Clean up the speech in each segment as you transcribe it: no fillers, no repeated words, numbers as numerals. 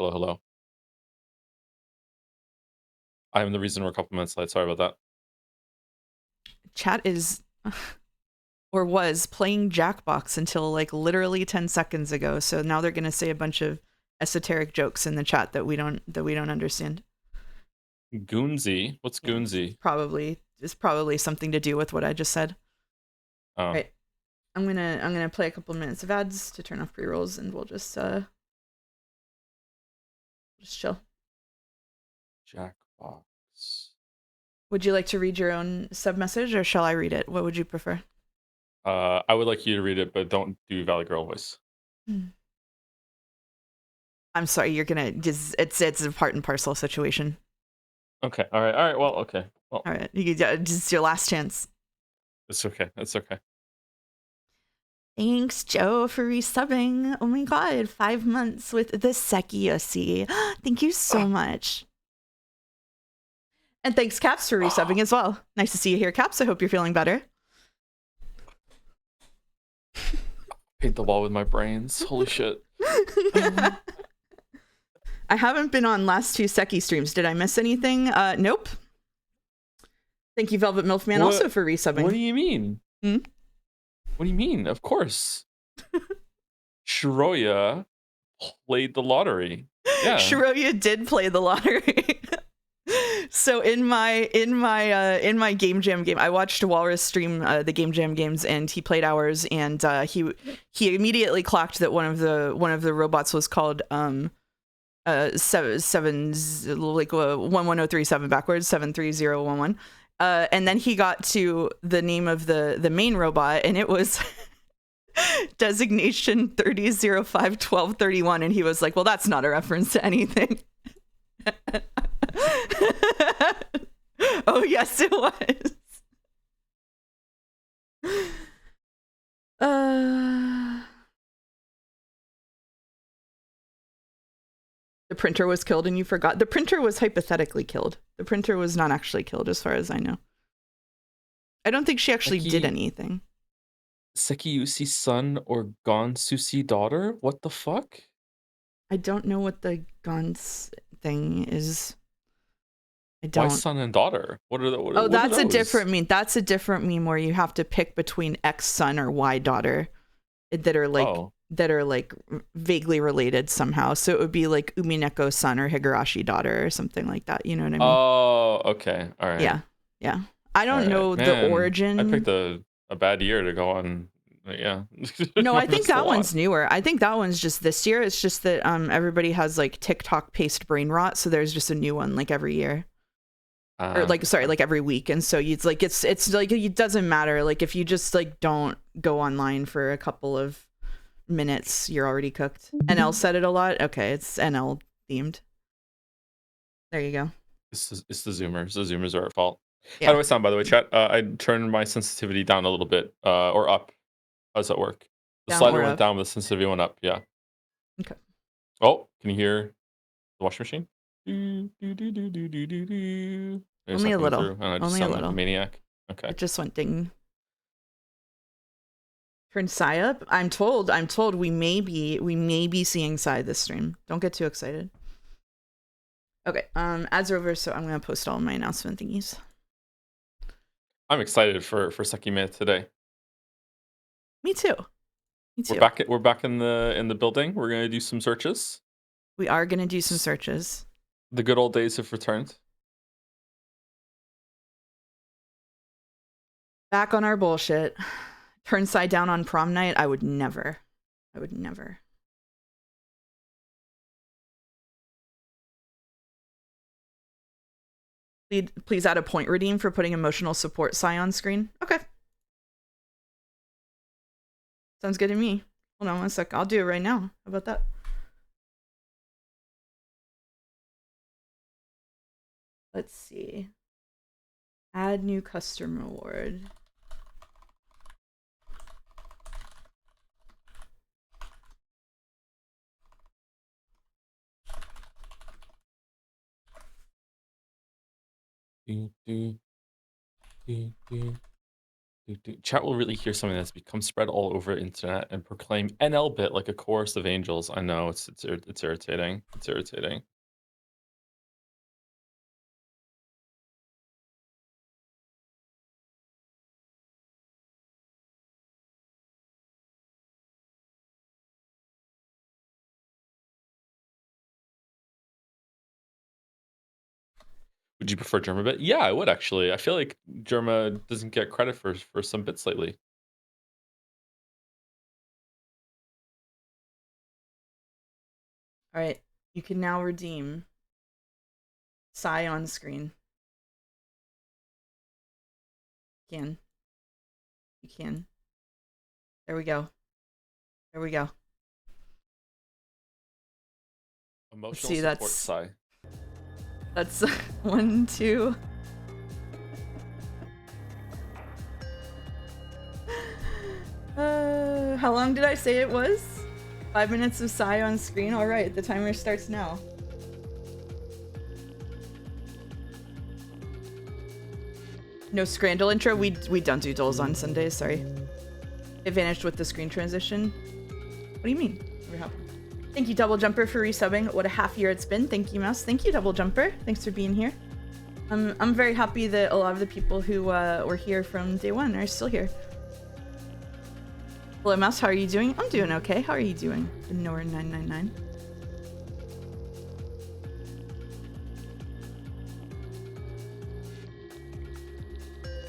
Hello, hello. I am the reason we're a couple minutes late. Sorry about that. Chat is or was playing Jackbox until like literally 10 seconds ago. So now they're going to say a bunch of esoteric jokes in the chat that we don't understand. Goonsy? What's Yeah, Goonsy? it's probably something to do with what I just said. Oh, Right. I'm gonna play a couple minutes of ads to turn off pre-rolls and we'll just chill. Jackbox. Would you like to read your own sub message or shall I read it? What would you prefer? I would like you to read it, but don't do Valley Girl voice. I'm sorry, you're gonna just it's a part and parcel situation. Okay. All right. All right. Well, okay. Well, All right, just your last chance. it's okay. It's okay. Thanks, Joe, for resubbing. Oh my god, 5 months with the Sekimeya. Thank you so much. And thanks, Caps, for resubbing as well. Nice to see you here, Caps. I hope you're feeling better. Paint the wall with my brains. Holy shit. I haven't been on last two Seki streams. Did I miss anything? Nope. Thank you, Velvet Milfman, also for resubbing. What do you mean? Hmm? What do you mean? Of course. Shiroya played the lottery. Yeah. Shiroya did play the lottery. So in my game jam game, I watched Walrus stream the game jam games, and he played ours, and he immediately clocked that one of the robots was called 11037 backwards 73011, and then he got to the name of the main robot, and it was designation 30051231, and he was like, well, that's not a reference to anything. Oh yes, it was. The printer was killed and you forgot. The printer was hypothetically killed. The printer was not actually killed as far as I know. I don't think she actually did anything. Sekiyusi's son or Gonsusi daughter? What the fuck? I don't know what the Gons thing is. I don't. Why son and daughter? What are the? Oh, that's a different meme. That's a different meme where you have to pick between X son or Y daughter that are like vaguely related somehow. So it would be like Umineko son or Higurashi daughter or something like that. You know what I mean? Oh, okay. All right. Yeah. Yeah. I don't know the origin. I picked a bad year to go on. Yeah. No, I think that one's newer. I think that one's just this year. It's just that everybody has like TikTok paced brain rot, so there's just a new one like every year. Or like every week. And so it's like it's like it doesn't matter. Like if you just like don't go online for a couple of minutes, you're already cooked. NL said it a lot. Okay, it's NL themed. There you go. It's the Zoomers. The Zoomers are at fault. Yeah. How do I sound, by the way, chat? I turned my sensitivity down a little bit, or up. How does that work? The slider went down, but the sensitivity went up. Yeah. Okay. Oh, can you hear the washing machine? Only a little. And I just sound like a maniac. Okay. It just went ding. Turn Sai up. I'm told we may be seeing Sai this stream. Don't get too excited. Okay. Ads are over, so I'm gonna post all my announcement thingies. I'm excited for Sekimeya today. Me too. We're back in the building. We're gonna do some searches. We are gonna do some searches. The good old days have returned. Back on our bullshit. Turn Sai down on prom night. I would never. Please add a point redeem for putting emotional support Sai on screen. Okay. Sounds good to me. Hold on one sec. I'll do it right now. How about that? Let's see. Add new custom reward. Chat will really hear something that's become spread all over the internet and proclaim NL bit like a chorus of angels. I know it's irritating. It's irritating. Would you prefer Germa bit? Yeah, I would actually. I feel like Germa doesn't get credit for some bits lately. All right, you can now redeem Psy on screen. You can. There we go. There we go. Emotional support Psy. That's 1, 2. How long did I say it was? 5 minutes of Psy on screen? Alright, the timer starts now. No Scrandle intro? We don't do dolls on Sundays, sorry. It vanished with the screen transition. What do you mean? Thank you, Double Jumper, for resubbing. What a half year it's been. Thank you, Mouse. Thank you, Double Jumper. Thanks for being here. I'm very happy that a lot of the people who were here from day one are still here. Hello, Mouse. How are you doing? I'm doing okay. How are you doing? Nowhere 999.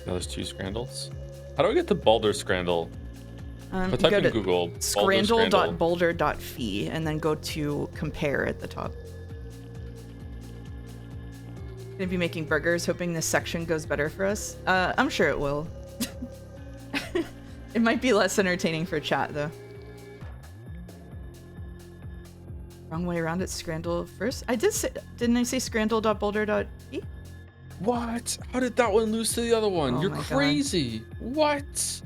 Now there's 2 Scrandles. How do I get to Baldur Scrandle? You type go in to Google scrandle.boulder.fi and then go to compare at the top. Gonna be making burgers, hoping this section goes better for us. I'm sure it will. It might be less entertaining for chat though. Wrong way around it. Scrandle first. I did say, didn't I say scrandle.boulder.fi? What? How did that one lose to the other one? Oh You're my crazy. God. What?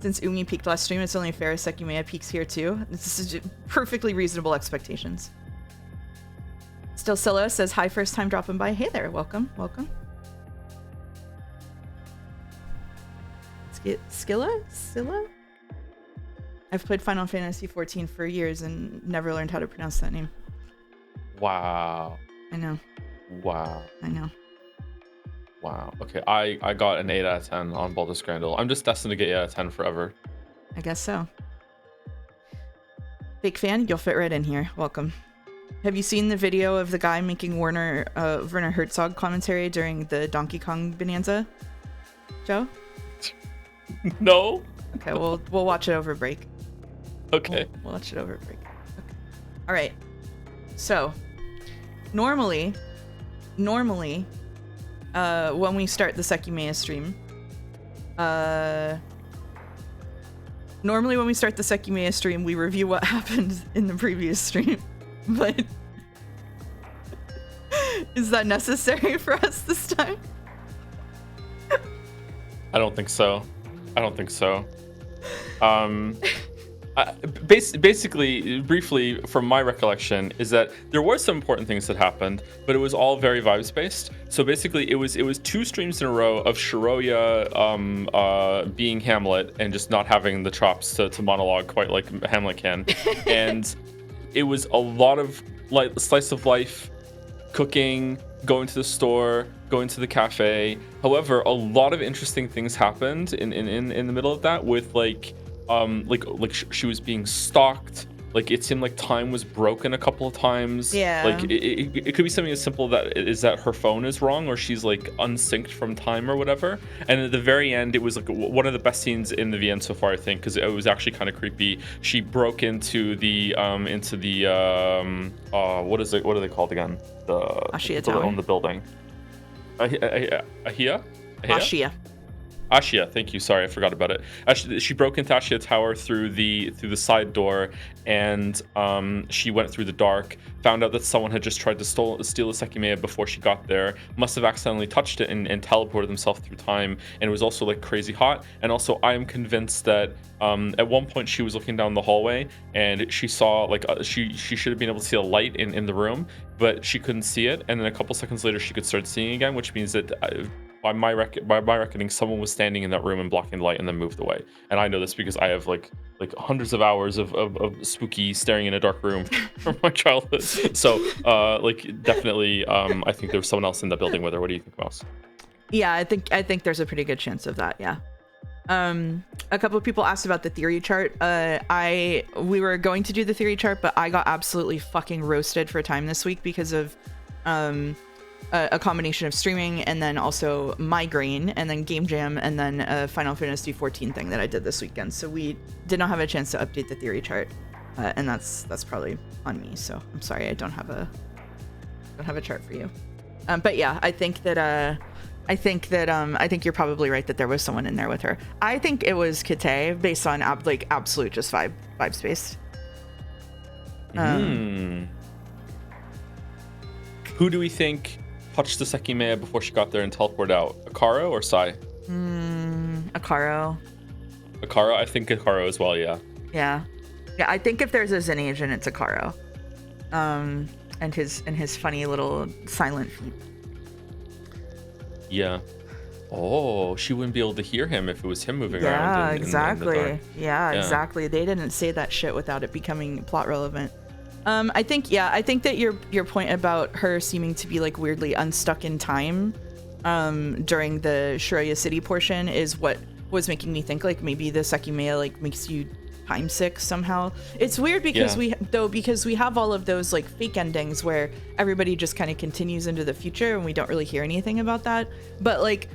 Since Umi peaked last stream, it's only fair Sekimeya peaks here too. This is perfectly reasonable expectations. Still Scylla says, hi, first time dropping by. Hey there, welcome, welcome. Scylla? I've played Final Fantasy XIV for years and never learned how to pronounce that name. Wow. I know. Wow. I know. Wow. Okay, I got an 8 out of 10 on Baldur Scrandle. I'm just destined to get 8 out of 10 forever. I guess so. Big fan, you'll fit right in here. Welcome. Have you seen the video of the guy making Werner Herzog commentary during the Donkey Kong Bonanza? Joe? No. Okay, we'll watch it over break. Okay. We'll watch it over break. Okay. All right. So, normally, when we start the Sekimeya stream, we review what happened in the previous stream. But is that necessary for us this time? I don't think so. Basically, briefly, from my recollection, is that there were some important things that happened, but it was all very vibes based. So basically, it was 2 streams in a row of Shiroya being Hamlet and just not having the chops to monologue quite like Hamlet can, and it was a lot of like slice of life, cooking, going to the store, going to the cafe. However, a lot of interesting things happened in the middle of that with like she was being stalked. Like it seemed like time was broken a couple of times. Yeah. Like it could be something as simple that her phone is wrong or she's like unsynced from time or whatever. And at the very end, it was like one of the best scenes in the VN so far, I think, because it was actually kind of creepy. She broke into the what is it? What are they called again? The Ashiya Tower. On the building. Ashiya? Ashiya, thank you. Sorry, I forgot about it. She broke into Ashiya Tower through the side door, and she went through the dark. Found out that someone had just tried to steal the Sekimeya before she got there. Must have accidentally touched it and teleported themselves through time. And it was also like crazy hot. And also, I am convinced that at one point she was looking down the hallway and she saw like she should have been able to see a light in the room, but she couldn't see it. And then a couple seconds later, she could start seeing again, which means that by my reckoning, someone was standing in that room and blocking the light and then moved away. And I know this because I have like hundreds of hours of spooky staring in a dark room from my childhood. So like definitely I think there was someone else in the building with her. What do you think, Mouse? Yeah, I think there's a pretty good chance of that. Yeah. A couple of people asked about the theory chart. We were going to do the theory chart, but I got absolutely fucking roasted for time this week because of a combination of streaming and then also migraine and then game jam and then a Final Fantasy 14 thing that I did this weekend. So we did not have a chance to update the theory chart, and that's probably on me. So I'm sorry, I don't have a chart for you. But yeah, I think you're probably right that there was someone in there with her. I think it was Kite based on absolute just vibe space. Who do we think touched the Sekimeya before she got there and teleported out? Akaro or Sai? Akaro. Akaro? I think Akaro as well, yeah. Yeah, I think if there's a Zen agent, it's Akaro. And his funny little silent feet. Yeah. Oh, she wouldn't be able to hear him if it was him moving around. Yeah, exactly. Yeah, exactly. They didn't say that shit without it becoming plot relevant. I think that your point about her seeming to be like weirdly unstuck in time during the Shiroya City portion is what was making me think like maybe the Sekimeya like makes you time sick somehow. It's weird because we have all of those like fake endings where everybody just kind of continues into the future and we don't really hear anything about that. But like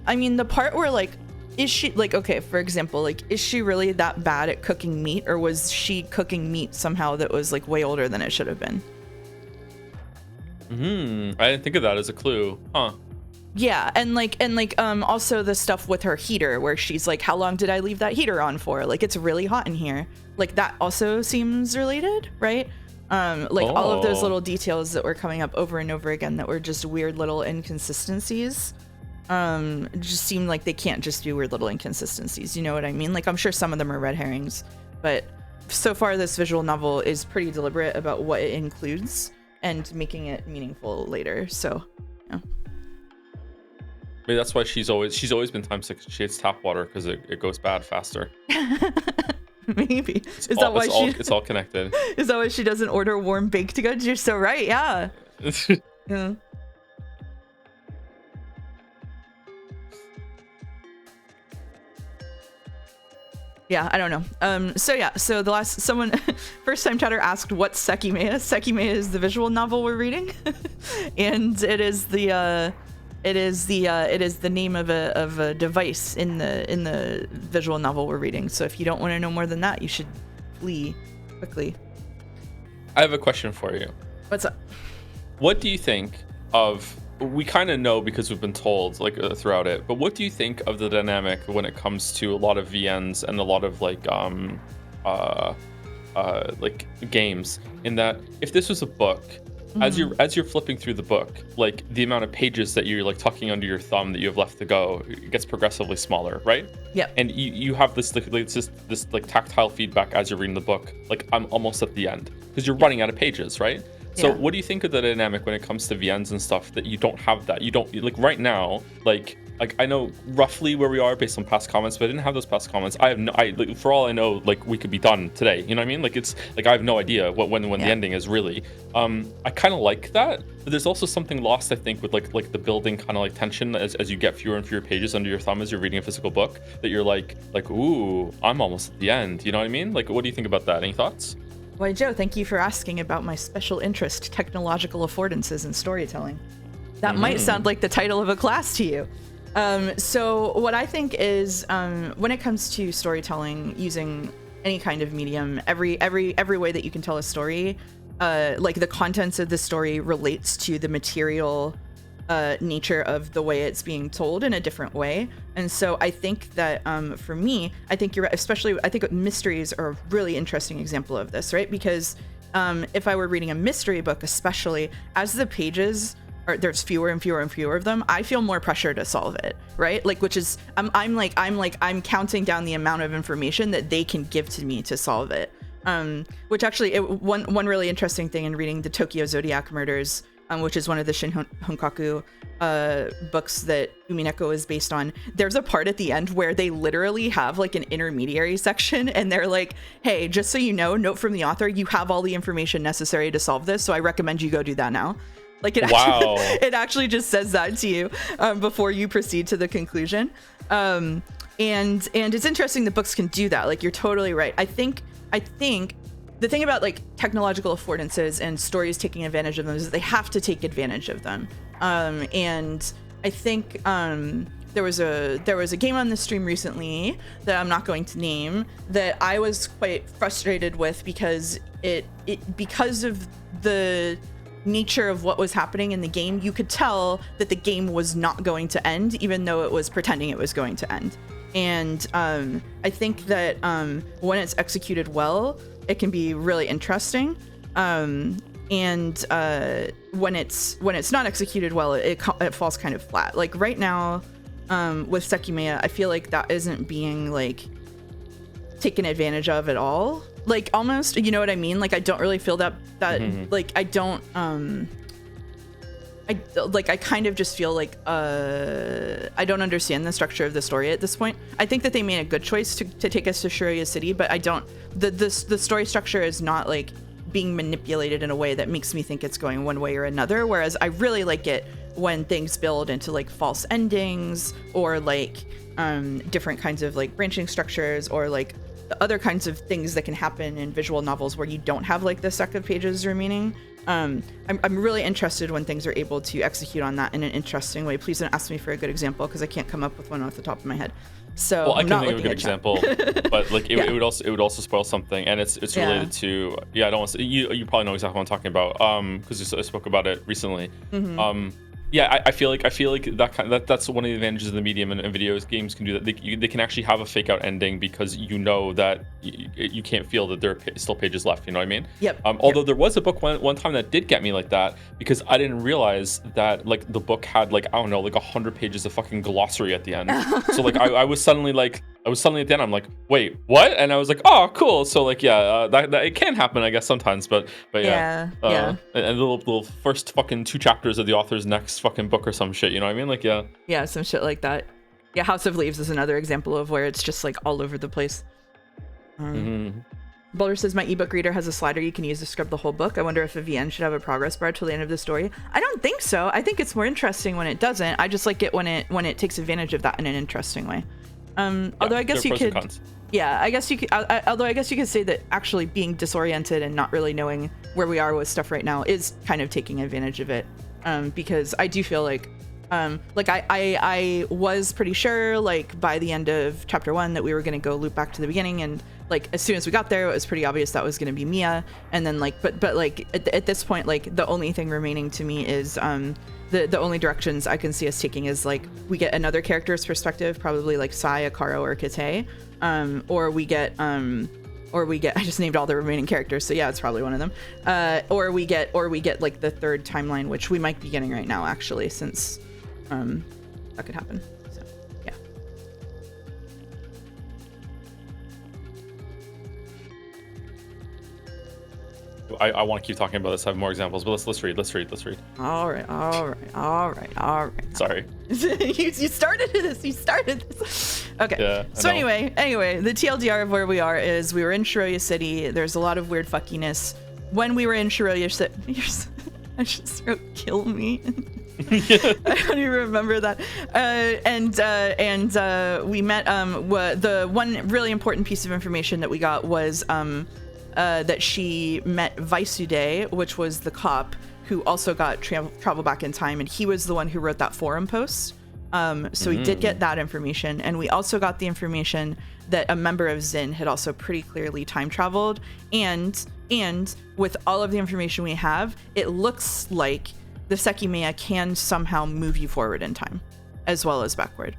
I mean the part where like is she like, okay, for example, like is she really that bad at cooking meat, or was she cooking meat somehow that was like way older than it should have been? I didn't think of that as a clue. Huh. Yeah, and also the stuff with her heater where she's like, how long did I leave that heater on for? Like, it's really hot in here. Like, that also seems related, right? All of those little details that were coming up over and over again that were just weird little inconsistencies. Just seem like they can't just be weird little inconsistencies. You know what I mean? Like, I'm sure some of them are red herrings, but so far this visual novel is pretty deliberate about what it includes and making it meaningful later. So, yeah. Maybe that's why she's always been time sick. She hates tap water because it goes bad faster. Maybe. It's all connected. Is that why she doesn't order warm baked goods? You're so right. Yeah. Yeah. Yeah, I don't know. So the first time chatter asked what's Sekimeya. Sekimeya is the visual novel we're reading, and it is the name of a device in the visual novel we're reading. So if you don't want to know more than that, you should flee quickly. I have a question for you. What's up? What do you think of? We kind of know because we've been told throughout it, but what do you think of the dynamic when it comes to a lot of VNs and a lot of games? In that, if this was a book, as you're flipping through the book, like the amount of pages that you're like tucking under your thumb that you have left to go, it gets progressively smaller, right? Yeah. And you have this tactile feedback as you're reading the book. Like I'm almost at the end because you're running out of pages, right? So what do you think of the dynamic when it comes to VNs and stuff that you don't have that? You don't like right now, like I know roughly where we are based on past comments, but I didn't have those past comments. For all I know, like we could be done today. You know what I mean? Like it's like I have no idea when the ending is really. I kind of like that, but there's also something lost, I think, with like the building kind of like tension as you get fewer and fewer pages under your thumb as you're reading a physical book. That you're like ooh, I'm almost at the end. You know what I mean? Like what do you think about that? Any thoughts? Why, Joe, thank you for asking about my special interest, technological affordances in storytelling. That might sound like the title of a class to you. So what I think is when it comes to storytelling using any kind of medium, every way that you can tell a story, like the contents of the story relates to the material nature of the way it's being told in a different way. And so I think that for me, I think you're right, especially I think mysteries are a really interesting example of this, right? Because if I were reading a mystery book, especially as the pages there's fewer and fewer and fewer of them, I feel more pressure to solve it, right? Like, which is I'm counting down the amount of information that they can give to me to solve it. Which actually one really interesting thing in reading the Tokyo Zodiac Murders which is one of the Honkaku books that Umineko is based on, there's a part at the end where they literally have like an intermediary section, and they're like, hey, just so you know, note from the author, you have all the information necessary to solve this, so I recommend you go do that now. Like, it actually just says that to you before you proceed to the conclusion. And it's interesting that books can do that. Like, you're totally right. I think the thing about like technological affordances and stories taking advantage of them is that they have to take advantage of them. And I think there was a game on the stream recently that I'm not going to name that I was quite frustrated with because because of the nature of what was happening in the game, you could tell that the game was not going to end, even though it was pretending it was going to end. And I think that when it's executed well, it can be really interesting. And when it's not executed well, it falls kind of flat. Like right now, with Sekimeya, I feel like that isn't being like taken advantage of at all. Like almost, you know what I mean? Like I don't really feel that like I don't I kind of just feel like I don't understand the structure of the story at this point. I think that they made a good choice to take us to Shiroya City, but I don't the story structure is not like being manipulated in a way that makes me think it's going one way or another, whereas I really like it when things build into like false endings or like different kinds of like branching structures or like the other kinds of things that can happen in visual novels where you don't have like the stack of pages remaining. I'm really interested when things are able to execute on that in an interesting way. Please don't ask me for a good example because I can't come up with one off the top of my head. So well, I can think of a good example, but like it would also spoil something, and it's related to I don't want to say, you probably know exactly what I'm talking about because I spoke about it recently. I feel like that's one of the advantages of the medium, and video games can do that. They can actually have a fake out ending because you know that you can't feel that there are still pages left. You know what I mean? Yep. Although there was a book one time that did get me like that because I didn't realize that like the book had like I don't know like 100 pages of fucking glossary at the end. So like I was suddenly at the end. I'm like, wait, what? And I was like, oh, cool. So like, that it can happen, I guess, sometimes. But yeah. And the little first fucking 2 chapters of the author's next fucking book or some shit. You know what I mean? Like, yeah, some shit like that. Yeah, House of Leaves is another example of where it's just like all over the place. Boulder says my ebook reader has a slider you can use to scrub the whole book. I wonder if a VN should have a progress bar till the end of the story. I don't think so. I think it's more interesting when it doesn't. I just like it when it takes advantage of that in an interesting way. Although I guess you could, although I guess you could say that actually being disoriented and not really knowing where we are with stuff right now is kind of taking advantage of it. Because I do feel like I was pretty sure like by the end of chapter 1 that we were going to go loop back to the beginning, and like as soon as we got there it was pretty obvious that was going to be Mia, and then like but like at this point like the only thing remaining to me is the only directions I can see us taking is like we get another character's perspective, probably like Sai, Akaro, or Kite, or we get I just named all the remaining characters, so yeah, it's probably one of them. Or we get like the third timeline, which we might be getting right now actually, since that could happen. So yeah. I want to keep talking about this. I have more examples, but let's read. All right. Sorry. you started this. Okay. Yeah, so anyway, the TLDR of where we are is we were in Shiroya City. There's a lot of weird fuckiness. When we were in Shiroya City, I just wrote kill me. I don't even remember that. We met. The one really important piece of information that we got was that she met Vaisude, which was the cop who also got travel back in time, and he was the one who wrote that forum post. So we did get that information, and we also got the information that a member of Zin had also pretty clearly time traveled, and with all of the information we have, it looks like the Sekimeya can somehow move you forward in time as well as backward.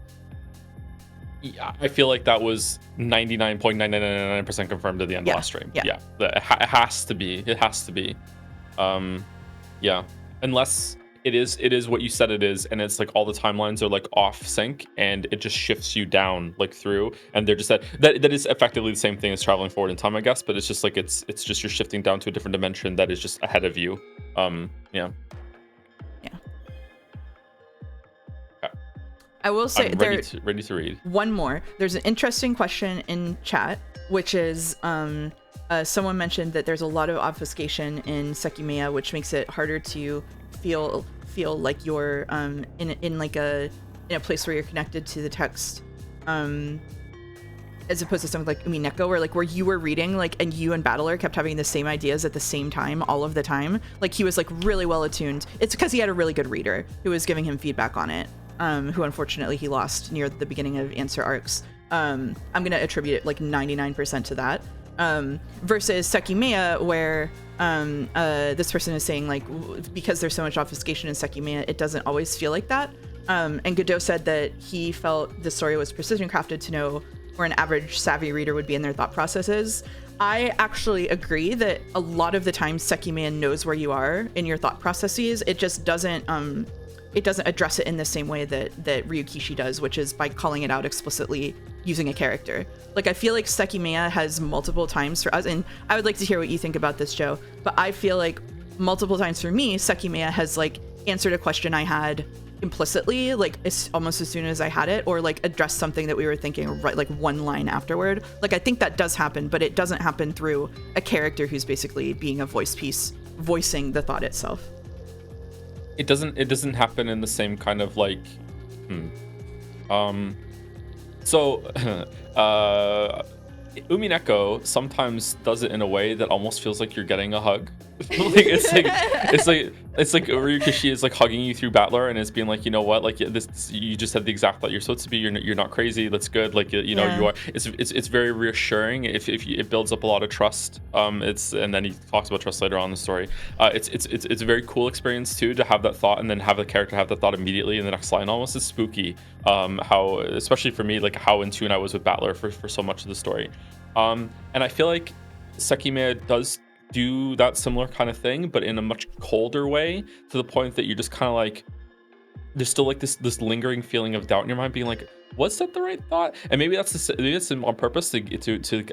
Yeah, I feel like that was 99.9999% confirmed at the end of last stream. Yeah, it has to be. Unless it is what you said it is, and it's like all the timelines are like off sync, and it just shifts you down like through, and they're just that is effectively the same thing as traveling forward in time, I guess, but it's just like it's just you're shifting down to a different dimension that is just ahead of you. I will say I'm ready to read. One more. There's an interesting question in chat, which is someone mentioned that there's a lot of obfuscation in Sekimeya, which makes it harder to feel like you're in a place where you're connected to the text, as opposed to something like Umineko, where you were reading and you and Battler kept having the same ideas at the same time all of the time. Like he was really well attuned. It's because he had a really good reader who was giving him feedback on it, who unfortunately he lost near the beginning of Answer Arcs. I'm gonna attribute it 99% to that. Versus Sekimeya, where this person is saying because there's so much obfuscation in Sekimeya, it doesn't always feel like that. And Godot said that he felt the story was precision crafted to know where an average savvy reader would be in their thought processes. I actually agree that a lot of the time Sekimeya knows where you are in your thought processes. It just doesn't address it in the same way that Ryukishi does, which is by calling it out explicitly using a character. I feel like Sekimeya has multiple times for us, and I would like to hear what you think about this, Joe, but I feel like multiple times for me, Sekimeya has answered a question I had implicitly, almost as soon as I had it, or addressed something that we were thinking right one line afterward. I think that does happen, but it doesn't happen through a character who's basically being a voice piece, voicing the thought itself. It doesn't happen in the same kind of Umineko sometimes does it in a way that almost feels like you're getting a hug. it's like Ryukishi is hugging you through Battler and is being you know what, this you just said the exact thought you're supposed to be. You're not crazy. That's good. You are. It's very reassuring. If it builds up a lot of trust. And then he talks about trust later on in the story. It's a very cool experience too to have that thought and then have the character have that thought immediately in the next line. Almost is spooky. How especially for me how in tune I was with Battler for so much of the story. And I feel like Sekimeya does do that similar kind of thing, but in a much colder way, to the point that you're just kind of there's still this lingering feeling of doubt in your mind, being was that the right thought? And maybe that's on purpose to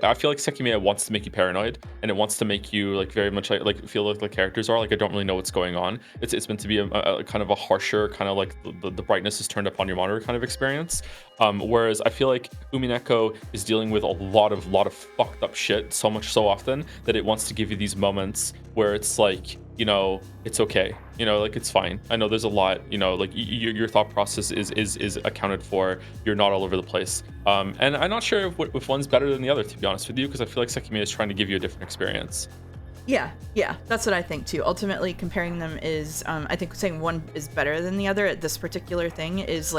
I feel like Sekimeya wants to make you paranoid, and it wants to make you very much feel like the characters are I don't really know what's going on. It's meant to be a kind of a harsher kind of the brightness is turned up on your monitor kind of experience. Whereas I feel like Umineko is dealing with a lot of fucked up shit so much so often that it wants to give you these moments where it's it's okay, it's fine. I know there's a lot, your thought process is accounted for. You're not all over the place. And I'm not sure if one's better than the other, to be honest with you, because I feel like Sekimeya is trying to give you a different experience. Yeah, that's what I think too. Ultimately, comparing them is, I think saying one is better than the other at this particular thing is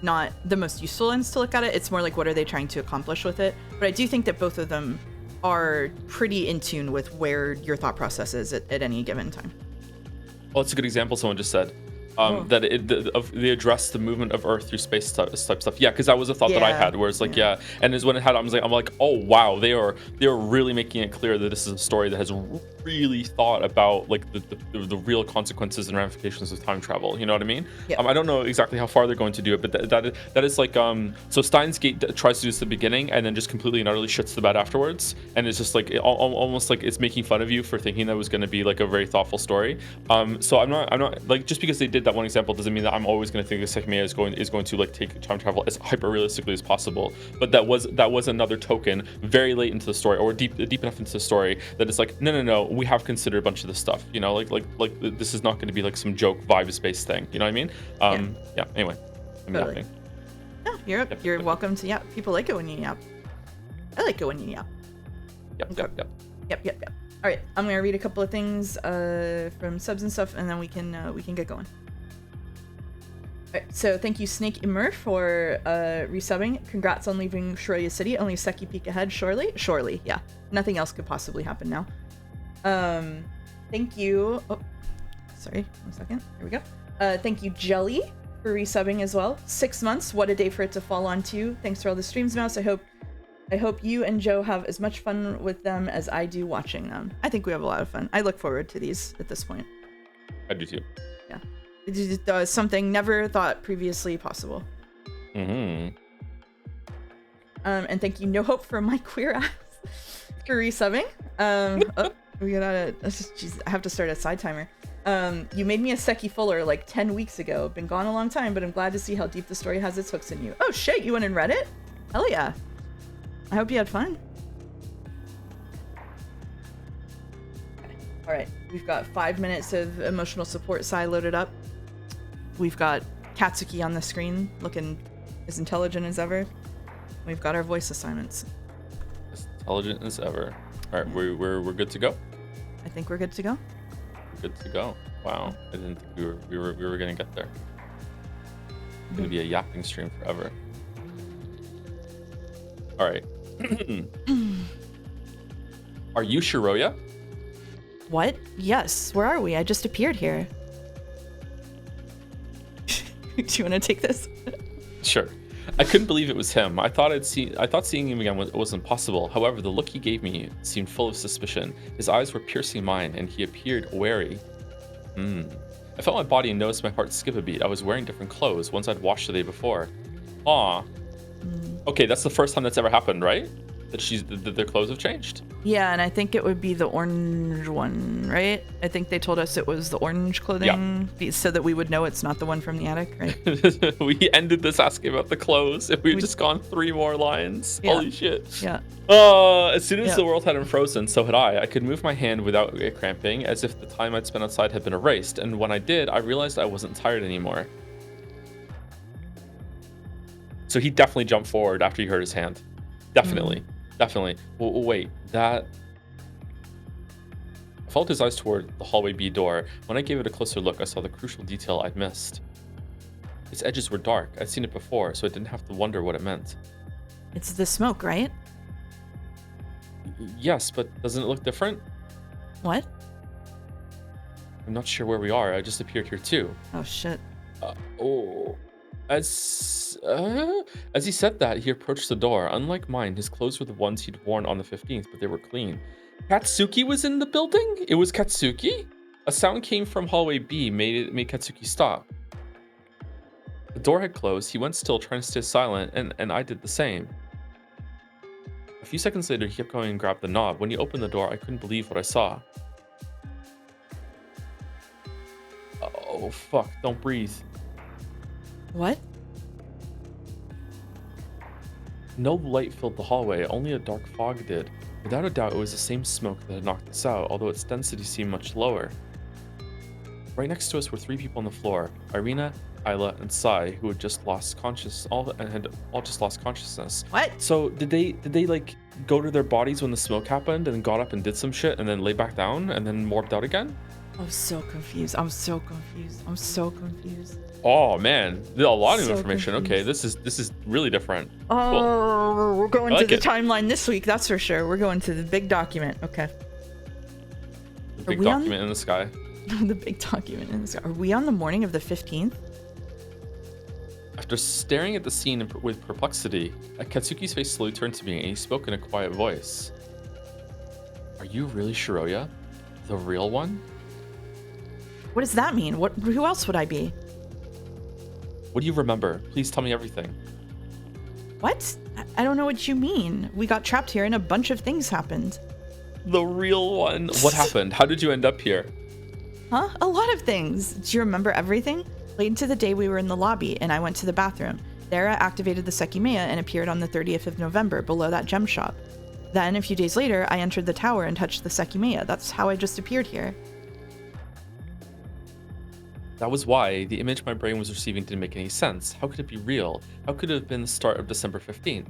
not the most useful lens to look at it. It's more what are they trying to accomplish with it? But I do think that both of them are pretty in tune with where your thought process is at any given time. Well, it's a good example someone just said. That they address the movement of Earth through space type stuff. Yeah, because that was a thought that I had, where it's and is when it had, I'm like, oh wow, they are really making it clear that this is a story that has really thought about the real consequences and ramifications of time travel. You know what I mean? Yeah. I don't know exactly how far they're going to do it, but that is so Steins Gate tries to do this at the beginning and then just completely and utterly shits the bed afterwards, and it's just almost it's making fun of you for thinking that was going to be a very thoughtful story. So I'm not just because they did that one example doesn't mean that I'm always going to think that Sekimeya is going to take time travel as hyper realistically as possible. But that was another token very late into the story, or deep enough into the story that it's no, we have considered a bunch of this stuff. This is not going to be some joke vibes based thing. You know what I mean? Yeah. Anyway, I'm yapping. No, you're welcome to yap. People like it when you yap. I like it when you yap. Yep. All right, I'm gonna read a couple of things from subs and stuff, and then we can get going. All right, so thank you, Snake Immer, for resubbing. Congrats on leaving Shiroya City. Only a Seki peek ahead, surely. Yeah, nothing else could possibly happen now. Thank you. Oh, sorry, 1 second. Here we go. Thank you, Jelly, for resubbing as well. 6 months. What a day for it to fall on too. Thanks for all the streams, Mouse. I hope you and Joe have as much fun with them as I do watching them. I think we have a lot of fun. I look forward to these at this point. I do too. Yeah. It's something never thought previously possible. Mm-hmm. And thank you, No Hope for my queer ass, for resubbing. We got I have to start a side timer. You made me a Seki Fuller like 10 weeks ago. Been gone a long time, but I'm glad to see how deep the story has its hooks in you. Oh shit, you went and read it? Hell yeah. I hope you had fun. Okay. All right, we've got 5 minutes of emotional support Sai loaded up. We've got Katsuki on the screen looking as intelligent as ever. We've got our voice assignments. As intelligent as ever. All right, we're good to go. I think we're good to go. Good to go. Wow, I didn't think we were gonna get there. It's gonna be a yapping stream forever. All right. Are you Shiroya? What? Yes. Where are we? I just appeared here. Do you want to take this? Sure. I couldn't believe it was him. I thought seeing him again was impossible. However, the look he gave me seemed full of suspicion. His eyes were piercing mine, and he appeared wary. I felt my body and noticed my heart skip a beat. I was wearing different clothes, ones I'd washed the day before. Aw. Okay, that's the first time that's ever happened, right? That their clothes have changed? Yeah, and I think it would be the orange one, right? I think they told us it was the orange clothing, so that we would know it's not the one from the attic, right? We ended this asking about the clothes. If we'd just gone 3 more lines. Yeah. Holy shit. Yeah. As soon as the world had unfrozen, so had I. I could move my hand without it cramping, as if the time I'd spent outside had been erased. And when I did, I realized I wasn't tired anymore. So he definitely jumped forward after he hurt his hand. Definitely. Definitely. Well, wait, that... I followed his eyes toward the hallway B door. When I gave it a closer look, I saw the crucial detail I'd missed. Its edges were dark. I'd seen it before, so I didn't have to wonder what it meant. It's the smoke, right? Yes, but doesn't it look different? What? I'm not sure where we are. I just appeared here too. Oh, shit. As he said that, he approached the door. Unlike mine, his clothes were the ones he'd worn on the 15th, but they were clean. Katsuki was in the building? It was Katsuki? A sound came from hallway B, made Katsuki stop. The door had closed. He went still, trying to stay silent, and I did the same. A few seconds later, he kept going and grabbed the knob. When he opened the door, I couldn't believe what I saw. Oh, fuck. Don't breathe. What? No light filled the hallway, only a dark fog did. Without a doubt, it was the same smoke that had knocked us out, although its density seemed much lower. Right next to us were 3 people on the floor, Irina, Isla, and Sai, who had just lost consciousness. What? So did they like go to their bodies when the smoke happened and got up and did some shit and then lay back down and then morphed out again? I'm so confused. I'm so confused. Oh man, a lot of information. Confused. Okay, this is really different. Oh, cool. We're going to the timeline this week, that's for sure. We're going to the big document. Okay. The big document in the sky. The big document in the sky. Are we on the morning of the 15th? After staring at the scene with perplexity, Katsuki's face slowly turned to me and he spoke in a quiet voice. Are you really Shiroya? The real one? What does that mean? Who else would I be? What do you remember? Please tell me everything. What? I don't know what you mean. We got trapped here and a bunch of things happened. The real one. What happened? How did you end up here? Huh? A lot of things. Do you remember everything? Late into the day we were in the lobby and I went to the bathroom. There I activated the Sekimeya and appeared on the 30th of November below that gem shop. Then a few days later I entered the tower and touched the Sekimeya. That's how I just appeared here. That was why the image my brain was receiving didn't make any sense. How could it be real? How could it have been the start of December 15th?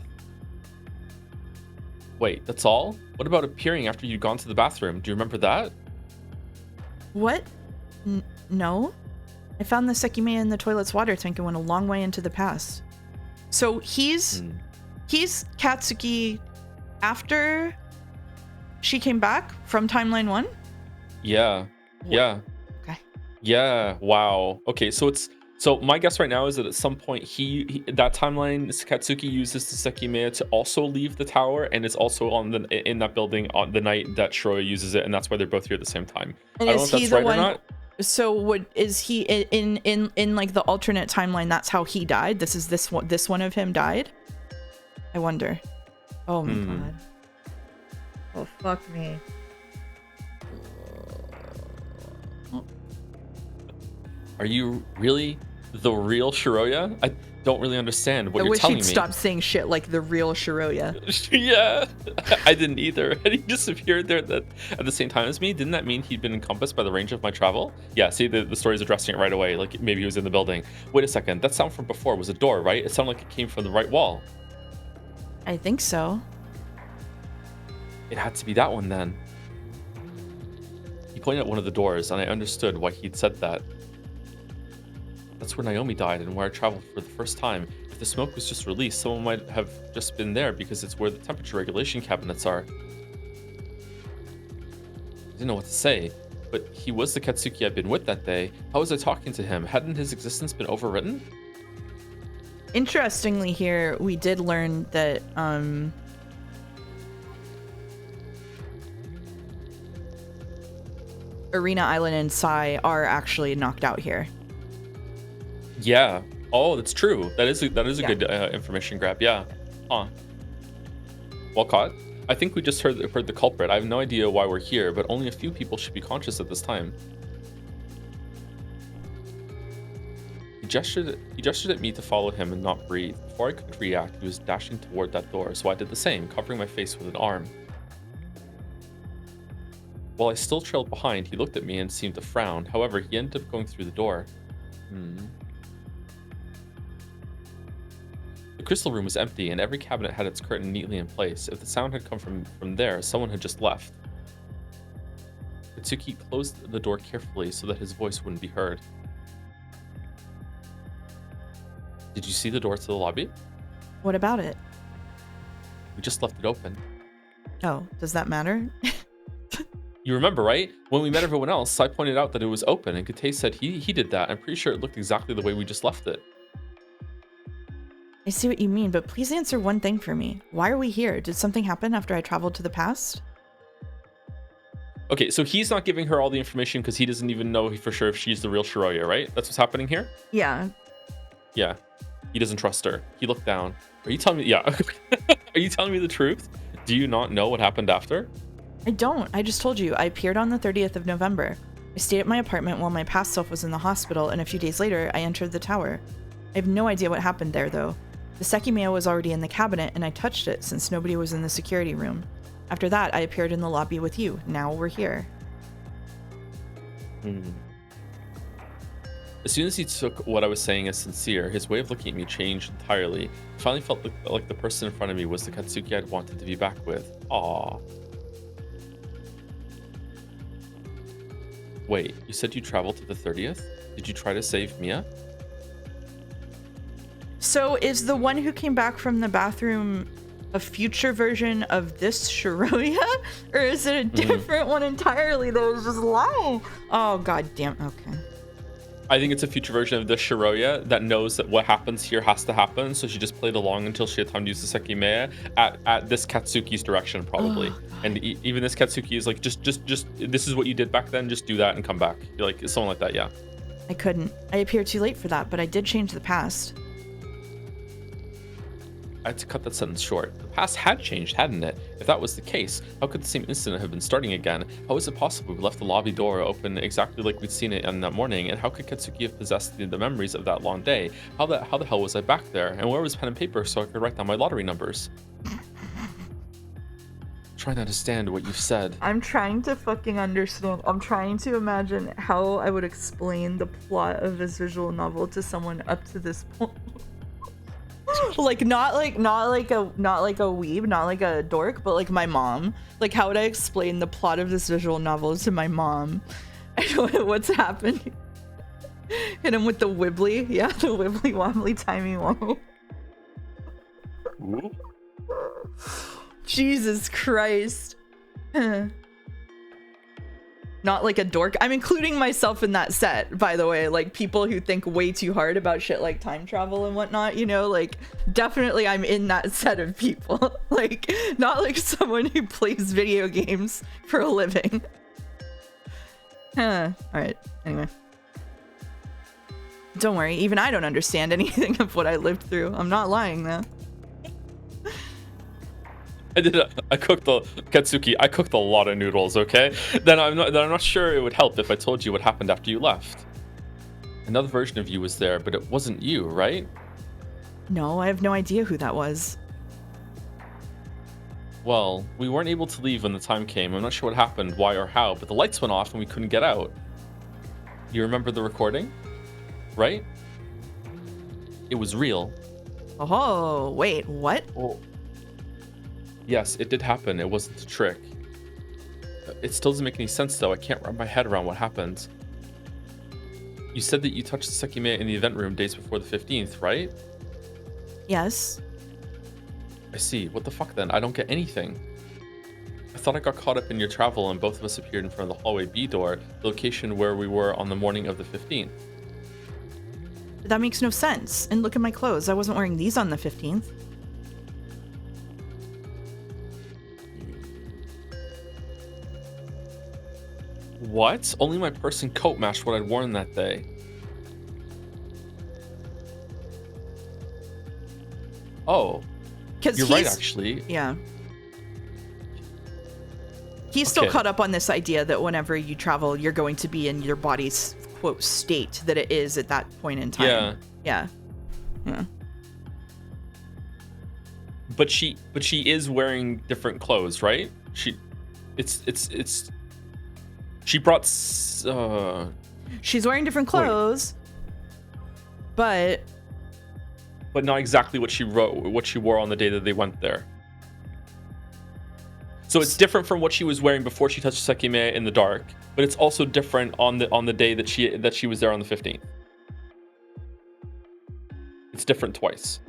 Wait, that's all? What about appearing after you'd gone to the bathroom? Do you remember that? What? No. I found the Sekimeya in the toilet's water tank and went a long way into the past. So he's Katsuki after she came back from timeline 1? Yeah. Yeah. Okay. Yeah. Wow. Okay, so my guess right now is that at some point he that timeline Katsuki uses the Sekimeya to also leave the tower and is also in that building on the night that Shiroya uses it, and that's why they're both here at the same time. And I don't know if that's right or not. So is he in like the alternate timeline? That's how he died. This one of him died. I wonder. Oh my god. Oh fuck me. Are you really the real Shiroya? I don't really understand what you're telling me. I wish he'd stop saying shit like the real Shiroya. Yeah, I didn't either. And he disappeared there at the same time as me. Didn't that mean he'd been encompassed by the range of my travel? Yeah, see, the story's addressing it right away. Like, maybe he was in the building. Wait a second. That sound from before was a door, right? It sounded like it came from the right wall. I think so. It had to be that one then. He pointed at one of the doors, and I understood why he'd said that. That's where Naomi died and where I traveled for the first time. If the smoke was just released, someone might have just been there because it's where the temperature regulation cabinets are. I didn't know what to say, but he was the Katsuki I'd been with that day. How was I talking to him? Hadn't his existence been overwritten? Interestingly here, we did learn that Arena Island and Sai are actually knocked out here. Yeah. Oh, that's true. That is a good information grab. Yeah. Huh. Well caught. I think we just heard the culprit. I have no idea why we're here, but only a few people should be conscious at this time. He gestured at me to follow him and not breathe. Before I could react, he was dashing toward that door, so I did the same, covering my face with an arm. While I still trailed behind, he looked at me and seemed to frown. However, he ended up going through the door. The crystal room was empty, and every cabinet had its curtain neatly in place. If the sound had come from there, someone had just left. Katsuki closed the door carefully so that his voice wouldn't be heard. Did you see the door to the lobby? What about it? We just left it open. Oh, does that matter? You remember, right? When we met everyone else, I pointed out that it was open, and Kate said he did that. I'm pretty sure it looked exactly the way we just left it. I see what you mean, but please answer one thing for me. Why are we here? Did something happen after I traveled to the past? Okay, so he's not giving her all the information because he doesn't even know for sure if she's the real Shiroya, right? That's what's happening here? Yeah. Yeah. He doesn't trust her. He looked down. Are you telling me? Yeah. Are you telling me the truth? Do you not know what happened after? I don't. I just told you. I appeared on the 30th of November. I stayed at my apartment while my past self was in the hospital, and a few days later, I entered the tower. I have no idea what happened there, though. The Sekimeya was already in the cabinet, and I touched it since nobody was in the security room. After that, I appeared in the lobby with you. Now we're here. As soon as he took what I was saying as sincere, his way of looking at me changed entirely. I finally felt like the person in front of me was the Katsuki I'd wanted to be back with. Aww. Wait, you said you traveled to the 30th? Did you try to save Mia? So is the one who came back from the bathroom a future version of this Shiroya? Or is it a different one entirely that was just lying? Oh, god damn. Okay. I think it's a future version of the Shiroya that knows that what happens here has to happen, so she just played along until she had time to use the Sekimeya at this Katsuki's direction, probably. And even this Katsuki is like, just, this is what you did back then, just do that and come back. You're like, someone like that, yeah. I couldn't. I appeared too late for that, but I did change the past. I had to cut that sentence short. The past had changed, hadn't it? If that was the case, how could the same incident have been starting again? How is it possible we left the lobby door open exactly like we'd seen it on that morning? And how could Katsuki have possessed the memories of that long day? How the hell was I back there? And where was pen and paper so I could write down my lottery numbers? Trying to understand what you've said. I'm trying to fucking understand. I'm trying to imagine how I would explain the plot of this visual novel to someone up to this point. Like not like a weeb, not like a dork, but like my mom. Like, how would I explain the plot of this visual novel to my mom? I don't know what's happening. Hit him with the wibbly. Yeah, the wibbly wobbly timey wobble. Jesus Christ. Not like a dork. I'm including myself in that set, by the way. Like, people who think way too hard about shit like time travel and whatnot, you know? Like, definitely I'm in that set of people. Like, not like someone who plays video games for a living. Alright, anyway. Don't worry, even I don't understand anything of what I lived through. I'm not lying, though. I cooked the Katsuki. I cooked a lot of noodles. Okay, then I'm not sure it would help if I told you what happened after you left. Another version of you was there, but it wasn't you, right? No, I have no idea who that was. Well, we weren't able to leave when the time came. I'm not sure what happened, why or how, but the lights went off and we couldn't get out. You remember the recording? Right? It was real. Oh, wait, what? Oh. Yes, it did happen. It wasn't a trick. It still doesn't make any sense, though. I can't wrap my head around what happened. You said that you touched the Sekimeya in the event room days before the 15th, right? Yes. I see. What the fuck, then? I don't get anything. I thought I got caught up in your travel and both of us appeared in front of the hallway B door, the location where we were on the morning of the 15th. That makes no sense. And look at my clothes. I wasn't wearing these on the 15th. What? Only my purse and coat matched what I'd worn that day. Oh. You're right, actually. Yeah. He's still caught up on this idea that whenever you travel, you're going to be in your body's, quote, state that it is at that point in time. Yeah. But she is wearing different clothes, right? She brought she's wearing different clothes, but not exactly what she wore on the day that they went there. So it's different from what she was wearing before she touched Sekimeya in the dark, but it's also different on the day that she was there on the 15th. It's different twice.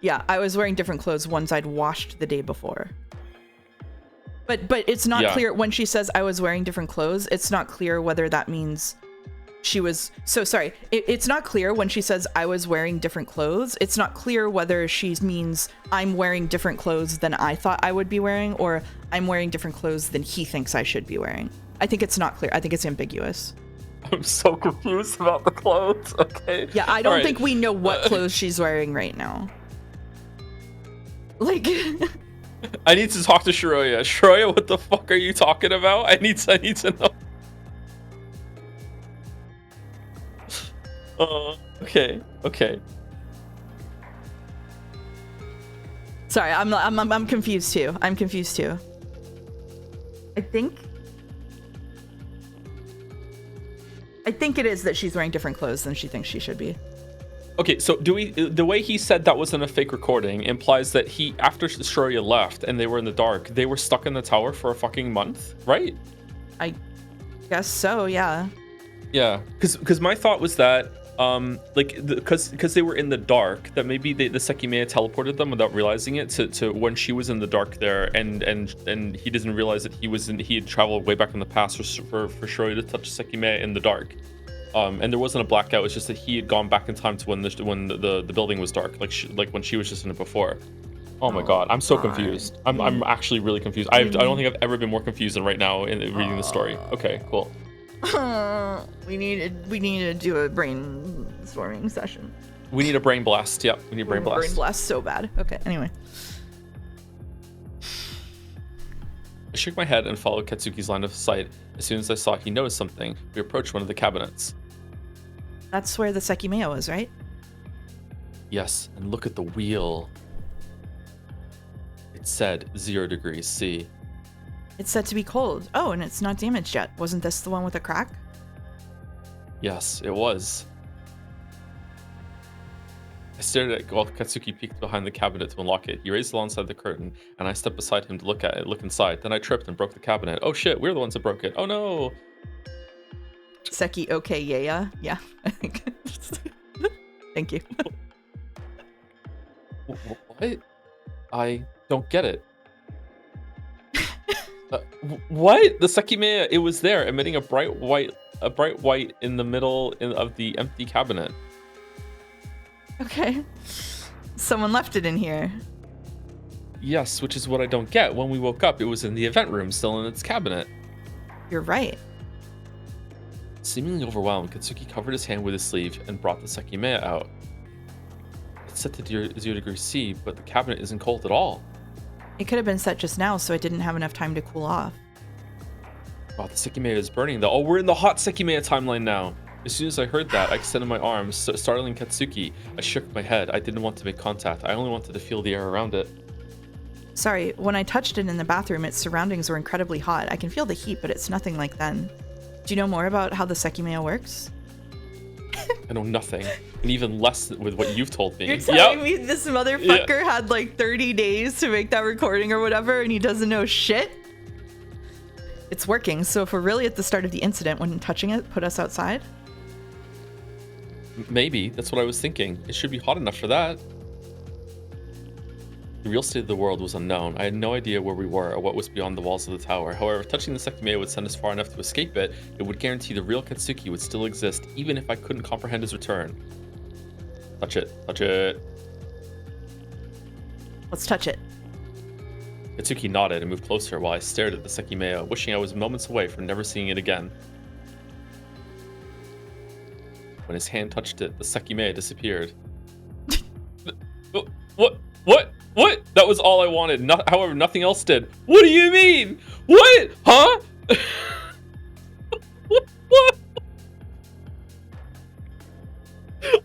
Yeah, I was wearing different clothes ones I'd washed the day before. But it's not clear when she says I was wearing different clothes. It's not clear whether that means she was... So, sorry. It's not clear when she says I was wearing different clothes. It's not clear whether she means I'm wearing different clothes than I thought I would be wearing, or I'm wearing different clothes than he thinks I should be wearing. I think it's not clear. I think it's ambiguous. I'm so confused about the clothes. Okay. Yeah, I don't think we know what clothes she's wearing right now. Like... I need to talk to Shiroya. Shiroya, what the fuck are you talking about? I need to know. Okay. Sorry, I'm confused too. I think it is that she's wearing different clothes than she thinks she should be. Okay, so the way he said that wasn't a fake recording implies that after Shiroya left and they were in the dark, they were stuck in the tower for a fucking month, right? I guess so, yeah. Yeah, because my thought was that, because they were in the dark, that maybe the Sekimeya teleported them without realizing it to when she was in the dark there, and he doesn't realize that he had traveled way back in the past for Shiroya to touch Sekimeya in the dark. And there wasn't a blackout. It's just that he had gone back in time to when the building was dark, like when she was just in it before. Oh my god, I'm so confused. I'm actually really confused. I don't think I've ever been more confused than right now in reading the story. Okay, cool. We need to do a brainstorming session. We need a brain blast. Yep, we need a brain blast. Brain blast so bad. Okay, anyway. I shook my head and followed Katsuki's line of sight. As soon as I saw he noticed something, we approached one of the cabinets. That's where the Sekimeya was, right? Yes, and look at the wheel. It said 0 degrees C. It's said to be cold. Oh, and it's not damaged yet. Wasn't this the one with a crack? Yes, it was. I stared at it while Katsuki peeked behind the cabinet to unlock it. He raised alongside the curtain, and I stepped beside him to look inside. Then I tripped and broke the cabinet. Oh shit, we're the ones that broke it. Oh no! Seki, okay, yeah. Thank you. What? I don't get it. What? The Sekimeya, it was there, emitting a bright white in the middle of the empty cabinet. Okay. Someone left it in here. Yes, which is what I don't get. When we woke up, it was in the event room, still in its cabinet. You're right. Seemingly overwhelmed, Katsuki covered his hand with his sleeve and brought the Sekimeya out. It's set to 0 degrees C, but the cabinet isn't cold at all. It could have been set just now, so it didn't have enough time to cool off. Oh, the Sekimeya is burning though. Oh, we're in the hot Sekimeya timeline now. As soon as I heard that, I extended my arms, startling Katsuki. I shook my head. I didn't want to make contact. I only wanted to feel the air around it. Sorry, when I touched it in the bathroom, its surroundings were incredibly hot. I can feel the heat, but it's nothing like then. Do you know more about how the Sekimeya works? I know nothing, and even less with what you've told me. You're telling me this motherfucker had like 30 days to make that recording or whatever, and he doesn't know shit? It's working, so if we're really at the start of the incident, wouldn't touching it put us outside? Maybe. That's what I was thinking. It should be hot enough for that. The real state of the world was unknown. I had no idea where we were or what was beyond the walls of the tower. However, touching the Sekimeya would send us far enough to escape it. It would guarantee the real Katsuki would still exist, even if I couldn't comprehend his return. Touch it. Touch it. Let's touch it. Katsuki nodded and moved closer while I stared at the Sekimeya, wishing I was moments away from never seeing it again. When his hand touched it, the Sekimeya disappeared. What? What? That was all I wanted. However, nothing else did. What do you mean? What? Huh? What?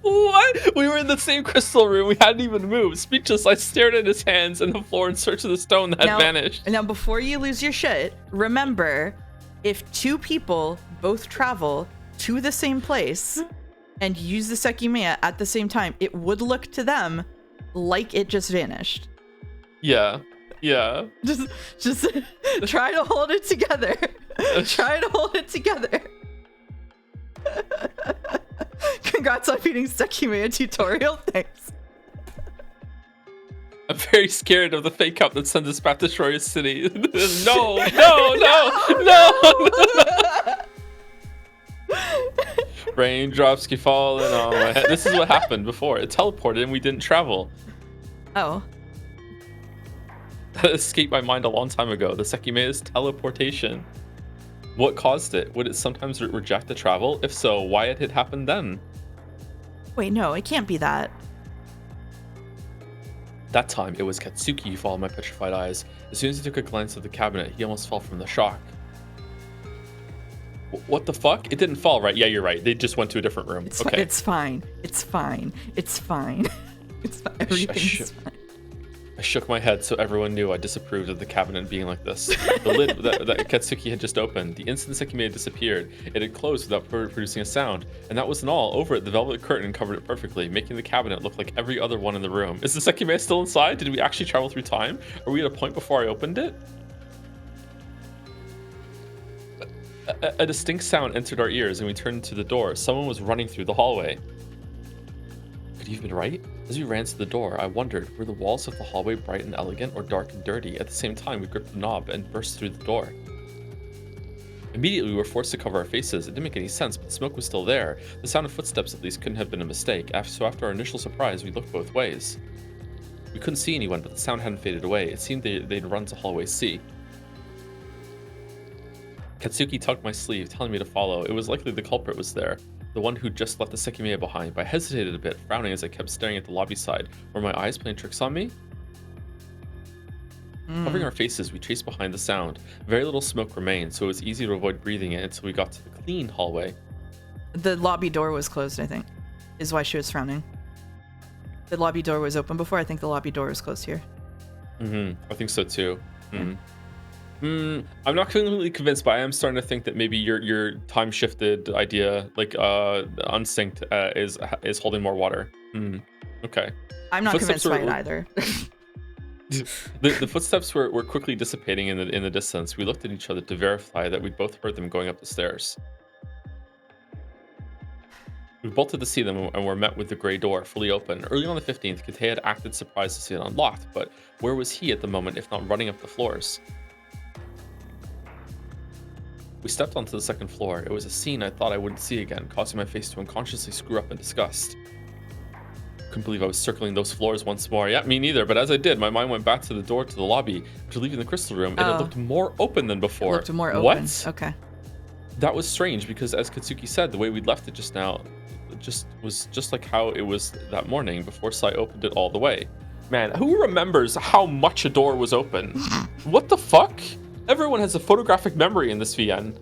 What? We were in the same crystal room. We hadn't even moved. Speechless, I stared at his hands and the floor in search of the stone that had vanished. Now, before you lose your shit, remember, if two people both travel to the same place and use the Sekimeya at the same time, it would look to them like it just vanished. Yeah. Just try to hold it together. Try to hold it together. Congrats on beating Sekimeya tutorial. Thanks. I'm very scared of the fake up that sends us back to Shroya City. No. Raindrops keep falling on my head. This is what happened before. It teleported and we didn't travel. Oh. That escaped my mind a long time ago. The Sekimeya's teleportation. What caused it? Would it sometimes reject the travel? If so, why had it happened then? Wait, no, it can't be that. That time, it was Katsuki who followed my petrified eyes. As soon as he took a glance at the cabinet, he almost fell from the shock. What the fuck? It didn't fall, right? Yeah, you're right. They just went to a different room. It's okay. It's fine. It's fine. It's fine. It's fine. Everything's fine. I shook my head so everyone knew I disapproved of the cabinet being like this. The lid that Katsuki had just opened. The instant Sekimeya disappeared, it had closed without producing a sound. And that wasn't all. Over it, the velvet curtain covered it perfectly, making the cabinet look like every other one in the room. Is the Sekimeya still inside? Did we actually travel through time? Are we at a point before I opened it? A distinct sound entered our ears and we turned to the door. Someone was running through the hallway. Could he have been right? As we ran to the door, I wondered, were the walls of the hallway bright and elegant or dark and dirty? At the same time, we gripped the knob and burst through the door. Immediately, we were forced to cover our faces. It didn't make any sense, but the smoke was still there. The sound of footsteps at least couldn't have been a mistake. So after our initial surprise, we looked both ways. We couldn't see anyone, but the sound hadn't faded away. It seemed they'd run to hallway C. Katsuki tugged my sleeve, telling me to follow. It was likely the culprit was there, the one who just left the Sekimeya behind, but I hesitated a bit, frowning as I kept staring at the lobby side. Were my eyes playing tricks on me? Covering our faces, we chased behind the sound. Very little smoke remained, so it was easy to avoid breathing it until we got to the clean hallway. The lobby door was closed, I think, is why she was frowning. The lobby door was open before. I think the lobby door was closed here. I think so too. I'm not completely convinced, but I am starting to think that maybe your time shifted idea, like unsynced, is holding more water. Okay. I'm not convinced by it either. The footsteps were quickly dissipating in the distance. We looked at each other to verify that we both heard them going up the stairs. We bolted to see them and were met with the gray door fully open. Early on the 15th, Kate had acted surprised to see it unlocked, but where was he at the moment if not running up the floors? We stepped onto the second floor. It was a scene I thought I wouldn't see again, causing my face to unconsciously screw up in disgust. Couldn't believe I was circling those floors once more. Yeah, me neither, but as I did, my mind went back to the door to the lobby. After leaving the crystal room, it had looked more open than before. It looked more open. What? Okay. That was strange because, as Katsuki said, the way we'd left it just now was just like how it was that morning before Sai opened it all the way. Man, who remembers how much a door was open? What the fuck? Everyone has a photographic memory in this VN.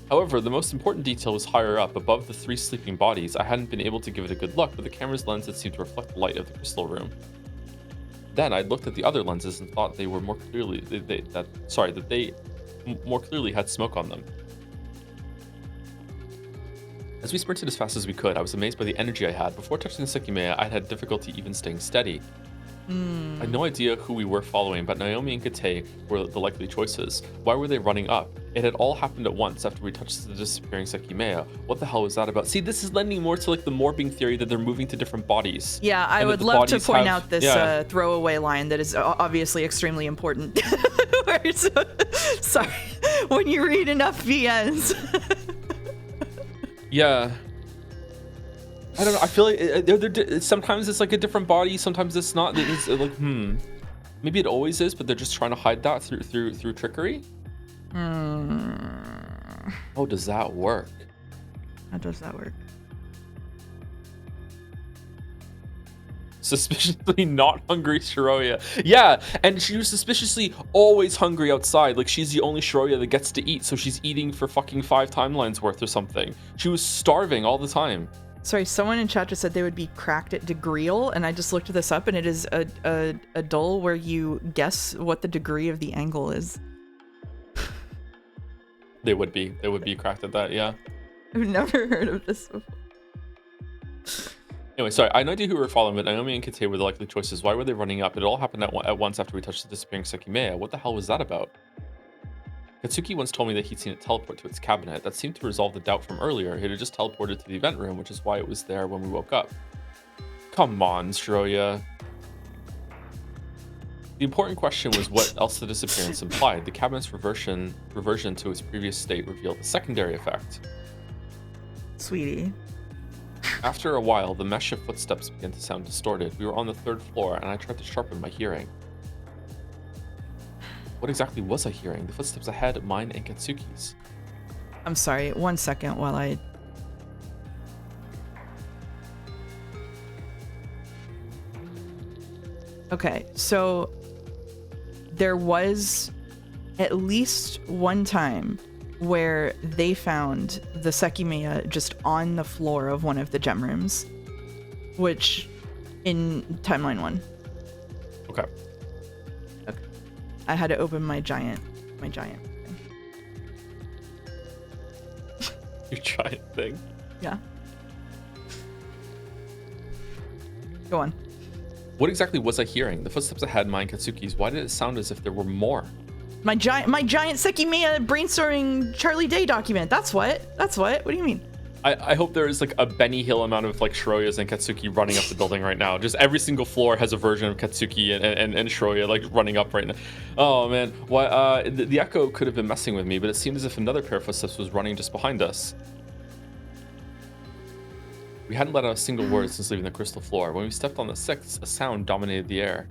However, the most important detail was higher up, above the 3 sleeping bodies. I hadn't been able to give it a good look, but the camera's lens had seemed to reflect the light of the crystal room. Then I looked at the other lenses and thought they were more clearly that they more clearly had smoke on them. As we sprinted as fast as we could, I was amazed by the energy I had. Before touching the Sekimeya, I'd had difficulty even staying steady. I had no idea who we were following, but Naomi and Kate were the likely choices. Why were they running up? It had all happened at once after we touched the disappearing Sekimeya. What the hell was that about? See, this is lending more to like the morbing theory that they're moving to different bodies. Yeah, I would love to point out this throwaway line that is obviously extremely important. Sorry, when you read enough VNs. Yeah. I don't know. I feel like sometimes it's like a different body. Sometimes it's not. It's like, maybe it always is, but they're just trying to hide that through trickery. How does that work? How does that work? Suspiciously not hungry Shiroya. Yeah, and she was suspiciously always hungry outside. Like she's the only Shiroya that gets to eat, so she's eating for fucking 5 timelines worth or something. She was starving all the time. Sorry, someone in chat just said they would be cracked at degreal, and I just looked this up, and it is a dull where you guess what the degree of the angle is. They would be cracked at that, yeah. I've never heard of this before. Anyway, sorry, I had no idea who we were following, but Naomi and Kate were the likely choices. Why were they running up? It all happened at once after we touched the disappearing Sekimeya. What the hell was that about? Katsuki once told me that he'd seen it teleport to its cabinet. That seemed to resolve the doubt from earlier. It had just teleported to the event room, which is why it was there when we woke up. Come on, Shiroya. The important question was what else the disappearance implied. The cabinet's reversion to its previous state revealed a secondary effect. Sweetie. After a while, the mesh of footsteps began to sound distorted. We were on the 3rd floor, and I tried to sharpen my hearing. What exactly was I hearing? The footsteps ahead, mine and Katsuki's. I'm sorry, 1 second while I... Okay, so there was at least one time where they found the Sekimeya just on the floor of one of the gem rooms, which in timeline 1. Okay. I had to open my giant thing. Your giant thing? Yeah. Go on. What exactly was I hearing? The footsteps ahead, mine, Katsuki's. Why did it sound as if there were more? My giant Sekimeya brainstorming Charlie Day document. That's what. What do you mean? I hope there is like a Benny Hill amount of like Shiroyas and Katsuki running up the building right now. Just every single floor has a version of Katsuki and Shiroya like running up right now. Oh man, why? The echo could have been messing with me, but it seemed as if another pair of footsteps was running just behind us. We hadn't let out a single word since leaving the crystal floor. When we stepped on the 6th, a sound dominated the air.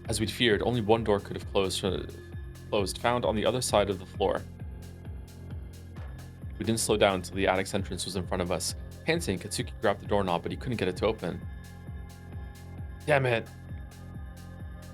As we'd feared, only one door could have closed, found on the other side of the floor. We didn't slow down until the attic's entrance was in front of us. Panting, Katsuki grabbed the doorknob, but he couldn't get it to open. Damn it!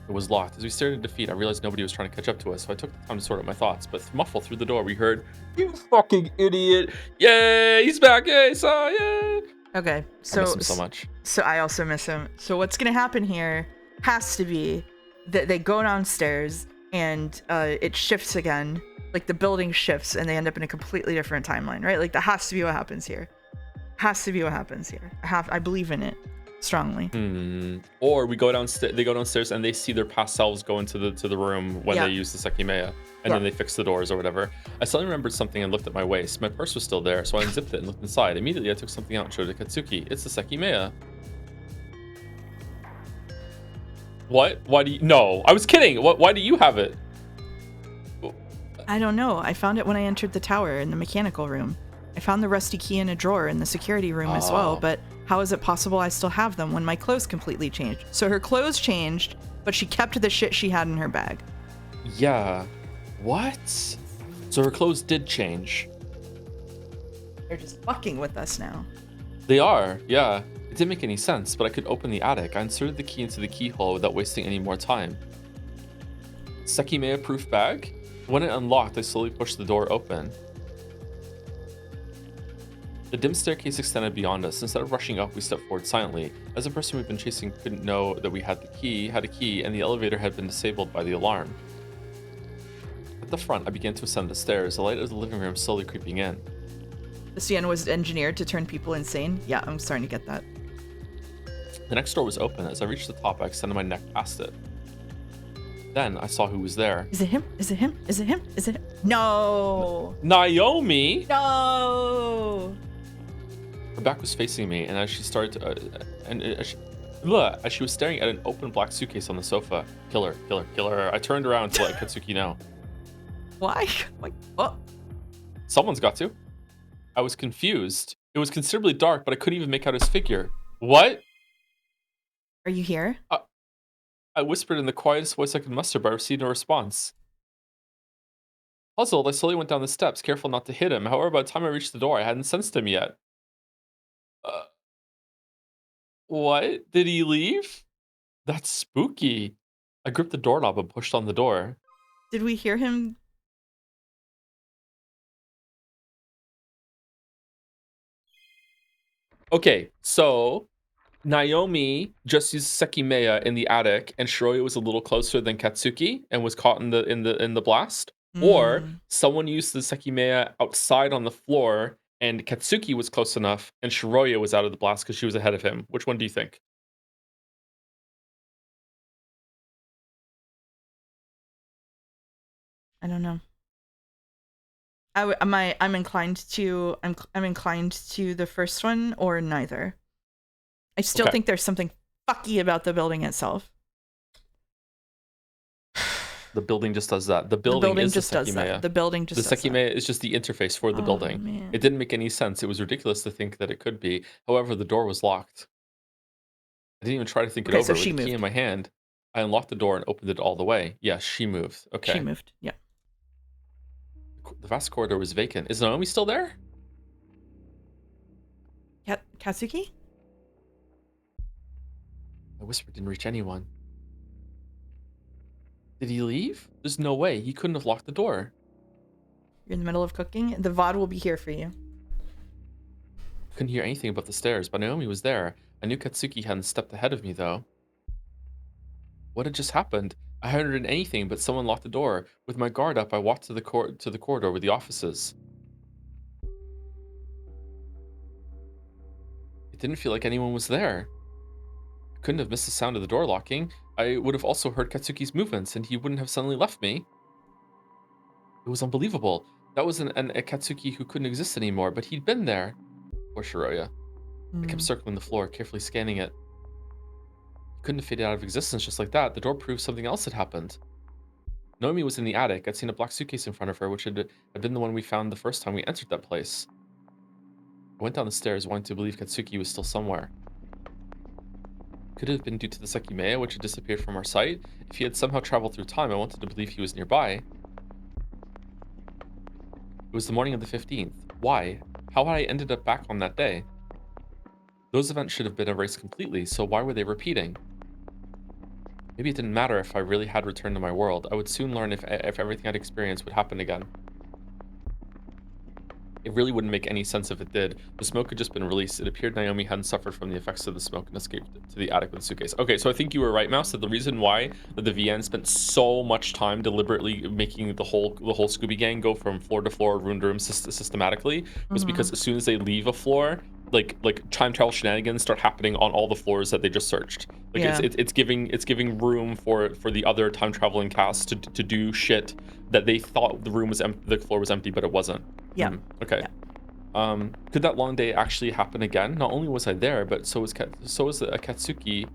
It was locked. As we stared in defeat, I realized nobody was trying to catch up to us, so I took the time to sort out my thoughts. But muffled through the door, we heard, "You fucking idiot! Yay! He's back! Yay! Yay!" Okay, so I miss him so much. So I also miss him. So what's gonna happen here has to be that they go downstairs and it shifts again. Like the building shifts and they end up in a completely different timeline, right? Like that has to be what happens here. I believe in it strongly. Or we go downstairs. They go downstairs and they see their past selves go into the room when they use the Sekimeya, and then they fix the doors or whatever. I suddenly remembered something and looked at my waist. My purse was still there, so I unzipped it and looked inside. Immediately, I took something out and showed it to Katsuki. It's the Sekimeya. What? Why do you? No, I was kidding. Why do you have it? I don't know. I found it when I entered the tower in the mechanical room. I found the rusty key in a drawer in the security room as well, but how is it possible I still have them when my clothes completely changed? So her clothes changed, but she kept the shit she had in her bag. Yeah. What? So her clothes did change. They're just fucking with us now. They are, yeah. It didn't make any sense, but I could open the attic. I inserted the key into the keyhole without wasting any more time. Sekimeya proof bag? When it unlocked, I slowly pushed the door open. The dim staircase extended beyond us. Instead of rushing up, we stepped forward silently. As the person we'd been chasing couldn't know that we had a key, and the elevator had been disabled by the alarm. At the front, I began to ascend the stairs, the light of the living room slowly creeping in. The CN was engineered to turn people insane? Yeah, I'm starting to get that. The next door was open. As I reached the top, I extended my neck past it. Then I saw who was there. Is it him? Is it him? Is it him? Is it him? No! Naomi! No! Her back was facing me, and as she started to, as she was staring at an open black suitcase on the sofa. Killer, killer, killer. I turned around to let Katsuki know. Why? Like, what? Someone's got to. I was confused. It was considerably dark, but I couldn't even make out his figure. What? Are you here? I whispered in the quietest voice I could muster, but I received no response. Puzzled, I slowly went down the steps, careful not to hit him. However, by the time I reached the door, I hadn't sensed him yet. What? Did he leave? That's spooky. I gripped the doorknob and pushed on the door. Did we hear him? Okay, so Naomi just used Sekimeya in the attic, and Shiroya was a little closer than Katsuki and was caught in the blast. Or someone used the Sekimeya outside on the floor, and Katsuki was close enough, and Shiroya was out of the blast because she was ahead of him. Which one do you think? I don't know. I'm inclined to the first one or neither. I still think there's something fucky about the building itself. The building just does that. The building is just the does that. The building just the does Sekimeya that. is just the interface for the building. Man. It didn't make any sense. It was ridiculous to think that it could be. However, the door was locked. I didn't even try to think it over. So With the key in my hand, I unlocked the door and opened it all the way. Yes, she moved. Okay. She moved. Yeah. The vast corridor was vacant. Is Naomi still there? Katsuki? I whispered didn't reach anyone. Did he leave? There's no way. He couldn't have locked the door. You're in the middle of cooking? The VOD will be here for you. Couldn't hear anything about the stairs, but Naomi was there. I knew Katsuki hadn't stepped ahead of me, though. What had just happened? I hadn't heard anything, but someone locked the door. With my guard up, I walked to the corridor with the offices. It didn't feel like anyone was there. I couldn't have missed the sound of the door locking. I would have also heard Katsuki's movements, and he wouldn't have suddenly left me. It was unbelievable. That was a Katsuki who couldn't exist anymore, but he'd been there. Poor Shiroya. I kept circling the floor, carefully scanning it. He couldn't have faded out of existence just like that. The door proved something else had happened. Naomi was in the attic. I'd seen a black suitcase in front of her, which had been the one we found the first time we entered that place. I went down the stairs, wanting to believe Katsuki was still somewhere. Could it have been due to the Sekimeya, which had disappeared from our sight? If he had somehow traveled through time, I wanted to believe he was nearby. It was the morning of the 15th. Why? How had I ended up back on that day? Those events should have been erased completely, so why were they repeating? Maybe it didn't matter if I really had returned to my world. I would soon learn if everything I'd experienced would happen again. It really wouldn't make any sense if it did. The smoke had just been released. It appeared Naomi hadn't suffered from the effects of the smoke and escaped to the attic with the suitcase. Okay, so I think you were right, Mouse, that the reason why the VN spent so much time deliberately making the whole Scooby Gang go from floor to floor, room to room systematically was because as soon as they leave a floor, like time travel shenanigans start happening on all the floors that they just searched. Like it's giving room for the other time traveling cast to do shit that they thought the floor was empty, but it wasn't. Yeah. Okay. Yeah. Could that long day actually happen again? Not only was I there, but so was a Katsuki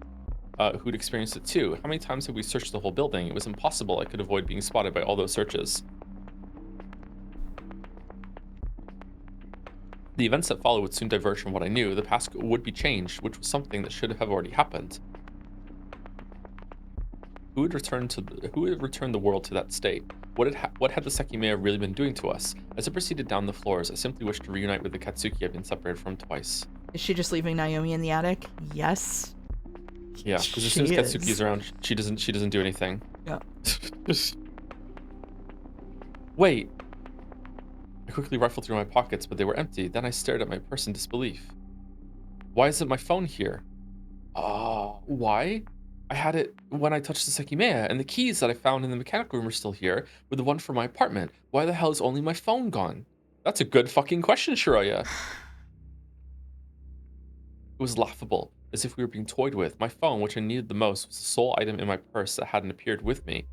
who'd experienced it too. How many times have we searched the whole building? It was impossible I could avoid being spotted by all those searches. The events that followed would soon diverge from what I knew. The past would be changed, which was something that should have already happened. Who had returned the world to that state? What had the Sekimeya really been doing to us? As I proceeded down the floors, I simply wished to reunite with the Katsuki I've been separated from twice. Is she just leaving Naomi in the attic? Yes. Yeah, because as soon as Katsuki's around, she doesn't do anything. Yeah. Wait. I quickly rifled through my pockets, but they were empty. Then I stared at my purse in disbelief. Why isn't my phone here? Why? I had it when I touched the Sekimeya, and the keys that I found in the mechanical room are still here, with the one for my apartment. Why the hell is only my phone gone? That's a good fucking question, Shiroya. It was laughable, as if we were being toyed with. My phone, which I needed the most, was the sole item in my purse that hadn't appeared with me.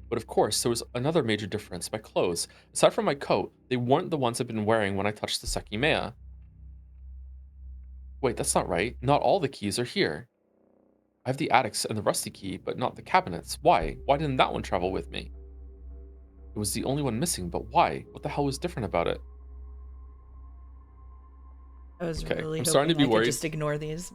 But of course, there was another major difference. My clothes. Aside from my coat, they weren't the ones I'd been wearing when I touched the Sekimeya. Wait, that's not right. Not all the keys are here. I have the attics and the rusty key, but not the cabinets. Why? Why didn't that one travel with me? It was the only one missing, but why? What the hell was different about it? I was really hoping I could just ignore these.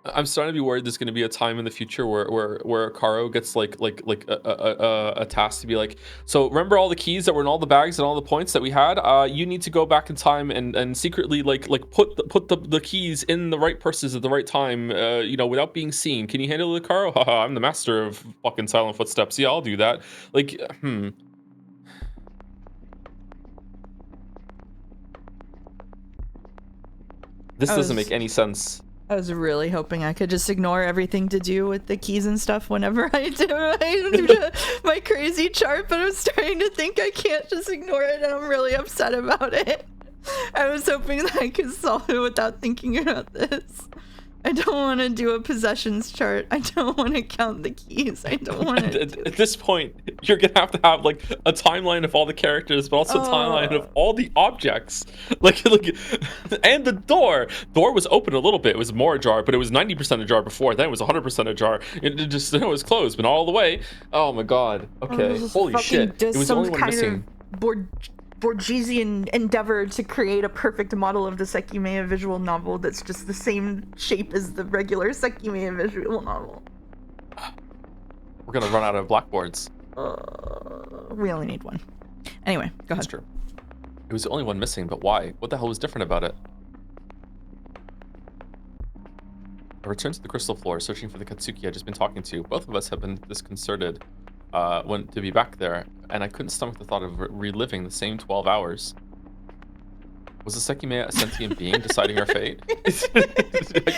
I'm starting to be worried there's going to be a time in the future where Karo gets like a task to be like, so remember all the keys that were in all the bags and all the points that we had? You need to go back in time and secretly like put the keys in the right purses at the right time, without being seen. Can you handle it, Karo? Haha, I'm the master of fucking silent footsteps. Yeah, I'll do that. Like, This doesn't make any sense. I was really hoping I could just ignore everything to do with the keys and stuff whenever I do my crazy chart, but I'm starting to think I can't just ignore it, and I'm really upset about it. I was hoping that I could solve it without thinking about this. I don't want to do a possessions chart. I don't want to count the keys. I don't want to. At this point, you're gonna have to have like a timeline of all the characters, but also a timeline of all the objects. Like, and the door. Door was open a little bit. It was more ajar, but it was 90% ajar before. Then it was 100% ajar. It was closed, but not all the way. Oh my god. Okay. Holy shit. It was the only one missing. Borgesian endeavor to create a perfect model of the Sekimeya visual novel that's just the same shape as the regular Sekimeya visual novel. We're gonna run out of blackboards. We only need one. Anyway, go ahead. That's true. It was the only one missing, but why? What the hell was different about it? I returned to the crystal floor, searching for the Katsuki I'd just been talking to. Both of us have been disconcerted when to be back there, and I couldn't stomach the thought of reliving the same 12 hours. Was the Sekimeya a sentient being deciding our fate?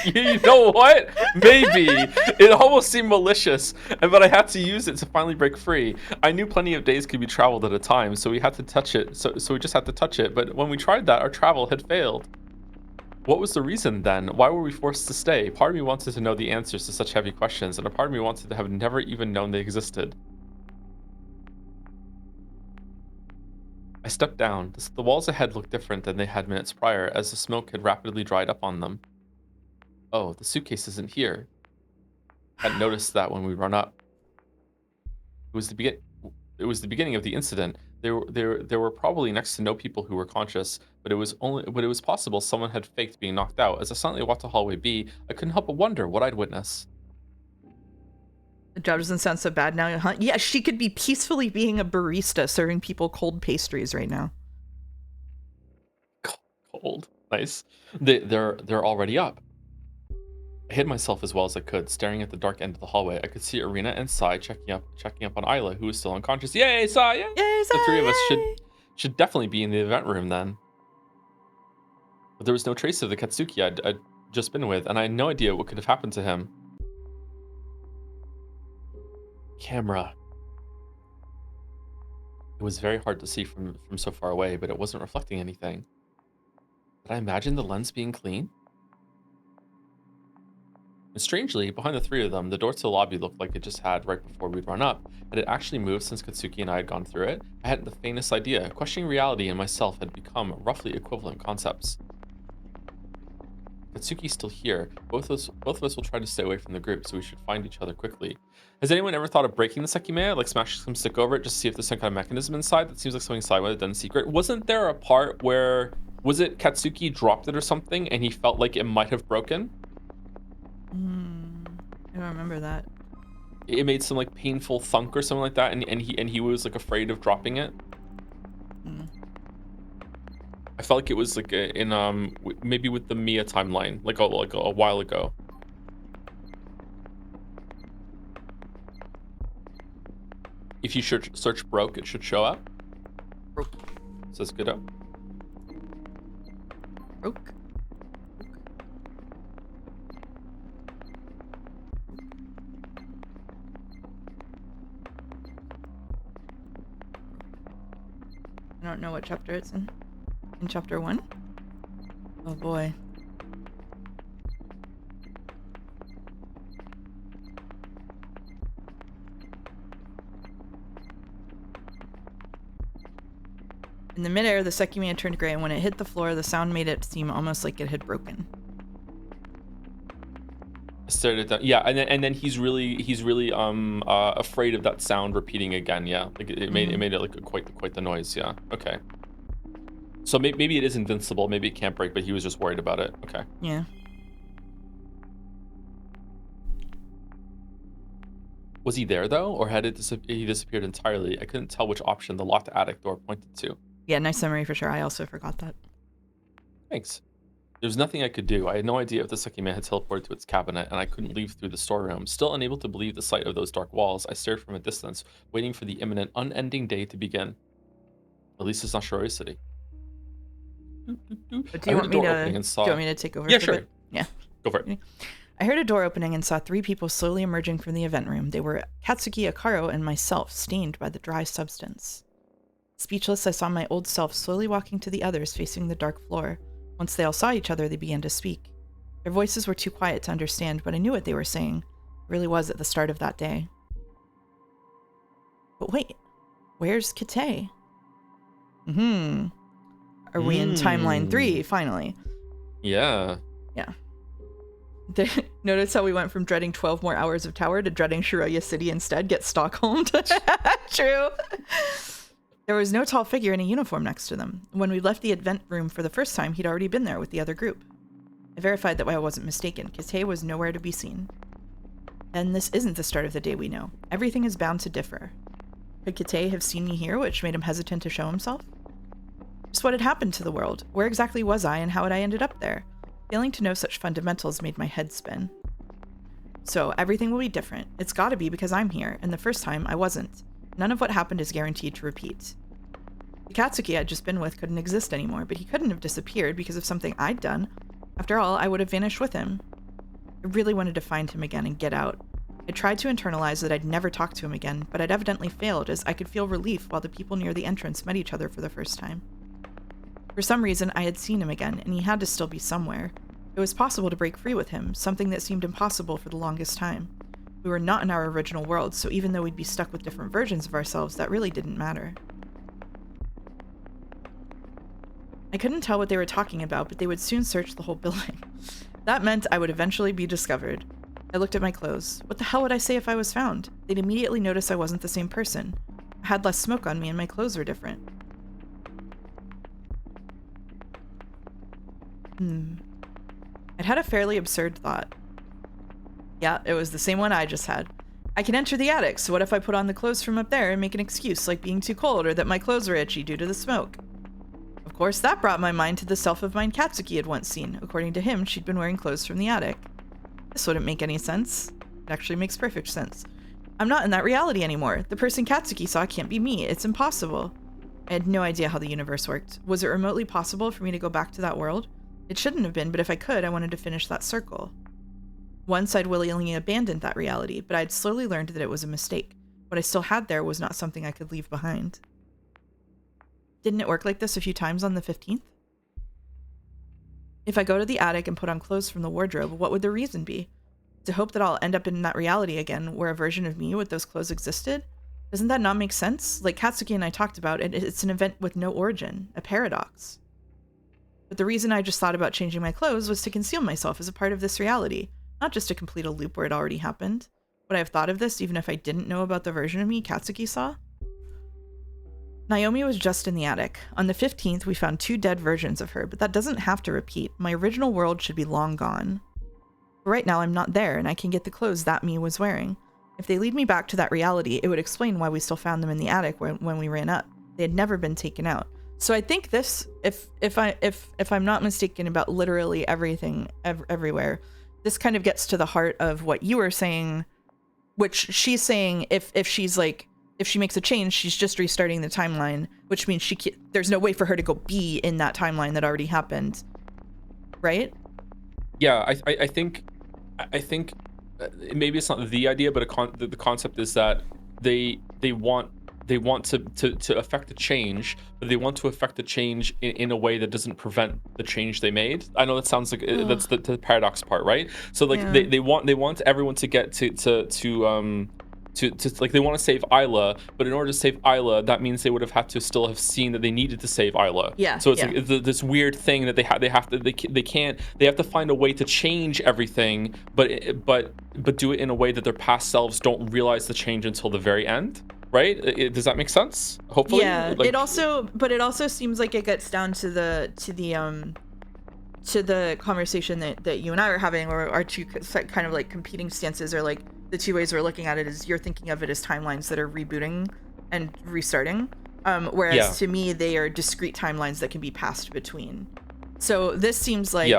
You know what? Maybe. It almost seemed malicious, but I had to use it to finally break free. I knew plenty of days could be traveled at a time, so we had to touch it. So we just had to touch it, but when we tried that, our travel had failed. What was the reason then? Why were we forced to stay? Part of me wanted to know the answers to such heavy questions, and a part of me wanted to have never even known they existed. I stepped down. The walls ahead looked different than they had minutes prior, as the smoke had rapidly dried up on them. Oh, the suitcase isn't here. I hadn't noticed that when we run up. It was the beginning of the incident. There were probably next to no people who were conscious, but it was possible someone had faked being knocked out. As I silently walked to hallway B, I couldn't help but wonder what I'd witness. The job doesn't sound so bad now, huh? Yeah, she could be peacefully being a barista serving people cold pastries right now. Cold? Nice. They're already up. I hid myself as well as I could, staring at the dark end of the hallway. I could see Irina and Sai checking up on Isla, who was still unconscious. Yay, Sai! Yay! The three of us should definitely be in the event room then. But there was no trace of the Katsuki I'd just been with, and I had no idea what could have happened to him. Camera. It was very hard to see from so far away, but it wasn't reflecting anything. Did I imagine the lens being clean? And strangely, behind the three of them, the door to the lobby looked like it just had right before we'd run up, and it actually moved since Katsuki and I had gone through it. I hadn't the faintest idea. Questioning reality and myself had become roughly equivalent concepts. Katsuki's still here. Both of us will try to stay away from the group, so we should find each other quickly. Has anyone ever thought of breaking the Sekimeya? Like smashing some stick over it just to see if there's some kind of mechanism inside? That seems like something Sai would have done in secret. Wasn't there a part where, was it Katsuki dropped it or something and he felt like it might have broken? I don't remember that. It made some like painful thunk or something like that, and he was like afraid of dropping it. I felt like it was like in maybe with the Mia timeline, like a while ago. If you should search broke, it should show up. Broke. Says good up. Broke. I don't know what chapter it's in. In chapter 1? Oh boy. In the midair, the Sekimeya turned gray, and when it hit the floor, the sound made it seem almost like it had broken. Started that, yeah, and then he's really afraid of that sound repeating again. Yeah, like it made it like quite the noise. Yeah. Okay. So maybe it is invincible. Maybe it can't break, but he was just worried about it. Okay. Yeah. Was he there though, or had he disappeared entirely? I couldn't tell which option the locked attic door pointed to. Yeah, nice summary for sure. I also forgot that. Thanks. There was nothing I could do. I had no idea if the Sekimeya had teleported to its cabinet, and I couldn't leave through the storeroom. Still unable to believe the sight of those dark walls, I stared from a distance, waiting for the imminent, unending day to begin. At least it's not Shiroya City. But do you want me to take over? Yeah, sure. Yeah. Go for it. I heard a door opening and saw 3 people slowly emerging from the event room. They were Katsuki, Akaro, and myself, stained by the dry substance. Speechless, I saw my old self slowly walking to the others, facing the dark floor. Once they all saw each other, they began to speak. Their voices were too quiet to understand, but I knew what they were saying. It really was at the start of that day. But wait, where's Kate? Are we in timeline 3, finally? Yeah. Yeah. Notice how we went from dreading 12 more hours of tower to dreading Shiroya City instead? Get Stockholmed. True. There was no tall figure in a uniform next to them. When we left the event room for the first time, he'd already been there with the other group. I verified that I wasn't mistaken. Kate was nowhere to be seen. And this isn't the start of the day we know. Everything is bound to differ. Could Kate have seen me here, which made him hesitant to show himself? Just what had happened to the world? Where exactly was I, and how had I ended up there? Failing to know such fundamentals made my head spin. So, everything will be different. It's gotta be because I'm here, and the first time I wasn't. None of what happened is guaranteed to repeat. The Katsuki I'd just been with couldn't exist anymore, but he couldn't have disappeared because of something I'd done. After all, I would have vanished with him. I really wanted to find him again and get out. I tried to internalize that I'd never talk to him again, but I'd evidently failed, as I could feel relief while the people near the entrance met each other for the first time. For some reason, I had seen him again, and he had to still be somewhere. It was possible to break free with him, something that seemed impossible for the longest time. We were not in our original world, so even though we'd be stuck with different versions of ourselves, that really didn't matter. I couldn't tell what they were talking about, but they would soon search the whole building. That meant I would eventually be discovered. I looked at my clothes. What the hell would I say if I was found? They'd immediately notice I wasn't the same person. I had less smoke on me and my clothes were different. I'd had a fairly absurd thought. Yeah, it was the same one I just had. I can enter the attic, so what if I put on the clothes from up there and make an excuse like being too cold or that my clothes were itchy due to the smoke? Of course, that brought my mind to the self of mine Katsuki had once seen. According to him, she'd been wearing clothes from the attic. This wouldn't make any sense. It actually makes perfect sense. I'm not in that reality anymore. The person Katsuki saw can't be me. It's impossible. I had no idea how the universe worked. Was it remotely possible for me to go back to that world? It shouldn't have been, but if I could, I wanted to finish that circle. Once I'd willingly abandoned that reality, but I'd slowly learned that it was a mistake. What I still had there was not something I could leave behind. Didn't it work like this a few times on the 15th? If I go to the attic and put on clothes from the wardrobe, what would the reason be? To hope that I'll end up in that reality again, where a version of me with those clothes existed? Doesn't that not make sense? Like Katsuki and I talked about, it's an event with no origin, a paradox. But the reason I just thought about changing my clothes was to conceal myself as a part of this reality, not just to complete a loop where it already happened. Would I have thought of this even if I didn't know about the version of me Katsuki saw? Naomi was just in the attic. On the 15th, we found 2 dead versions of her, but that doesn't have to repeat. My original world should be long gone. Right now, I'm not there, and I can get the clothes that me was wearing. If they lead me back to that reality, it would explain why we still found them in the attic when we ran up. They had never been taken out. So I think this, if I'm not mistaken about literally everything everywhere, this kind of gets to the heart of what you were saying, which she's saying if she's like, if she makes a change, she's just restarting the timeline, which means there's no way for her to go be in that timeline that already happened, right? Yeah, I think maybe it's not the idea, but the concept is that they want to affect the change, but they want to affect the change in a way that doesn't prevent the change they made. I know that sounds like that's the paradox part, right? So like they want everyone to get to like, they want to save Isla, but in order to save Isla, that means they would have had to still have seen that they needed to save Isla. Yeah. So it's like this weird thing that they have to find a way to change everything, but do it in a way that their past selves don't realize the change until the very end. Right? Does that make sense? Hopefully. Yeah. Like, it also seems like it gets down to the conversation that you and I were having, or our two kind of like competing stances, or like the two ways we're looking at it is you're thinking of it as timelines that are rebooting and restarting, whereas to me they are discrete timelines that can be passed between. So this seems like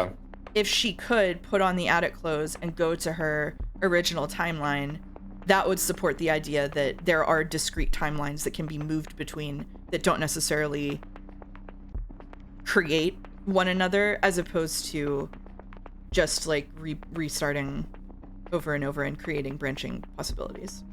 if she could put on the attic clothes and go to her original timeline, that would support the idea that there are discrete timelines that can be moved between that don't necessarily create one another, as opposed to just like restarting over and over and creating branching possibilities.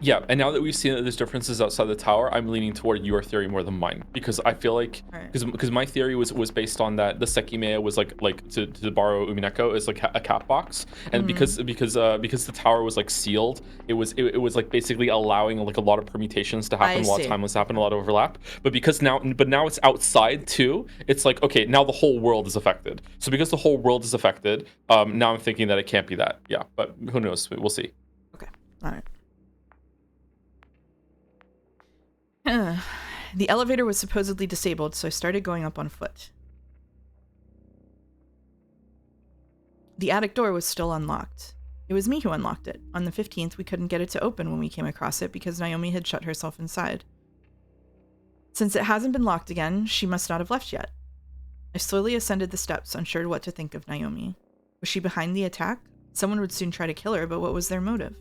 Yeah, and now that we've seen that there's differences outside the tower, I'm leaning toward your theory more than mine, because I feel like because my theory was based on that the Sekimeya was like to borrow Umineko is like a cat box, and because the tower was like sealed, it was like basically allowing like a lot of permutations to happen, a lot of timelines to happen, a lot of overlap. But now it's outside too. It's like, okay, now the whole world is affected. So because the whole world is affected, now I'm thinking that it can't be that. Yeah, but who knows? We'll see. Okay, all right. The elevator was supposedly disabled, so I started going up on foot. The attic door was still unlocked. It was me who unlocked it. On the 15th, we couldn't get it to open when we came across it because Naomi had shut herself inside. Since it hasn't been locked again, she must not have left yet. I slowly ascended the steps, unsure what to think of Naomi. Was she behind the attack? Someone would soon try to kill her, but what was their motive?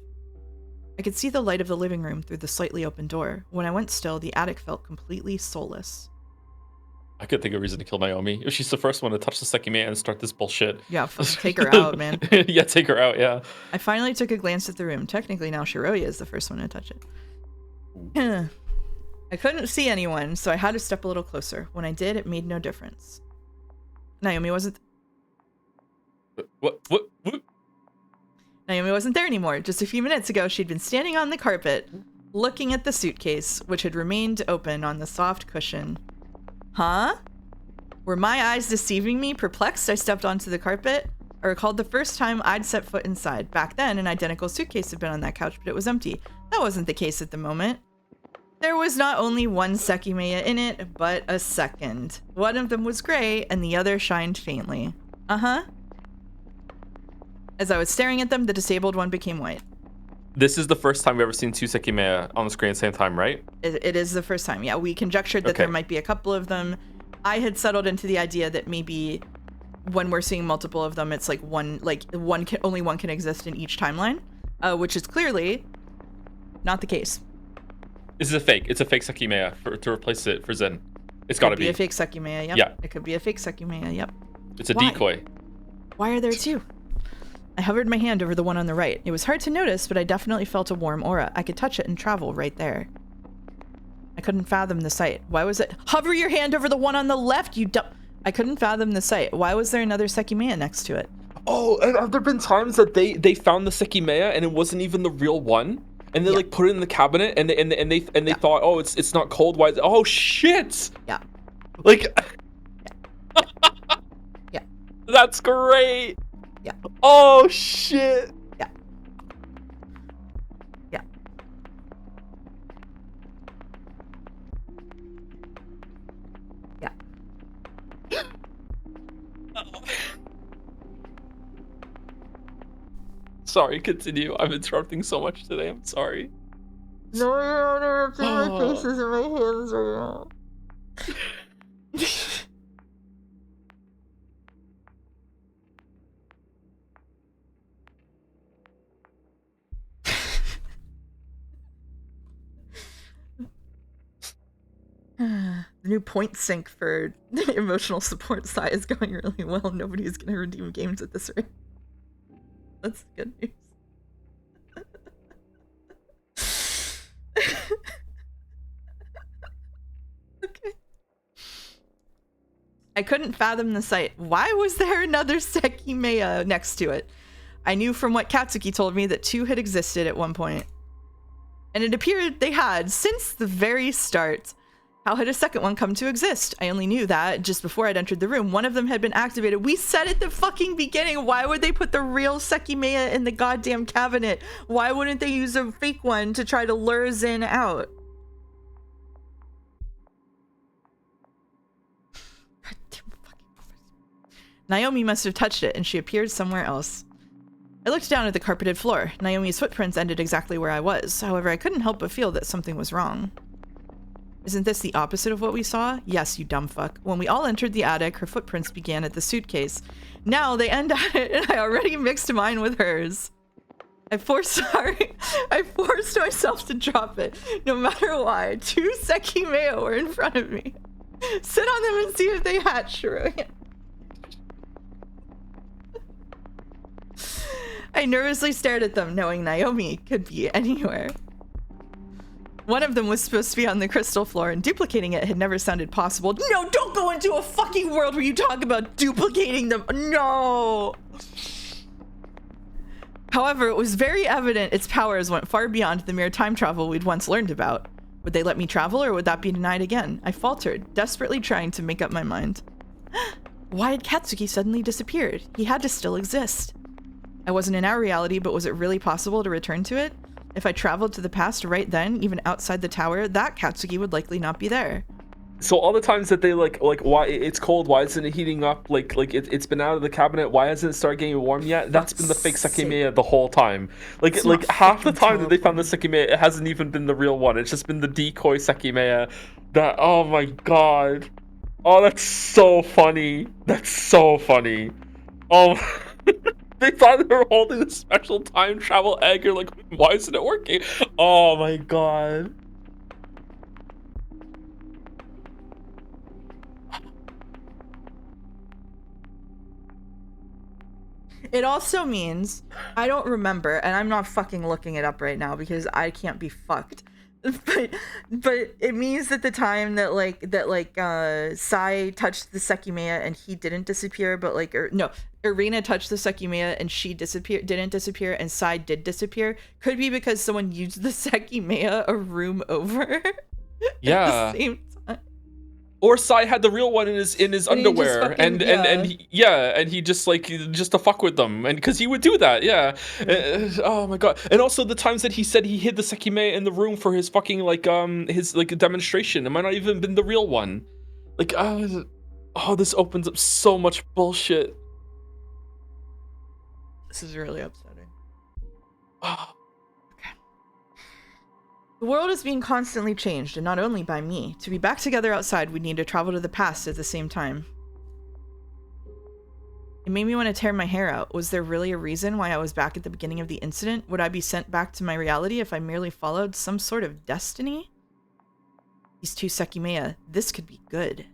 I could see the light of the living room through the slightly open door. When I went still, the attic felt completely soulless. I could think of a reason to kill Naomi. If she's the first one to touch the Sekimeya and start this bullshit. Yeah, take her out, man. Yeah, take her out, yeah. I finally took a glance at the room. Technically now Shiroya is the first one to touch it. I couldn't see anyone, so I had to step a little closer. When I did, it made no difference. Naomi wasn't... What? Naomi wasn't there anymore. Just a few minutes ago, she'd been standing on the carpet, looking at the suitcase, which had remained open on the soft cushion. Huh? Were my eyes deceiving me? Perplexed, I stepped onto the carpet. I recalled the first time I'd set foot inside. Back then, an identical suitcase had been on that couch, but it was empty. That wasn't the case at the moment. There was not only one Sekimeya in it, but a second. One of them was gray, and the other shined faintly. Uh-huh. As I was staring at them, the disabled one became white. This is the first time we've ever seen two Sekimeya on the screen at the same time, right? It is the first time. Yeah, we conjectured that there might be a couple of them. I had settled into the idea that maybe when we're seeing multiple of them, it's like only one can exist in each timeline, which is clearly not the case. This is a fake. It's a fake Sekimeya to replace it for Zen. It's got to be a fake Sekimeya. Yep. Yeah. It could be a fake Sekimeya. Yep. It's a decoy. Why are there two? I hovered my hand over the one on the right. It was hard to notice, but I definitely felt a warm aura. I could touch it and travel right there. I couldn't fathom the sight. Why was it? Hover your hand over the one on the left, you dumb... I couldn't fathom the sight. Why was there another Sekimeya next to it? Oh, and have there been times that they found the Sekimeya and it wasn't even the real one? And they like put it in the cabinet and they thought, oh, it's not cold. Why is it? Oh shit! Yeah. Like Yeah. That's great. Yeah. Oh shit. Yeah. Yeah. Yeah. Sorry, continue. I'm interrupting so much today. I'm sorry. No, you're interrupting. My face is in my hands right now. The new point sync for the emotional support side is going really well. Nobody's gonna redeem games at this rate. That's good news. Okay. I couldn't fathom the sight. Why was there another Sekimeya next to it? I knew from what Katsuki told me that 2 had existed at one point. And it appeared they had since the very start. How had a second one come to exist? I only knew that just before I'd entered the room. One of them had been activated. We said at the fucking beginning, why would they put the real Sekimeya in the goddamn cabinet? Why wouldn't they use a fake one to try to lure Zin out? Naomi must have touched it, and she appeared somewhere else. I looked down at the carpeted floor. Naomi's footprints ended exactly where I was. However, I couldn't help but feel that something was wrong. Isn't this the opposite of what we saw? Yes, you dumb fuck. When we all entered the attic, her footprints began at the suitcase. Now they end at it, and I already mixed mine with hers. I forced myself to drop it, no matter why. 2 Sekimeya were in front of me. Sit on them and see if they hatch, Shiroya. I nervously stared at them, knowing Naomi could be anywhere. One of them was supposed to be on the crystal floor, and duplicating it had never sounded possible. No, don't go into a fucking world where you talk about duplicating them. No! However, it was very evident its powers went far beyond the mere time travel we'd once learned about. Would they let me travel, or would that be denied again? I faltered, desperately trying to make up my mind. Why had Katsuki suddenly disappeared? He had to still exist. I wasn't in our reality, but was it really possible to return to it? If I traveled to the past right then, even outside the tower, that Katsuki would likely not be there. So all the times that they like why it's cold, why isn't it heating up? It's been out of the cabinet. Why hasn't it started getting warm yet? That's been the fake Sekimeya the whole time. Like half the time that they found the Sekimeya, it hasn't even been the real one. It's just been the decoy Sekimeya. That, oh my god, oh, that's so funny. That's so funny. Oh. They thought they were holding a special time travel egg. You're like, why isn't it working? Oh my god. It also means, I don't remember, and I'm not fucking looking it up right now because I can't be fucked. But it means that the time that Sai touched the Sekimeya and he didn't disappear, but Irina touched the Sekimeya and she didn't disappear, and Sai did disappear. Could be because someone used the Sekimeya a room over. Yeah. At the same time. Or Sai had the real one in his underwear, and he just to fuck with them, and because he would do that, yeah. Oh my god! And also the times that he said he hid the Sekimeya in the room for his fucking his demonstration. It might not even been the real one. This opens up so much bullshit. This is really upsetting. The world is being constantly changed, and not only by me. To be back together outside, we'd need to travel to the past at the same time. It made me want to tear my hair out. Was there really a reason why I was back at the beginning of the incident? Would I be sent back to my reality if I merely followed some sort of destiny? These 2 Sekimeya, this could be good.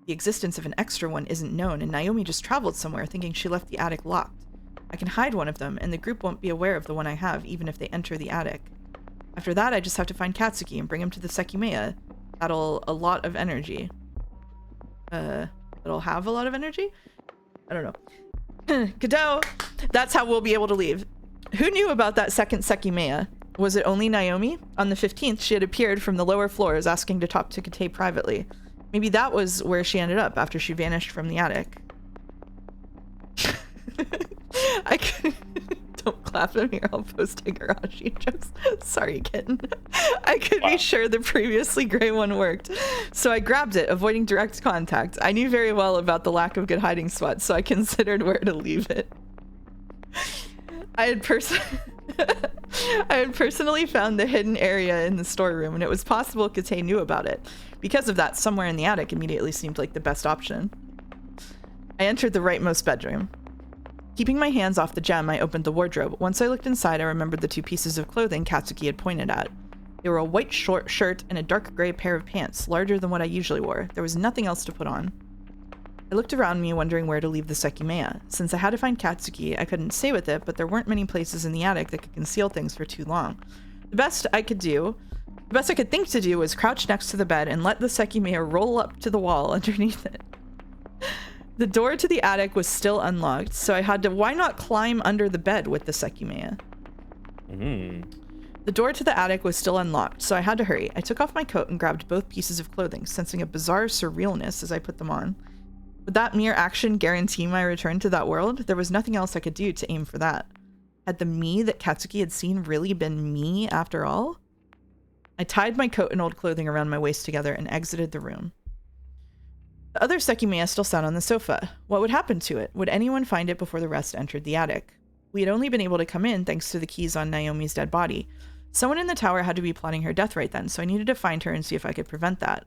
The existence of an extra one isn't known, and Naomi just traveled somewhere thinking she left the attic locked. I can hide one of them, and the group won't be aware of the one I have, even if they enter the attic. After that, I just have to find Katsuki and bring him to the Sekimeya. That'll a lot of energy. It'll have a lot of energy? I don't know. Godot! That's how we'll be able to leave. Who knew about that second Sekimeya? Was it only Naomi? On the 15th, she had appeared from the lower floors asking to talk to Kate privately. Maybe that was where she ended up after she vanished from the attic. I could... Don't clap at me or I'll post Higurashi jokes. Sorry, kitten. I could be sure the previously gray one worked. So I grabbed it, avoiding direct contact. I knew very well about the lack of good hiding spots, so I considered where to leave it. I had personally found the hidden area in the storeroom, and it was possible Kate knew about it. Because of that, somewhere in the attic immediately seemed like the best option. I entered the rightmost bedroom. Keeping my hands off the gem, I opened the wardrobe. Once I looked inside, I remembered the 2 pieces of clothing Katsuki had pointed at. They were a white short shirt and a dark gray pair of pants, larger than what I usually wore. There was nothing else to put on. I looked around me, wondering where to leave the Sekimeya. Since I had to find Katsuki, I couldn't stay with it, but there weren't many places in the attic that could conceal things for too long. The best I could think to do was crouch next to the bed and let the Sekimeya roll up to the wall underneath it. The door to the attic was still unlocked, so I had to why not climb under the bed with the Sekimeya? The door to the attic was still unlocked, so I had to hurry. I took off my coat and grabbed both pieces of clothing, sensing a bizarre surrealness as I put them on. Would that mere action guarantee my return to that world? There was nothing else I could do to aim for that. Had the me that Katsuki had seen really been me after all? I tied my coat and old clothing around my waist together and exited the room. The other Sekimeya still sat on the sofa. What would happen to it? Would anyone find it before the rest entered the attic? We had only been able to come in thanks to the keys on Naomi's dead body. Someone in the tower had to be plotting her death right then, so I needed to find her and see if I could prevent that.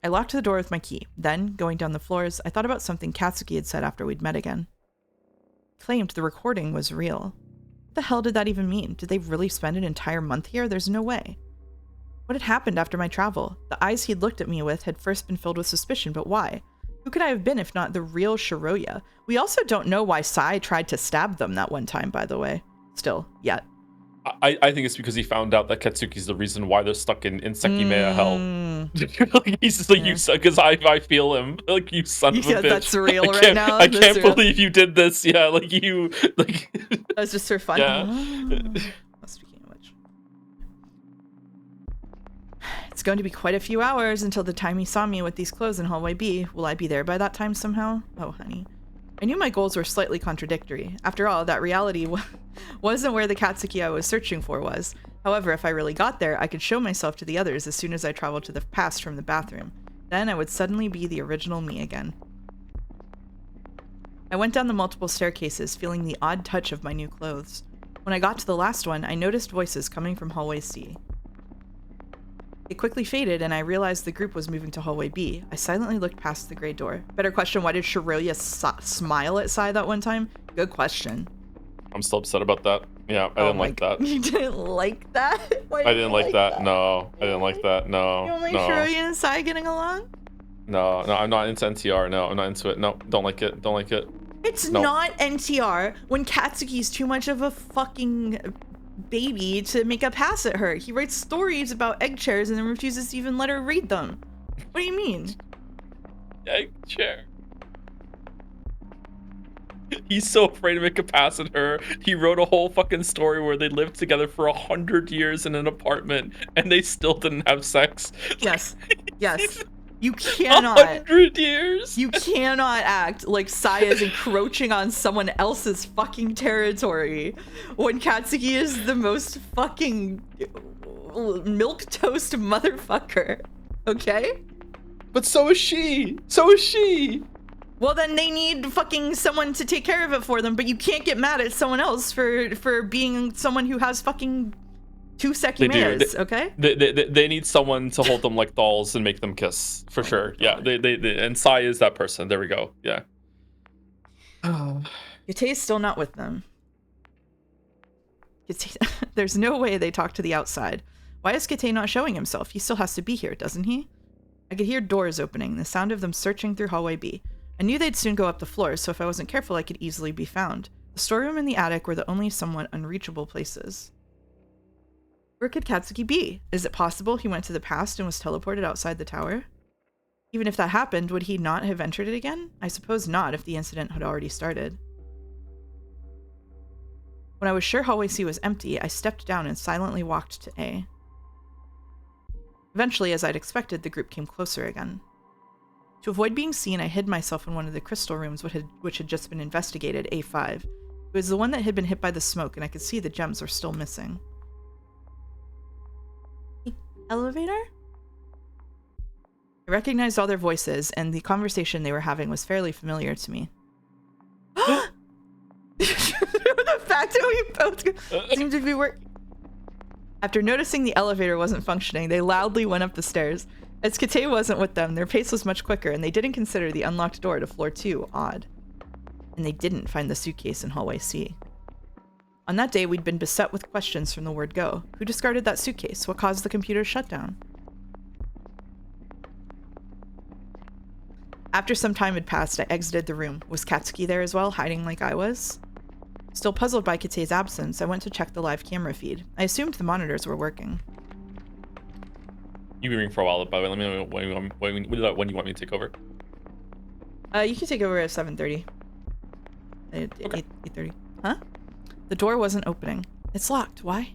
I locked the door with my key. Then, going down the floors, I thought about something Katsuki had said after we'd met again. He claimed the recording was real. What the hell did that even mean? Did they really spend an entire month here? There's no way. What had happened after my travel? The eyes he'd looked at me with had first been filled with suspicion, but why? Who could I have been if not the real Shiroya? We also don't know why Sai tried to stab them that one time, by the way. Still, yet. I think it's because he found out that Katsuki's the reason why they're stuck in Sekimeya hell. Like, he's just like, you son, because I feel him. Like, you son of a bitch. That's real right now. I can't believe you did this. Yeah, like you, like. That's just for fun. Yeah. Speaking of which. It's going to be quite a few hours until the time he saw me with these clothes in hallway B. Will I be there by that time somehow? Oh, honey. I knew my goals were slightly contradictory. After all, that reality wasn't where the Katsuki I was searching for was. However, if I really got there, I could show myself to the others as soon as I traveled to the past from the bathroom. Then I would suddenly be the original me again. I went down the multiple staircases, feeling the odd touch of my new clothes. When I got to the last one, I noticed voices coming from hallway C. It quickly faded, and I realized the group was moving to hallway B. I silently looked past the gray door. Better question, why did Shiroya smile at Sai that one time? Good question. I'm still upset about that. Yeah, I didn't like that. You didn't like that? Why I didn't like that. No, I didn't like that. No. You don't like Shiroya and Sai getting along? No, I'm not into NTR. No, I'm not into it. No, don't like it. Don't like it. It's not NTR when Katsuki's too much of a fucking baby to make a pass at her. He writes stories about egg chairs and then refuses to even let her read them. What do you mean? Egg chair. He's so afraid to make a pass at her. He wrote a whole fucking story where they lived together for 100 years in an apartment and they still didn't have sex. Yes. Yes. You cannot. 100 years? You cannot act like Sai is encroaching on someone else's fucking territory when Katsuki is the most fucking milquetoast motherfucker. Okay? But so is she. So is she. Well, then they need fucking someone to take care of it for them, but you can't get mad at someone else for being someone who has fucking 2 Sekimeyas, okay? They need someone to hold them like dolls and make them kiss, for sure. Yeah, they and Sai is that person. There we go. Yeah. Yate's still not with them. There's no way they talk to the outside. Why is Kate not showing himself? He still has to be here, doesn't he? I could hear doors opening, the sound of them searching through hallway B. I knew they'd soon go up the floors, so if I wasn't careful, I could easily be found. The storeroom and the attic were the only somewhat unreachable places. Where could Katsuki be? Is it possible he went to the past and was teleported outside the tower? Even if that happened, would he not have entered it again? I suppose not, if the incident had already started. When I was sure hallway C was empty, I stepped down and silently walked to A. Eventually, as I'd expected, the group came closer again. To avoid being seen, I hid myself in one of the crystal rooms which had just been investigated, A5. It was the one that had been hit by the smoke, and I could see the gems were still missing. Elevator? I recognized all their voices, and the conversation they were having was fairly familiar to me. reacted. We both seemed to be working. After noticing the elevator wasn't functioning, they loudly went up the stairs. As Kate wasn't with them, their pace was much quicker, and they didn't consider the unlocked door to floor 2 odd. And they didn't find the suitcase in hallway C. On that day, we'd been beset with questions from the word go. Who discarded that suitcase? What caused the computer's shutdown? After some time had passed, I exited the room. Was Katsuki there as well, hiding like I was? Still puzzled by Kate's absence, I went to check the live camera feed. I assumed the monitors were working. You've been ringing for a while, by the way. Let me know when you want me to take over. You can take over at 7:30. Okay. 8:30. Huh? The door wasn't opening. It's locked. Why?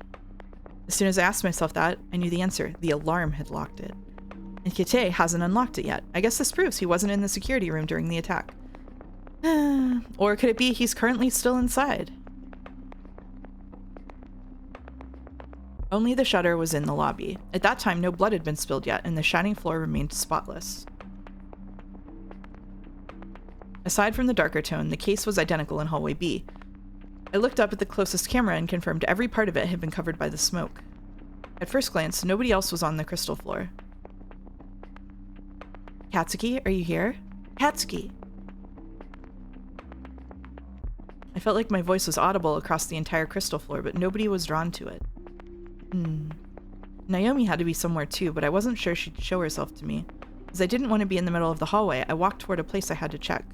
As soon as I asked myself that, I knew the answer. The alarm had locked it. And Kite hasn't unlocked it yet. I guess this proves he wasn't in the security room during the attack. Or could it be he's currently still inside? Only the shutter was in the lobby. At that time, no blood had been spilled yet, and the shining floor remained spotless. Aside from the darker tone, the case was identical in hallway B. I looked up at the closest camera and confirmed every part of it had been covered by the smoke. At first glance, nobody else was on the crystal floor. Katsuki, are you here? Katsuki! I felt like my voice was audible across the entire crystal floor, but nobody was drawn to it. Naomi had to be somewhere too, but I wasn't sure she'd show herself to me. As I didn't want to be in the middle of the hallway, I walked toward a place I had to check.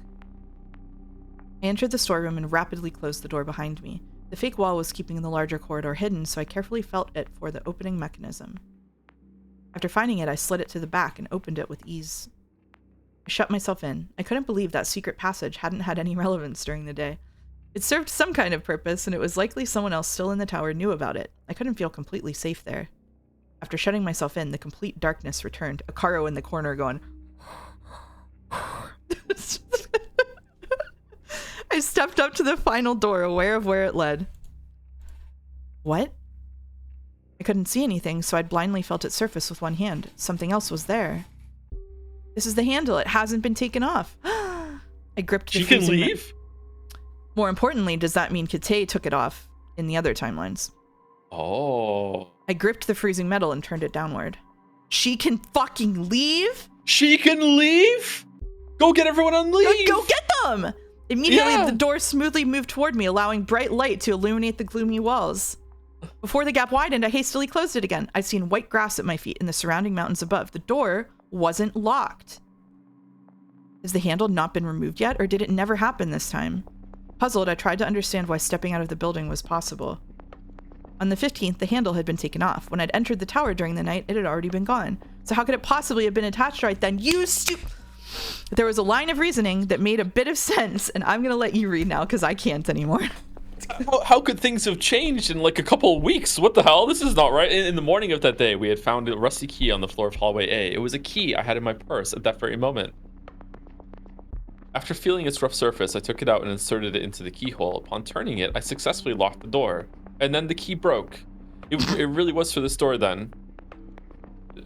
I entered the storeroom and rapidly closed the door behind me. The fake wall was keeping the larger corridor hidden, so I carefully felt it for the opening mechanism. After finding it, I slid it to the back and opened it with ease. I shut myself in. I couldn't believe that secret passage hadn't had any relevance during the day. It served some kind of purpose, and it was likely someone else still in the tower knew about it. I couldn't feel completely safe there. After shutting myself in, the complete darkness returned, Akaro in the corner going... I stepped up to the final door, aware of where it led. What? I couldn't see anything, so I'd blindly felt its surface with one hand. Something else was there. This is the handle. It hasn't been taken off. I gripped the... She can leave? More importantly, does that mean Kite took it off in the other timelines? Oh. I gripped the freezing metal and turned it downward. She can fucking leave? She can leave? Go get everyone on leave! Go get them! Immediately, the door smoothly moved toward me, allowing bright light to illuminate the gloomy walls. Before the gap widened, I hastily closed it again. I'd seen white grass at my feet and the surrounding mountains above. The door wasn't locked. Has the handle not been removed yet, or did it never happen this time? Puzzled, I tried to understand why stepping out of the building was possible. On the 15th, the handle had been taken off. When I'd entered the tower during the night, it had already been gone. So how could it possibly have been attached right then? There was a line of reasoning that made a bit of sense, and I'm gonna let you read now because I can't anymore. How could things have changed in like a couple of weeks? What the hell? This is not right. In the morning of that day, we had found a rusty key on the floor of hallway A. It was a key I had in my purse at that very moment. After feeling its rough surface, I took it out and inserted it into the keyhole. Upon turning it, I successfully locked the door. And then the key broke. It really was for this door then.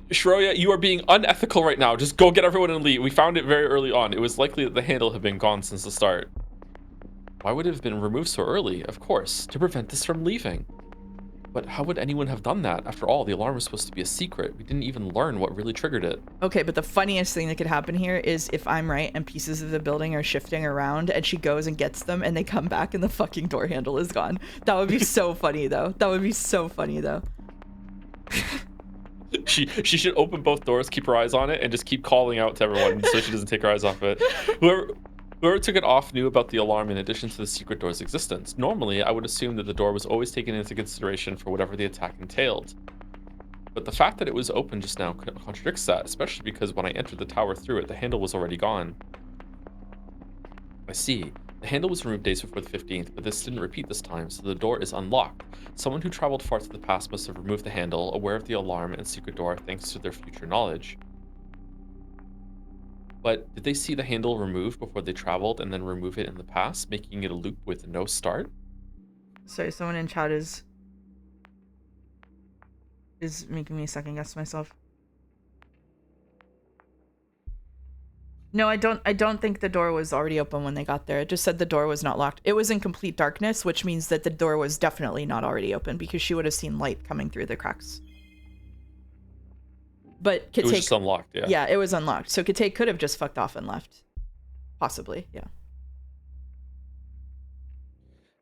Shiroya, you are being unethical right now. Just go get everyone and leave. We found it very early on. It was likely that the handle had been gone since the start. Why would it have been removed so early? Of course, to prevent this from leaving. But how would anyone have done that? After all, the alarm was supposed to be a secret. We didn't even learn what really triggered it. Okay, but the funniest thing that could happen here is if I'm right and pieces of the building are shifting around and she goes and gets them and they come back and the fucking door handle is gone. That would be so funny though. That would be so funny though. She should open both doors, keep her eyes on it, and just keep calling out to everyone so she doesn't take her eyes off it. Whoever took it off knew about the alarm in addition to the secret door's existence. Normally, I would assume that the door was always taken into consideration for whatever the attack entailed. But the fact that it was open just now contradicts that, especially because when I entered the tower through it, the handle was already gone. I see. The handle was removed days before the 15th, but this didn't repeat this time, so the door is unlocked. Someone who traveled far to the past must have removed the handle, aware of the alarm and secret door thanks to their future knowledge. But did they see the handle removed before they traveled and then remove it in the past, making it a loop with no start? Sorry, someone in chat is making me second guess myself. No, I don't think the door was already open when they got there. It just said the door was not locked. It was in complete darkness, which means that the door was definitely not already open because she would have seen light coming through the cracks. But It was Kate, just unlocked, yeah. yeah, it was unlocked. So Kate could have just fucked off and left. Possibly, yeah.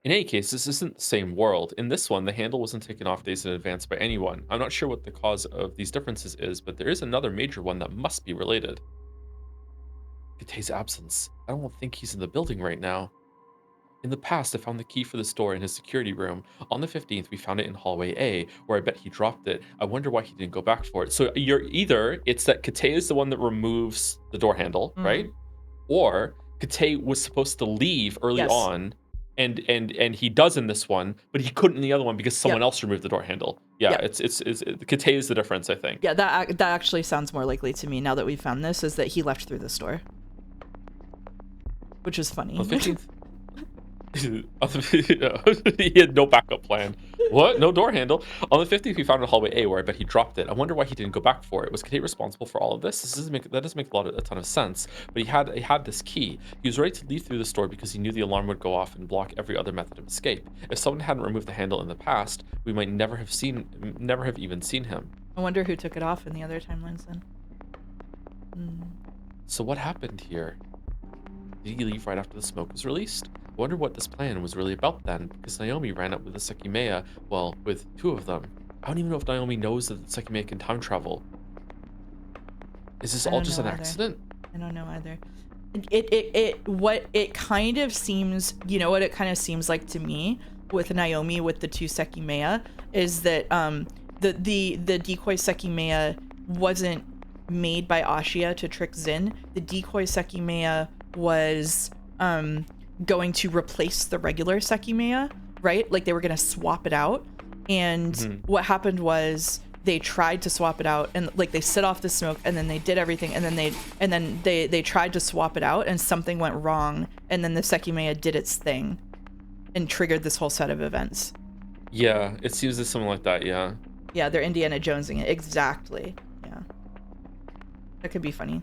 In any case, this isn't the same world. In this one, the handle wasn't taken off days in advance by anyone. I'm not sure what the cause of these differences is, but there is another major one that must be related. Kate's absence. I don't think he's in the building right now. In the past, I found the key for this door in his security room. On the 15th, we found it in hallway A, where I bet he dropped it. I wonder why he didn't go back for it. So you're either it's that Kate is the one that removes the door handle, right? Or Kate was supposed to leave early Yes. on, and he does in this one, but he couldn't in the other one because someone else removed the door handle. Yeah, it's Kate is the difference, I think. Yeah, that actually sounds more likely to me now that we found this, is that he left through this door. Which is funny. On the 15th. He had no backup plan. What? No door handle. On the 15th, we found a hallway A where I bet he dropped it. I wonder why he didn't go back for it. Was Kate responsible for all of this? That doesn't make a ton of sense. But he had this key. He was ready to leave through the store because he knew the alarm would go off and block every other method of escape. If someone hadn't removed the handle in the past, we might never have even seen him. I wonder who took it off in the other timelines then. So what happened here? Did he leave right after the smoke was released? I wonder what this plan was really about then, because Naomi ran up with the Sekimeya, well, with two of them. I don't even know if Naomi knows that the Sekimeya can time travel. Is this all just an accident? I don't know either. What it kind of seems, you know what it kind of seems like to me with Naomi with the two Sekimeya is that the decoy Sekimeya wasn't made by Ashiya to trick Zin. The decoy Sekimeya was going to replace the regular Sekimeya, right? Like they were going to swap it out. And what happened was they tried to swap it out, and like they set off the smoke, and then they did everything, and then they tried to swap it out, and something went wrong, and then the Sekimeya did its thing and triggered this whole set of events. Yeah, it seems it's something like that, yeah. Yeah, they're Indiana Jonesing it. Exactly. Yeah. That could be funny.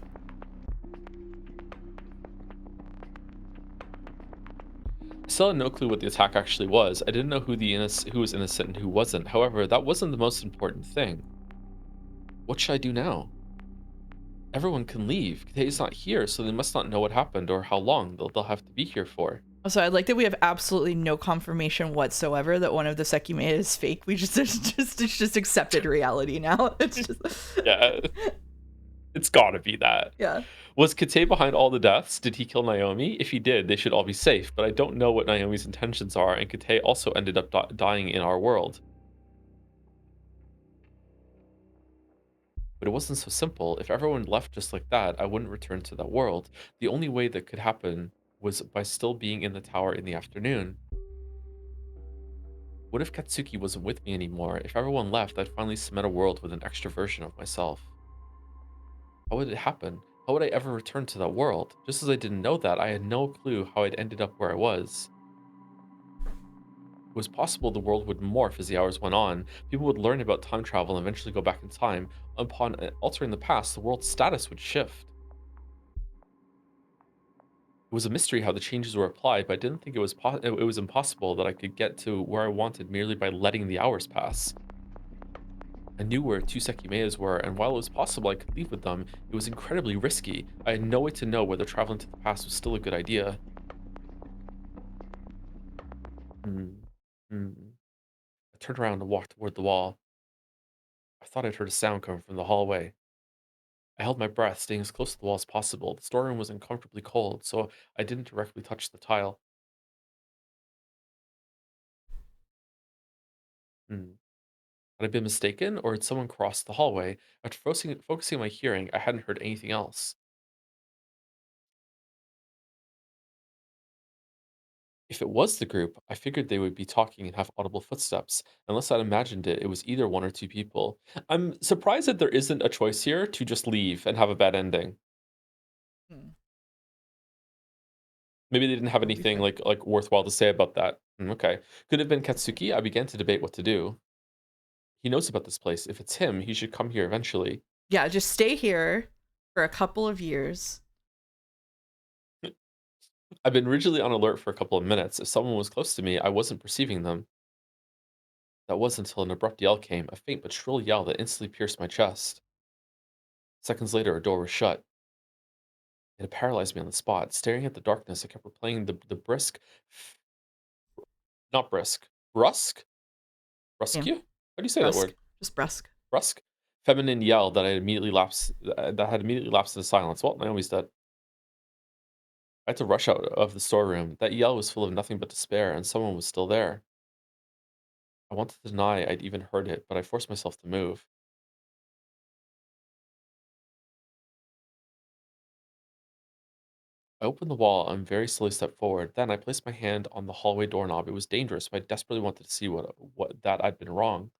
I still had no clue what the attack actually was. I didn't know who was innocent and who wasn't. However, that wasn't the most important thing. What should I do now? Everyone can leave. Kate's not here, so they must not know what happened or how long they'll have to be here for. Also, I like that we have absolutely no confirmation whatsoever that one of the Sekimeya is fake. We just accepted reality now. It's just yeah. It's gotta be that. Yeah. Was Kate behind all the deaths? Did he kill Naomi? If he did, they should all be safe, but I don't know what Naomi's intentions are, and Kate also ended up dying in our world. But it wasn't so simple. If everyone left just like that, I wouldn't return to that world. The only way that could happen was by still being in the tower in the afternoon. What if Katsuki wasn't with me anymore? If everyone left, I'd finally cement a world with an extra version of myself. How would it happen? How would I ever return to that world? Just as I didn't know that, I had no clue how I'd ended up where I was. It was possible the world would morph as the hours went on. People would learn about time travel and eventually go back in time. Upon altering the past, the world's status would shift. It was a mystery how the changes were applied, but I didn't think it was impossible that I could get to where I wanted merely by letting the hours pass. I knew where two Sekimeyas were, and while it was possible I could leave with them, it was incredibly risky. I had no way to know whether traveling to the past was still a good idea. I turned around and walked toward the wall. I thought I'd heard a sound coming from the hallway. I held my breath, staying as close to the wall as possible. The storeroom was uncomfortably cold, so I didn't directly touch the tile. Had I been mistaken, or had someone crossed the hallway? After focusing on my hearing, I hadn't heard anything else. If it was the group, I figured they would be talking and have audible footsteps. Unless I'd imagined it, it was either one or two people. I'm surprised that there isn't a choice here to just leave and have a bad ending. Maybe they didn't have anything like worthwhile to say about that. Okay. Could have been Katsuki. I began to debate what to do. He knows about this place. If it's him, he should come here eventually. Yeah, just stay here for a couple of years. I've been rigidly on alert for a couple of minutes. If someone was close to me, I wasn't perceiving them. That was until an abrupt yell came, a faint but shrill yell that instantly pierced my chest. Seconds later, a door was shut. It had paralyzed me on the spot. Staring at the darkness, I kept replaying the brisk, not brisk, brusque, Yeah, brusque? How do you say that brusque, word? just brusque. Brusque, feminine yell that had immediately lapsed into silence. Well, Naomi's dead. I had to rush out of the storeroom. That yell was full of nothing but despair, and someone was still there. I wanted to deny I'd even heard it, but I forced myself to move. I opened the wall and very slowly stepped forward. Then I placed my hand on the hallway doorknob. It was dangerous, but I desperately wanted to see what that I'd been wrong.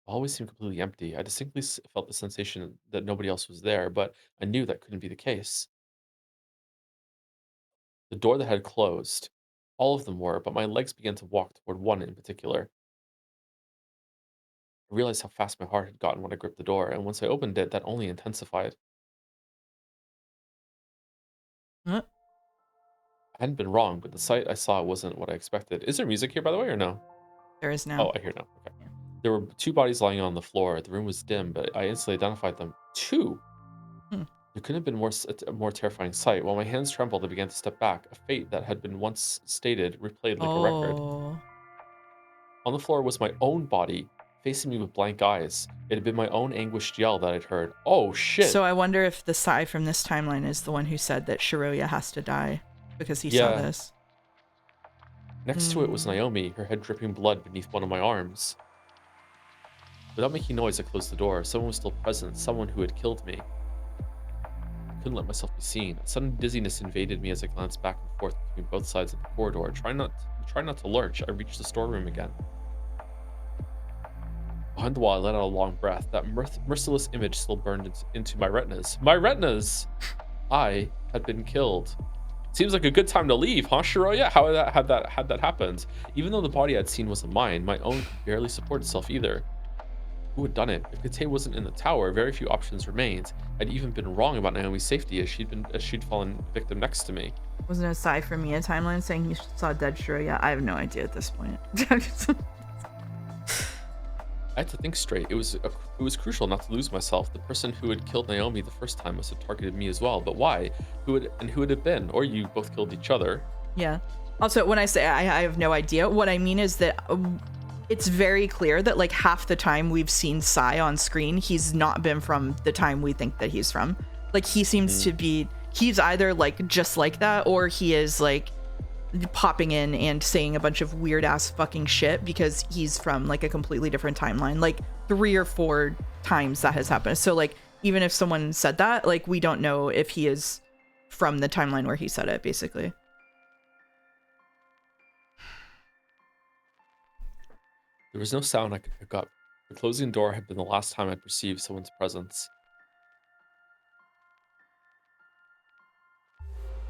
The hallway seemed completely empty. I distinctly felt the sensation that nobody else was there, but I knew that couldn't be the case. The door that had closed. All of them were, but my legs began to walk toward one in particular. I realized how fast my heart had gotten when I gripped the door, and once I opened it, that only intensified. Uh, I hadn't been wrong, but the sight I saw wasn't what I expected. Is there music here, by the way, or no? there is now. Oh, I hear now. Okay. Yeah. There were two bodies lying on the floor. The room was dim, but I instantly identified them. Two! Hmm. There couldn't have been a more terrifying sight. While my hands trembled, I began to step back. A fate that had been once stated replayed like a record. Oh. On the floor was my own body, facing me with blank eyes. It had been my own anguished yell that I'd heard. Oh, shit! So I wonder if the Sai from this timeline is the one who said that Shiroya has to die because he saw Yeah. this. Next to it was Naomi, her head dripping blood beneath one of my arms. Without making noise, I closed the door. Someone was still present, someone who had killed me. I couldn't let myself be seen. A sudden dizziness invaded me as I glanced back and forth between both sides of the corridor. Try not to lurch. I reached the storeroom again. Behind the wall, I let out a long breath. That merciless image still burned into my retinas. My retinas! I had been killed. Seems like a good time to leave, huh, Shiroya? How had that happened? Even though the body I'd seen wasn't mine, my own could barely support itself either. Who had done it? If Kate wasn't in the tower, very few options remained. I'd even been wrong about Naomi's safety as she'd fallen victim next to me. Wasn't a Sai from Mia timeline saying he saw dead Shiroya? I have no idea at this point. I had to think straight. It was crucial not to lose myself. The person who had killed Naomi the first time must have targeted me as well. But why? Who would it been? Or you both killed each other. Yeah. Also, when I say I have no idea, what I mean is that it's very clear that like half the time we've seen Sai on screen, he's not been from the time we think that he's from. Like he seems to be, he's either like just like that, or he is like popping in and saying a bunch of weird ass fucking shit because he's from like a completely different timeline. Like 3 or 4 times that has happened. So like even if someone said that, like we don't know if he is from the timeline where he said it, basically. There was no sound I could pick up. The closing door had been the last time I'd perceived someone's presence.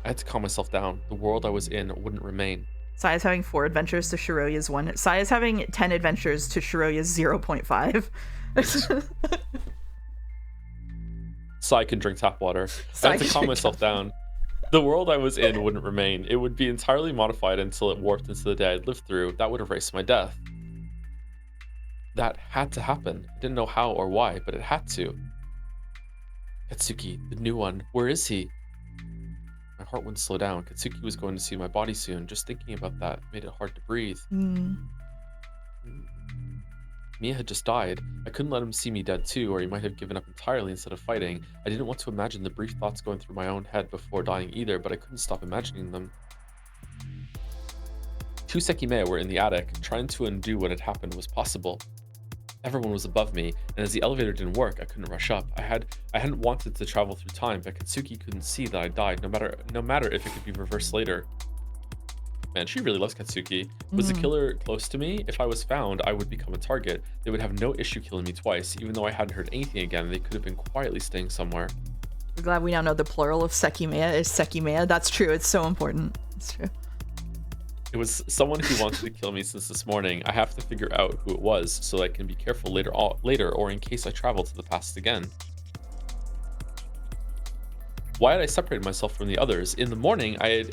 I had to calm myself down. The world I was in wouldn't remain. Sai is having 4 adventures to Shiroya's 1. Sai is having 10 adventures to Shiroya's 0.5. Sai can drink tap water. I had to calm myself down. The world I was in wouldn't remain. It would be entirely modified until it warped into the day I'd lived through. That would erase my death. That had to happen. I didn't know how or why, but it had to. Katsuki, the new one, where is he? My heart wouldn't slow down. Katsuki was going to see my body soon. Just thinking about that made it hard to breathe. Mia had just died. I couldn't let him see me dead too, or he might have given up entirely instead of fighting. I didn't want to imagine the brief thoughts going through my own head before dying either, but I couldn't stop imagining them. 2 Sekimeya were in the attic. Trying to undo what had happened was possible. Everyone was above me, and as the elevator didn't work, I couldn't rush up. I hadn't wanted to travel through time, but Katsuki couldn't see that I died, no matter if it could be reversed later. Man, she really loves Katsuki. Was the killer close to me? If I was found, I would become a target. They would have no issue killing me twice. Even though I hadn't heard anything again, they could have been quietly staying somewhere. We're glad we now know the plural of Sekimeya is Sekimeya. That's true. It's so important. It's true. It was someone who wanted to kill me since this morning. I have to figure out who it was so I can be careful later, or in case I travel to the past again. Why had I separated myself from the others? In the morning, I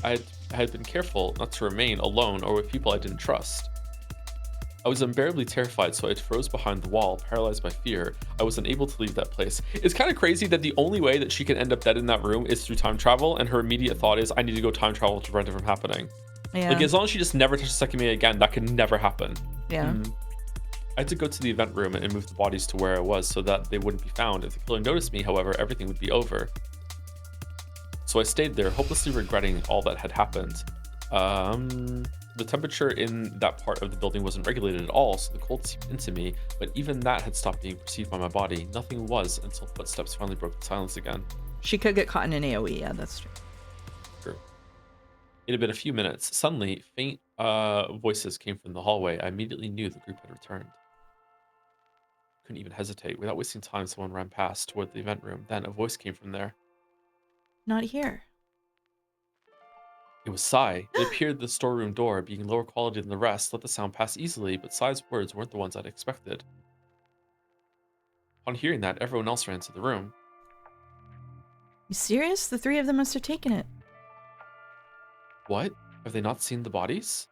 had been careful not to remain alone or with people I didn't trust. I was unbearably terrified, so I froze behind the wall, paralyzed by fear. I was unable to leave that place. It's kind of crazy that the only way that she can end up dead in that room is through time travel, and her immediate thought is, I need to go time travel to prevent it from happening. Yeah. Like, as long as she just never touches Sekimeya again, that could never happen. Yeah. I had to go to the event room and move the bodies to where I was so that they wouldn't be found. If the killer noticed me, however, everything would be over. So I stayed there, hopelessly regretting all that had happened. The temperature in that part of the building wasn't regulated at all, so the cold seeped into me, but even that had stopped being perceived by my body. Nothing was until footsteps finally broke the silence again. She could get caught in an AoE, yeah, that's true. True. It had been a few minutes. Suddenly, faint voices came from the hallway. I immediately knew the group had returned. Couldn't even hesitate. Without wasting time, someone ran past toward the event room. Then a voice came from there. Not here. It was Sai. It appeared at the storeroom door, being lower quality than the rest, let the sound pass easily, but Sai's words weren't the ones I'd expected. On hearing that, everyone else ran to the room. You serious? The three of them must have taken it. What? Have they not seen the bodies?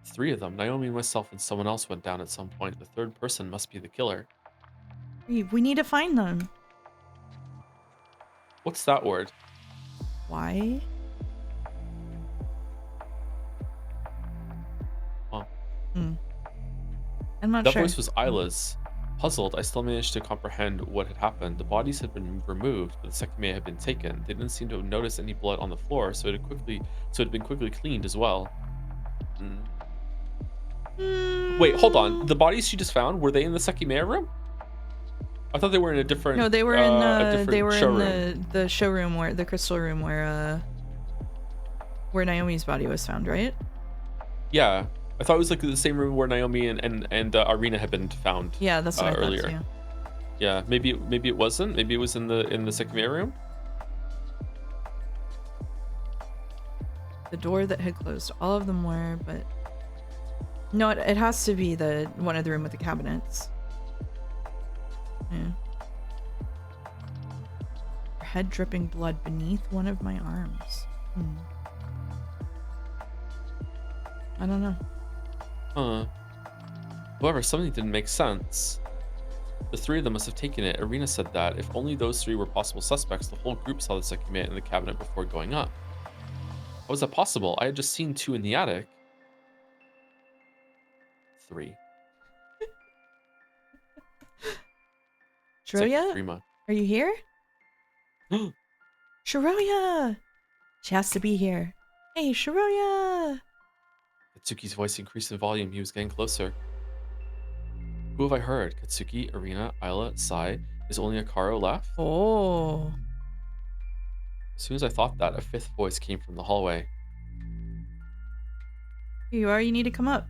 Three of them, Naomi, myself, and someone else went down at some point. The third person must be the killer. We need to find them. What's that word? Why? Huh. I'm not That sure. voice was Isla's. Puzzled, I still managed to comprehend what had happened. The bodies had been removed, but the Sekimeya had been taken. They didn't seem to have noticed any blood on the floor, so it had been quickly cleaned as well. Wait, hold on. The bodies she just found, were they in the Sekimeya room? I thought they were in a different. No, they were in showroom. the showroom where the crystal room where Naomi's body was found, right? Yeah, I thought it was like the same room where Naomi and Irina had been found. Yeah, that's what I earlier. thought too. Yeah, maybe it wasn't. Maybe it was in the Sekimeya room. The door that had closed. All of them were, but no, it has to be the one of the room with the cabinets. Yeah. Her head dripping blood beneath one of my arms. I don't know. However, something didn't make sense. The three of them must have taken it. Irina said that if only those three were possible suspects, the whole group saw the Sekimeya in the cabinet before going up. How was that possible? I had just seen two in the attic. 3. Shiroya? Are you here? Shiroya! She has to be here. Hey, Shiroya! Katsuki's voice increased in volume. He was getting closer. Who have I heard? Katsuki, Irina, Isla, Sai. Is only Akaro left? Oh. As soon as I thought that, a fifth voice came from the hallway. Here you are. You need to come up.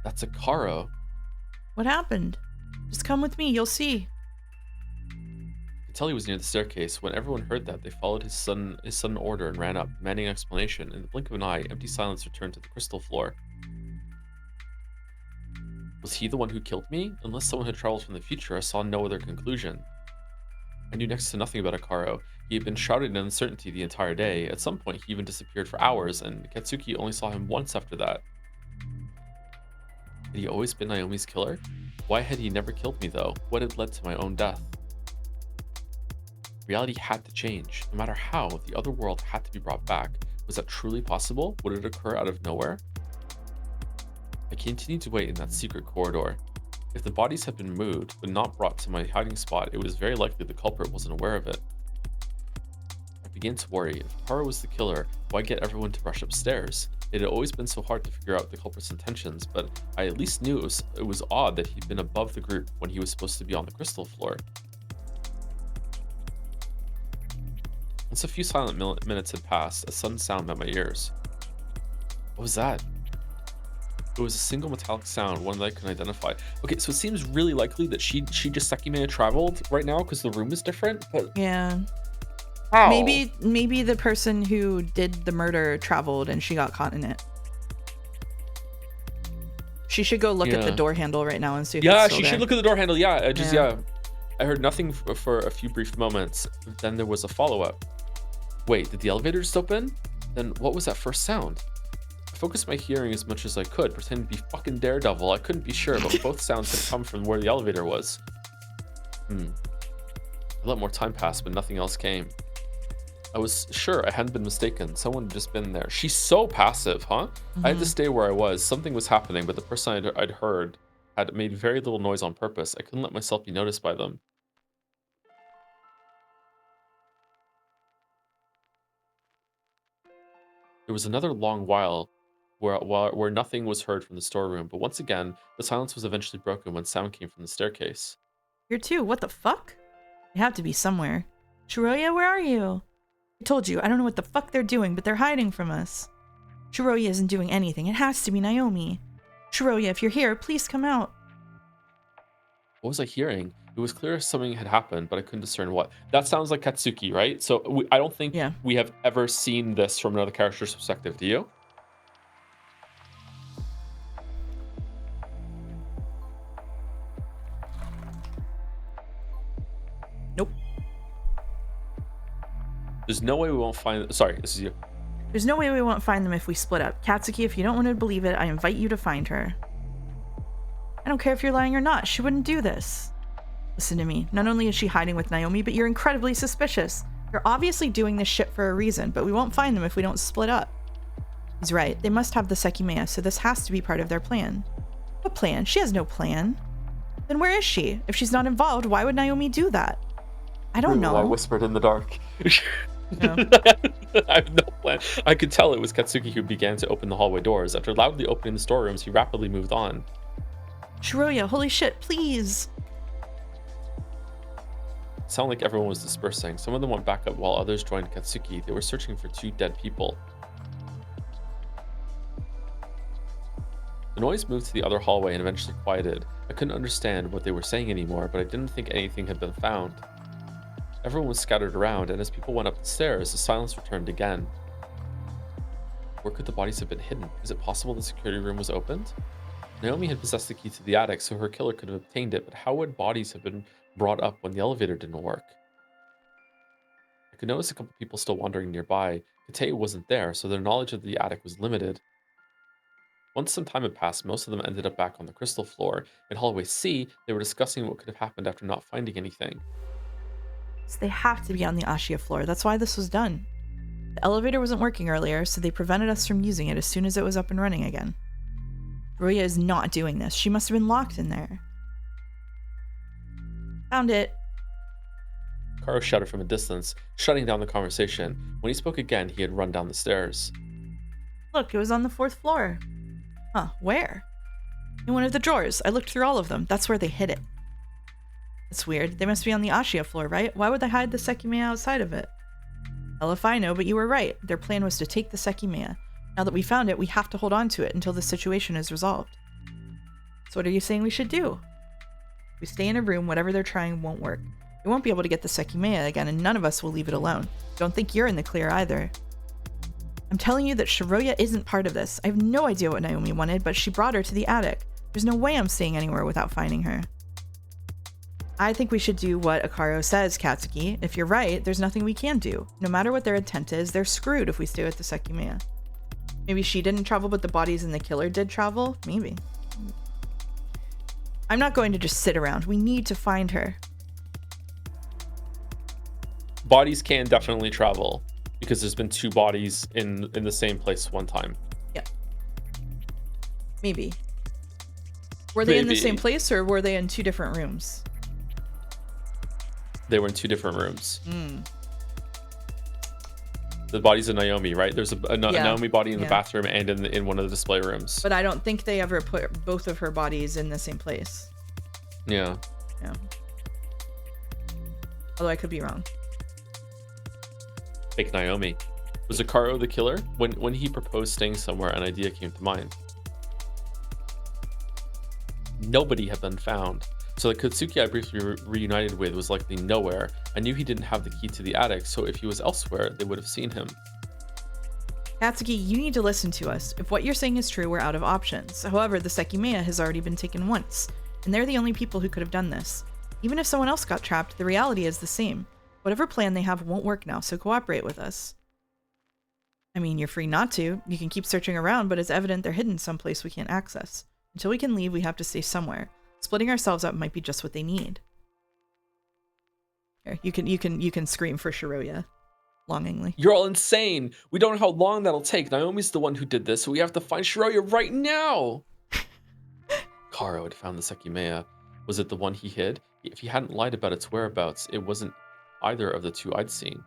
That's Akaro. What happened? Just come with me. You'll see. I could tell he was near the staircase. When everyone heard that, they followed his sudden order and ran up, demanding an explanation. In the blink of an eye, empty silence returned to the crystal floor. Was he the one who killed me? Unless someone had traveled from the future, I saw no other conclusion. I knew next to nothing about Akaro. He had been shrouded in uncertainty the entire day. At some point, he even disappeared for hours, and Katsuki only saw him once after that. Had he always been Naomi's killer? Why had he never killed me, though? What had led to my own death? Reality had to change. No matter how, the other world had to be brought back. Was that truly possible? Would it occur out of nowhere? I continued to wait in that secret corridor. If the bodies had been moved, but not brought to my hiding spot, it was very likely the culprit wasn't aware of it. I began to worry. If Akaro was the killer, why get everyone to rush upstairs? It had always been so hard to figure out the culprit's intentions, but I at least knew it was odd that he'd been above the group when he was supposed to be on the crystal floor. Once a few silent minutes had passed, a sudden sound met my ears. What was that? It was a single metallic sound, one that I couldn't identify. Okay, so it seems really likely that she just Sekimeya traveled right now because the room is different, but yeah. how? Maybe the person who did the murder traveled and she got caught in it. She should go look at the door handle right now and see if it's still she there. should look at the door handle. Yeah, I heard nothing for a few brief moments. Then there was a follow-up. Wait, did the elevator just open? Then what was that first sound? I focused my hearing as much as I could, pretending to be fucking Daredevil. I couldn't be sure, but both sounds had come from where the elevator was. I let more time pass, but nothing else came. I was sure I hadn't been mistaken. Someone had just been there. She's so passive, huh? I had to stay where I was. Something was happening, but the person I'd heard had made very little noise on purpose. I couldn't let myself be noticed by them. There was another long while where nothing was heard from the storeroom, but once again, the silence was eventually broken when sound came from the staircase. Here too, what the fuck? They have to be somewhere. Shiroya, where are you? I told you, I don't know what the fuck they're doing, but they're hiding from us. Shiroya isn't doing anything. It has to be Naomi. Shiroya, if you're here, please come out. What was I hearing? It was clear something had happened, but I couldn't discern what. That sounds like Katsuki, right? So I don't think we have ever seen this from another character's perspective. Do you? Nope. There's no way we won't find... Sorry, this is you. There's no way we won't find them if we split up. Katsuki, if you don't want to believe it, I invite you to find her. I don't care if you're lying or not. She wouldn't do this. Listen to me. Not only is she hiding with Naomi, but you're incredibly suspicious. You're obviously doing this shit for a reason, but we won't find them if we don't split up. He's right. They must have the Sekimeya, so this has to be part of their plan. What plan? She has no plan. Then where is she? If she's not involved, why would Naomi do that? I don't know. I whispered in the dark. No. I have no plan. I could tell it was Katsuki who began to open the hallway doors. After loudly opening the storerooms, he rapidly moved on. Shiroya, holy shit, please. It sounded like everyone was dispersing. Some of them went back up while others joined Katsuki. They were searching for 2 dead people. The noise moved to the other hallway and eventually quieted. I couldn't understand what they were saying anymore, but I didn't think anything had been found. Everyone was scattered around, and as people went up the stairs, the silence returned again. Where could the bodies have been hidden? Is it possible the security room was opened? Naomi had possessed the key to the attic, so her killer could have obtained it, but how would bodies have been brought up when the elevator didn't work? I could notice a couple people still wandering nearby. Kate wasn't there, so their knowledge of the attic was limited. Once some time had passed, most of them ended up back on the crystal floor. In hallway C, they were discussing what could have happened after not finding anything. So they have to be on the ashiya floor. That's why this was done. The elevator wasn't working earlier, so they prevented us from using it as soon as it was up and running again. Ruya is not doing this. She must have been locked in there. Found it. Karo shouted from a distance, shutting down the conversation. When he spoke again, he had run down the stairs. Look, it was on the 4th floor. Huh, where? In one of the drawers. I looked through all of them. That's where they hid it. That's weird. They must be on the ashiya floor, right? Why would they hide the Sekimeya outside of it? Hell if I know, but you were right. Their plan was to take the Sekimeya. Now that we found it, we have to hold on to it until the situation is resolved. So what are you saying we should do? If we stay in a room, whatever they're trying won't work. We won't be able to get the Sekimeya again, and none of us will leave it alone. Don't think you're in the clear either. I'm telling you that Shiroya isn't part of this. I have no idea what Naomi wanted, but she brought her to the attic. There's no way I'm staying anywhere without finding her. I think we should do what Akaro says, Katsuki. If you're right, there's nothing we can do. No matter what their intent is, they're screwed if we stay with the Sekimeya. Maybe she didn't travel, but the bodies and the killer did travel? Maybe. I'm not going to just sit around. We need to find her. Bodies can definitely travel, because there's been 2 bodies in the same place one time. Yeah. Maybe. Were they in the same place, or were they in 2 different rooms? They were in 2 different rooms. The bodies of Naomi, right? There's a Naomi body in the bathroom and in one of the display rooms. But I don't think they ever put both of her bodies in the same place. Yeah. Yeah. Although I could be wrong. Fake Naomi. Was Akaro the killer? When he proposed staying somewhere, an idea came to mind. Nobody had been found. So the Katsuki I briefly reunited with was likely nowhere. I knew he didn't have the key to the attic, so if he was elsewhere, they would have seen him. Katsuki, you need to listen to us. If what you're saying is true, we're out of options. However, the Sekimeya has already been taken once, and they're the only people who could have done this. Even if someone else got trapped, the reality is the same. Whatever plan they have won't work now, so cooperate with us. I mean, you're free not to. You can keep searching around, but it's evident they're hidden someplace we can't access. Until we can leave, we have to stay somewhere. Splitting ourselves up might be just what they need. Here, you can scream for Shiroya longingly. You're all insane. We don't know how long that'll take. Naomi's the one who did this, so we have to find Shiroya right now. Karo had found the Sekimeya. Was it the one he hid? If he hadn't lied about its whereabouts, it wasn't either of the two I'd seen.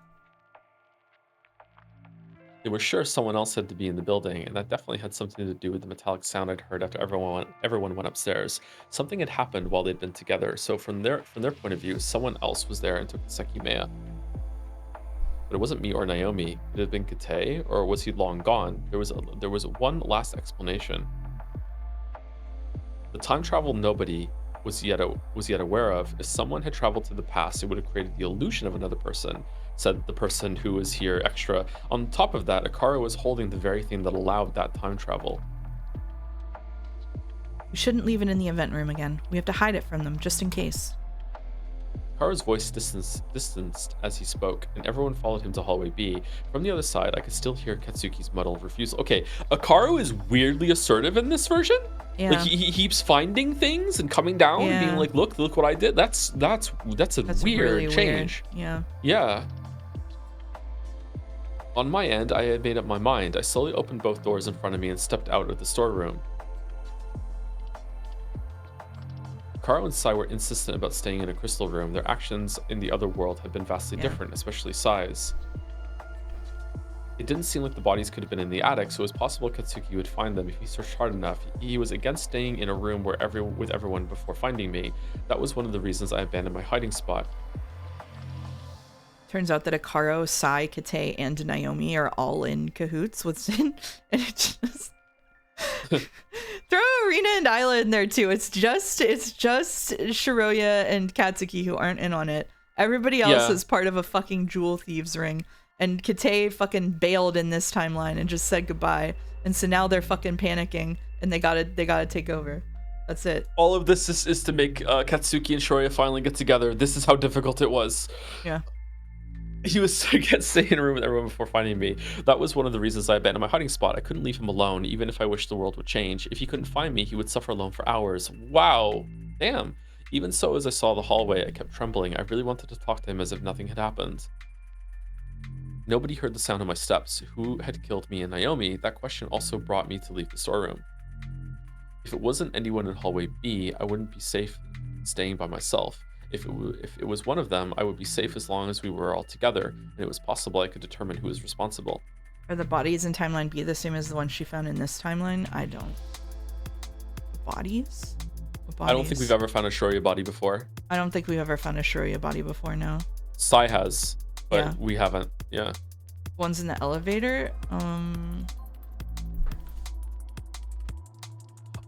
They were sure someone else had to be in the building, and that definitely had something to do with the metallic sound I'd heard after everyone went upstairs. Something had happened while they'd been together, so from their point of view, someone else was there and took the Sekimeya. But it wasn't me or Naomi. It had been Kate, or was he long gone? There was one last explanation. The time travel nobody was yet aware of. If someone had traveled to the past, it would have created the illusion of another person, said the person who was here extra. On top of that, Akara was holding the very thing that allowed that time travel. We shouldn't leave it in the event room again. We have to hide it from them, just in case. Akara's voice distanced as he spoke, and everyone followed him to hallway B. From the other side, I could still hear Katsuki's muddled refusal. Okay, Akara is weirdly assertive in this version. Yeah. Like he keeps finding things and coming down and being like, look what I did. That's a weird really change. Weird. Yeah. On my end, I had made up my mind. I slowly opened both doors in front of me and stepped out of the storeroom. Karo and Sai were insistent about staying in a crystal room. Their actions in the other world had been vastly different, especially Sai's. It didn't seem like the bodies could have been in the attic, so it was possible Katsuki would find them if he searched hard enough. He was against staying in a room with everyone before finding me. That was one of the reasons I abandoned my hiding spot. Turns out that Akaro, Sai, Kate, and Naomi are all in cahoots with Sin, and it just throw Arina and Isla in there too. It's just Shiroya and Katsuki who aren't in on it. Everybody else is part of a fucking jewel thieves ring. And Kate fucking bailed in this timeline and just said goodbye. And so now they're fucking panicking and they gotta take over. That's it. All of this is to make Katsuki and Shiroya finally get together. This is how difficult it was. Yeah. He was against staying in a room with everyone before finding me. That was one of the reasons I abandoned my hiding spot. I couldn't leave him alone, even if I wished the world would change. If he couldn't find me, he would suffer alone for hours. Wow. Damn. Even so, as I saw the hallway, I kept trembling. I really wanted to talk to him as if nothing had happened. Nobody heard the sound of my steps. Who had killed me and Naomi? That question also brought me to leave the storeroom. If it wasn't anyone in hallway B, I wouldn't be safe staying by myself. If it was one of them, I would be safe as long as we were all together, and it was possible I could determine who was responsible. Are the bodies in timeline B the same as the ones she found in this timeline? I don't. Bodies? I don't think we've ever found a Shiroya body before. I don't think we've ever found a Shiroya body before, no. Sai has, but we haven't. Yeah. One's in the elevator.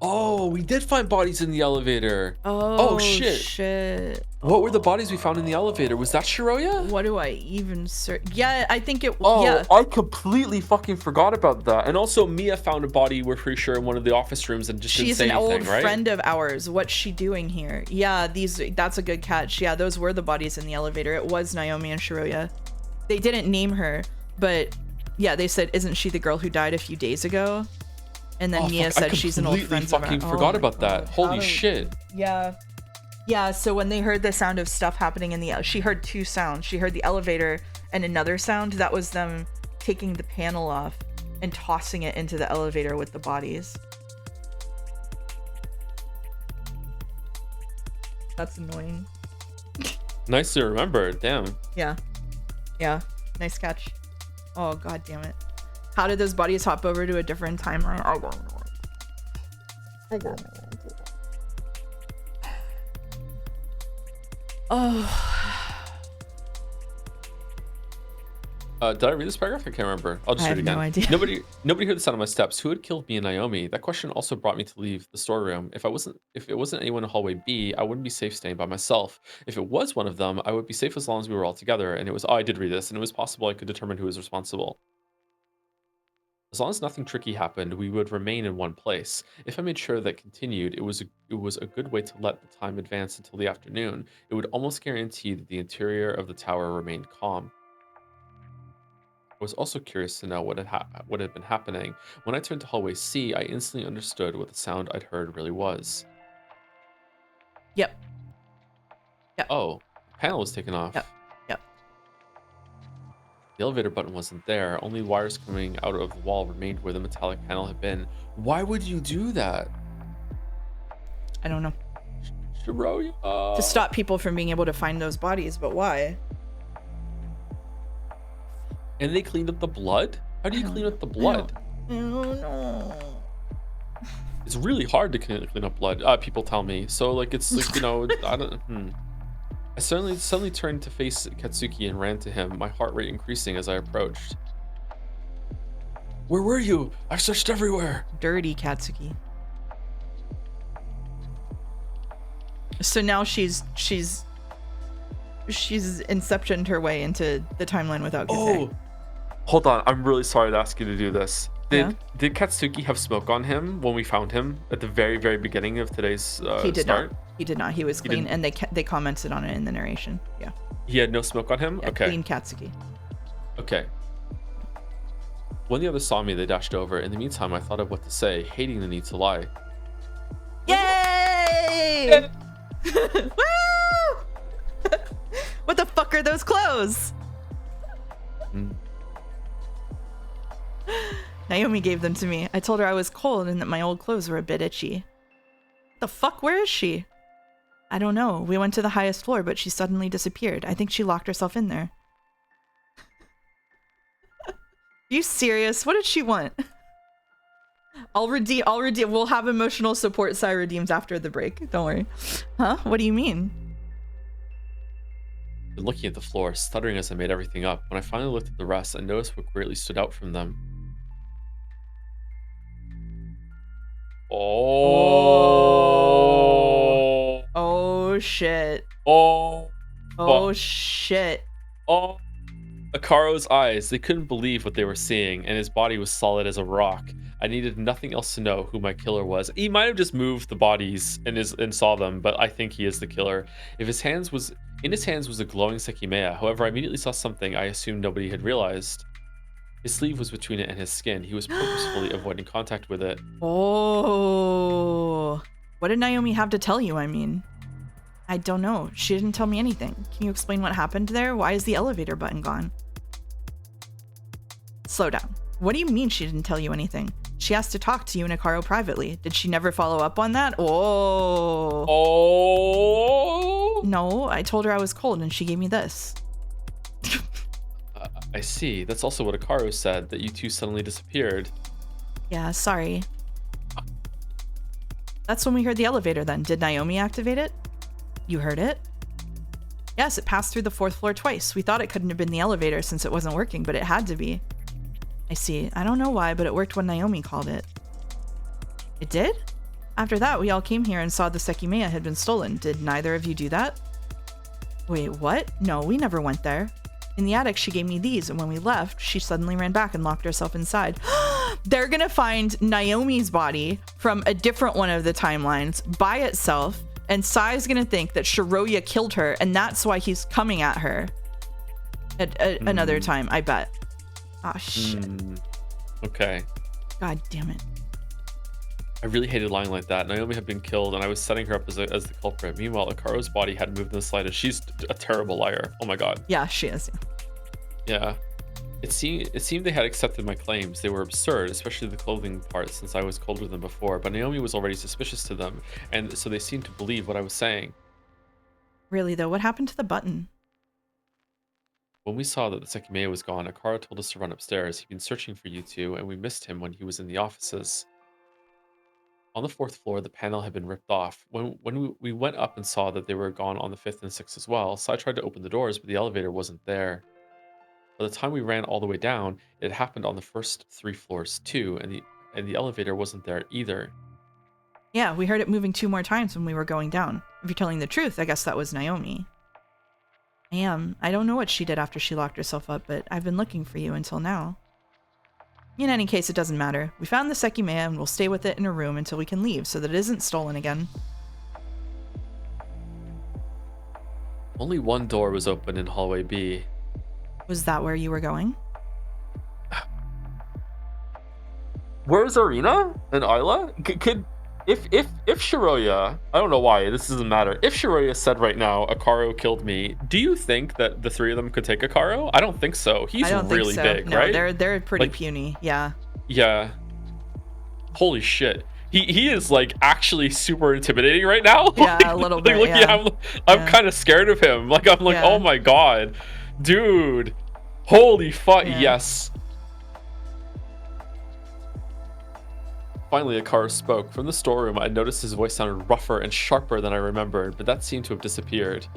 Oh, we did find bodies in the elevator. Oh shit. What were the bodies we found in the elevator? Was that Shiroya? What do I even search? Yeah, I think it. Oh, yeah. I completely fucking forgot about that. And also, Mia found a body. We're pretty sure in one of the office rooms and just didn't say anything, right? She's an old friend of ours. What's she doing here? Yeah, that's a good catch. Yeah, those were the bodies in the elevator. It was Naomi and Shiroya. They didn't name her, but yeah, they said, "Isn't she the girl who died a few days ago?" And then Mia said she's an old friend of ours. I completely fucking forgot about that. Holy shit. Yeah. Yeah, so when they heard the sound of stuff happening she heard two sounds. She heard the elevator and another sound. That was them taking the panel off and tossing it into the elevator with the bodies. That's annoying. Nicely remembered. Damn. Yeah. Yeah. Nice catch. Oh, god damn it. How did those bodies hop over to a different timeline? I don't know. I don't know. Oh. Did I read this paragraph? I can't remember. I'll just read it again. I have no idea. Nobody heard the sound of my steps. Who had killed me and Naomi? That question also brought me to leave the storeroom. If it wasn't anyone in hallway B, I wouldn't be safe staying by myself. If it was one of them, I would be safe as long as we were all together. And it was I did read this, and it was possible I could determine who was responsible. As long as nothing tricky happened, we would remain in one place. If I made sure that continued, it was a good way to let the time advance until the afternoon. It would almost guarantee that the interior of the tower remained calm. I was also curious to know what had been happening. When I turned to hallway C, I instantly understood what the sound I'd heard really was. Yep. Yep. Oh, the panel was taken Yep. off. Yep. The elevator button wasn't there. Only wires coming out of the wall remained where the metallic panel had been. Why would you do that? I don't know. Shiroya. To stop people from being able to find those bodies, but why? And they cleaned up the blood? How do you clean up the blood? I don't know. It's really hard to clean up blood. People tell me. So like it's like, you know, I don't. I suddenly turned to face Katsuki and ran to him, my heart rate increasing as I approached. Where were you? I searched everywhere. Dirty Katsuki. So now she's inceptioned her way into the timeline without Kase. Oh, hold on. I'm really sorry to ask you to do this. Did Katsuki have smoke on him when we found him at the very, very beginning of today's He did start? not. He did not. He was clean, and they commented on it in the narration. Yeah. He had no smoke on him? Yeah, Okay. clean Katsuki. Okay. When the others saw me, they dashed over. In the meantime, I thought of what to say, hating the need to lie. Yay! Woo! What the fuck are those clothes? Naomi gave them to me. I told her I was cold and that my old clothes were a bit itchy. The fuck? Where is she? I don't know. We went to the highest floor, but she suddenly disappeared. I think she locked herself in there. You serious? What did she want? I'll redeem. We'll have emotional support Sai redeems after the break. Don't worry. Huh? What do you mean? Been looking at the floor, stuttering as I made everything up. When I finally looked at the rest, I noticed what greatly stood out from them. Oh. Oh shit. Oh. Oh shit. Oh. Akaro's eyes, they couldn't believe what they were seeing, and his body was solid as a rock. I needed nothing else to know who my killer was. He might have just moved the bodies and saw them, but I think he is the killer. In his hands was a glowing Sekimeya. However, I immediately saw something I assumed nobody had realized. His sleeve was between it and his skin. He was purposefully avoiding contact with it. Oh. What did Naomi have to tell you, I mean? I don't know. She didn't tell me anything. Can you explain what happened there? Why is the elevator button gone? Slow down. What do you mean she didn't tell you anything? She asked to talk to you and Akaro privately. Did she never follow up on that? Oh. Oh. No, I told her I was cold and she gave me this. I see. That's also what Akaro said, that you two suddenly disappeared. Yeah, sorry. That's when we heard the elevator then. Did Naomi activate it? You heard it? Yes, it passed through the 4th floor twice. We thought it couldn't have been the elevator since it wasn't working, but it had to be. I see. I don't know why, but it worked when Naomi called it. It did? After that, we all came here and saw the Sekimeya had been stolen. Did neither of you do that? Wait, what? No, we never went there. In the attic, she gave me these, and when we left, she suddenly ran back and locked herself inside. They're gonna find Naomi's body from a different one of the timelines by itself, and Sai's gonna think that Shiroya killed her, and that's why he's coming at her at another time, I bet. Ah, shit. Okay. God damn it. I really hated lying like that. Naomi had been killed, and I was setting her up as the culprit. Meanwhile, Akaro's body hadn't moved in the slightest. She's a terrible liar. Oh my god. Yeah, she is. Yeah. It seemed they had accepted my claims. They were absurd, especially the clothing part, since I was colder than before. But Naomi was already suspicious to them, and so they seemed to believe what I was saying. Really, though, what happened to the button? When we saw that the Sekimeya was gone, Akaro told us to run upstairs. He'd been searching for you two, and we missed him when he was in the offices. On the 4th floor, the panel had been ripped off. When we went up and saw that they were gone on the 5th and 6th as well, Sai tried to open the doors, but the elevator wasn't there. By the time we ran all the way down, it happened on the first 3 floors too, and the elevator wasn't there either. Yeah, we heard it moving 2 more times when we were going down. If you're telling the truth, I guess that was Naomi. I don't know what she did after she locked herself up, but I've been looking for you until now. In any case, it doesn't matter. We found the Sekimeya and we'll stay with it in a room until we can leave so that it isn't stolen again. Only one door was open in hallway B. Was that where you were going? Where's Arena and Isla? If Shiroya, I don't know why, this doesn't matter. If Shiroya said right now, Akaro killed me, do you think that the three of them could take Akaro? I don't think so. He's really big, no, right? They're pretty puny, yeah. Yeah. Holy shit. He is like actually super intimidating right now. Yeah, a little bit. I'm kind of scared of him. Like I'm like, oh my god, dude. Holy fuck, yes. Finally, Akaro spoke. From the storeroom, I noticed his voice sounded rougher and sharper than I remembered, but that seemed to have disappeared.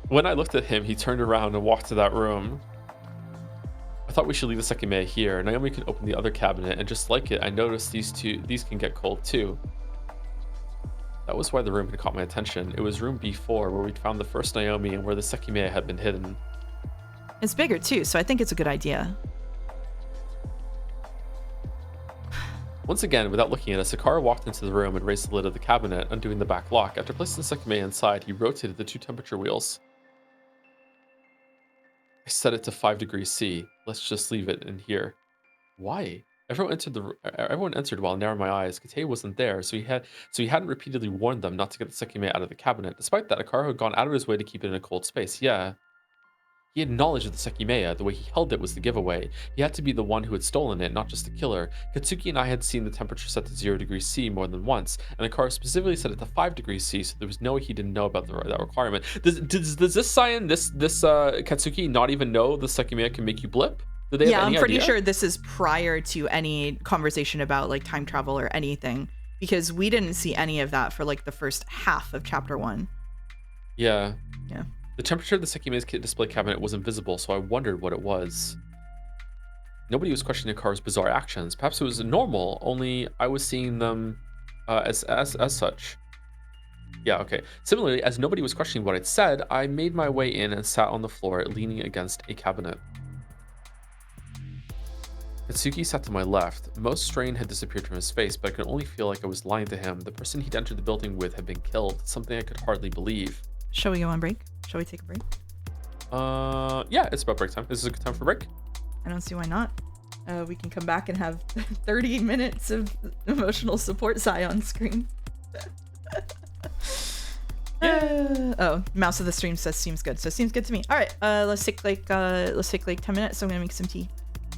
When I looked at him, he turned around and walked to that room. I thought we should leave the Sekimeya here. Naomi can open the other cabinet, and just like it, I noticed these can get cold too. That was why the room had caught my attention. It was room B4, where we'd found the first Naomi and where the Sekimeya had been hidden. It's bigger too, so I think it's a good idea. Once again, without looking at us, Akaro walked into the room and raised the lid of the cabinet, undoing the back lock. After placing the Sekimeya inside, he rotated the 2 temperature wheels. I set it to 5 degrees C. Let's just leave it in here. Why? Everyone entered while narrowing my eyes. Kate wasn't there, so he hadn't repeatedly warned them not to get the Sekimeya out of the cabinet. Despite that, Akaro had gone out of his way to keep it in a cold space. Yeah. He had knowledge of the Sekimeya. The way he held it was the giveaway. He had to be the one who had stolen it, not just the killer. Katsuki and I had seen the temperature set to 0 degrees C more than once, and Akaro specifically set it to 5 degrees C, so there was no way he didn't know about that requirement. Does this Katsuki not even know the Sekimeya can make you blip? I'm pretty sure this is prior to any conversation about like time travel or anything, because we didn't see any of that for like the first half of chapter 1. Yeah. Yeah. The temperature of the Sekimeya's display cabinet was invisible, so I wondered what it was. Nobody was questioning Akaru's bizarre actions. Perhaps it was normal, only I was seeing them as such. Yeah, okay. Similarly, as nobody was questioning what I'd said, I made my way in and sat on the floor, leaning against a cabinet. Katsuki sat to my left. Most strain had disappeared from his face, but I could only feel like I was lying to him. The person he'd entered the building with had been killed, something I could hardly believe. Shall we go on break? Shall we take a break? Yeah, it's about break time. This is a good time for break. I don't see why not. We can come back and have 30 minutes of emotional support Sai on screen. Mouse of the stream says seems good. So seems good to me. All right, let's take like 10 minutes. So I'm gonna make some tea.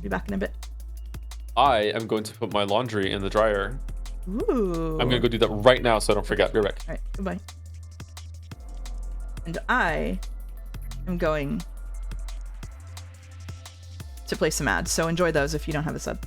Be back in a bit. I am going to put my laundry in the dryer. Ooh. I'm gonna go do that right now, so I don't forget. Be right back. All right, goodbye. And I am going to play some ads, so enjoy those if you don't have a sub.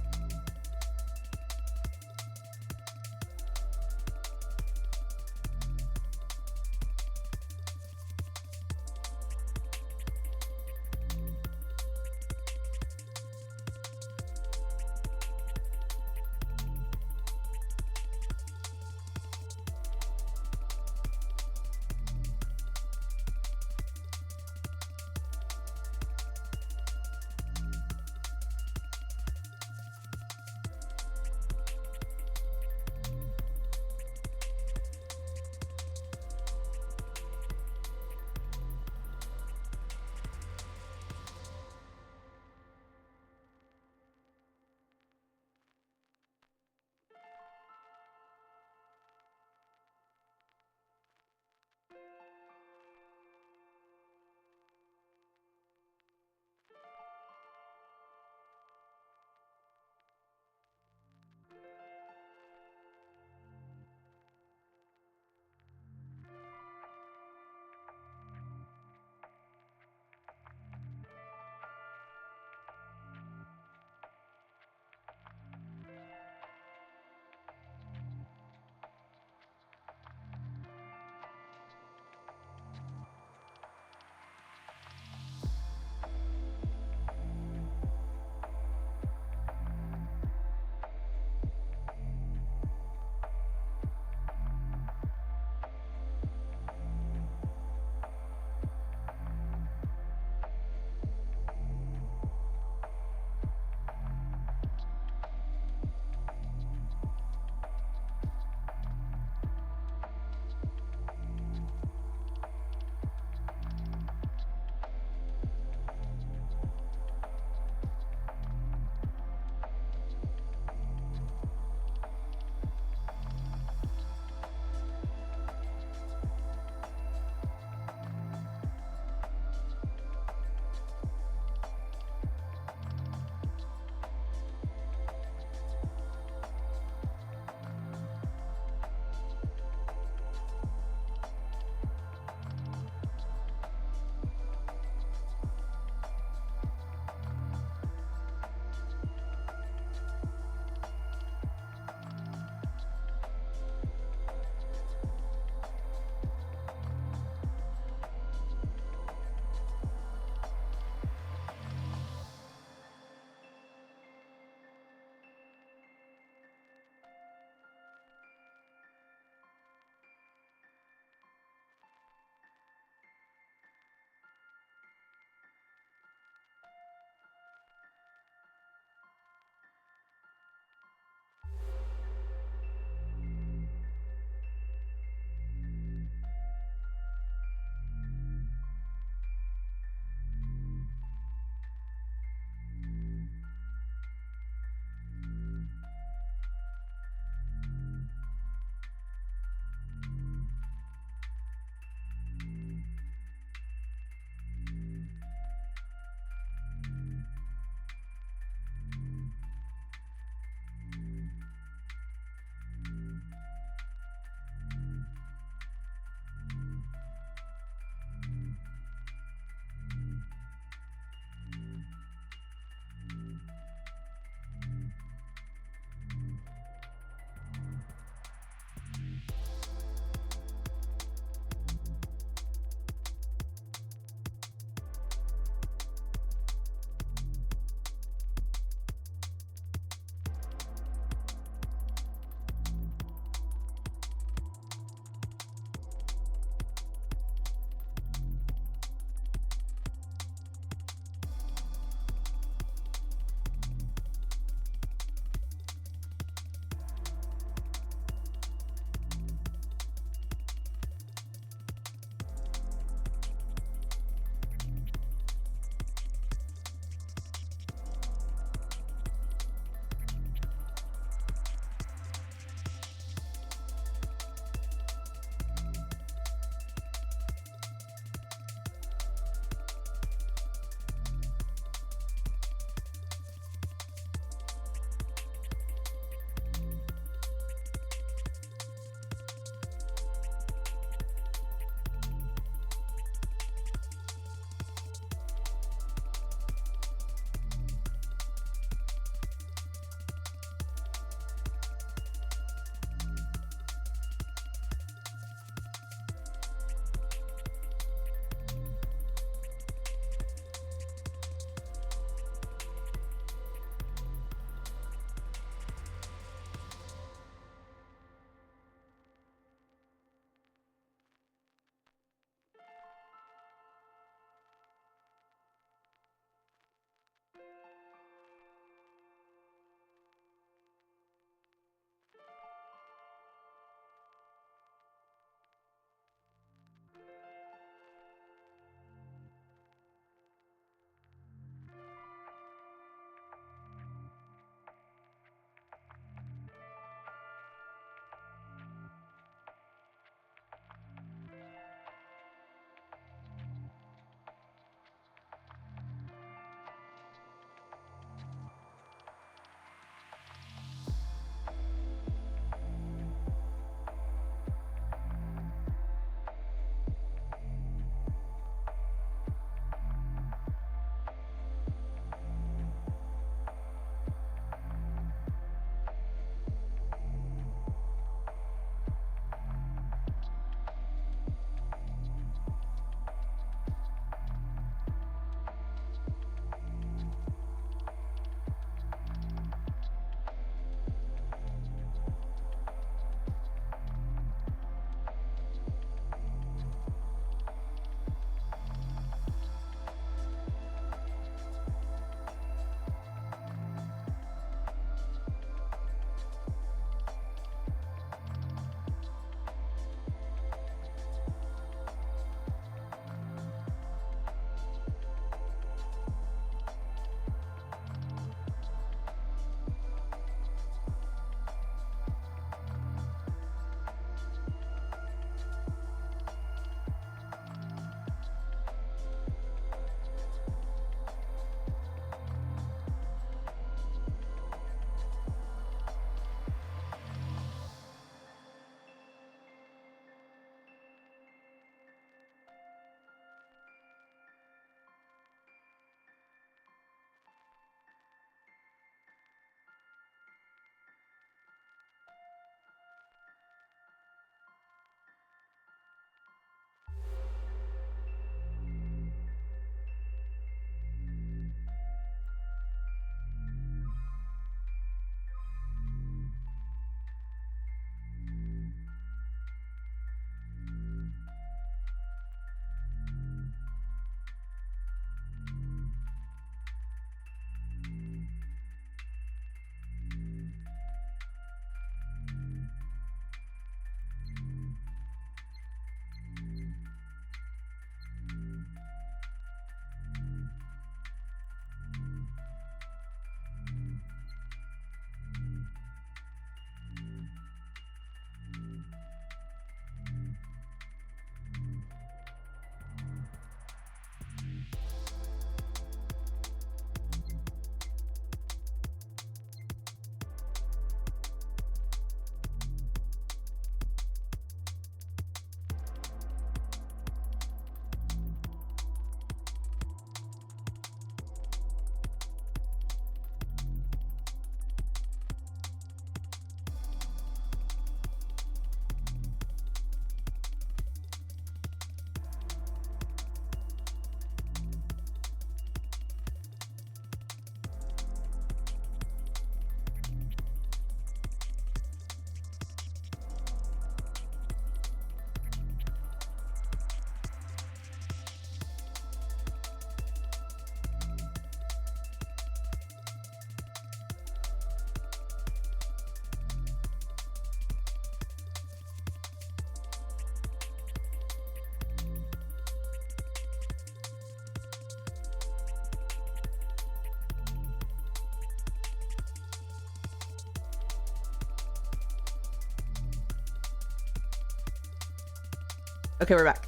Okay, we're back.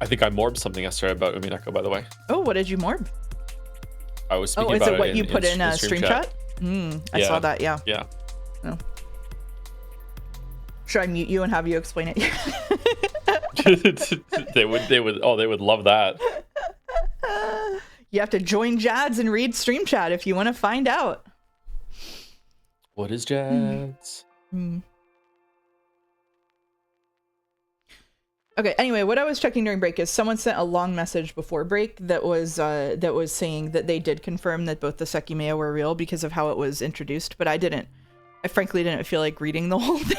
I think I morbed something yesterday about Umineko, by the way. Oh, what did you morb? I was speaking about is it what you put in a stream chat? I saw that, yeah. Yeah. Oh. Should I mute you and have you explain it? they would love that. You have to join Jads and read stream chat if you want to find out. What is Jads? Okay, anyway, what I was checking during break is someone sent a long message before break that was saying that they did confirm that both the Sekimeya were real because of how it was introduced, but I frankly didn't feel like reading the whole thing.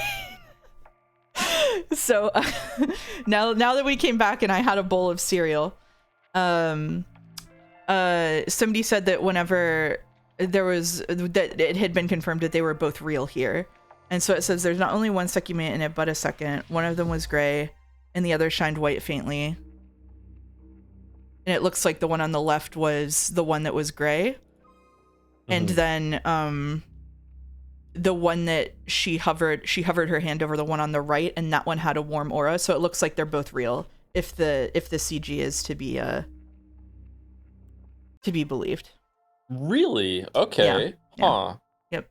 So now that we came back and I had a bowl of cereal, somebody said that whenever that it had been confirmed that they were both real here. And so it says there's not only one Sekimeya in it, but a second. One of them was gray and the other shined white faintly. And it looks like the one on the left was the one that was gray. And then the one that she hovered her hand over the one on the right, and that one had a warm aura. So it looks like they're both real if the CG is to be believed. Really? Okay. Yeah. Huh. Yep.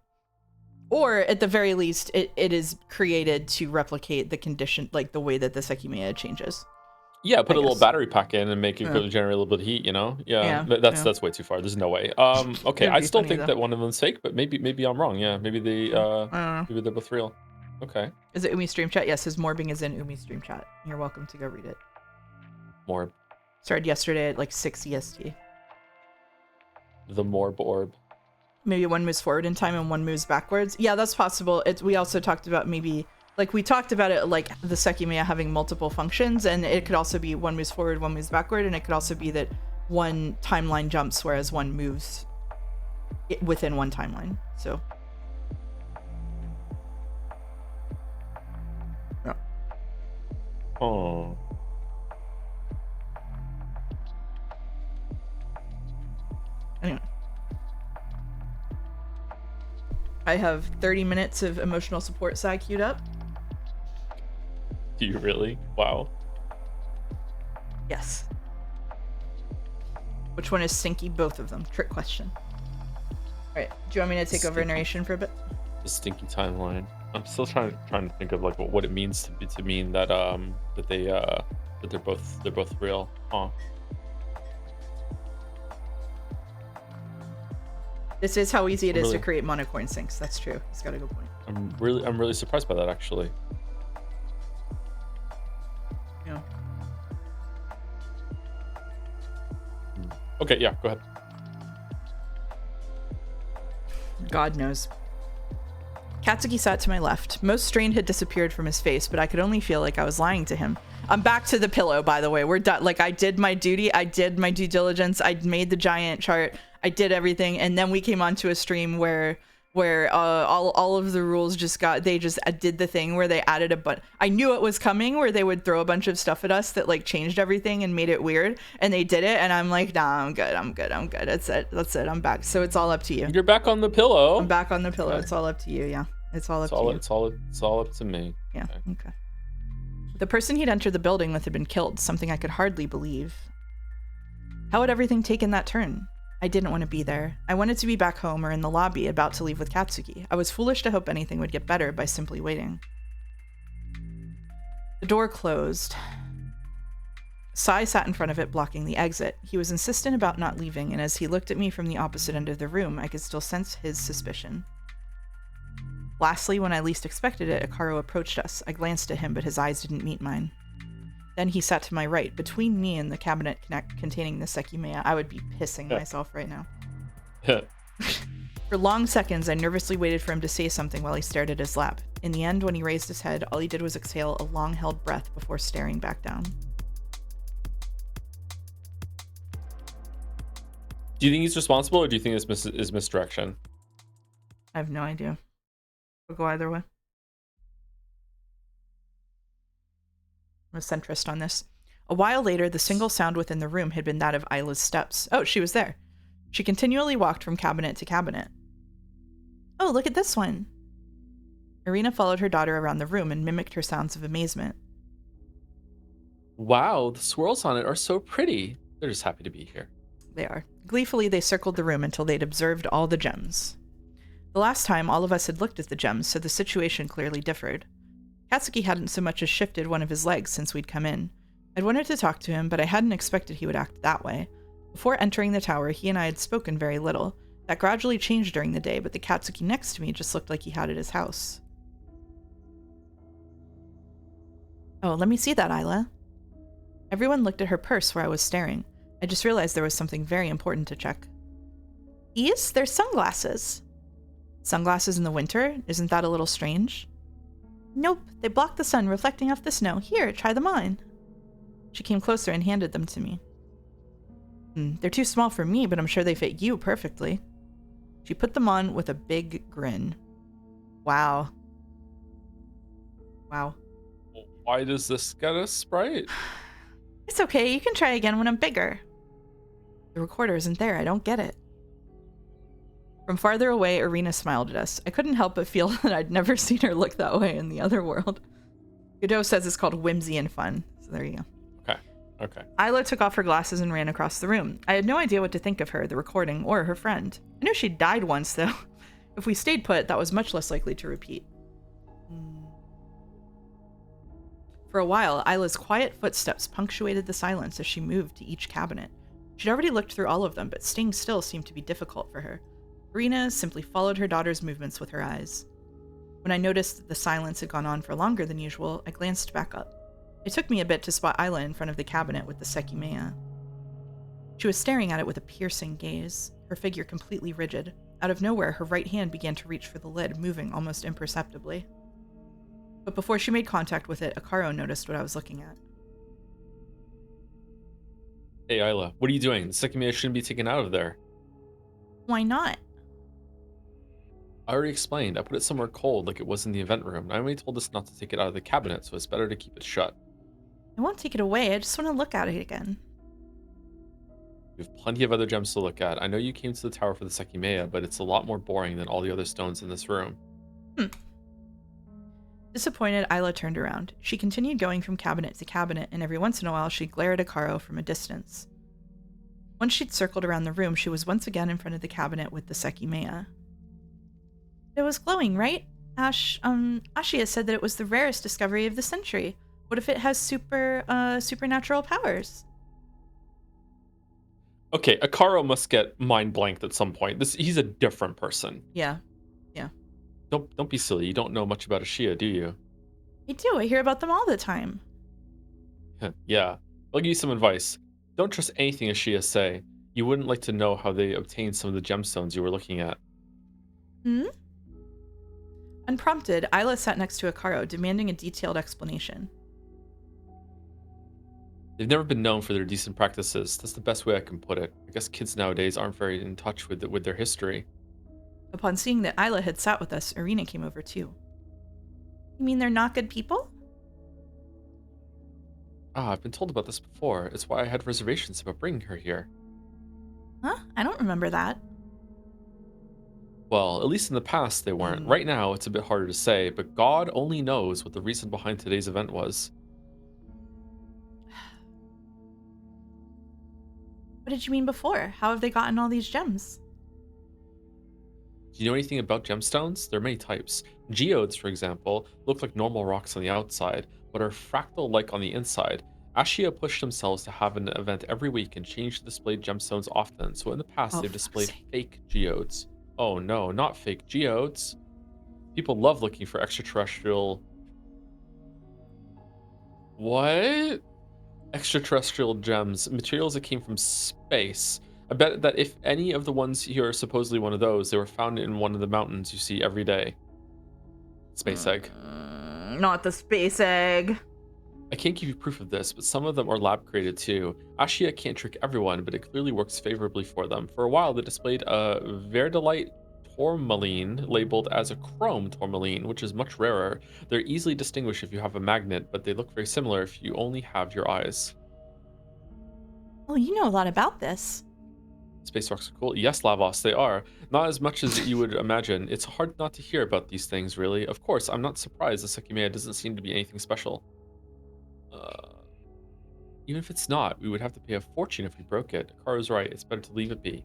Or at the very least, it is created to replicate the condition, like the way that the Sekimeya changes. Yeah, put a little battery pack in and make it go generate a little bit of heat, you know? Yeah. That's way too far. There's no way. Okay, I still think that one of them's fake, but maybe I'm wrong. Yeah, maybe maybe they're both real. Okay. Is it Umi stream chat? Yes, his morbing is in Umi stream chat. You're welcome to go read it. Morb. Started yesterday at like 6 EST. The Morb orb. Maybe one moves forward in time and one moves backwards. Yeah, that's possible. We also talked about maybe, like we talked about it, like the Sekimeya having multiple functions, and it could also be one moves forward, one moves backward, and it could also be that one timeline jumps, whereas one moves within one timeline. So. Yeah. Oh. Anyway. I have 30 minutes of emotional support side queued up. Do you really? Wow. Yes. Which one is stinky? Both of them. Trick question. Alright, do you want me to take over narration for a bit? The stinky timeline. I'm still trying to think of like what it means to mean that that they're both real. Huh. This is how easy it is to create monocoin sinks. That's true. He's got a good point. I'm really surprised by that, actually. Yeah. Okay, yeah, go ahead. God knows. Katsuki sat to my left. Most strain had disappeared from his face, but I could only feel like I was lying to him. I'm back to the pillow, by the way. We're done. Like, I did my duty. I did my due diligence. I made the giant chart. I did everything, and then we came onto a stream where all of the rules they just did the thing where they added a bunch. I knew it was coming, where they would throw a bunch of stuff at us that like changed everything and made it weird, and they did it, and I'm like, nah, I'm good. That's it. I'm back. So it's all up to you. You're back on the pillow. I'm back on the pillow. Okay. It's all up to you. Yeah, it's all up to you. It's all up to me. Yeah. Okay. The person he'd entered the building with had been killed. Something I could hardly believe. How had everything taken that turn? I didn't want to be there. I wanted to be back home or in the lobby, about to leave with Katsuki. I was foolish to hope anything would get better by simply waiting. The door closed. Sai sat in front of it, blocking the exit. He was insistent about not leaving, and as he looked at me from the opposite end of the room, I could still sense his suspicion. Lastly, when I least expected it, Akaro approached us. I glanced at him, but his eyes didn't meet mine. Then he sat to my right, between me and the cabinet containing the Sekimeya. I would be pissing myself right now. For long seconds, I nervously waited for him to say something while he stared at his lap. In the end, when he raised his head, all he did was exhale a long-held breath before staring back down. Do you think he's responsible, or do you think this is misdirection? I have no idea. We'll go either way. I'm a centrist on this. A while later, the single sound within the room had been that of Isla's steps. Oh, she was there. She continually walked from cabinet to cabinet. Oh, look at this one. Irina followed her daughter around the room and mimicked her sounds of amazement. Wow, the swirls on it are so pretty. They're just happy to be here. They are. Gleefully, they circled the room until they'd observed all the gems. The last time, all of us had looked at the gems, so the situation clearly differed. Katsuki hadn't so much as shifted one of his legs since we'd come in. I'd wanted to talk to him, but I hadn't expected he would act that way. Before entering the tower, he and I had spoken very little. That gradually changed during the day, but the Katsuki next to me just looked like he had at his house. Oh, let me see that, Isla. Everyone looked at her purse where I was staring. I just realized there was something very important to check. These? They're sunglasses. Sunglasses in the winter? Isn't that a little strange? Nope, they block the sun reflecting off the snow. Here, try them on. She came closer and handed them to me. They're too small for me, but I'm sure they fit you perfectly. She put them on with a big grin. Wow. Wow. Why does this get us, Sprite? It's okay, you can try again when I'm bigger. The recorder isn't there, I don't get it. From farther away, Irina smiled at us. I couldn't help but feel that I'd never seen her look that way in the other world. Godot says it's called whimsy and fun, so there you go. Okay. Isla took off her glasses and ran across the room. I had no idea what to think of her, the recording, or her friend. I knew she'd died once, though. If we stayed put, that was much less likely to repeat. For a while, Isla's quiet footsteps punctuated the silence as she moved to each cabinet. She'd already looked through all of them, but staying still seemed to be difficult for her. Irina simply followed her daughter's movements with her eyes. When I noticed that the silence had gone on for longer than usual, I glanced back up. It took me a bit to spot Isla in front of the cabinet with the Sekimeya. She was staring at it with a piercing gaze, her figure completely rigid. Out of nowhere, her right hand began to reach for the lid, moving almost imperceptibly. But before she made contact with it, Akaro noticed what I was looking at. Hey, Isla, what are you doing? The Sekimeya shouldn't be taken out of there. Why not? I already explained. I put it somewhere cold like it was in the event room. Naomi told us not to take it out of the cabinet, so it's better to keep it shut. I won't take it away. I just want to look at it again. You have plenty of other gems to look at. I know you came to the tower for the Sekimeya, but it's a lot more boring than all the other stones in this room. Disappointed, Isla turned around. She continued going from cabinet to cabinet, and every once in a while she'd glare at Akaro from a distance. Once she'd circled around the room, she was once again in front of the cabinet with the Sekimeya. It was glowing, right? Ashiya said that it was the rarest discovery of the century. What if it has supernatural powers? Okay, Akaro must get mind blanked at some point. He's a different person. Yeah. Don't be silly. You don't know much about ashiya, do you? I do. I hear about them all the time. Yeah. I'll give you some advice. Don't trust anything ashiya say. You wouldn't like to know how they obtained some of the gemstones you were looking at. Unprompted, Isla sat next to Akaro, demanding a detailed explanation. They've never been known for their decent practices. That's the best way I can put it. I guess kids nowadays aren't very in touch with their history. Upon seeing that Isla had sat with us, Irina came over too. You mean they're not good people? I've been told about this before. It's why I had reservations about bringing her here. Huh? I don't remember that. Well, at least in the past they weren't. Right now, it's a bit harder to say, but God only knows what the reason behind today's event was. What did you mean before? How have they gotten all these gems? Do you know anything about gemstones? There are many types. Geodes, for example, look like normal rocks on the outside, but are fractal-like on the inside. Ashiya pushed themselves to have an event every week and change the displayed gemstones often, so in the past they've displayed fake geodes. Oh no, not fake geodes. People love looking for extraterrestrial... What? Extraterrestrial gems, materials that came from space. I bet that if any of the ones here are supposedly one of those, they were found in one of the mountains you see every day. Space egg. Not the space egg. I can't give you proof of this, but some of them are lab created too. Ashiya can't trick everyone, but it clearly works favorably for them. For a while, they displayed a verdolite tourmaline labeled as a chrome tourmaline, which is much rarer. They're easily distinguished if you have a magnet, but they look very similar if you only have your eyes. Oh, you know a lot about this. Space rocks are cool. Yes, Lavos, they are. Not as much as you would imagine. It's hard not to hear about these things, really. Of course, I'm not surprised the Sekimeya doesn't seem to be anything special. Even if it's not, we would have to pay a fortune if we broke it. Akaru's right. It's better to leave it be.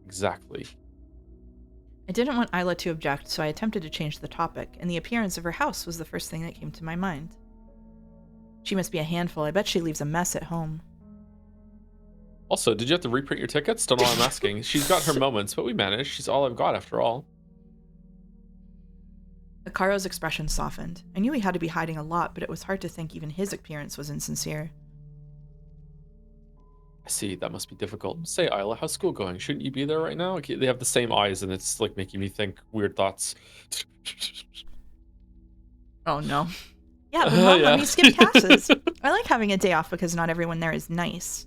Exactly. I didn't want Isla to object, so I attempted to change the topic, and the appearance of her house was the first thing that came to my mind. She must be a handful. I bet she leaves a mess at home. Also, did you have to reprint your tickets? Don't know why I'm asking. She's got her moments, but we managed. She's all I've got after all. Akaru's expression softened. I knew he had to be hiding a lot, but it was hard to think even his appearance was insincere. I see, that must be difficult. Say, Isla, how's school going? Shouldn't you be there right now? Okay, they have the same eyes, and it's like making me think weird thoughts. Oh no. Yeah, but Mom let me skip classes. I like having a day off because not everyone there is nice.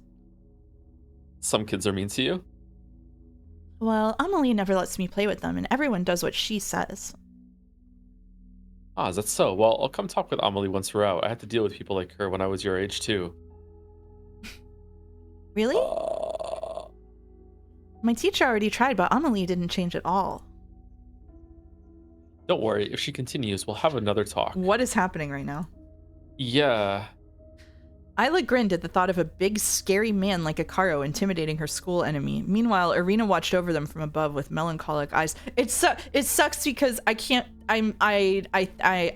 Some kids are mean to you? Well, Amelie never lets me play with them, and everyone does what she says. Ah, is that so? Well, I'll come talk with Amelie once we're out. I had to deal with people like her when I was your age, too. Really? My teacher already tried, but Amelie didn't change at all. Don't worry. If she continues, we'll have another talk. What is happening right now? Yeah. Isla grinned at the thought of a big, scary man like Akaru intimidating her school enemy. Meanwhile, Irina watched over them from above with melancholic eyes. It sucks because I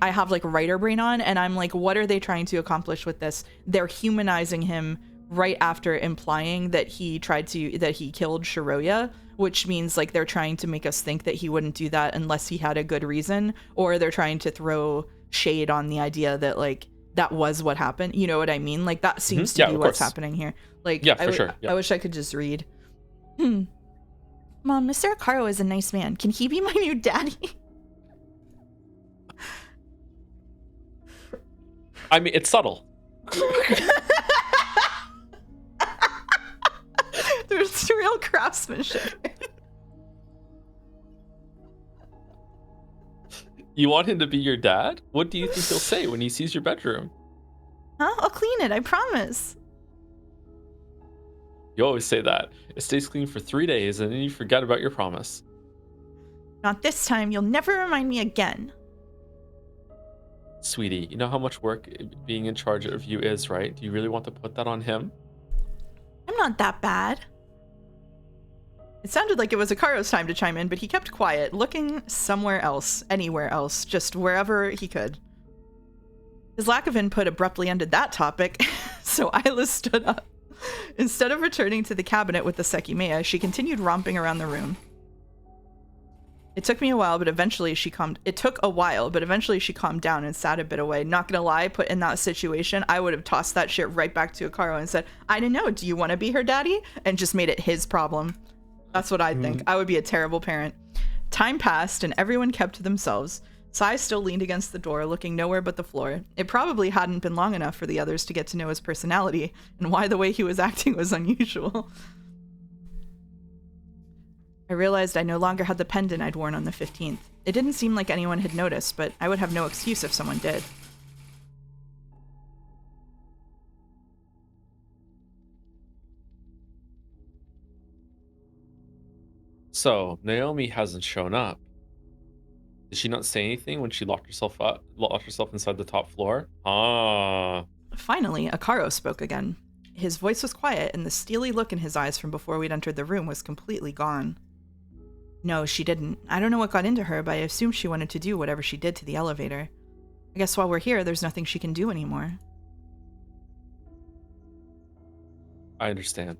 have like writer brain on, and I'm like, what are they trying to accomplish with this? They're humanizing him right after implying that he killed Shiroya, which means like they're trying to make us think that he wouldn't do that unless he had a good reason, or they're trying to throw shade on the idea that like that was what happened. You know what I mean? Like that seems to be what's happening here. Like, yeah, for sure. Yeah. I wish I could just read. Mom, Mr. Akaru is a nice man. Can he be my new daddy? I mean, it's subtle. There's real craftsmanship. You want him to be your dad? What do you think he'll say when he sees your bedroom? Huh? I'll clean it, I promise. You always say that. It stays clean for 3 days and then you forget about your promise. Not this time. You'll never remind me again. Sweetie, you know how much work being in charge of you is, right? Do you really want to put that on him? I'm not that bad. It sounded like it was Akaru's time to chime in, but he kept quiet, looking somewhere else, anywhere else, just wherever he could. His lack of input abruptly ended that topic, so Isla stood up. Instead of returning to the cabinet with the Sekimeya, she continued romping around the room. It took a while, but eventually she calmed down and sat a bit away. Not gonna lie, put in that situation, I would have tossed that shit right back to Akaru and said, I don't know, do you want to be her daddy? And just made it his problem. That's what I think. I would be a terrible parent. Time passed and everyone kept to themselves. Sai still leaned against the door, looking nowhere but the floor. It probably hadn't been long enough for the others to get to know his personality and why the way he was acting was unusual. I realized I no longer had the pendant I'd worn on the 15th. It didn't seem like anyone had noticed, but I would have no excuse if someone did. So, Naomi hasn't shown up. Did she not say anything when she locked herself inside the top floor? Ah. Finally, Akaru spoke again. His voice was quiet, and the steely look in his eyes from before we'd entered the room was completely gone. No, she didn't. I don't know what got into her, but I assume she wanted to do whatever she did to the elevator. I guess while we're here, there's nothing she can do anymore. I understand.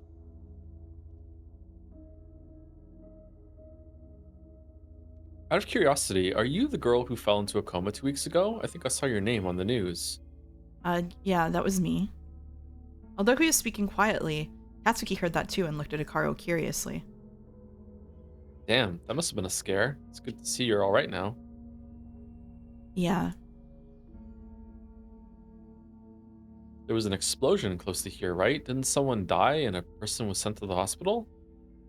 Out of curiosity, are you the girl who fell into a coma 2 weeks ago? I think I saw your name on the news. Yeah, that was me. Although he was speaking quietly, Katsuki heard that too and looked at Akaru curiously. Damn, that must have been a scare. It's good to see you're alright now. Yeah. There was an explosion close to here, right? Didn't someone die and a person was sent to the hospital?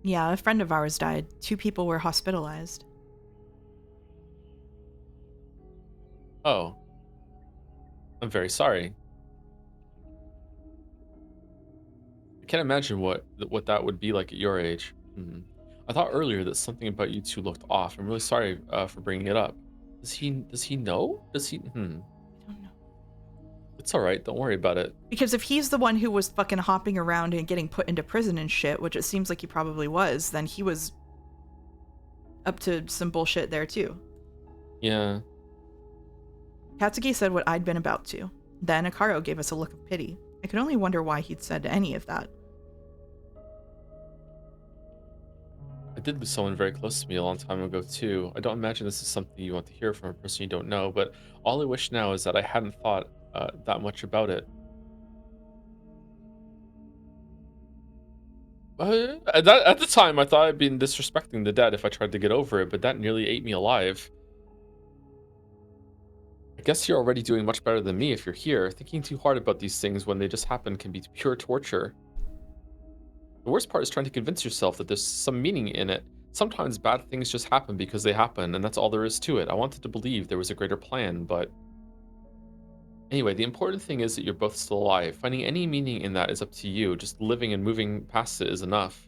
Yeah, a friend of ours died. 2 people were hospitalized. Oh. I'm very sorry. can't imagine what that would be like at your age. I thought earlier that something about you two looked off. I'm really sorry for bringing it up. Does he know? Does he? I don't know. It's all right. Don't worry about it. Because if he's the one who was fucking hopping around and getting put into prison and shit, which it seems like he probably was, then he was up to some bullshit there too. Yeah. Katsuki said what I'd been about to. Then Akaro gave us a look of pity. I could only wonder why he'd said any of that. I did with someone very close to me a long time ago too. I don't imagine this is something you want to hear from a person you don't know, but all I wish now is that I hadn't thought that much about it. At the time, I thought I'd been disrespecting the dead if I tried to get over it, but that nearly ate me alive. I guess you're already doing much better than me if you're here. Thinking too hard about these things when they just happen can be pure torture. The worst part is trying to convince yourself that there's some meaning in it. Sometimes bad things just happen because they happen, and that's all there is to it. I wanted to believe there was a greater plan, but... Anyway, the important thing is that you're both still alive. Finding any meaning in that is up to you. Just living and moving past it is enough.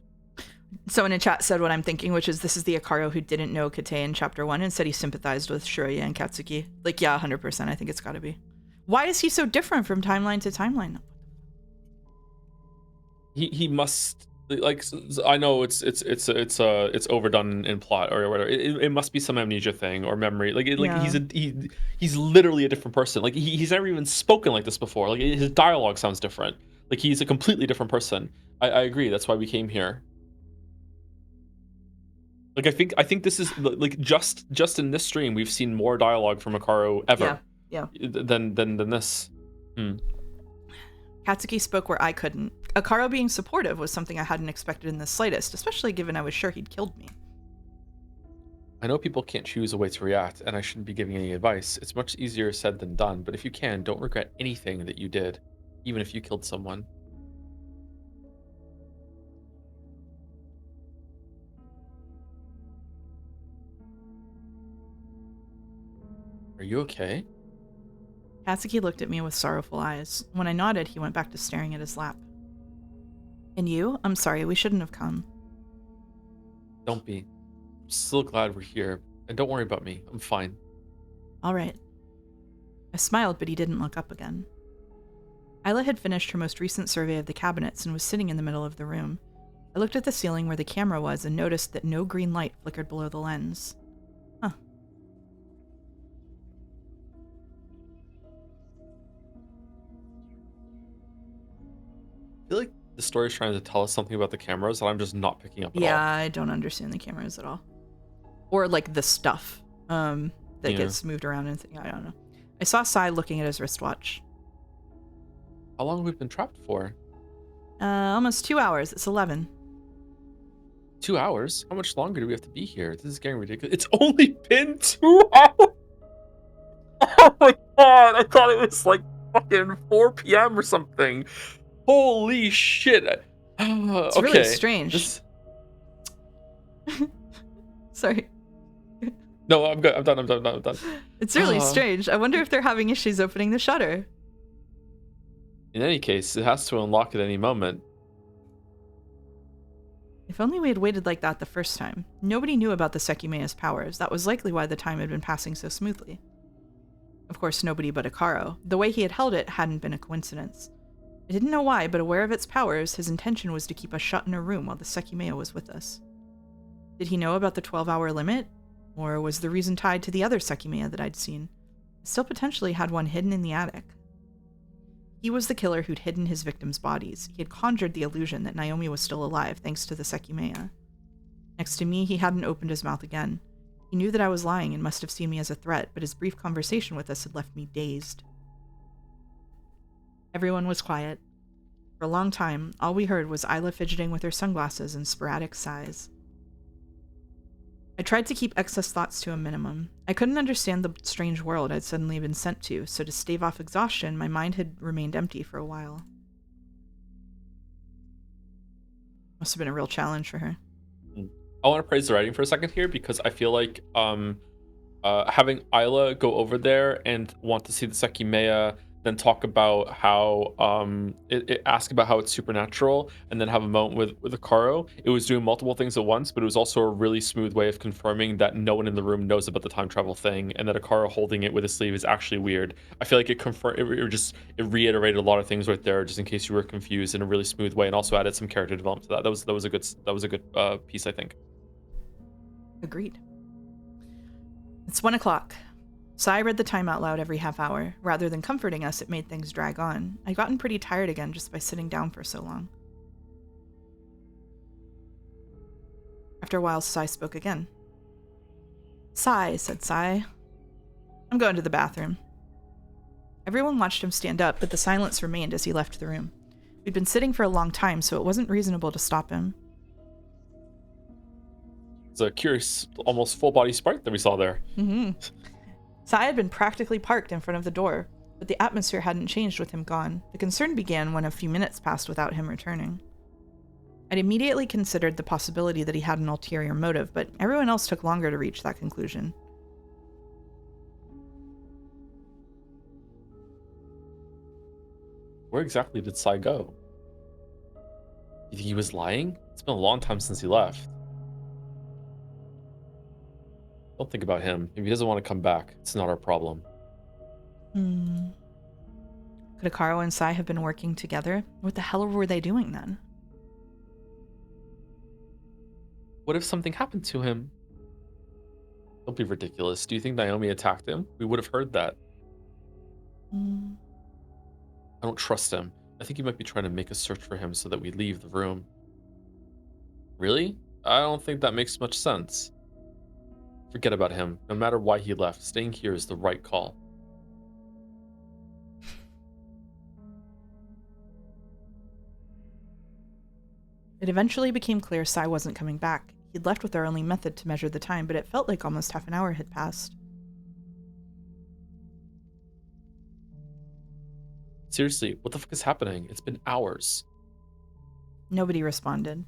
Someone in chat said what I'm thinking, which is this is the Akaro who didn't know Kate in Chapter 1 and said he sympathized with Shiroya and Katsuki. Like, yeah, 100%. I think it's gotta be. Why is he so different from timeline to timeline? He must... Like, I know it's overdone in plot or whatever. It must be some amnesia thing or memory. Like Yeah. he's literally a different person. Like he's never even spoken like this before. Like his dialogue sounds different. Like he's a completely different person. I agree. That's why we came here. Like I think this is like just in this stream we've seen more dialogue from Akaro ever. Yeah. Than this. Katsuki spoke where I couldn't. Akaro being supportive was something I hadn't expected in the slightest, especially given I was sure he'd killed me. I know people can't choose a way to react, and I shouldn't be giving any advice. It's much easier said than done, but if you can, don't regret anything that you did, even if you killed someone. Are you okay? Katsuki looked at me with sorrowful eyes. When I nodded, he went back to staring at his lap. And you? I'm sorry, we shouldn't have come. Don't be. I'm still glad we're here, and don't worry about me. I'm fine. All right. I smiled, but he didn't look up again. Isla had finished her most recent survey of the cabinets and was sitting in the middle of the room. I looked at the ceiling where the camera was and noticed that no green light flickered below the lens. Huh. I feel like the story's trying to tell us something about the cameras that I'm just not picking up at all. Yeah, I don't understand the cameras at all. Or, like, the stuff that gets moved around and I don't know. I saw Sai looking at his wristwatch. How long have we been trapped for? Almost 2 hours. It's 11. 2 hours? How much longer do we have to be here? This is getting ridiculous. It's only been 2 hours! Oh my god, I thought it was like fucking 4 p.m. or something. Holy shit. It's okay. really strange. Sorry. No, I'm good. I'm done. It's really strange. I wonder if they're having issues opening the shutter. In any case, it has to unlock at any moment. If only we had waited like that the first time. Nobody knew about the Sekimeya's powers. That was likely why the time had been passing so smoothly. Of course, nobody but Akaro. The way he had held it hadn't been a coincidence. I didn't know why, but aware of its powers, his intention was to keep us shut in a room while the Sekimeya was with us. Did he know about the 12-hour limit? Or was the reason tied to the other Sekimeya that I'd seen? I still potentially had one hidden in the attic. He was the killer who'd hidden his victims' bodies. He had conjured the illusion that Naomi was still alive thanks to the Sekimeya. Next to me, he hadn't opened his mouth again. He knew that I was lying and must have seen me as a threat, but his brief conversation with us had left me dazed. Everyone was quiet. For a long time, all we heard was Isla fidgeting with her sunglasses and sporadic sighs. I tried to keep excess thoughts to a minimum. I couldn't understand the strange world I'd suddenly been sent to, so to stave off exhaustion, my mind had remained empty for a while. Must have been a real challenge for her. I want to praise the writing for a second here because I feel like having Isla go over there and want to see the Sekimeya then talk about how it ask about how it's supernatural, and then have a moment with Akaro. It was doing multiple things at once, but it was also a really smooth way of confirming that no one in the room knows about the time travel thing, and that Akaro holding it with his sleeve is actually weird. I feel like it reiterated a lot of things right there, just in case you were confused, in a really smooth way, and also added some character development to that. That was a good piece, I think. Agreed. It's 1 o'clock. Sai read the time out loud every half hour. Rather than comforting us, it made things drag on. I'd gotten pretty tired again just by sitting down for so long. After a while, Sai spoke again. Sai, said Sai. I'm going to the bathroom. Everyone watched him stand up, but the silence remained as he left the room. We'd been sitting for a long time, so it wasn't reasonable to stop him. It's a curious, almost full-body sprite that we saw there. Mm-hmm. Sai had been practically parked in front of the door, but the atmosphere hadn't changed with him gone. The concern began when a few minutes passed without him returning. I'd immediately considered the possibility that he had an ulterior motive, but everyone else took longer to reach that conclusion. Where exactly did Sai go? You think he was lying? It's been a long time since he left. Don't think about him. If he doesn't want to come back, it's not our problem. Could Akaro and Sai have been working together? What the hell were they doing then? What if something happened to him? Don't be ridiculous. Do you think Naomi attacked him? We would have heard that. I don't trust him. I think he might be trying to make a search for him so that we leave the room. Really? I don't think that makes much sense. Forget about him. No matter why he left, staying here is the right call. It eventually became clear Sai wasn't coming back. He'd left with our only method to measure the time, but it felt like almost half an hour had passed. Seriously, what the fuck is happening? It's been hours. Nobody responded.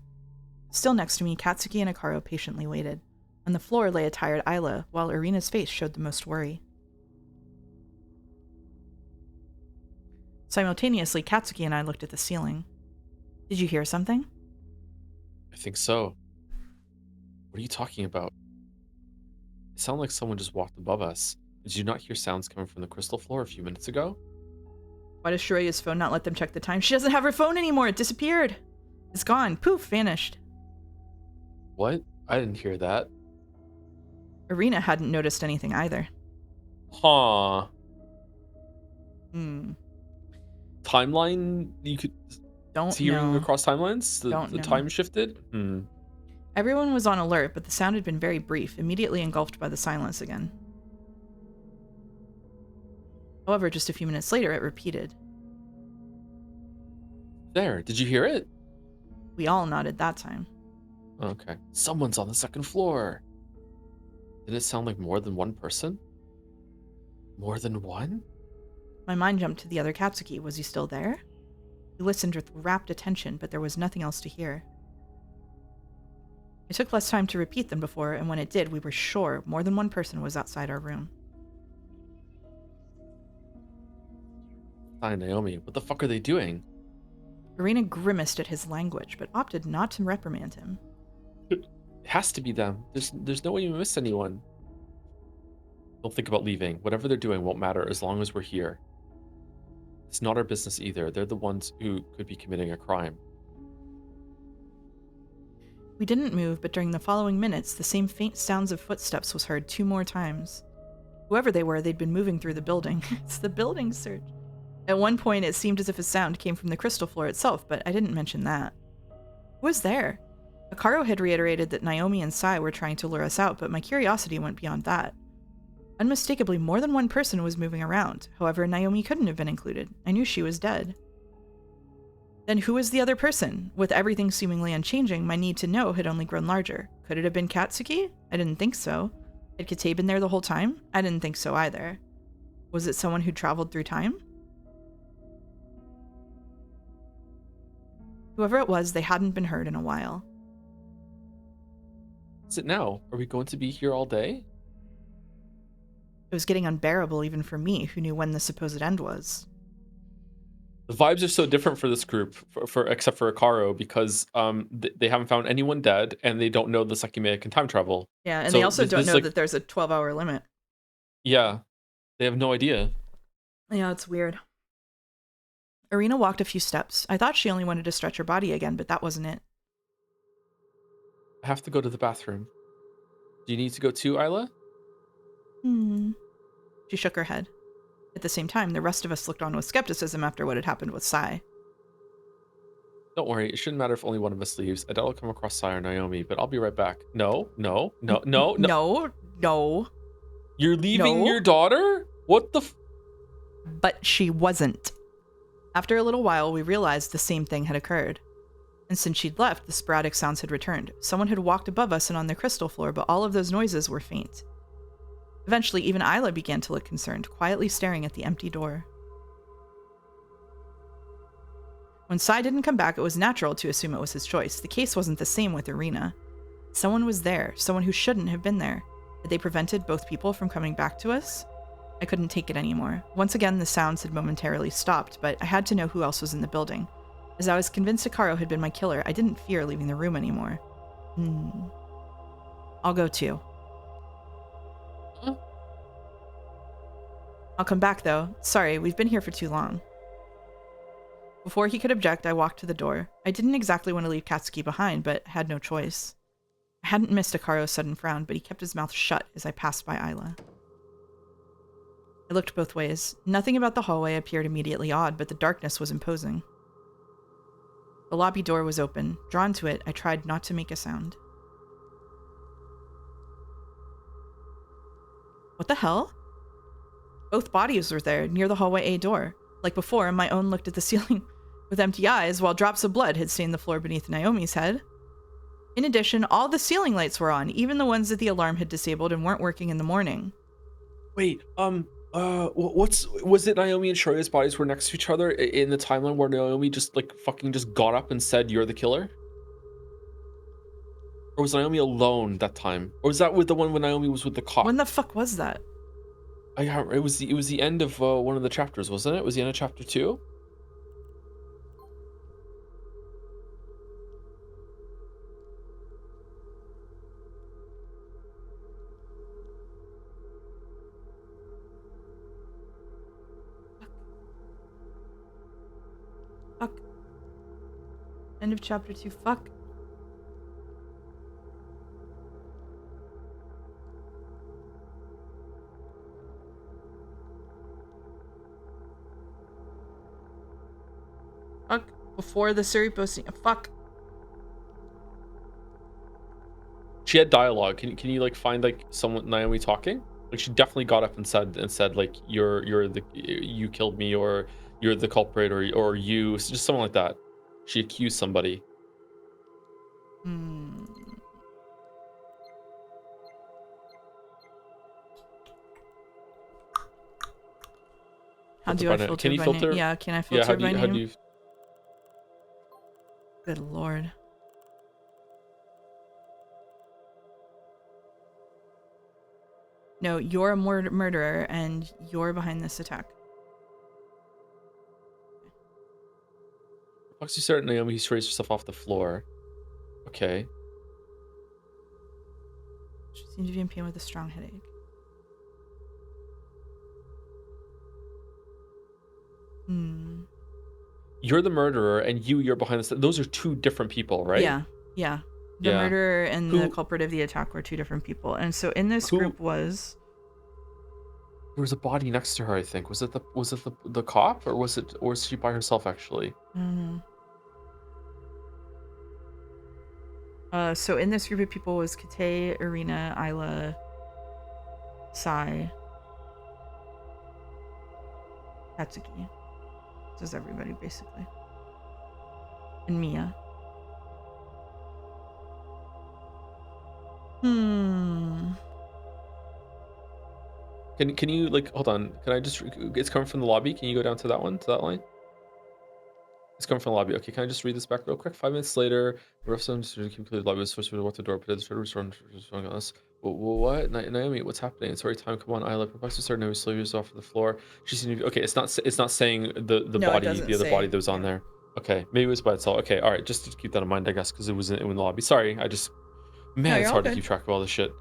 Still next to me, Katsuki and Akaro patiently waited. On the floor lay a tired Isla, while Irina's face showed the most worry. Simultaneously, Katsuki and I looked at the ceiling. Did you hear something? I think so. What are you talking about? It sounded like someone just walked above us. Did you not hear sounds coming from the crystal floor a few minutes ago? Why does Shiraya's phone not let them check the time? She doesn't have her phone anymore. It disappeared. It's gone. Poof, vanished. What? I didn't hear that. Irina hadn't noticed anything either. Huh. Timeline? You could Don't see know. across timelines? The time shifted? Everyone was on alert, but the sound had been very brief, immediately engulfed by the silence again. However, just a few minutes later, it repeated. There, did you hear it? We all nodded that time. Okay. Someone's on the second floor. Did it sound like more than one person? More than one? My mind jumped to the other Katsuki. Was he still there? He listened with rapt attention, but there was nothing else to hear. It took less time to repeat than before, and when it did, we were sure more than one person was outside our room. Hi, Naomi. What the fuck are they doing? Irina grimaced at his language, but opted not to reprimand him. It has to be them. There's no way you miss anyone. Don't think about leaving. Whatever they're doing won't matter as long as we're here. It's not our business either. They're the ones who could be committing a crime. We didn't move, but during the following minutes, the same faint sounds of footsteps was heard 2 more times. Whoever they were, they'd been moving through the building. It's the building search. At one point, it seemed as if a sound came from the crystal floor itself, but I didn't mention that. Who was there? Akaro had reiterated that Naomi and Sai were trying to lure us out, but my curiosity went beyond that. Unmistakably, more than one person was moving around. However, Naomi couldn't have been included. I knew she was dead. Then who was the other person? With everything seemingly unchanging, my need to know had only grown larger. Could it have been Katsuki? I didn't think so. Had Kate been there the whole time? I didn't think so either. Was it someone who traveled through time? Whoever it was, they hadn't been heard in a while. Is it now? Are we going to be here all day? It was getting unbearable even for me, who knew when the supposed end was. The vibes are so different for this group, for except for Akaro, because they haven't found anyone dead, and they don't know the Sekimeya can time travel. Yeah, and they So also don't this know like, that there's a 12-hour limit. yeah, they have no idea. Yeah, it's weird. Irina walked a few steps. I thought she only wanted to stretch her body again, but that wasn't it. I have to go to the bathroom. Do you need to go too, Isla? She shook her head. At the same time, the rest of us looked on with skepticism after what had happened with Sai. Don't worry, it shouldn't matter if only one of us leaves. Adele will come across Sai or Naomi, but I'll be right back. No, no, no, no, no. No. You're leaving No. your daughter? What the But she wasn't. After a little while, we realized the same thing had occurred. And since she'd left, the sporadic sounds had returned. Someone had walked above us and on the crystal floor, but all of those noises were faint. Eventually, even Isla began to look concerned, quietly staring at the empty door. When Sai didn't come back, it was natural to assume it was his choice. The case wasn't the same with Irina. Someone was there, someone who shouldn't have been there. Had they prevented both people from coming back to us? I couldn't take it anymore. Once again, the sounds had momentarily stopped, but I had to know who else was in the building. As I was convinced Akaro had been my killer, I didn't fear leaving the room anymore. I'll go too. I'll come back, though. Sorry, we've been here for too long. Before he could object, I walked to the door. I didn't exactly want to leave Katsuki behind, but had no choice. I hadn't missed Akaro's sudden frown, but he kept his mouth shut as I passed by Isla. I looked both ways. Nothing about the hallway appeared immediately odd, but the darkness was imposing. The lobby door was open. Drawn to it, I tried not to make a sound. What the hell? Both bodies were there, near the hallway A door. Like before, my own looked at the ceiling with empty eyes, while drops of blood had stained the floor beneath Naomi's head. In addition, all the ceiling lights were on, even the ones that the alarm had disabled and weren't working in the morning. Wait, was it Naomi and Shorya's bodies were next to each other in the timeline where Naomi just like fucking just got up and said, "You're the killer"? Or was Naomi alone that time? Or was that with the one when Naomi was with the cop? When the fuck was that? It was the end of one of the chapters, wasn't it? It was the end of chapter 2? Fuck. End of chapter 2. Fuck. Fuck. Before the Siri posting. Fuck. She had dialogue. Can you like find like someone Naomi talking? Like she definitely got up and said like you killed me, or you're the culprit, or you just something like that. She accused somebody. How do I filter Can you by filter? name? Yeah, can I filter by name? How do you? Good lord. No, you're a murderer and you're behind this attack. Foxy started Naomi, he raised herself off the floor. Okay. She seemed to be in pain with a strong headache. You're the murderer, and you're behind this. Those are two different people, right? Yeah. The murderer and the culprit of the attack were two different people. And so in this group was... There was a body next to her, I think. Was it the cop, or was she by herself actually? I don't know. So in this group of people was Kate, Irina, Isla, Sai, Katsuki. This is everybody basically. And Mia. Can you like hold on? Can I just? It's coming from the lobby. Can you go down to that one, to that line? It's coming from the lobby. Okay, can I just read this back real quick? 5 minutes later, the rest of them just completed the lobby was supposed to walk the door, but it's on us. What? Naomi, what's happening? It's already time. Come on, Isla. Perplexed started Naomi slowly off the floor. She seemed to be okay. It's not saying the No, it body, doesn't the other body say. that was on there. Okay, maybe it was by itself. Okay, all right, just to keep that in mind, I guess, because it was in the lobby. Sorry, No, man, you're it's all hard to good. keep track of all this shit.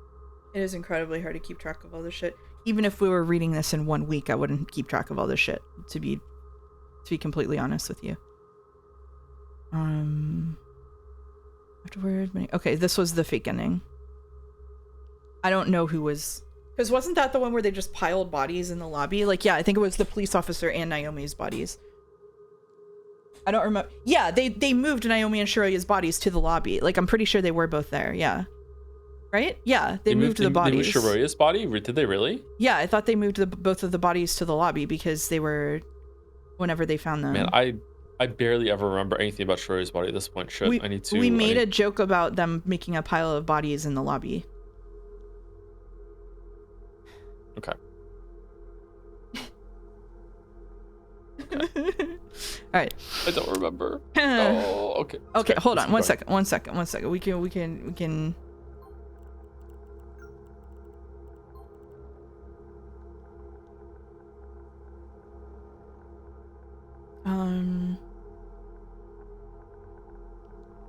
It is incredibly hard to keep track of all this shit. Even if we were reading this in 1 week, I wouldn't keep track of all this shit, to be completely honest with you. Afterward, okay, this was the fake ending. I don't know who was, because wasn't that the one where they just piled bodies in the lobby? Like, yeah, I think it was the police officer and Naomi's bodies. I don't remember. Yeah, they moved Naomi and Shiroya's bodies to the lobby. Like, I'm pretty sure they were both there. Yeah. Right? Yeah, they moved the bodies. They moved Shiroya's body? Did they really? Yeah, I thought they moved both of the bodies to the lobby because they were, whenever they found them. Man, I barely ever remember anything about Shiroya's body at this point. Shit, I need to. We made a joke about them making a pile of bodies in the lobby. Okay. All right. I don't remember. Oh, okay. Okay, hold on. One second. We can.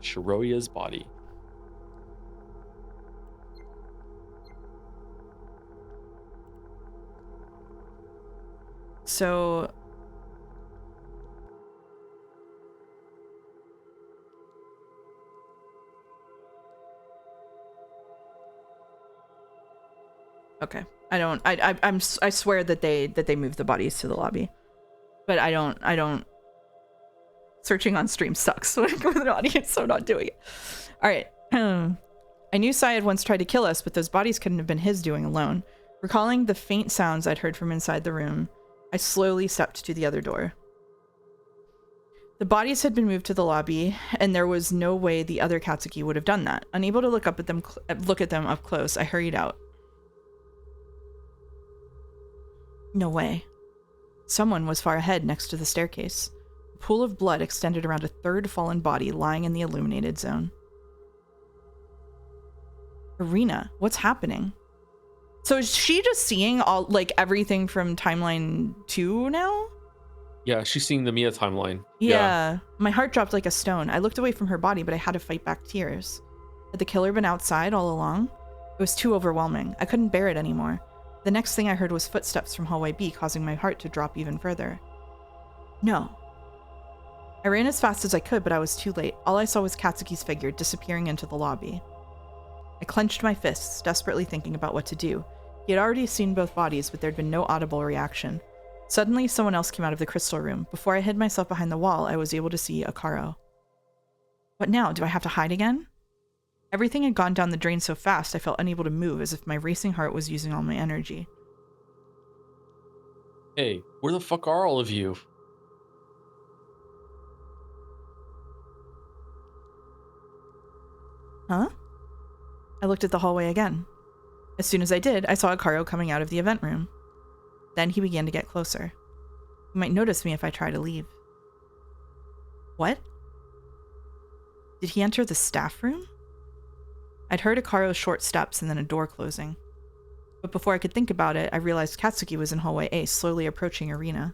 Shiroya's body. So okay. I swear that they moved the bodies to the lobby. But I don't searching on stream sucks with an audience, so I'm not doing it. All right. I knew Sai had once tried to kill us, but those bodies couldn't have been his doing alone. Recalling the faint sounds I'd heard from inside the room, I slowly stepped to the other door. The bodies had been moved to the lobby, and there was no way the other Katsuki would have done that. Unable to look at them up close, I hurried out. No way. Someone was far ahead next to the staircase. A pool of blood extended around a third fallen body lying in the illuminated zone. Irina, what's happening? So is she just seeing all, like, everything from timeline 2 now? Yeah, she's seeing the Mia timeline. Yeah. My heart dropped like a stone. I looked away from her body, but I had to fight back tears. Had the killer been outside all along? It was too overwhelming. I couldn't bear it anymore. The next thing I heard was footsteps from hallway B, causing my heart to drop even further. No. I ran as fast as I could, but I was too late. All I saw was Katsuki's figure disappearing into the lobby. I clenched my fists, desperately thinking about what to do. He had already seen both bodies, but there'd been no audible reaction. Suddenly, someone else came out of the crystal room. Before I hid myself behind the wall, I was able to see Akaro. What now? Do I have to hide again? Everything had gone down the drain so fast I felt unable to move, as if my racing heart was using all my energy. Hey, where the fuck are all of you? Huh? I looked at the hallway again. As soon as I did, I saw Akaro coming out of the event room. Then he began to get closer. He might notice me if I try to leave. What? Did he enter the staff room? I'd heard Akaro's short steps and then a door closing. But before I could think about it, I realized Katsuki was in hallway A, slowly approaching Irina.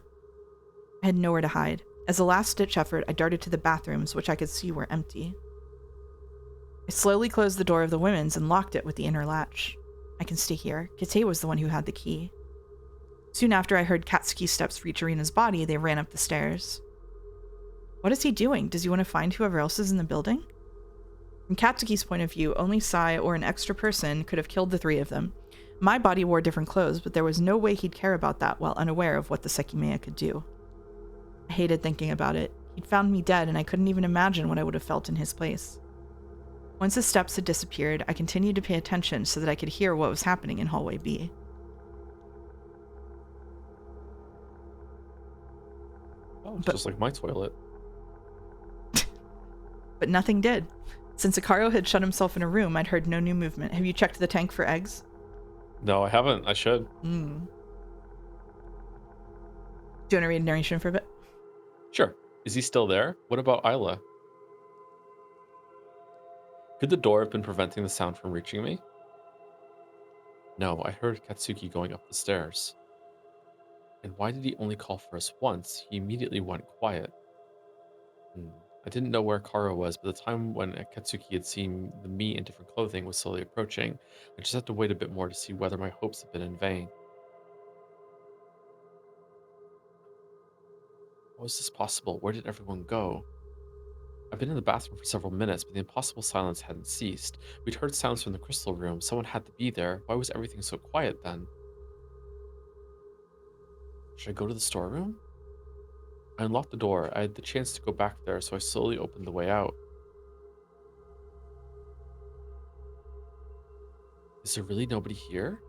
I had nowhere to hide. As a last-ditch effort, I darted to the bathrooms, which I could see were empty. I slowly closed the door of the women's and locked it with the inner latch. I can stay here. Kite was the one who had the key. Soon after I heard Katsuki's steps reach Irina's body, they ran up the stairs. What is he doing? Does he want to find whoever else is in the building? From Katsuki's point of view, only Sai or an extra person could have killed the three of them. My body wore different clothes, but there was no way he'd care about that while unaware of what the Sekimeya could do. I hated thinking about it. He'd found me dead, and I couldn't even imagine what I would have felt in his place. Once his steps had disappeared, I continued to pay attention so that I could hear what was happening in hallway B. Oh, just like my toilet. But nothing did. Since Akaro had shut himself in a room, I'd heard no new movement. Have you checked the tank for eggs? No, I haven't. I should. Do you want to read narration for a bit? Sure. Is he still there? What about Isla? Could the door have been preventing the sound from reaching me? No, I heard Katsuki going up the stairs. And why did he only call for us once? He immediately went quiet. I didn't know where Kara was, but the time when Katsuki had seen me in different clothing was slowly approaching. I just had to wait a bit more to see whether my hopes had been in vain. How was this possible? Where did everyone go? I've been in the bathroom for several minutes, but the impossible silence hadn't ceased. We'd heard sounds from the crystal room. Someone had to be there. Why was everything so quiet then? Should I go to the storeroom? I unlocked the door. I had the chance to go back there, so I slowly opened the way out. Is there really nobody here?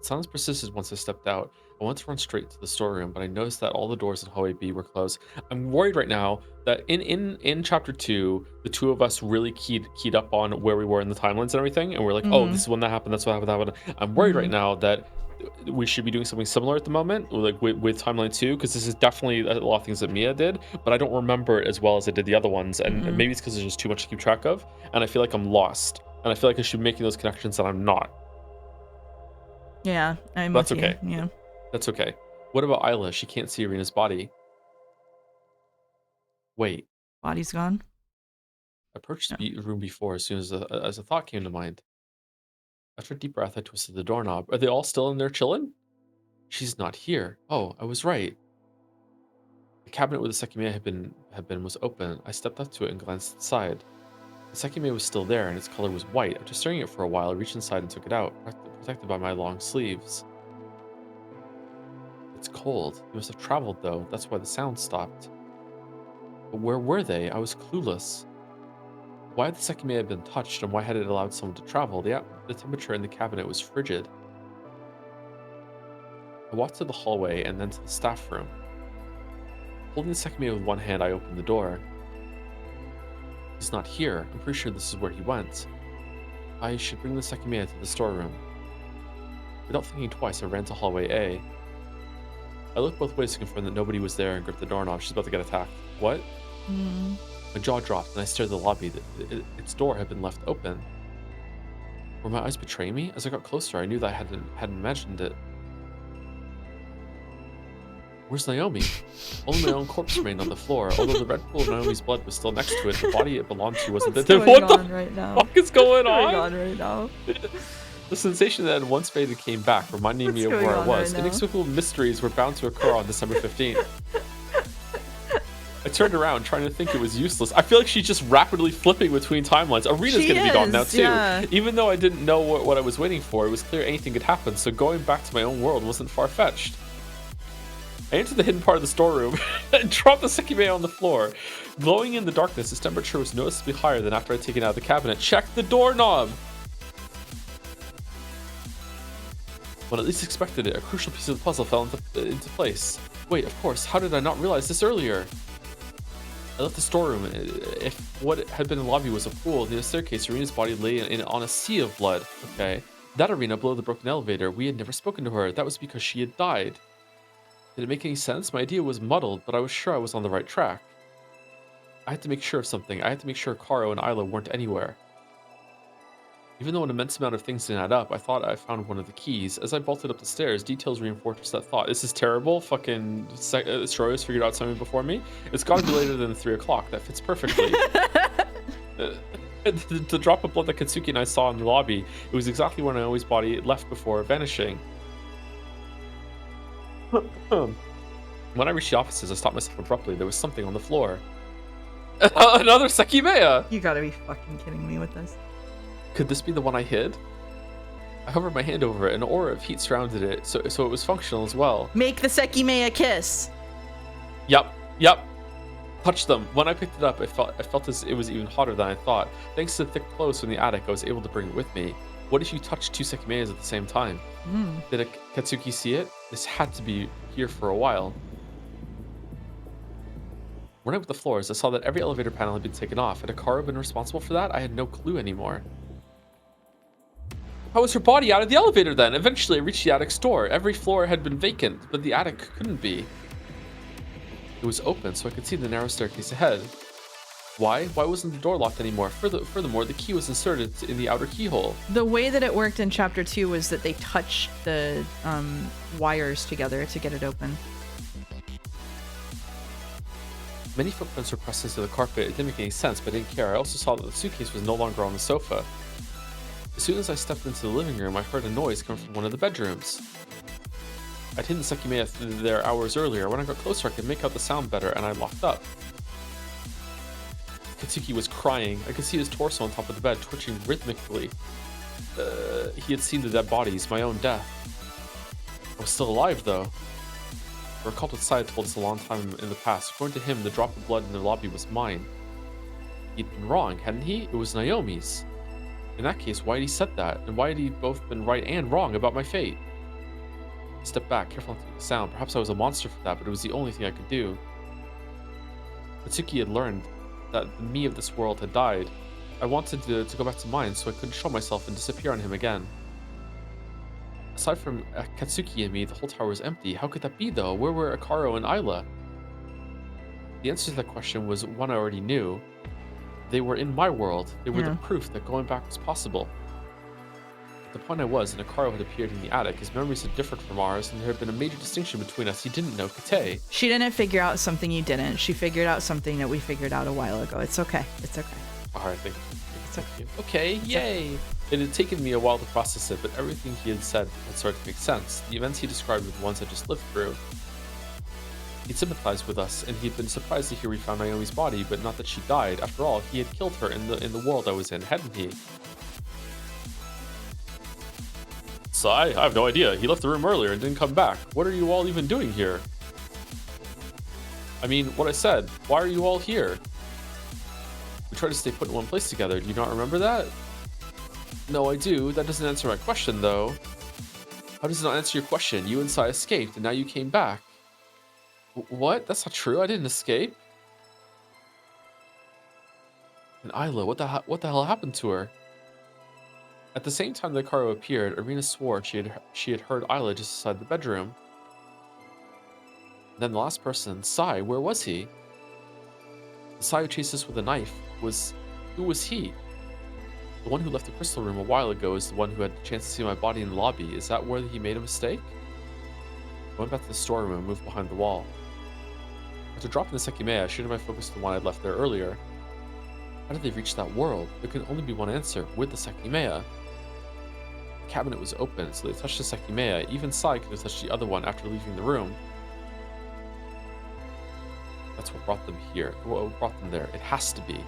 Silence persisted once I stepped out. I wanted to run straight to the storeroom, but I noticed that all the doors in hallway B were closed. I'm worried right now that in chapter 2, the two of us really keyed up on where we were in the timelines and everything, and we're like, oh, this is when that happened, that's what happened, that happened. I'm worried right now that we should be doing something similar at the moment, like with timeline 2, because this is definitely a lot of things that Mia did, but I don't remember it as well as I did the other ones, and maybe it's because there's just too much to keep track of, and I feel like I'm lost, and I feel like I should be making those connections that I'm not. Yeah, That's okay. Yeah. That's okay. What about Isla? She can't see Irina's body. Wait. Body's gone? I approached the room before as soon as a thought came to mind. After a deep breath, I twisted the doorknob. Are they all still in there chilling? She's not here. Oh, I was right. The cabinet where the Sekimeya had been was open. I stepped up to it and glanced inside. The Sekimeya was still there, and its color was white. After staring at it for a while, I reached inside and took it out, protected by my long sleeves. It's cold. He must have traveled, though. That's why the sound stopped. But where were they? I was clueless. Why had the Sekimeya been touched, and why had it allowed someone to travel? The temperature in the cabinet was frigid. I walked to the hallway and then to the staff room. Holding the Sekimeya with one hand, I opened the door. He's not here. I'm pretty sure this is where he went. I should bring the Sekimeya to the storeroom. Without thinking twice, I ran to hallway A. I looked both ways to confirm that nobody was there and gripped the doorknob. She's about to get attacked. What? My jaw dropped and I stared at the lobby. Its door had been left open. Were my eyes betraying me? As I got closer, I knew that I hadn't imagined it. Where's Naomi? Only my own corpse remained on the floor. Although the red pool of Naomi's blood was still next to it, the body it belonged to wasn't there. What the fuck is going on? Right now? The sensation that had once faded came back, reminding me of where I was. Inexplicable mysteries were bound to occur on December 15th. I turned around, trying to think it was useless. I feel like she's just rapidly flipping between timelines. Irina's gonna be gone now too. Yeah. Even though I didn't know what I was waiting for, it was clear anything could happen, so going back to my own world wasn't far-fetched. I entered the hidden part of the storeroom and dropped the Sekimeya on the floor. Glowing in the darkness, its temperature was noticeably higher than after I'd taken it out of the cabinet. Check the doorknob! When I least expected it, a crucial piece of the puzzle fell into place. Wait, of course, how did I not realize this earlier? I left the storeroom. If what had been in the lobby was a pool, near the staircase, Irina's body lay on a sea of blood. Okay. That Irina below the broken elevator. We had never spoken to her. That was because she had died. Did it make any sense? My idea was muddled, but I was sure I was on the right track. I had to make sure of something. I had to make sure Karo and Isla weren't anywhere. Even though an immense amount of things didn't add up, I thought I found one of the keys. As I bolted up the stairs, details reinforced that thought. This is terrible. Fucking Stroyers figured out something before me. It's gotta be later than 3 o'clock. That fits perfectly. The drop of blood that Katsuki and I saw in the lobby, it was exactly where Naomi's body left before vanishing. When I reached the offices, I stopped myself abruptly. There was something on the floor. Another Sekimeya! You gotta be fucking kidding me with this. Could this be the one I hid? I hovered my hand over it. An aura of heat surrounded it, so it was functional as well. Make the Sekimeya kiss. Yep. Touched them. When I picked it up, I felt as it was even hotter than I thought. Thanks to the thick clothes from the attic, I was able to bring it with me. What if you touched 2 Sekimeyas at the same time? Did Katsuki see it? This had to be here for a while. When I went to the floors, I saw that every elevator panel had been taken off. Had Akara been responsible for that? I had no clue anymore. How was her body out of the elevator then? Eventually, I reached the attic's door. Every floor had been vacant, but the attic couldn't be. It was open, so I could see the narrow staircase ahead. Why? Why wasn't the door locked anymore? Furthermore, the key was inserted in the outer keyhole. The way that it worked in Chapter 2 was that they touched the wires together to get it open. Many footprints were pressed into the carpet. It didn't make any sense, but I didn't care. I also saw that the suitcase was no longer on the sofa. As soon as I stepped into the living room, I heard a noise coming from one of the bedrooms. I'd hidden Sekimeya there hours earlier. When I got closer, I could make out the sound better, and I locked up. Katsuki was crying. I could see his torso on top of the bed, twitching rhythmically. He had seen the dead bodies, my own death. I was still alive, though. I recalled what Sai had told us a long time in the past. According to him, the drop of blood in the lobby was mine. He'd been wrong, hadn't he? It was Naomi's. In that case, why had he said that? And why had he both been right and wrong about my fate? I stepped back, careful not to make a sound. Perhaps I was a monster for that, but it was the only thing I could do. Katsuki had learned that the me of this world had died. I wanted to go back to mine, so I couldn't show myself and disappear on him again. Aside from Katsuki and me, the whole tower was empty. How could that be, though? Where were Akaro and Ayla? The answer to that question was one I already knew. They were in my world. They were the proof that going back was possible. At the point I was, and Akaro had appeared in the attic, his memories had differed from ours, and there had been a major distinction between us. He didn't know Kate. She didn't figure out something you didn't. She figured out something that we figured out a while ago. It's okay. It's okay. Alright, thank you. It's okay. Okay, yay! It had taken me a while to process it, but everything he had said had started to make sense. The events he described were the ones I just lived through. He'd sympathized with us, and he'd been surprised to hear we found Naomi's body, but not that she died. After all, he had killed her in the world I was in, hadn't he? Sai, I have no idea. He left the room earlier and didn't come back. What are you all even doing here? I mean, what I said. Why are you all here? We tried to stay put in one place together. Do you not remember that? No, I do. That doesn't answer my question, though. How does it not answer your question? You and Sai escaped, and now you came back. What? That's not true. I didn't escape. And Ayla, what the hell happened to her? At the same time that Akaro appeared, Irina swore she had heard Ayla just inside the bedroom. And then the last person, Sai, where was he? The Sai who chased us with a knife who was he? The one who left the crystal room a while ago is the one who had the chance to see my body in the lobby. Is that where he made a mistake? I went back to the storeroom and moved behind the wall. After dropping the Sekimeya, I shifted my focus to the one I'd left there earlier. How did they reach that world? There can only be one answer, with the Sekimeya. The cabinet was open, so they touched the Sekimeya. Even Sai could have touched the other one after leaving the room. That's what brought them here. What brought them there? It has to be.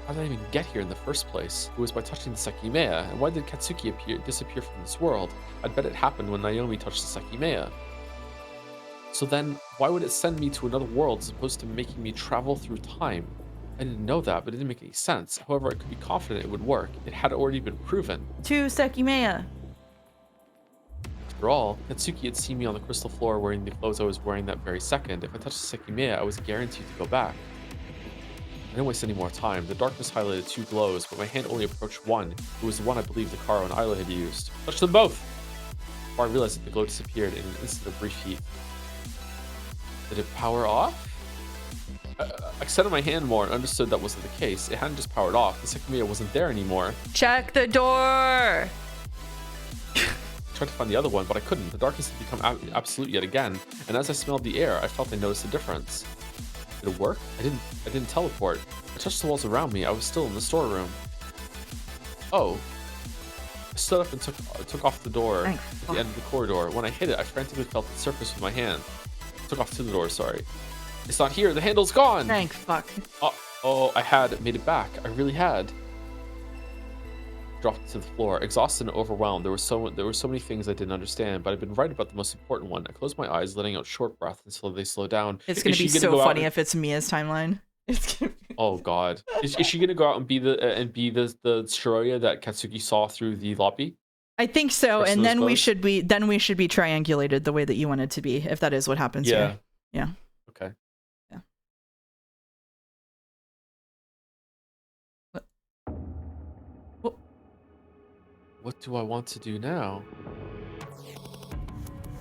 How did I even get here in the first place? It was by touching the Sekimeya. And why did Katsuki disappear from this world? I'd bet it happened when Naomi touched the Sekimeya. So then, why would it send me to another world as opposed to making me travel through time? I didn't know that, but it didn't make any sense. However, I could be confident it would work. It had already been proven. To Sekimeya. After all, Katsuki had seen me on the crystal floor wearing the clothes I was wearing that very second. If I touched the Sekimeya, I was guaranteed to go back. I didn't waste any more time. The darkness highlighted 2 glows, but my hand only approached one. It was the one I believed Akaro and Ayla had used. Touch them both! Before I realized that the glow disappeared in an instant of brief heat. Did it power off? I extended my hand more and understood that wasn't the case. It hadn't just powered off. The Sekimeya wasn't there anymore. Check the door! I tried to find the other one, but I couldn't. The darkness had become absolute yet again, and as I smelled the air, I felt I noticed a difference. Did it work? I didn't teleport. I touched the walls around me. I was still in the storeroom. Oh. I stood up and took off the door at the end of the corridor. When I hit it, I frantically felt the surface with my hand. Took off to the door, sorry. It's not here. The handle's gone. Thank fuck. Oh, I had made it back. I really had. Dropped to the floor, exhausted and overwhelmed. There were so many things I didn't understand, but I'd been right about the most important one. I closed my eyes, letting out short breaths until they slowed down. It's gonna be so funny if it's Mia's timeline. It's gonna be... Oh god, is she gonna go out and be the Shiroya that Katsuki saw through the lobby? I think so, and then we should be triangulated the way that you want it to be, if that is what happens here. Yeah. Okay. Yeah. What do I want to do now?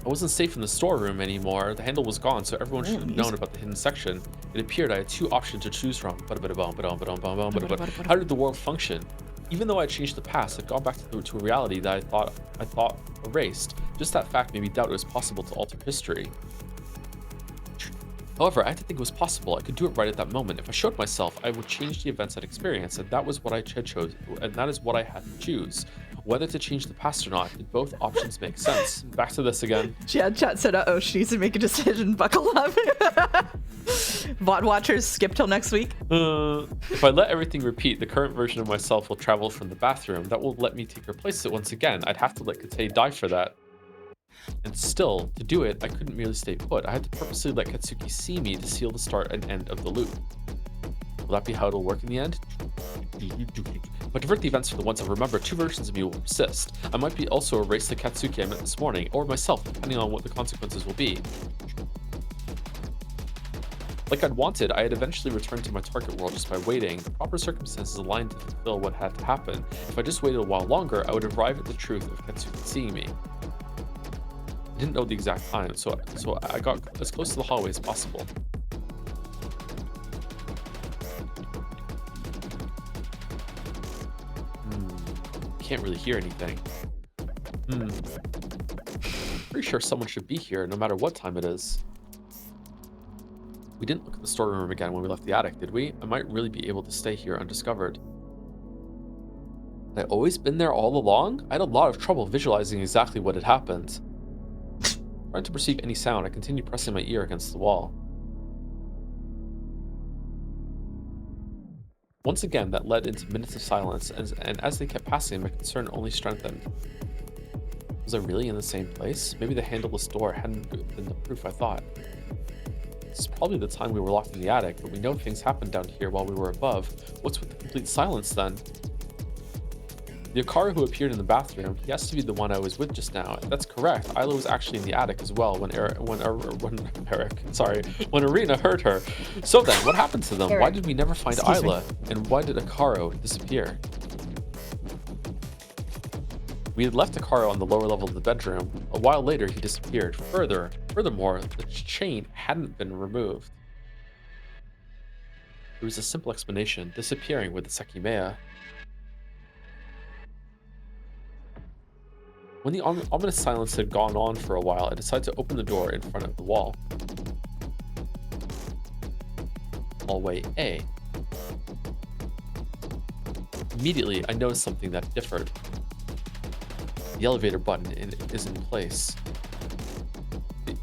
I wasn't safe in the storeroom anymore. The handle was gone, so everyone should have known about the hidden section. It appeared I had 2 options to choose from. How did the world function? Even though I changed the past, I'd gone back to a reality that I thought erased. Just that fact made me doubt it was possible to alter history. However, I had to think it was possible. I could do it right at that moment. If I showed myself, I would change the events I'd experienced, and that was what I had chosen, and that is what I had to choose. Whether to change the past or not, did both options make sense? Back to this again. Chat said, uh-oh, she needs to make a decision. Buckle up. VOD watchers, skip till next week. If I let everything repeat, the current version of myself will travel from the bathroom. That will let me take her place once again. I'd have to let Kate die for that. And still, to do it, I couldn't merely stay put. I had to purposely let Katsuki see me to seal the start and end of the loop. Will that be how it'll work in the end? If I divert the events for the ones I remember, 2 versions of me will persist. I might be also erase the Katsuki I met this morning, or myself, depending on what the consequences will be. Like I'd wanted, I had eventually returned to my target world just by waiting. The proper circumstances aligned to fulfill what had to happen. If I just waited a while longer, I would arrive at the truth of Katsuki seeing me. I didn't know the exact time, so I got as close to the hallway as possible. Can't really hear anything. Pretty sure someone should be here, no matter what time it is. We didn't look at the storeroom again when we left the attic, did we? I might really be able to stay here undiscovered. Had I always been there all along? I had a lot of trouble visualizing exactly what had happened. Trying to perceive any sound, I continued pressing my ear against the wall. Once again, that led into minutes of silence, and as they kept passing, my concern only strengthened. Was I really in the same place? Maybe the handleless door hadn't been the proof I thought. This is probably the time we were locked in the attic, but we know things happened down here while we were above. What's with the complete silence then? The Akara who appeared in the bathroom, he has to be the one I was with just now. That's correct. Isla was actually in the attic as well when Arena heard her. So then, what happened to them? Why did we never find Isla? And why did Akaro disappear? We had left Akaro on the lower level of the bedroom. A while later, he disappeared. Furthermore, the chain hadn't been removed. There was a simple explanation, disappearing with the Sekimeya. When the ominous silence had gone on for a while, I decided to open the door in front of the wall. Hallway A. Immediately, I noticed something that differed. The elevator button is in place.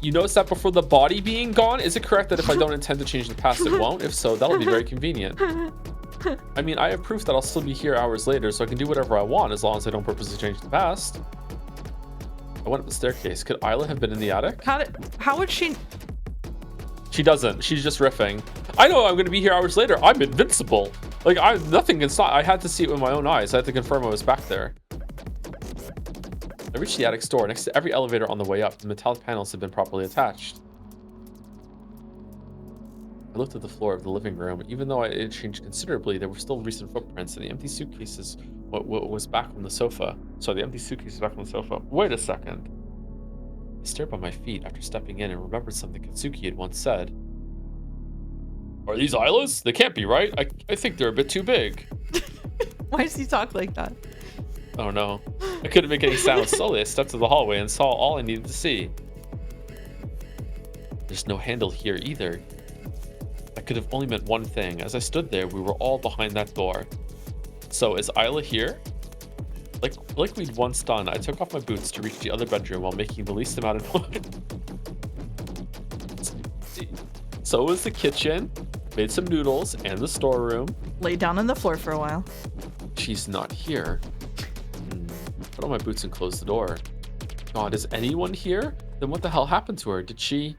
You noticed that before the body being gone? Is it correct that if I don't intend to change the past, it won't? If so, that'll be very convenient. I mean, I have proof that I'll still be here hours later, so I can do whatever I want as long as I don't purposely change the past. I went up the staircase. Could Isla have been in the attic? How would she? She doesn't. She's just riffing. I know I'm going to be here hours later. I'm invincible. Like, nothing can stop. I had to see it with my own eyes. I had to confirm I was back there. I reached the attic door. Next to every elevator on the way up, the metallic panels had been properly attached. I looked at the floor of the living room. Even though it had changed considerably, there were still recent footprints, and the empty suitcases was back from the sofa. So the empty suitcase is back from the sofa. Wait a second. I stared by my feet after stepping in and remembered something Katsuki had once said. Are these Isla's? They can't be, right? I think they're a bit too big. Why does he talk like that? Oh no. I couldn't make any sound. Slowly, I stepped to the hallway and saw all I needed to see. There's no handle here either. That could have only meant one thing. As I stood there, we were all behind that door. So, is Isla here? Like we'd once done, I took off my boots to reach the other bedroom while making the least amount of noise. So was the kitchen, made some noodles, and the storeroom. Lay down on the floor for a while. She's not here. Put on my boots and close the door. God, is anyone here? Then what the hell happened to her? Did she...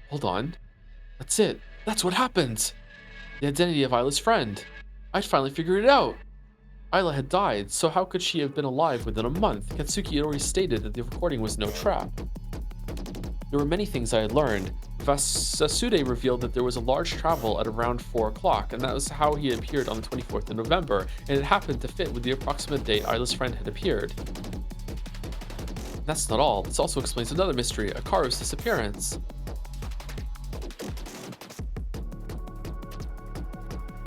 Hold on. That's it. That's what happened. The identity of Isla's friend. I'd finally figured it out. Isla had died, so how could she have been alive within a month? Katsuki had already stated that the recording was no trap. There were many things I had learned. Sasude revealed that there was a large travel at around 4 o'clock, and that was how he appeared on the 24th of November, and it happened to fit with the approximate date Isla's friend had appeared. That's not all. This also explains another mystery, Akaru's disappearance.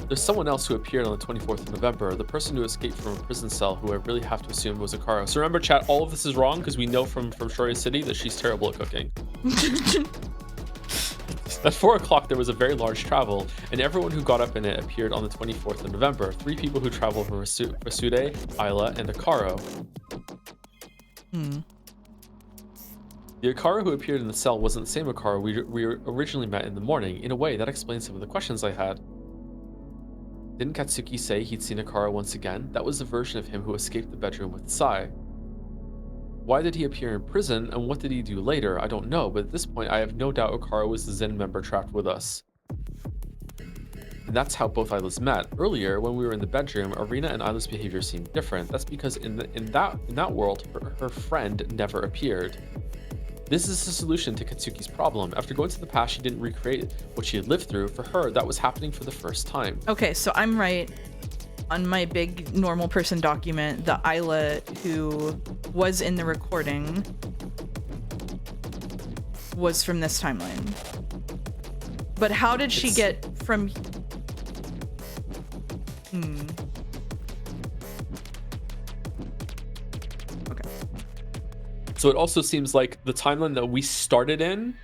There's someone else who appeared on the 24th of November, the person who escaped from a prison cell, who I really have to assume was Akaru. So remember, chat, all of this is wrong because we know from Shorya City that she's terrible at cooking. At 4 o'clock, there was a very large travel, and everyone who got up in it appeared on the 24th of November. 3 people who traveled were Rasude, Ayla, and Akaru. The Akaru who appeared in the cell wasn't the same Akaru we originally met in the morning. In a way, that explains some of the questions I had. Didn't Katsuki say he'd seen Akaru once again? That was the version of him who escaped the bedroom with Sai. Why did he appear in prison, and what did he do later? I don't know, but at this point I have no doubt Akaru was the Zen member trapped with us. And that's how both Aylas met. Earlier, when we were in the bedroom, Arena and Ayla's behavior seemed different. That's because in that world, her friend never appeared. This is the solution to Katsuki's problem. After going to the past, she didn't recreate what she had lived through. For her, that was happening for the first time. Okay, so I'm right. On my big normal person document, the Ayla who was in the recording was from this timeline. But how did she get from... So it also seems like the timeline that we started in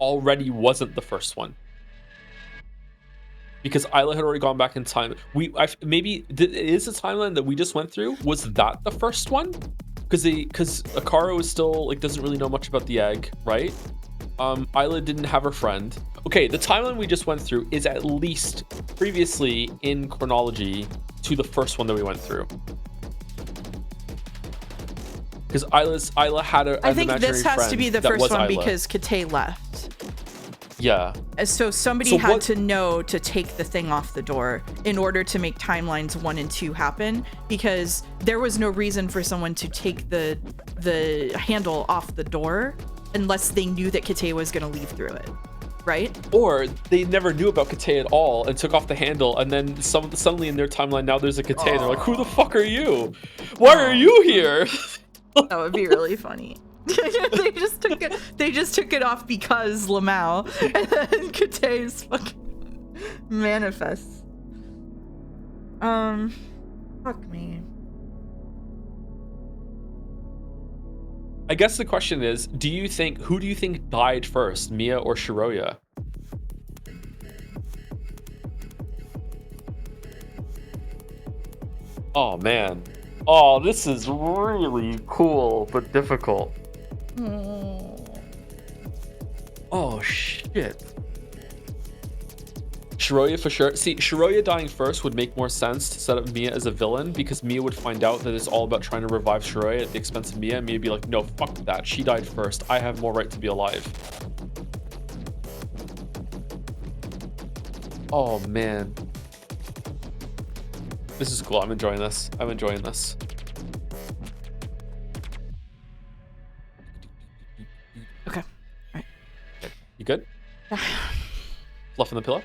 already wasn't the first one. Because Ayla had already gone back in time. Maybe is the timeline that we just went through, was that the first one? Because Akaru is still like doesn't really know much about the egg, right? Ayla didn't have her friend. Okay, the timeline we just went through is at least previously in chronology to the first one that we went through. Because Ayla had an I think imaginary this has to be the first one Ayla. because Kate left. Yeah. So somebody had to know to take the thing off the door in order to make timelines 1 and 2 happen, because there was no reason for someone to take the handle off the door unless they knew that Kate was going to leave through it, right? Or they never knew about Kate at all and took off the handle, and then suddenly in their timeline now there's a Kate, and they're like, who the fuck are you? Why are you here? That would be really funny. They just took it off because Lamau, and then Kate's fucking manifests. Fuck me. I guess the question is, who do you think died first, Mia or Shiroya? Oh man. Oh, this is really cool, but difficult. Oh, shit. Shiroya for sure. See, Shiroya dying first would make more sense to set up Mia as a villain, because Mia would find out that it's all about trying to revive Shiroya at the expense of Mia. Mia would be like, no, fuck that. She died first. I have more right to be alive. Oh, man. This is cool. I'm enjoying this. Okay. All right. You good? Fluff in the pillow?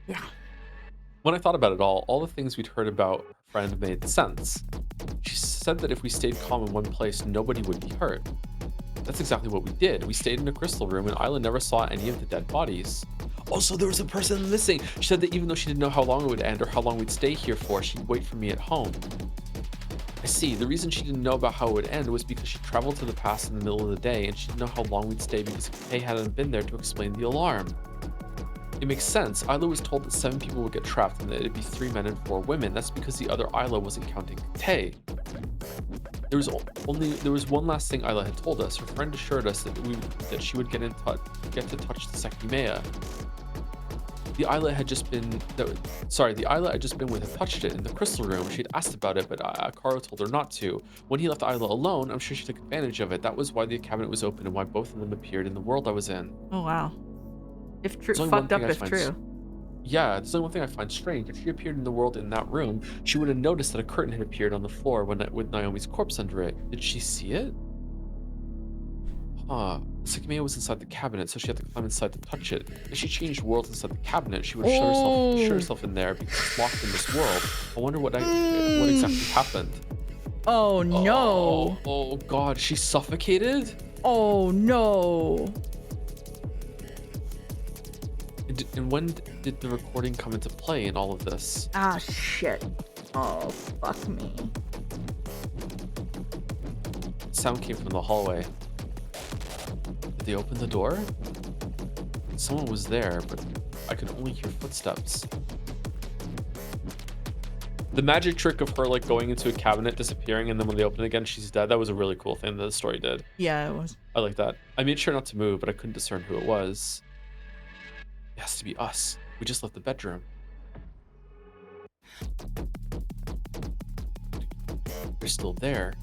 Yeah. When I thought about it all the things we'd heard about her friend made sense. She said that if we stayed calm in one place, nobody would be hurt. That's exactly what we did. We stayed in a crystal room, and Ayla never saw any of the dead bodies. Also, there was a person missing. She said that even though she didn't know how long it would end or how long we'd stay here for, she'd wait for me at home. I see. The reason she didn't know about how it would end was because she traveled to the past in the middle of the day, and she didn't know how long we'd stay because Kay hadn't been there to explain the alarm. It makes sense. Ayla was told that 7 people would get trapped and that it'd be 3 men and 4 women. That's because the other Ayla wasn't counting Kay. There was one last thing Ayla had told us. Her friend assured us that she would get to touch the Sekimeya. The Ayla had just been with had touched it in the crystal room. She'd asked about it, but Akaru told her not to. When he left Ayla alone, I'm sure she took advantage of it. That was why the cabinet was open and why both of them appeared in the world I was in. Oh wow. If true, fucked up if true. Yeah, there's only one thing I find strange. If she appeared in the world in that room, she would have noticed that a curtain had appeared on the floor with Naomi's corpse under it. Did she see it? Huh. Sekimeya was inside the cabinet, so she had to climb inside to touch it. If she changed worlds inside the cabinet, she would have shut herself in there because it's locked in this world. I wonder what exactly happened. Oh no. Oh God, she suffocated? Oh no. And when did the recording come into play in all of this? Ah, shit. Oh, fuck me. Sound came from the hallway. Did they open the door? Someone was there, but I could only hear footsteps. The magic trick of her like going into a cabinet, disappearing, and then when they open it again, she's dead. That was a really cool thing that the story did. Yeah, it was. I like that. I made sure not to move, but I couldn't discern who it was. It has to be us. We just left the bedroom. They're still there.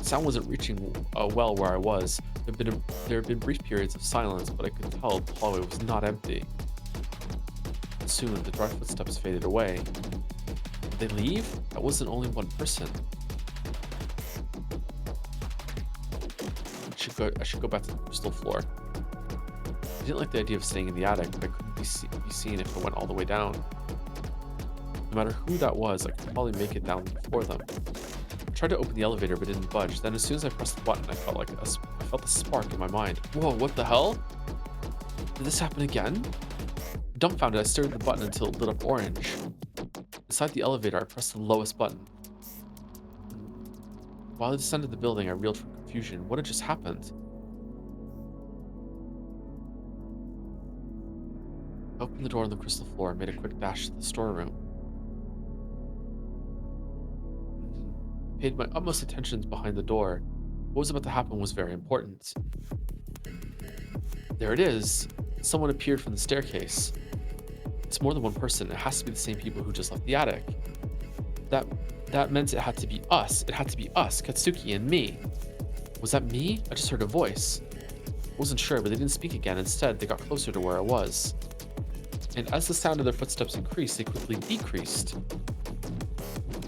Sound wasn't reaching well where I was. There had been brief periods of silence, but I could tell the hallway was not empty. Soon, the dark footsteps faded away. Did they leave? That wasn't only one person. I should go back to the crystal floor. I didn't like the idea of staying in the attic, but I couldn't be seen if I went all the way down. No matter who that was, I could probably make it down before them. I tried to open the elevator, but didn't budge. Then, as soon as I pressed the button, I felt a spark in my mind. Whoa! What the hell? Did this happen again? Dumbfounded, I stared at the button until it lit up orange. Inside the elevator, I pressed the lowest button. While I descended the building, I reeled from confusion. What had just happened? I opened the door on the crystal floor and made a quick dash to the storeroom. I paid my utmost attention behind the door. What was about to happen was very important. There it is. Someone appeared from the staircase. It's more than one person. It has to be the same people who just left the attic. That meant it had to be us. It had to be us, Katsuki and me. Was that me? I just heard a voice. I wasn't sure, but they didn't speak again. Instead, they got closer to where I was. And as the sound of their footsteps increased, they quickly decreased.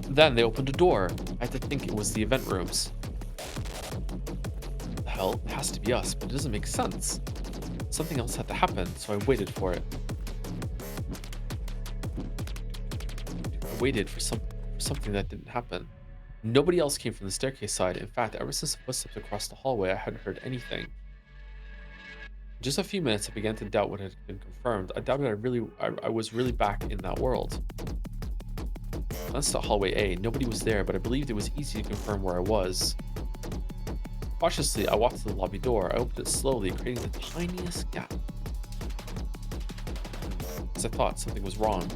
Then they opened a door. I had to think it was the event rooms. The hell? It has to be us, but it doesn't make sense. Something else had to happen, so I waited for it. I waited for something that didn't happen. Nobody else came from the staircase side. In fact, ever since the footsteps across the hallway, I hadn't heard anything. In just a few minutes, I began to doubt what had been confirmed. I doubted I was really back in that world. I glanced at hallway A. Nobody was there, but I believed it was easy to confirm where I was. Cautiously, I walked to the lobby door. I opened it slowly, creating the tiniest gap. As I thought, something was wrong.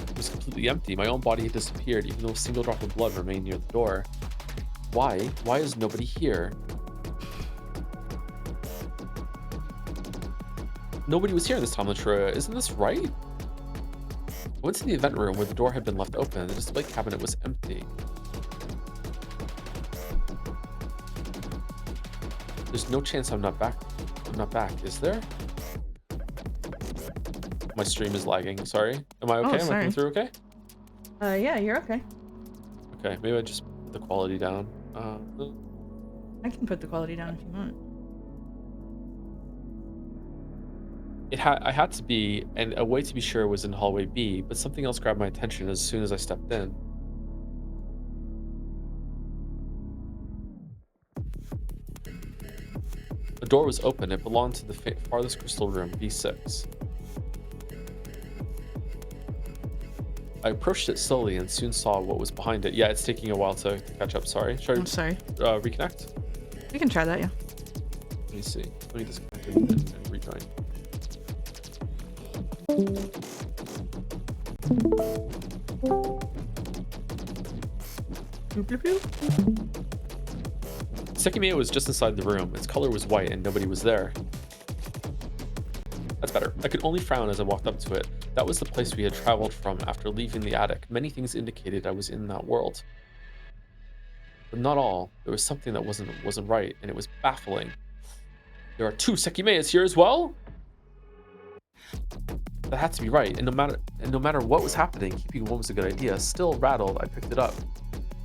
It was completely empty. My own body had disappeared, even though a single drop of blood remained near the door. Why? Why is nobody here? Nobody was here this time, Latruya. Isn't this right? I went to the event room where the door had been left open. The display cabinet was empty. There's no chance I'm not back. I'm not back, is there? My stream is lagging. Sorry. Am I okay? Am I coming through okay? Yeah, you're okay. Okay, maybe I just put the quality down. I can put the quality down if you want. I had to be, and a way to be sure was in hallway B, but something else grabbed my attention as soon as I stepped in. The door was open. It belonged to the farthest crystal room, B6. I approached it slowly and soon saw what was behind it. Yeah, it's taking a while to catch up. Sorry. I'm sorry. Reconnect? We can try that, yeah. Let me see. Let me disconnect and rejoin. Sekimeya was just inside the room. Its color was white and nobody was there. That's better. I could only frown as I walked up to it. That was the place we had traveled from after leaving the attic. Many things indicated I was in that world. But not all. There was something that wasn't right, and it was baffling. There are two Sekimeyas here as well? That had to be right, and no matter what was happening, keeping one was a good idea. Still rattled, I picked it up.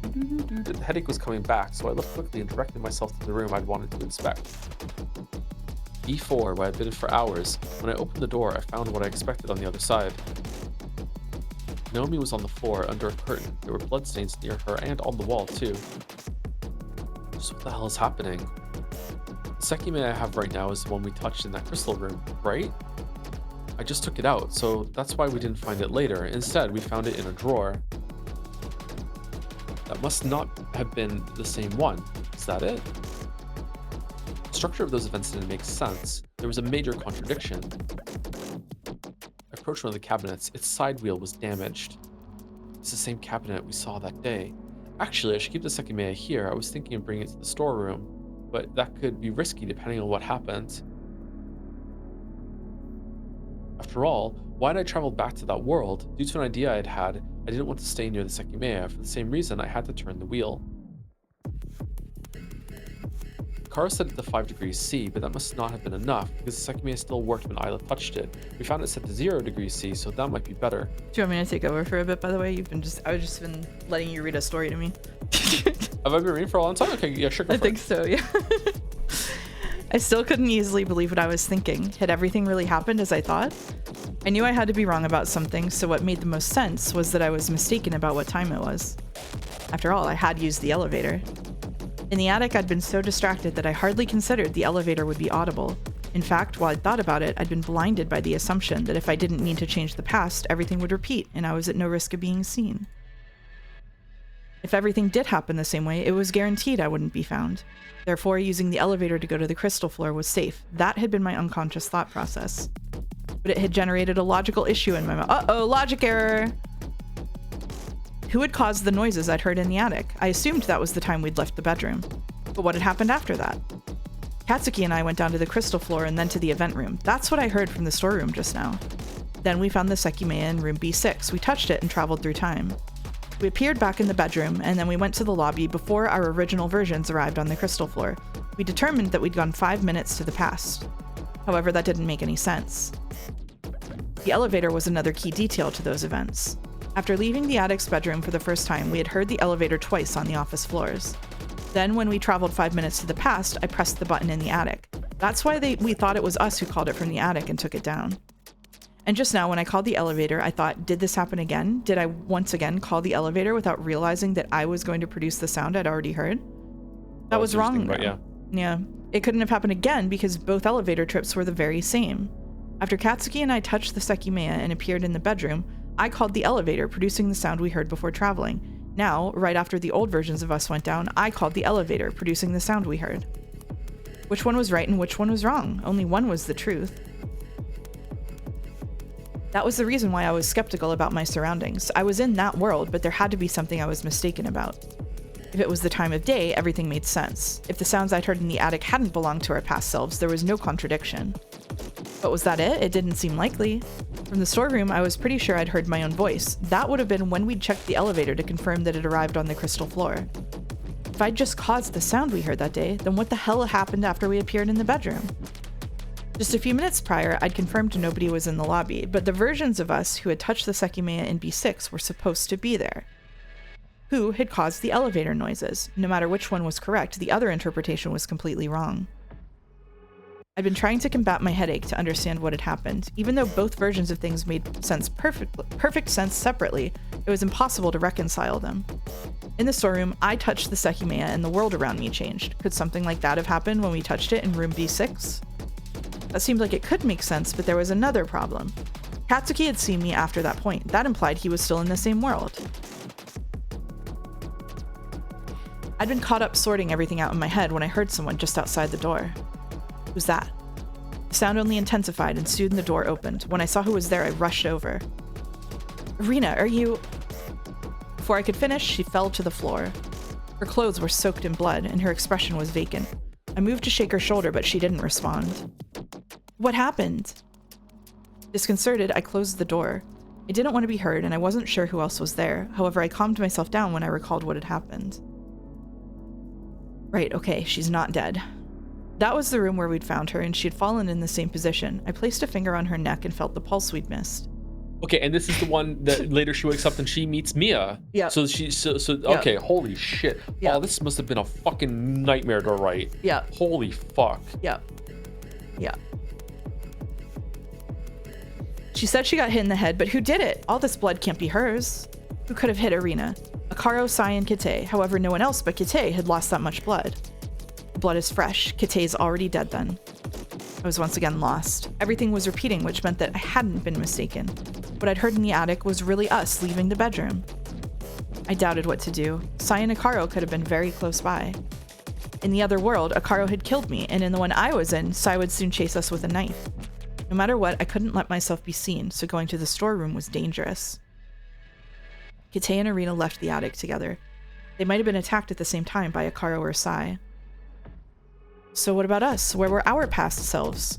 The headache was coming back, so I left quickly and directed myself to the room I'd wanted to inspect. E4, where I'd been for hours. When I opened the door, I found what I expected on the other side. Naomi was on the floor under a curtain. There were bloodstains near her and on the wall, too. Just what the hell is happening? The Sekimeya I have right now is the one we touched in that crystal room, right? I just took it out, so that's why we didn't find it later. Instead, we found it in a drawer. That must not have been the same one. Is that it? The structure of those events didn't make sense. There was a major contradiction. I approached one of the cabinets. Its side wheel was damaged. It's the same cabinet we saw that day. Actually, I should keep the Sekimeya here. I was thinking of bringing it to the storeroom, but that could be risky depending on what happens. After all, why had I traveled back to that world? Due to an idea I had, I didn't want to stay near the Sekimeya. For the same reason, I had to turn the wheel. The car set it to 5 degrees C, but that must not have been enough, because the Sekimeya still worked when Isla touched it. We found it set to 0 degrees C, so that might be better. Do you want me to take over for a bit, by the way? I've just been letting you read a story to me. Have I been reading for a long time? Okay, yeah, sure. I think so, yeah. I still couldn't easily believe what I was thinking. Had everything really happened as I thought? I knew I had to be wrong about something, so what made the most sense was that I was mistaken about what time it was. After all, I had used the elevator. In the attic, I'd been so distracted that I hardly considered the elevator would be audible. In fact, while I'd thought about it, I'd been blinded by the assumption that if I didn't need to change the past, everything would repeat, and I was at no risk of being seen. If everything did happen the same way, it was guaranteed I wouldn't be found. Therefore, using the elevator to go to the crystal floor was safe. That had been my unconscious thought process. But it had generated a logical issue in my mind. Uh-oh, logic error! Who had caused the noises I'd heard in the attic? I assumed that was the time we'd left the bedroom. But what had happened after that? Katsuki and I went down to the crystal floor and then to the event room. That's what I heard from the storeroom just now. Then we found the Sekimeya in room B6. We touched it and traveled through time. We appeared back in the bedroom, and then we went to the lobby before our original versions arrived on the crystal floor. We determined that we'd gone 5 minutes to the past. However, that didn't make any sense. The elevator was another key detail to those events. After leaving the attic's bedroom for the first time, we had heard the elevator twice on the office floors. Then, when we traveled 5 minutes to the past, I pressed the button in the attic. That's why we thought it was us who called it from the attic and took it down. And just now, when I called the elevator, I thought, did this happen again? Did I once again call the elevator without realizing that I was going to produce the sound I'd already heard? That was wrong, though. Yeah. It couldn't have happened again because both elevator trips were the very same. After Katsuki and I touched the Sekimeya and appeared in the bedroom, I called the elevator, producing the sound we heard before traveling. Now, right after the old versions of us went down, I called the elevator, producing the sound we heard. Which one was right and which one was wrong? Only one was the truth. That was the reason why I was skeptical about my surroundings. I was in that world, but there had to be something I was mistaken about. If it was the time of day, everything made sense. If the sounds I'd heard in the attic hadn't belonged to our past selves, there was no contradiction. But was that it? It didn't seem likely. From the storeroom, I was pretty sure I'd heard my own voice. That would have been when we'd checked the elevator to confirm that it arrived on the crystal floor. If I'd just caused the sound we heard that day, then what the hell happened after we appeared in the bedroom? Just a few minutes prior, I'd confirmed nobody was in the lobby, but the versions of us who had touched the Sekimeya in B6 were supposed to be there. Who had caused the elevator noises? No matter which one was correct, the other interpretation was completely wrong. I'd been trying to combat my headache to understand what had happened. Even though both versions of things made sense perfect sense separately, it was impossible to reconcile them. In the storeroom, I touched the Sekimeya and the world around me changed. Could something like that have happened when we touched it in room B6? That seemed like it could make sense, but there was another problem. Katsuki had seen me after that point. That implied he was still in the same world. I'd been caught up sorting everything out in my head when I heard someone just outside the door. Who's that? The sound only intensified, and soon the door opened. When I saw who was there, I rushed over. Irina, are you... Before I could finish, she fell to the floor. Her clothes were soaked in blood, and her expression was vacant. I moved to shake her shoulder, but she didn't respond. What happened? Disconcerted, I closed the door. I didn't want to be heard, and I wasn't sure who else was there. However, I calmed myself down when I recalled what had happened. Right, okay, she's not dead. That was the room where we'd found her, and she had fallen in the same position. I placed a finger on her neck and felt the pulse we'd missed. Okay, and this is the one that later she wakes up and she meets Mia. Yeah. So okay, Yep. holy shit. Yep. Oh, this must have been a fucking nightmare to write. Yeah. Holy fuck. Yeah. Yeah. She said she got hit in the head, but who did it? All this blood can't be hers. Who could have hit Irina? Akaro, Sai, and Kite. However, no one else but Kite had lost that much blood. The blood is fresh. Kite's already dead then. I was once again lost. Everything was repeating, which meant that I hadn't been mistaken. What I'd heard in the attic was really us leaving the bedroom. I doubted what to do. Sai and Akaro could have been very close by. In the other world, Akaro had killed me, and in the one I was in, Sai would soon chase us with a knife. No matter what, I couldn't let myself be seen, so going to the storeroom was dangerous. Kite and Irina left the attic together. They might have been attacked at the same time by Akaro or Sai. So what about us? Where were our past selves?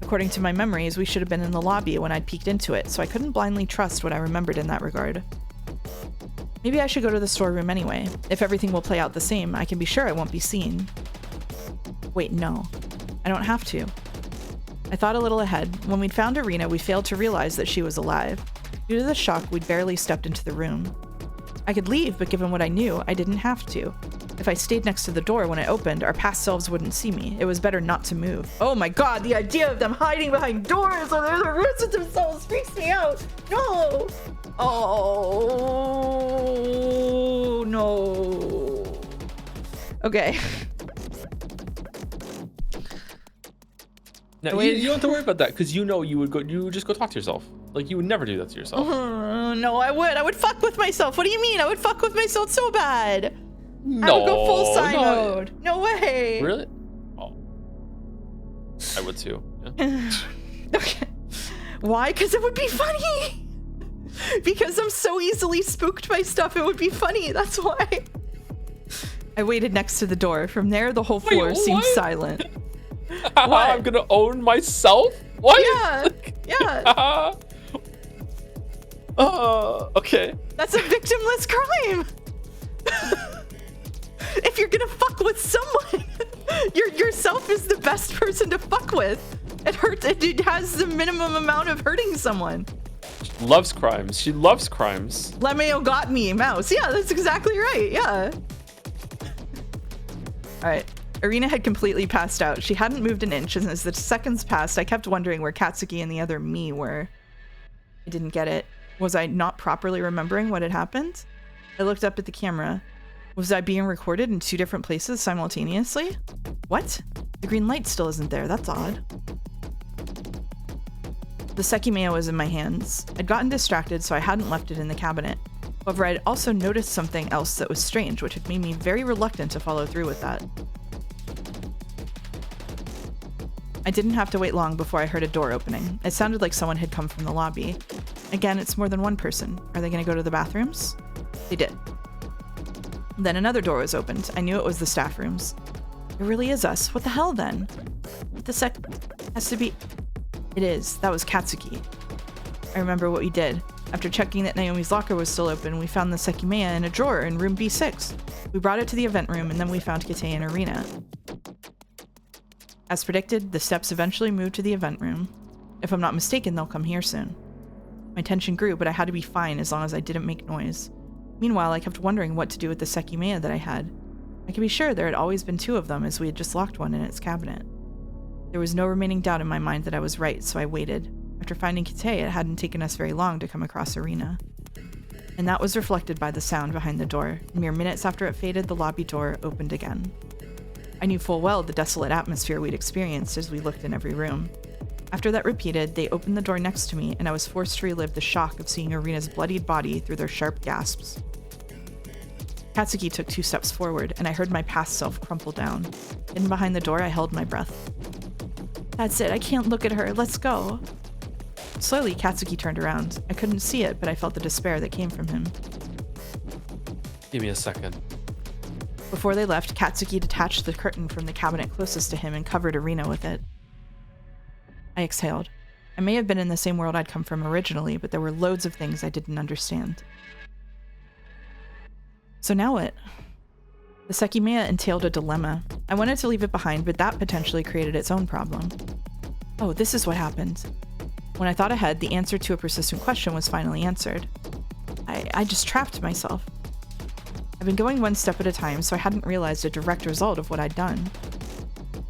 According to my memories, we should have been in the lobby when I'd peeked into it, so I couldn't blindly trust what I remembered in that regard. Maybe I should go to the storeroom anyway. If everything will play out the same, I can be sure I won't be seen. Wait, no. I don't have to. I thought a little ahead. When we'd found Irina, we failed to realize that she was alive. Due to the shock, we'd barely stepped into the room. I could leave, but given what I knew, I didn't have to. If I stayed next to the door when it opened, our past selves wouldn't see me. It was better not to move. Oh my god, the idea of them hiding behind doors or they're the roots of themselves freaks me out! No! Oh, no. Okay. No, you don't have to worry about that, because you would just go talk to yourself. Like, you would never do that to yourself. No, I would fuck with myself. What do you mean? I would fuck with myself so bad. No. I would go full Sai mode. No way. Really? Oh. I would too. Yeah. Okay. Why? Because it would be funny. Because I'm so easily spooked by stuff, it would be funny. That's why. I waited next to the door. From there, the whole floor seemed silent. I'm gonna own myself? What? Yeah. Okay. That's a victimless crime. If you're gonna fuck with someone, yourself is the best person to fuck with. It hurts. It has the minimum amount of hurting someone. She loves crimes. She loves crimes. Lemeo got me, mouse. Yeah, that's exactly right. Yeah. All right. Irina had completely passed out. She hadn't moved an inch, and as the seconds passed, I kept wondering where Katsuki and the other me were. I didn't get it. Was I not properly remembering what had happened? I looked up at the camera. Was I being recorded in 2 different places simultaneously? What? The green light still isn't there. That's odd. The Sekimeya was in my hands. I'd gotten distracted, so I hadn't left it in the cabinet. However, I'd also noticed something else that was strange, which had made me very reluctant to follow through with that. I didn't have to wait long before I heard a door opening. It sounded like someone had come from the lobby. Again, it's more than one person. Are they going to go to the bathrooms? They did. Then another door was opened. I knew it was the staff rooms. It really is us. What the hell then? The sec has to be... It is. That was Katsuki. I remember what we did. After checking that Naomi's locker was still open, we found the Sekimeya in a drawer in room B6. We brought it to the event room, and then we found Kite and Irina. As predicted, the steps eventually moved to the event room. If I'm not mistaken, they'll come here soon. My tension grew, but I had to be fine as long as I didn't make noise. Meanwhile, I kept wondering what to do with the Sekimeya that I had. I could be sure there had always been 2 of them, as we had just locked one in its cabinet. There was no remaining doubt in my mind that I was right, so I waited. After finding Kite, it hadn't taken us very long to come across Irina. And that was reflected by the sound behind the door. Mere minutes after it faded, the lobby door opened again. I knew full well the desolate atmosphere we'd experienced as we looked in every room. After that repeated, they opened the door next to me, and I was forced to relive the shock of seeing Irina's bloodied body through their sharp gasps. Katsuki took 2 steps forward, and I heard my past self crumple down. Hidden behind the door, I held my breath. That's it, I can't look at her, let's go. Slowly, Katsuki turned around. I couldn't see it, but I felt the despair that came from him. Give me a second. Before they left, Katsuki detached the curtain from the cabinet closest to him and covered Irina with it. I exhaled. I may have been in the same world I'd come from originally, but there were loads of things I didn't understand. So now what? The Sekimeya entailed a dilemma. I wanted to leave it behind, but that potentially created its own problem. Oh, this is what happened. When I thought ahead, the answer to a persistent question was finally answered. I just trapped myself. I've been going one step at a time, so I hadn't realized a direct result of what I'd done.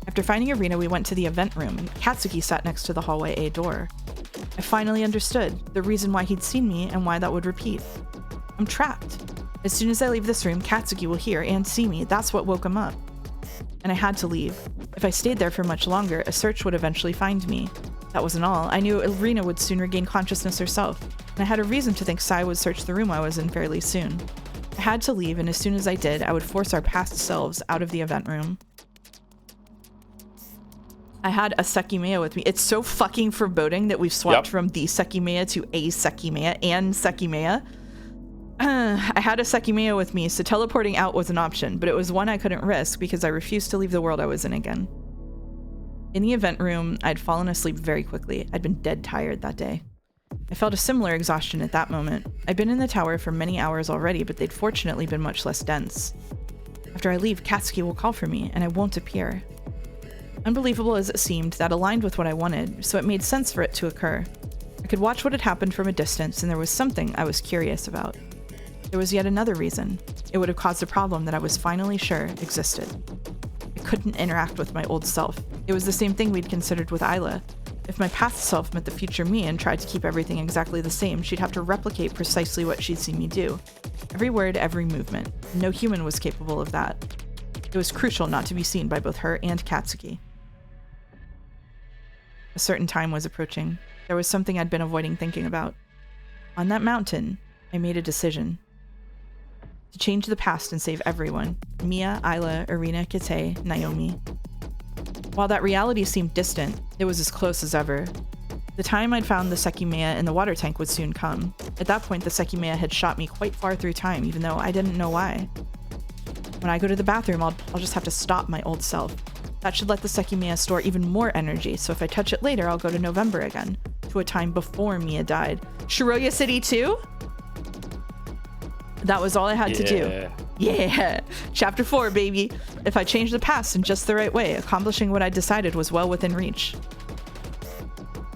After finding Irina, we went to the event room, and Katsuki sat next to the hallway A door. I finally understood the reason why he'd seen me and why that would repeat. I'm trapped. As soon as I leave this room, Katsuki will hear and see me. That's what woke him up. And I had to leave. If I stayed there for much longer, a search would eventually find me. That wasn't all. I knew Irina would soon regain consciousness herself, and I had a reason to think Sai would search the room I was in fairly soon. I had to leave, and as soon as I did, I would force our past selves out of the event room. I had a Sekimeya with me. It's so fucking foreboding that we've swapped from the Sekimeya to a Sekimeya and Sekimeya. I had a Sekimeya with me, so teleporting out was an option, but it was one I couldn't risk because I refused to leave the world I was in again. In the event room, I'd fallen asleep very quickly. I'd been dead tired that day. I felt a similar exhaustion at that moment. I'd been in the tower for many hours already, but they'd fortunately been much less dense. After I leave, Katsuki will call for me, and I won't appear. Unbelievable as it seemed, that aligned with what I wanted, so it made sense for it to occur. I could watch what had happened from a distance, and there was something I was curious about. There was yet another reason. It would have caused a problem that I was finally sure existed. I couldn't interact with my old self. It was the same thing we'd considered with Isla. If my past self met the future me and tried to keep everything exactly the same, she'd have to replicate precisely what she'd seen me do. Every word, every movement. No human was capable of that. It was crucial not to be seen by both her and Katsuki. A certain time was approaching. There was something I'd been avoiding thinking about. On that mountain, I made a decision. To change the past and save everyone. Mia, Isla, Irina, Kite, Naomi. While that reality seemed distant, it was as close as ever. The time I'd found the Sekimeya in the water tank would soon come. At that point, the Sekimeya had shot me quite far through time, even though I didn't know why. When I go to the bathroom, I'll just have to stop my old self. That should let the Sekimeya store even more energy, so if I touch it later, I'll go to November again, to a time before Mia died. Shiroya City 2? That was all I had to do. Yeah. Chapter 4, baby. If I changed the past in just the right way, accomplishing what I decided was well within reach.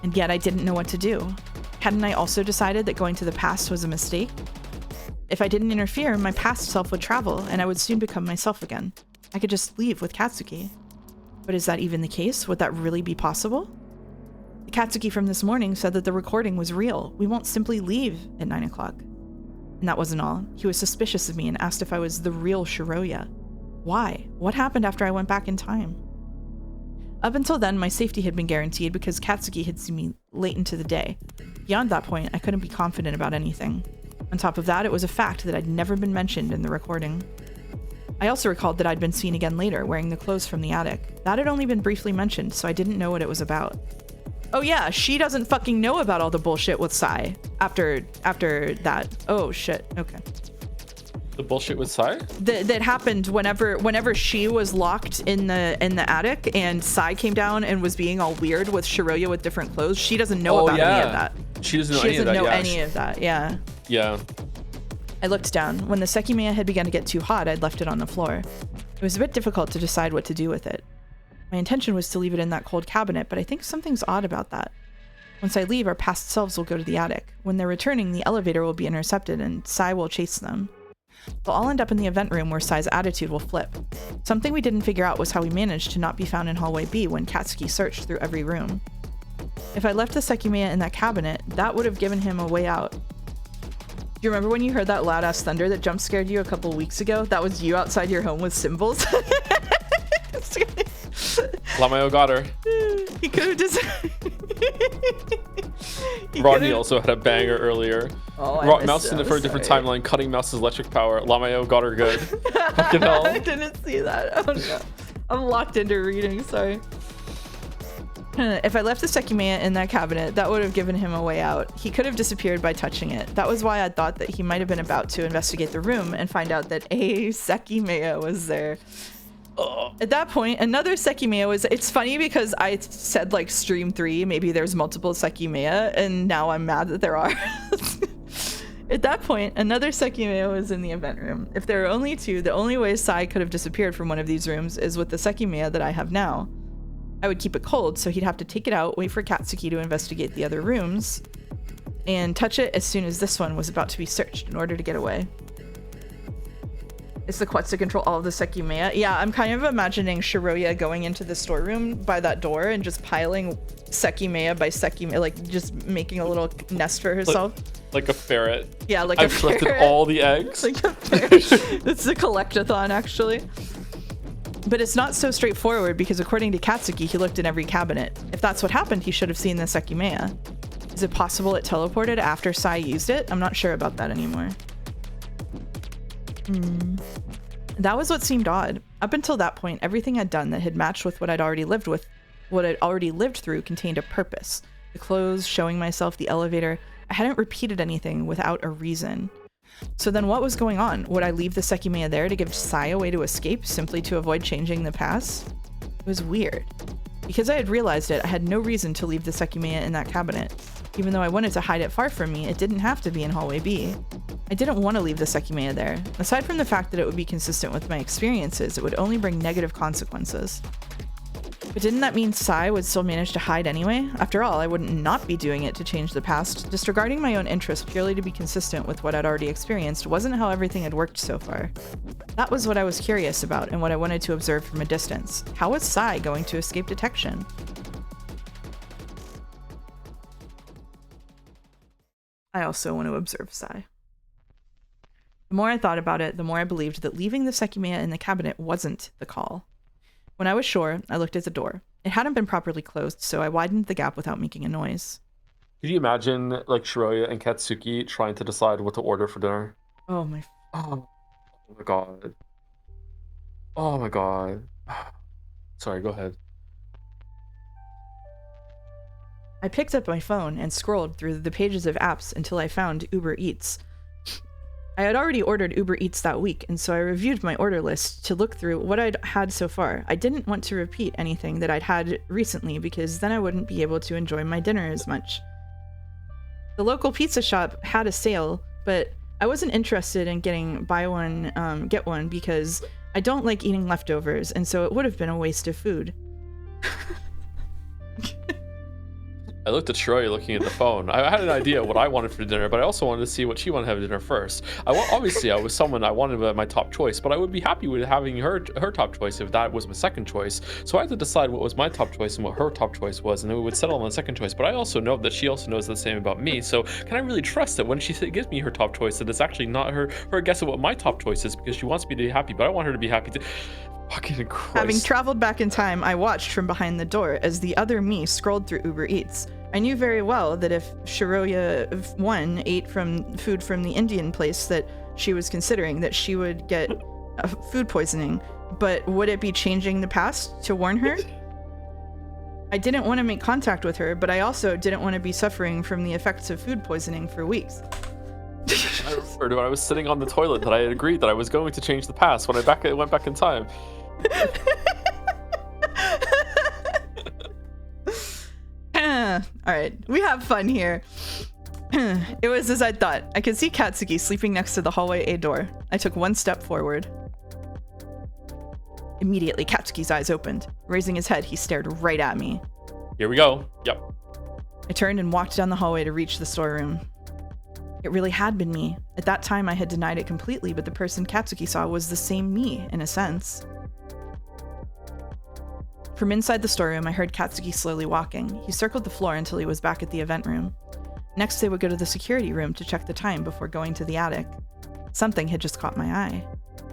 And yet I didn't know what to do. Hadn't I also decided that going to the past was a mistake? If I didn't interfere, my past self would travel, and I would soon become myself again. I could just leave with Katsuki. But is that even the case? Would that really be possible? The Katsuki from this morning said that the recording was real. We won't simply leave at 9 o'clock. And that wasn't all. He was suspicious of me and asked if I was the real Shiroya. Why? What happened after I went back in time? Up until then, my safety had been guaranteed because Katsuki had seen me late into the day. Beyond that point, I couldn't be confident about anything. On top of that, it was a fact that I'd never been mentioned in the recording. I also recalled that I'd been seen again later, wearing the clothes from the attic. That had only been briefly mentioned, so I didn't know what it was about. Oh yeah, she doesn't fucking know about all the bullshit with Sai after that. Oh shit, okay. The bullshit with Sai? That happened whenever she was locked in the attic and Sai came down and was being all weird with Shiroya with different clothes. She doesn't know about any of that. She doesn't know any of that. Yeah. Yeah. I looked down. When the Sekimeya had begun to get too hot, I'd left it on the floor. It was a bit difficult to decide what to do with it. My intention was to leave it in that cold cabinet, but I think something's odd about that. Once I leave, our past selves will go to the attic. When they're returning, the elevator will be intercepted and Sai will chase them. They'll all end up in the event room where Sai's attitude will flip. Something we didn't figure out was how we managed to not be found in hallway B when Katsuki searched through every room. If I left the Sekimeya in that cabinet, that would have given him a way out. Do you remember when you heard that loud-ass thunder that jump scared you a couple weeks ago? That was you outside your home with cymbals. Lamayo got her. He could have just... Rodney also had a banger earlier. Oh, Mouse in it for a different timeline, cutting Mouse's electric power. Lamayo got her good. Fucking hell. I didn't see that. Oh no. I'm locked into reading, sorry. If I left the Sekimeya in that cabinet, that would have given him a way out. He could have disappeared by touching it. That was why I thought that he might have been about to investigate the room and find out that a Sekimeya was there. At that point, another Sekimeya was... It's funny because I said like stream 3, maybe there's multiple Sekimeya, and now I'm mad that there are. At that point, another Sekimeya was in the event room. If there are only two, the only way Sai could have disappeared from one of these rooms is with the Sekimeya that I have now. I would keep it cold, so he'd have to take it out, wait for Katsuki to investigate the other rooms, and touch it as soon as this one was about to be searched in order to get away. It's the quest to control all of the Sekimeya. Yeah, I'm kind of imagining Shiroya going into the storeroom by that door and just piling Sekimeya by Sekimeya, like just making a little nest for herself. Like a ferret. Yeah, like I've collected all the eggs. Like a ferret. It's a collectathon, actually. But it's not so straightforward because according to Katsuki, he looked in every cabinet. If that's what happened, he should have seen the Sekimeya. Is it possible it teleported after Sai used it? I'm not sure about that anymore. That was what seemed odd. Up until that point, everything I'd done that had matched with what I'd already lived through contained a purpose. The clothes, showing myself, the elevator. I hadn't repeated anything without a reason. So then what was going on? Would I leave the Sekimeya there to give Sai a way to escape, simply to avoid changing the past? It was weird. Because I had realized it, I had no reason to leave the Sekimeya in that cabinet. Even though I wanted to hide it far from me, it didn't have to be in hallway B. I didn't want to leave the Sekimeya there. Aside from the fact that it would be consistent with my experiences, it would only bring negative consequences. But didn't that mean Sai would still manage to hide anyway? After all, I wouldn't not be doing it to change the past. Disregarding my own interest purely to be consistent with what I'd already experienced wasn't how everything had worked so far. That was what I was curious about and what I wanted to observe from a distance. How was Sai going to escape detection? I also want to observe Sai. The more I thought about it, the more I believed that leaving the Sekimeya in the cabinet wasn't the call. When I was sure, I looked at the door. It hadn't been properly closed, so I widened the gap without making a noise. Could you imagine like Shiroya and Katsuki trying to decide what to order for dinner? Oh my god. Oh my god. Sorry, go ahead. I picked up my phone and scrolled through the pages of apps until I found Uber Eats. I had already ordered Uber Eats that week, and so I reviewed my order list to look through what I'd had so far. I didn't want to repeat anything that I'd had recently because then I wouldn't be able to enjoy my dinner as much. The local pizza shop had a sale, but I wasn't interested in getting buy one, get one because I don't like eating leftovers, and so it would have been a waste of food. I looked at Shiroya looking at the phone. I had an idea what I wanted for dinner, but I also wanted to see what she wanted to have for dinner first. Obviously, I was someone I wanted my top choice, but I would be happy with having her top choice if that was my second choice. So I had to decide what was my top choice and what her top choice was, and then we would settle on the second choice. But I also know that she also knows the same about me. So can I really trust that when she gives me her top choice, that it's actually not her guess of what my top choice is, because she wants me to be happy, but I want her to be happy too. Fucking Christ. Having traveled back in time, I watched from behind the door as the other me scrolled through Uber Eats. I knew very well that if Shiroya 1 ate food from the Indian place that she was considering, that she would get food poisoning. But would it be changing the past to warn her? I didn't want to make contact with her, but I also didn't want to be suffering from the effects of food poisoning for weeks. I remembered when I was sitting on the toilet that I had agreed that I was going to change the past when I went back in time. All right, we have fun here. It was as I thought. I could see Katsuki sleeping next to the hallway A door. I took one step forward. Immediately, Katsuki's eyes opened. Raising his head, he stared right at me. Here we go. Yep. I turned and walked down the hallway to reach the storeroom. It really had been me. At that time, I had denied it completely, but the person Katsuki saw was the same me, in a sense. From inside the storeroom, I heard Katsuki slowly walking. He circled the floor until he was back at the event room. Next, they would go to the security room to check the time before going to the attic. Something had just caught my eye.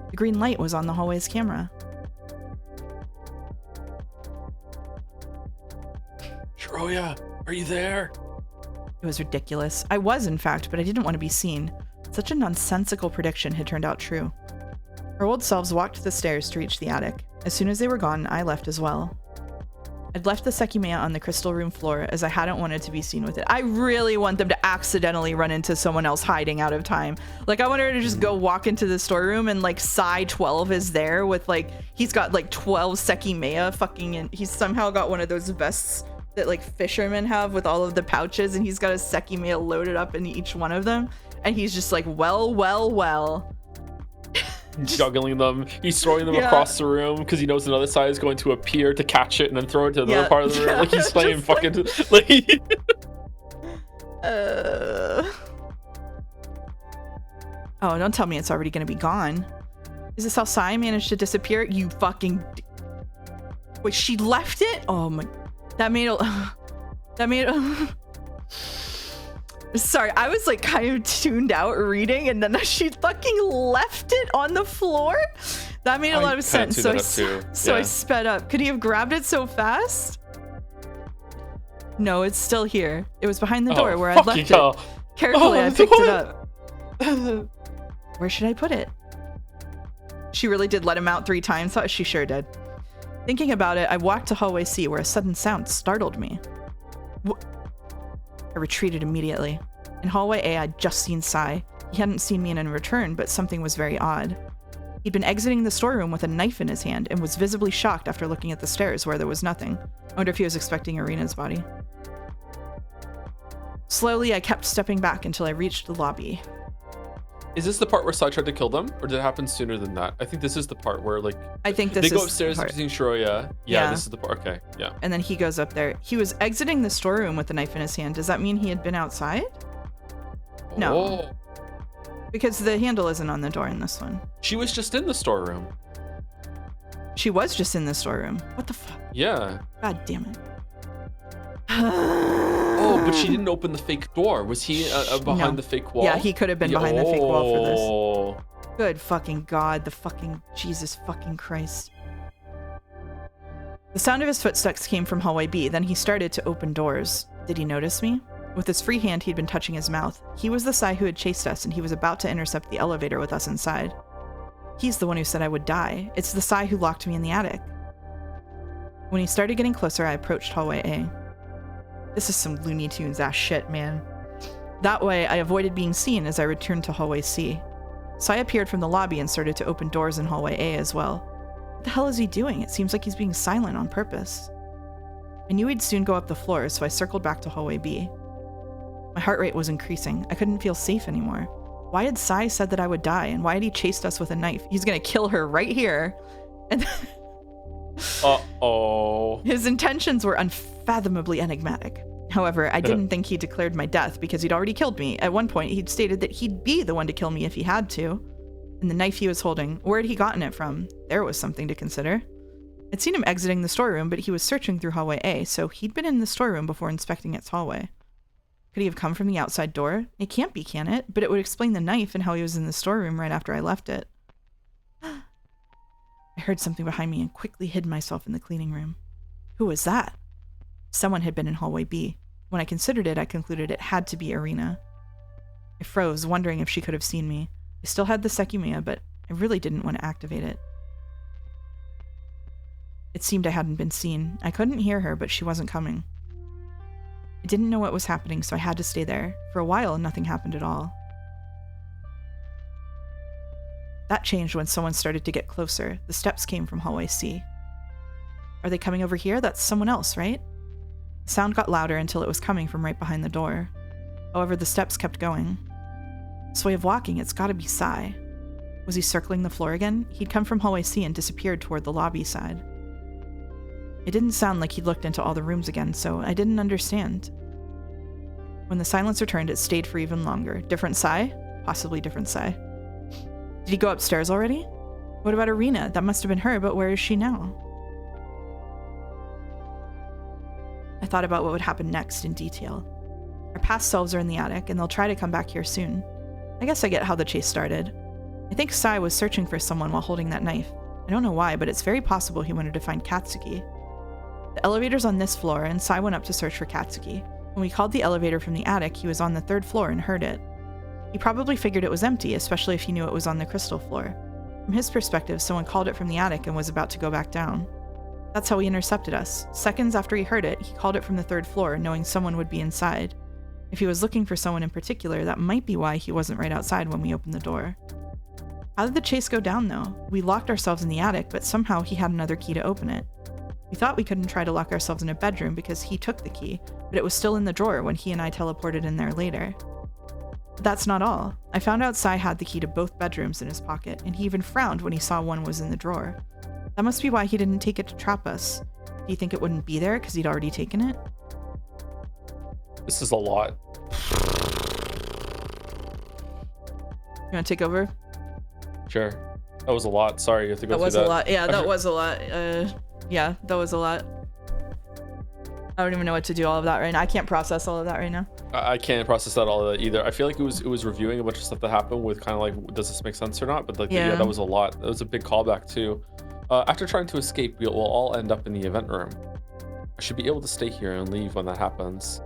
The green light was on the hallway's camera. Shiroya, are you there? It was ridiculous. I was, in fact, but I didn't want to be seen. Such a nonsensical prediction had turned out true. Our old selves walked the stairs to reach the attic. As soon as they were gone, I left as well. I'd left the Sekimeya on the crystal room floor as I hadn't wanted to be seen with it. I really want them to accidentally run into someone else hiding out of time. Like, I want her to just go walk into the storeroom and like Sai 12 is there with like, he's got like 12 Sekimeya fucking, and he's somehow got one of those vests that like fishermen have with all of the pouches, and he's got a Sekimeya loaded up in each one of them. And he's just like, well. Juggling them. He's throwing them across the room because he knows another side is going to appear to catch it and then throw it to another part of the room. Like he's playing fucking like Oh, don't tell me it's already gonna be gone. Is this how Sai managed to disappear? You fucking... Wait, she left it? Oh my... That made it... Sorry, I was like kind of tuned out reading, and then she fucking left it on the floor? That made a lot of sense. So I sped up. Could he have grabbed it so fast? No, it's still here. It was behind the door where I left it. Carefully, I picked it up. Where should I put it? She really did let him out 3 times. She sure did. Thinking about it, I walked to hallway C, where a sudden sound startled me. I retreated immediately. In hallway A, I'd just seen Sai. He hadn't seen me in return, but something was very odd. He'd been exiting the storeroom with a knife in his hand and was visibly shocked after looking at the stairs where there was nothing. I wonder if he was expecting Irina's body. Slowly, I kept stepping back until I reached the lobby. Is this the part where Sai tried to kill them, or did it happen sooner than that? I think this is the part where, like, I think they go upstairs using Shiroya. Yeah, this is the part. Okay, yeah. And then he goes up there. He was exiting the storeroom with the knife in his hand. Does that mean he had been outside? No. Because the handle isn't on the door in this one. She was just in the storeroom. She was just in the storeroom. What the fuck? Yeah. God damn it. Oh, but she didn't open the fake door. Was he behind the fake wall? Yeah, he could have been behind the fake wall for this. Good fucking God. The fucking Jesus fucking Christ. The sound of his footsteps came from hallway B. Then he started to open doors. Did he notice me? With his free hand, he'd been touching his mouth. He was the Sai who had chased us, and he was about to intercept the elevator with us inside. He's the one who said I would die. It's the Sai who locked me in the attic. When he started getting closer, I approached hallway A. This is some Looney Tunes ass shit, man. That way, I avoided being seen as I returned to hallway C. Sai appeared from the lobby and started to open doors in hallway A as well. What the hell is he doing? It seems like he's being silent on purpose. I knew he'd soon go up the floors, so I circled back to hallway B. My heart rate was increasing. I couldn't feel safe anymore. Why had Sai said that I would die, and why had he chased us with a knife? He's gonna kill her right here. And uh-oh. His intentions were unfathomably enigmatic. However, I didn't think he declared my death because he'd already killed me. At one point, he'd stated that he'd be the one to kill me if he had to. And the knife he was holding, where had he gotten it from? There was something to consider. I'd seen him exiting the storeroom, but he was searching through hallway A, so he'd been in the storeroom before inspecting its hallway. Could he have come from the outside door? It can't be, can it? But it would explain the knife and how he was in the storeroom right after I left it. I heard something behind me and quickly hid myself in the cleaning room. Who was that? Someone had been in hallway B. When I considered it, I concluded it had to be Irina. I froze, wondering if she could have seen me. I still had the Sekimeya, but I really didn't want to activate it. It seemed I hadn't been seen. I couldn't hear her, but she wasn't coming. I didn't know what was happening, so I had to stay there. For a while, nothing happened at all. That changed when someone started to get closer. The steps came from hallway C. Are they coming over here? That's someone else, right? The sound got louder until it was coming from right behind the door. However, the steps kept going. This way of walking, it's gotta be Sai. Was he circling the floor again? He'd come from hallway C and disappeared toward the lobby side. It didn't sound like he'd looked into all the rooms again, so I didn't understand. When the silence returned, it stayed for even longer. Different Sai? Possibly different Sai. Did he go upstairs already? What about Irina? That must have been her, but where is she now? I thought about what would happen next in detail. Our past selves are in the attic, and they'll try to come back here soon. I guess I get how the chase started. I think Sai was searching for someone while holding that knife. I don't know why, but it's very possible he wanted to find Katsuki. The elevator's on this floor, and Sai went up to search for Katsuki. When we called the elevator from the attic, he was on the 3rd floor and heard it. He probably figured it was empty, especially if he knew it was on the crystal floor. From his perspective, someone called it from the attic and was about to go back down. That's how he intercepted us. Seconds after he heard it, he called it from the 3rd floor, knowing someone would be inside. If he was looking for someone in particular, that might be why he wasn't right outside when we opened the door. How did the chase go down, though? We locked ourselves in the attic, but somehow he had another key to open it. We thought we couldn't try to lock ourselves in a bedroom because he took the key, but it was still in the drawer when he and I teleported in there later. But that's not all. I found out Sai had the key to both bedrooms in his pocket, and he even frowned when he saw one was in the drawer. That must be why he didn't take it to trap us. Do you think it wouldn't be there because he'd already taken it? This is a lot. You want to take over? Sure. That was a lot. Sorry, you have to go That through was that. a lot. Yeah, that was a lot. Yeah, that was a lot. I don't even know what to do all of that right now. I can't process all of that right now. I can't process that all of that either. I feel like it was reviewing a bunch of stuff that happened with kind of like, does this make sense or not? But like, yeah, that was a lot. That was a big callback too. After trying to escape, we'll all end up in the event room. I should be able to stay here and leave when that happens.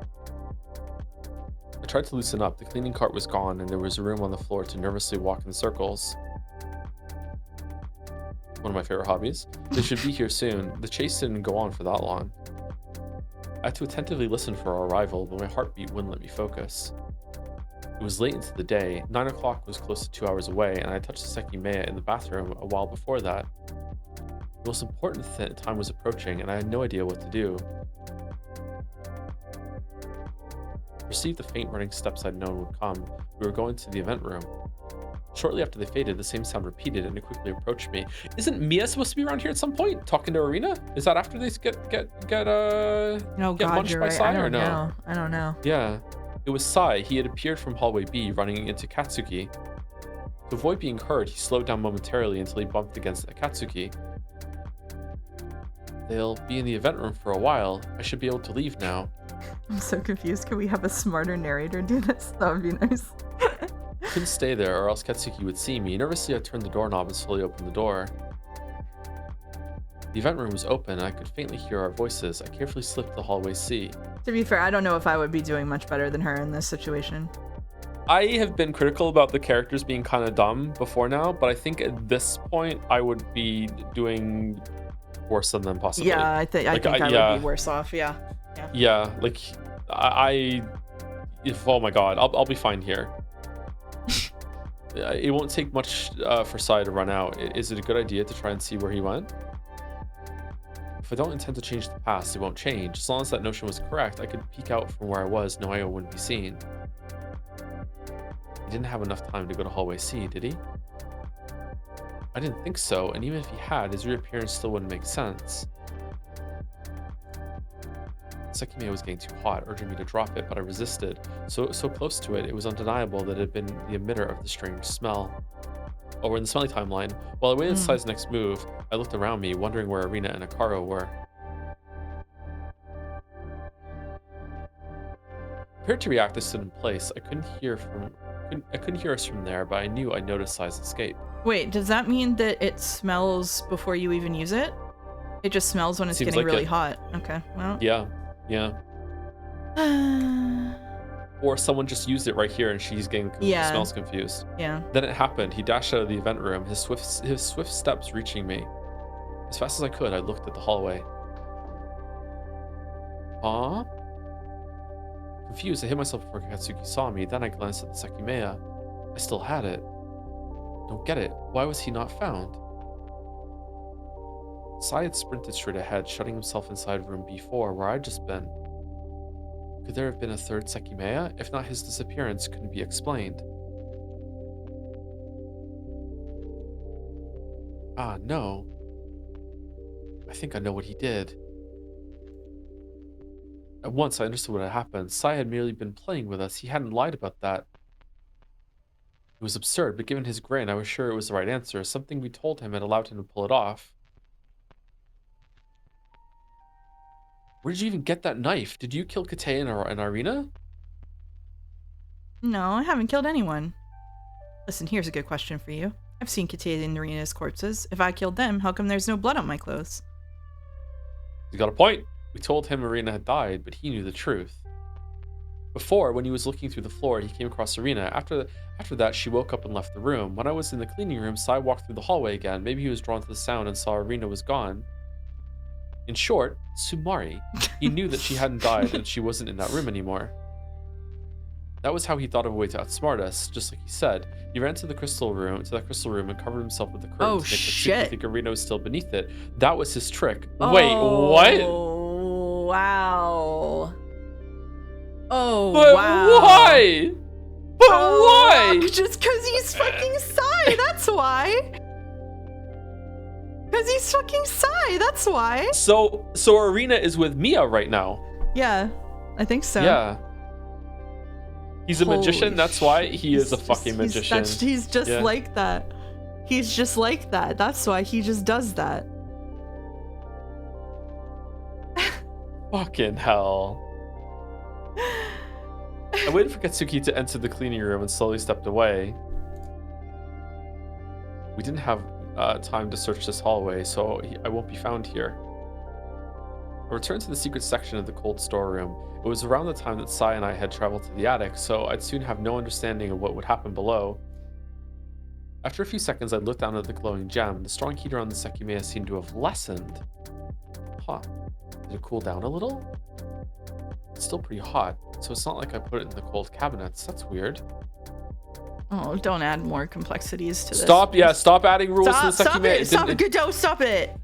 I tried to loosen up. The cleaning cart was gone, and there was room on the floor to nervously walk in circles. One of my favorite hobbies. They should be here soon. The chase didn't go on for that long. I had to attentively listen for our arrival, but my heartbeat wouldn't let me focus. It was late into the day. 9 o'clock was close to 2 hours away, and I touched the Sekimeya in the bathroom a while before that. The most important time was approaching, and I had no idea what to do. I perceived the faint running steps I'd known would come. We were going to the event room. Shortly after they faded, the same sound repeated, and it quickly approached me. Isn't Mia supposed to be around here at some point, talking to Arena? Is that after they get munched by Sai, or no? I don't know. Yeah, it was Sai. He had appeared from hallway B, running into Katsuki. To avoid being heard, he slowed down momentarily until he bumped against Akatsuki. They'll be in the event room for a while. I should be able to leave now. I'm so confused. Can we have a smarter narrator do this? That would be nice. I couldn't stay there, or else Katsuki would see me. Nervously, I turned the doorknob and slowly opened the door. The event room was open, and I could faintly hear our voices. I carefully slipped the hallway C. To be fair, I don't know if I would be doing much better than her in this situation. I have been critical about the characters being kind of dumb before now, but I think at this point, I would be doing worse than them possibly. Yeah, I think I would be worse off. Yeah. Yeah, like oh my god, I'll be fine here. It won't take much for Sai to run out. Is it a good idea to try and see where he went? If I don't intend to change the past, it won't change. As long as that notion was correct, I could peek out from where I was, knowing I wouldn't be seen. He didn't have enough time to go to hallway C, did he? I didn't think so, and even if he had, his reappearance still wouldn't make sense. Sekimeya was getting too hot, urging me to drop it, but I resisted. So close to it, it was undeniable that it had been the emitter of the strange smell. Oh, we're in the smelly timeline. While I waited Sai's next move, I looked around me, wondering where Arena and Akaro were. Prepared to react, I stood in place. I couldn't hear us from there, but I knew I'd noticed Sai's escape. Wait, does that mean that it smells before you even use it? It just smells when it's getting like really hot. Okay, well. Yeah. Or someone just used it right here and she's getting smells confused. Yeah. Then it happened. He dashed out of the event room, his swift steps reaching me. As fast as I could, I looked at the hallway. Huh? Confused, I hit myself before Katsuki saw me. Then I glanced at the Sekimeya. I still had it. Don't get it. Why was he not found? Sai had sprinted straight ahead, shutting himself inside room B4, where I'd just been. Could there have been a third Sekimeya? If not, his disappearance couldn't be explained. Ah, no. I think I know what he did. At once, I understood what had happened. Sai had merely been playing with us. He hadn't lied about that. It was absurd, but given his grin, I was sure it was the right answer. Something we told him had allowed him to pull it off. Where did you even get that knife? Did you kill Kate and Arena? No, I haven't killed anyone. Listen, here's a good question for you. I've seen Kate and Arena's corpses. If I killed them, how come there's no blood on my clothes? You got a point. We told him Arena had died, but he knew the truth. Before, when he was looking through the floor, he came across Arena. After that, she woke up and left the room. When I was in the cleaning room, Sai walked through the hallway again. Maybe he was drawn to the sound and saw Arena was gone. In short, Sumari. He knew that she hadn't died and she wasn't in that room anymore. That was how he thought of a way to outsmart us, just like he said. He ran to that crystal room and covered himself with the curtain to make Katsuki think Arena was still beneath it. That was his trick. Wait, what? Wow. Oh, but wow. Why? But why? Just because he's fucking Sai, that's why. Because he's fucking Sai, that's why. So Arena is with Mia right now. Yeah, I think so. Yeah. He's a magician, that's why he is a fucking magician. He's just like that. He's just like that. That's why he just does that. Fucking hell. I waited for Katsuki to enter the cleaning room and slowly stepped away. We didn't have time to search this hallway, so I won't be found here. I returned to the secret section of the cold storeroom. It was around the time that Sai and I had traveled to the attic, so I'd soon have no understanding of what would happen below. After a few seconds, I looked down at the glowing gem. The strong heat around the Sekimeya seemed to have lessened. Huh. Did it cool down a little? It's still pretty hot, so it's not like I put it in the cold cabinets. That's weird. Oh, don't add more complexities to this. Stop, yeah, stop adding rules to the Sekimeya. Stop it.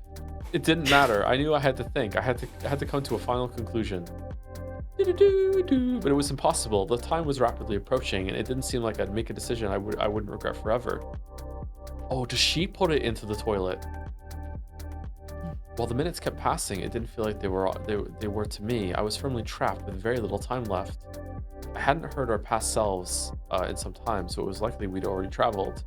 It didn't matter. I knew I had to think. I had to come to a final conclusion. But it was impossible. The time was rapidly approaching, and it didn't seem like I'd make a decision I wouldn't regret forever. Oh, does she put it into the toilet? While the minutes kept passing, it didn't feel like they were to me. I was firmly trapped with very little time left. I hadn't heard our past selves in some time, so it was likely we'd already traveled.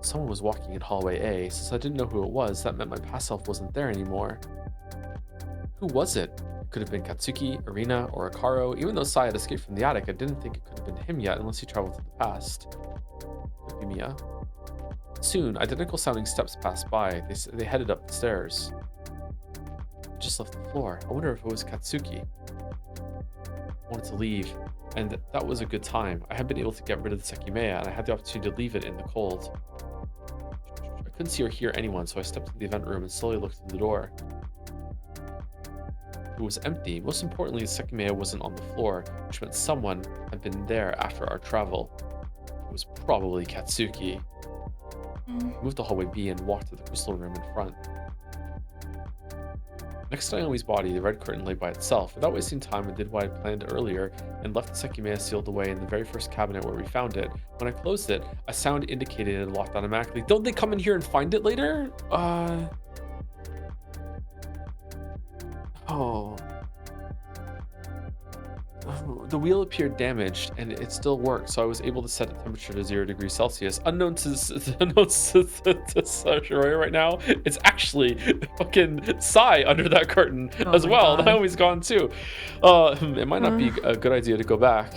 Someone was walking in hallway A. Since I didn't know who it was, that meant my past self wasn't there anymore. Who was it? It could have been Katsuki, Arena, or Akaro. Even though Sai had escaped from the attic, I didn't think it could have been him yet unless he traveled to the past. Could be Mia. Soon, identical sounding steps passed by. They headed up the stairs. I just left the floor. I wonder if it was Katsuki. I wanted to leave, and that was a good time. I had been able to get rid of the Sekimeya, and I had the opportunity to leave it in the cold. I couldn't see or hear anyone, so I stepped into the event room and slowly looked through the door. It was empty. Most importantly, the Sekimeya wasn't on the floor, which meant someone had been there after our travel. It was probably Katsuki. I moved to hallway B and walked to the crystal room in front. Next to Naomi's body, the red curtain lay by itself. Without wasting time, I did what I had planned earlier and left the Sekimeya sealed away in the very first cabinet where we found it. When I closed it, a sound indicated it had locked automatically. Don't they come in here and find it later? Oh. The wheel appeared damaged, and it still worked, so I was able to set the temperature to 0 degrees Celsius. Unknown to Shiroya right now, it's actually fucking Sai under that curtain as well. Naomi's gone too. It might not be a good idea to go back.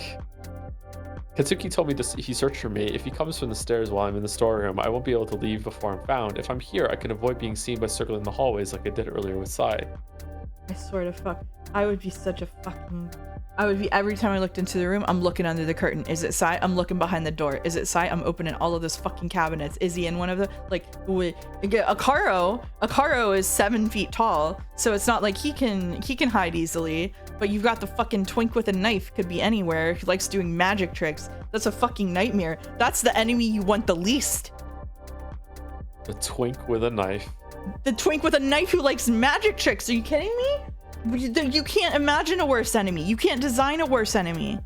Katsuki told me he searched for me. If he comes from the stairs while I'm in the storeroom, I won't be able to leave before I'm found. If I'm here, I can avoid being seen by circling the hallways like I did earlier with Sai. I swear to fuck. I would be such a fucking... every time I looked into the room, I'm looking under the curtain. Is it Sai? I'm looking behind the door. Is it Sai? I'm opening all of those fucking cabinets. Is he in one of the... Akaro is 7 feet tall, so it's not like he can hide easily. But you've got the fucking twink with a knife, could be anywhere, who likes doing magic tricks. That's a fucking nightmare. That's the enemy you want the least. The twink with a knife. The twink with a knife who likes magic tricks. Are you kidding me? You can't imagine a worse enemy. You can't design a worse enemy.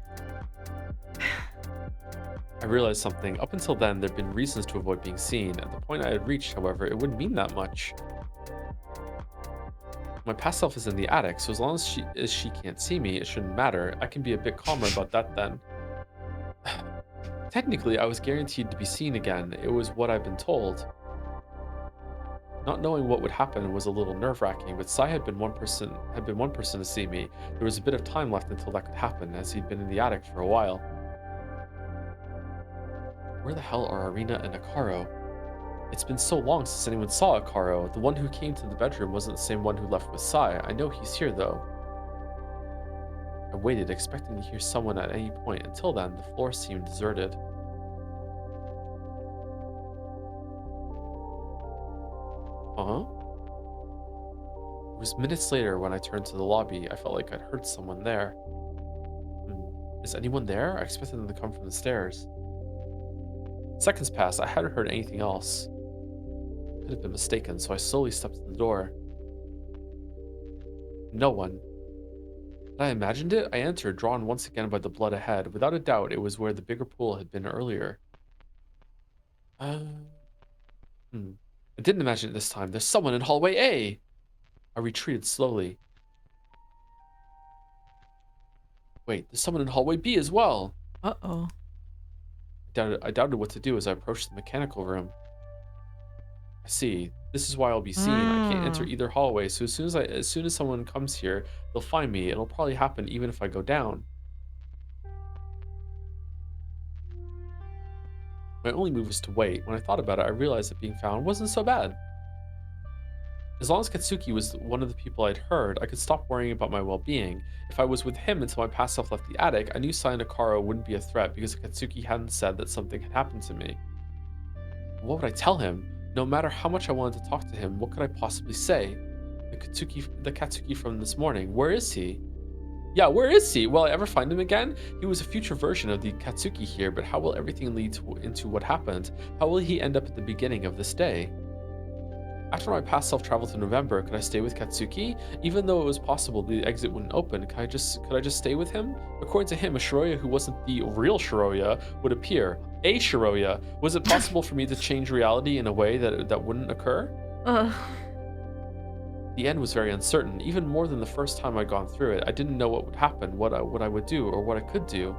I realized something. Up until then, there'd been reasons to avoid being seen. At the point I had reached, however, it wouldn't mean that much. My past self is in the attic, so as long as she can't see me, it shouldn't matter. I can be a bit calmer about that then. Technically, I was guaranteed to be seen again. It was what I've been told. Not knowing what would happen was a little nerve-wracking, but Sai had been one person to see me. There was a bit of time left until that could happen, as he'd been in the attic for a while. Where the hell are Arena and Akaro? It's been so long since anyone saw Akaro. The one who came to the bedroom wasn't the same one who left with Sai. I know he's here, though. I waited, expecting to hear someone at any point. Until then, the floor seemed deserted. It was minutes later when I turned to the lobby. I felt like I'd heard someone there. Is anyone there? I expected them to come from the stairs. Seconds passed. I hadn't heard anything else. I could have been mistaken, so I slowly stepped to the door. No one. Had I imagined it? I entered, drawn once again by the blood ahead. Without a doubt, it was where the bigger pool had been earlier. I didn't imagine it this time. There's someone in hallway A! I retreated slowly. Wait, there's someone in hallway B as well. Uh-oh. I I doubted what to do as I approached the mechanical room. I see. This is why I'll be seen. I can't enter either hallway, so as soon as someone comes here, they'll find me. It'll probably happen even if I go down. My only move was to wait. When I thought about it, I realized that being found wasn't so bad. As long as Katsuki was one of the people I'd heard, I could stop worrying about my well-being. If I was with him until my past self left the attic, I knew Sayanakaro wouldn't be a threat because Katsuki hadn't said that something had happened to me. What would I tell him? No matter how much I wanted to talk to him, what could I possibly say? The Katsuki from this morning, where is he? Yeah, where is he? Will I ever find him again? He was a future version of the Katsuki here, but how will everything lead into what happened? How will he end up at the beginning of this day? After my past self traveled to November, could I stay with Katsuki? Even though it was possible the exit wouldn't open, could I just stay with him? According to him, a Shiroya who wasn't the real Shiroya would appear. A Shiroya. Was it possible for me to change reality in a way that wouldn't occur? The end was very uncertain, even more than the first time I'd gone through it. I didn't know what would happen, what I would do, or what I could do.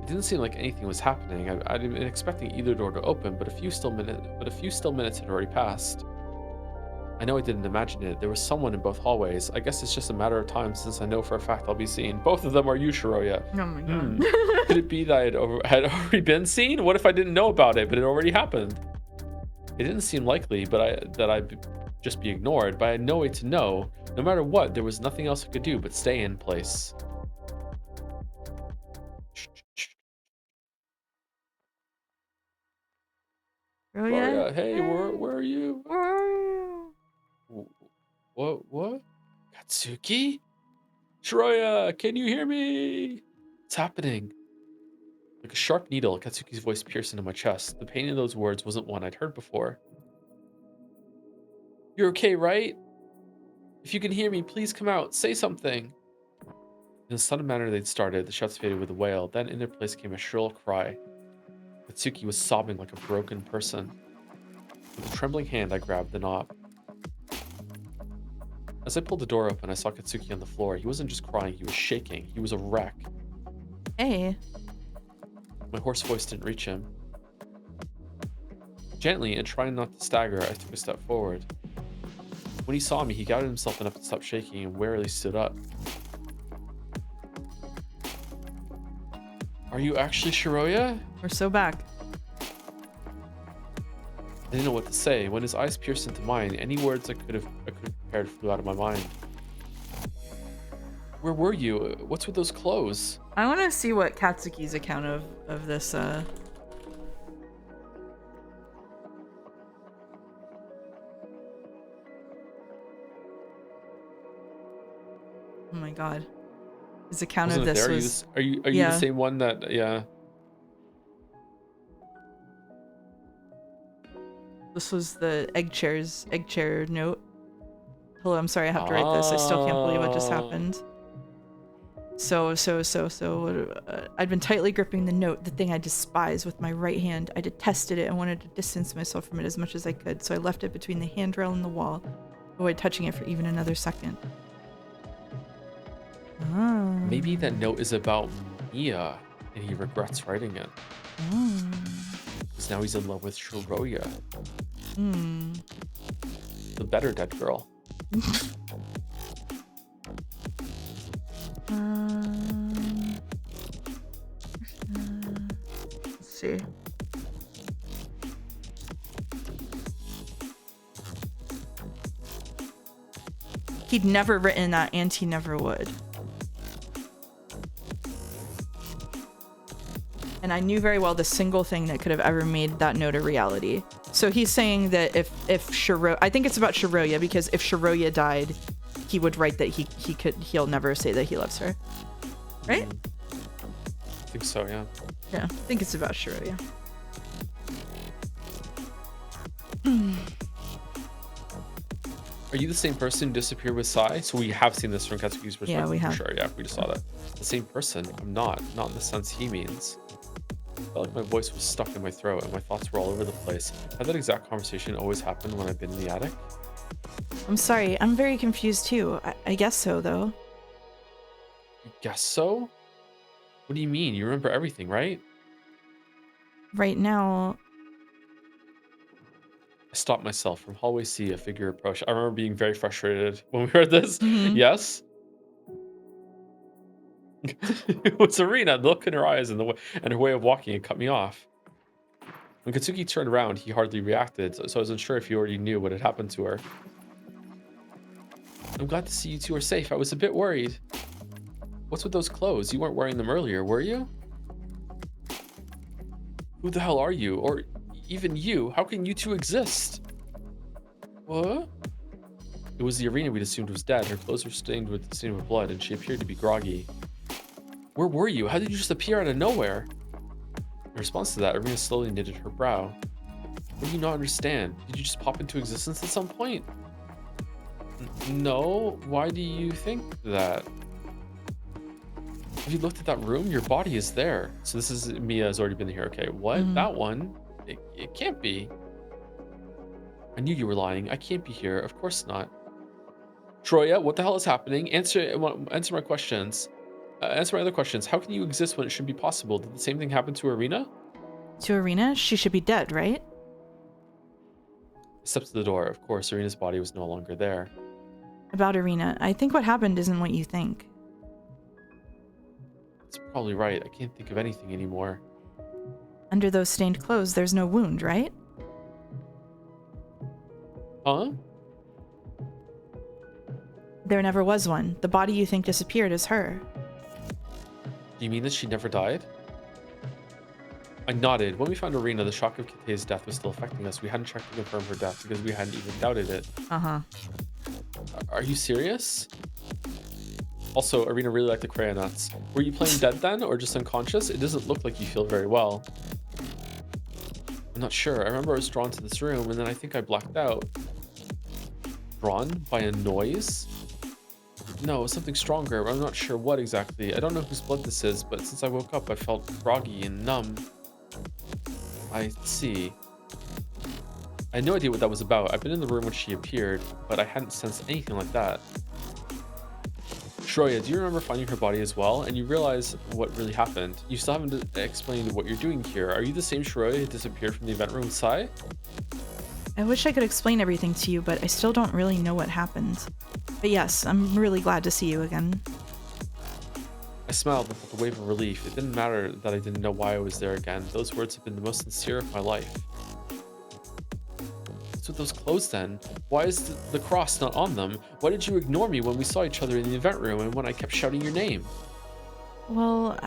It didn't seem like anything was happening. I'd been expecting either door to open, but a few still minutes had already passed. I know I didn't imagine it. There was someone in both hallways. I guess it's just a matter of time since I know for a fact I'll be seen. Both of them are you, Shiroya. Oh my god. Could it be that I had already been seen? What if I didn't know about it, but it already happened? It didn't seem likely, that I'd just be ignored, but I had no way to know. No matter what, there was nothing else I could do but stay in place. Oh Gloria, hey, where are you? Where are you? What? Katsuki? Shiroya, can you hear me? What's happening? Like a sharp needle, Katsuki's voice pierced into my chest. The pain in those words wasn't one I'd heard before. You're okay, right? If you can hear me, please come out. Say something. In the sudden manner they'd started, the shouts faded with a wail. Then in their place came a shrill cry. Katsuki was sobbing like a broken person. With a trembling hand, I grabbed the knob. As I pulled the door open, I saw Katsuki on the floor. He wasn't just crying, he was shaking. He was a wreck. Hey. My hoarse voice didn't reach him. Gently, and trying not to stagger, I took a step forward. When he saw me, he gathered himself enough to stop shaking and warily stood up. Are you actually Shiroya? We're so back. I didn't know what to say. When his eyes pierced into mine, any words I could have prepared flew out of my mind. Where were you? What's with those clothes? I want to see what Katsuki's account of this Oh my god. His account Wasn't of this there? was Are you the same one that This was the egg chair note. Hello, I'm sorry I have to write this. I still can't believe what just happened. So, I'd been tightly gripping the note, the thing I despise, with my right hand. I detested it and wanted to distance myself from it as much as I could, so I left it between the handrail and the wall, avoid touching it for even another second. Maybe that note is about Mia, and he regrets writing it. Because now he's in love with Shiroya. The better dead girl. Let's see. He'd never written that, and he never would. And I knew very well the single thing that could have ever made that note a reality. So he's saying that if Shiroya, I think it's about Shiroya, because if Shiroya died, he would write that he'll never say that he loves her. Right? I think so, yeah. Yeah, I think it's about Shiroya. Are you the same person who disappeared with Sai? So we have seen this from Katsuki's perspective. Yeah, we have. For sure, yeah, we just saw that. The same person? I'm not in the sense he means. I felt like my voice was stuck in my throat and my thoughts were all over the place. Had that exact conversation always happened when I've been in the attic? I'm sorry, I'm very confused too. I guess so, though. You guess so? What do you mean? You remember everything, right? Right now. I stopped myself. From hallway C, a figure approached. I remember being very frustrated when we heard this. Mm-hmm. Yes? It was Serena. The look in her eyes and her way of walking had cut me off. When Katsuki turned around, he hardly reacted, so I wasn't sure if he already knew what had happened to her. I'm glad to see you two are safe. I was a bit worried. What's with those clothes? You weren't wearing them earlier, were you? Who the hell are you? Or even you? How can you two exist? What? It was the arena we'd assumed was dead. Her clothes were stained with blood, and she appeared to be groggy. Where were you? How did you just appear out of nowhere? In response to that, Arena slowly knitted her brow. What do you not understand? Did you just pop into existence at some point? No. Why do you think that? Have you looked at that room? Your body is there. So this is Mia has already been here. Okay, what? Mm-hmm. That one? It can't be. I knew you were lying. I can't be here. Of course not. Troya, what the hell is happening? Answer my questions. Answer my other questions. How can you exist when it should be possible? Did the same thing happen to Arena? To Arena? She should be dead, right? I stepped to the door. Of course, Arena's body was no longer there. About Arena, I think what happened isn't what you think. That's probably right. I can't think of anything anymore. Under those stained clothes, there's no wound, right? Huh? There never was one. The body you think disappeared is her. Do you mean that she never died? I nodded. When we found Arena, the shock of Kitei's death was still affecting us. We hadn't checked to confirm her death because we hadn't even doubted it. Uh-huh. Are you serious? Also, Arena really liked the crayonauts. Were you playing dead then, or just unconscious? It doesn't look like you feel very well. I'm not sure. I remember I was drawn to this room, and then I think I blacked out. Drawn by a noise? No, something stronger. I'm not sure what exactly. I don't know whose blood this is, but since I woke up, I felt groggy and numb. I see. I had no idea what that was about. I've been in the room when she appeared, but I hadn't sensed anything like that. Shroya, do you remember finding her body as well? And you realize what really happened? You still haven't explained what you're doing here. Are you the same Shroya who disappeared from the event room with Sai? I wish I could explain everything to you, but I still don't really know what happened. But yes, I'm really glad to see you again. I smiled and felt a wave of relief. It didn't matter that I didn't know why I was there again. Those words have been the most sincere of my life. What's with those clothes then? Why is the cross not on them? Why did you ignore me when we saw each other in the event room and when I kept shouting your name? Well,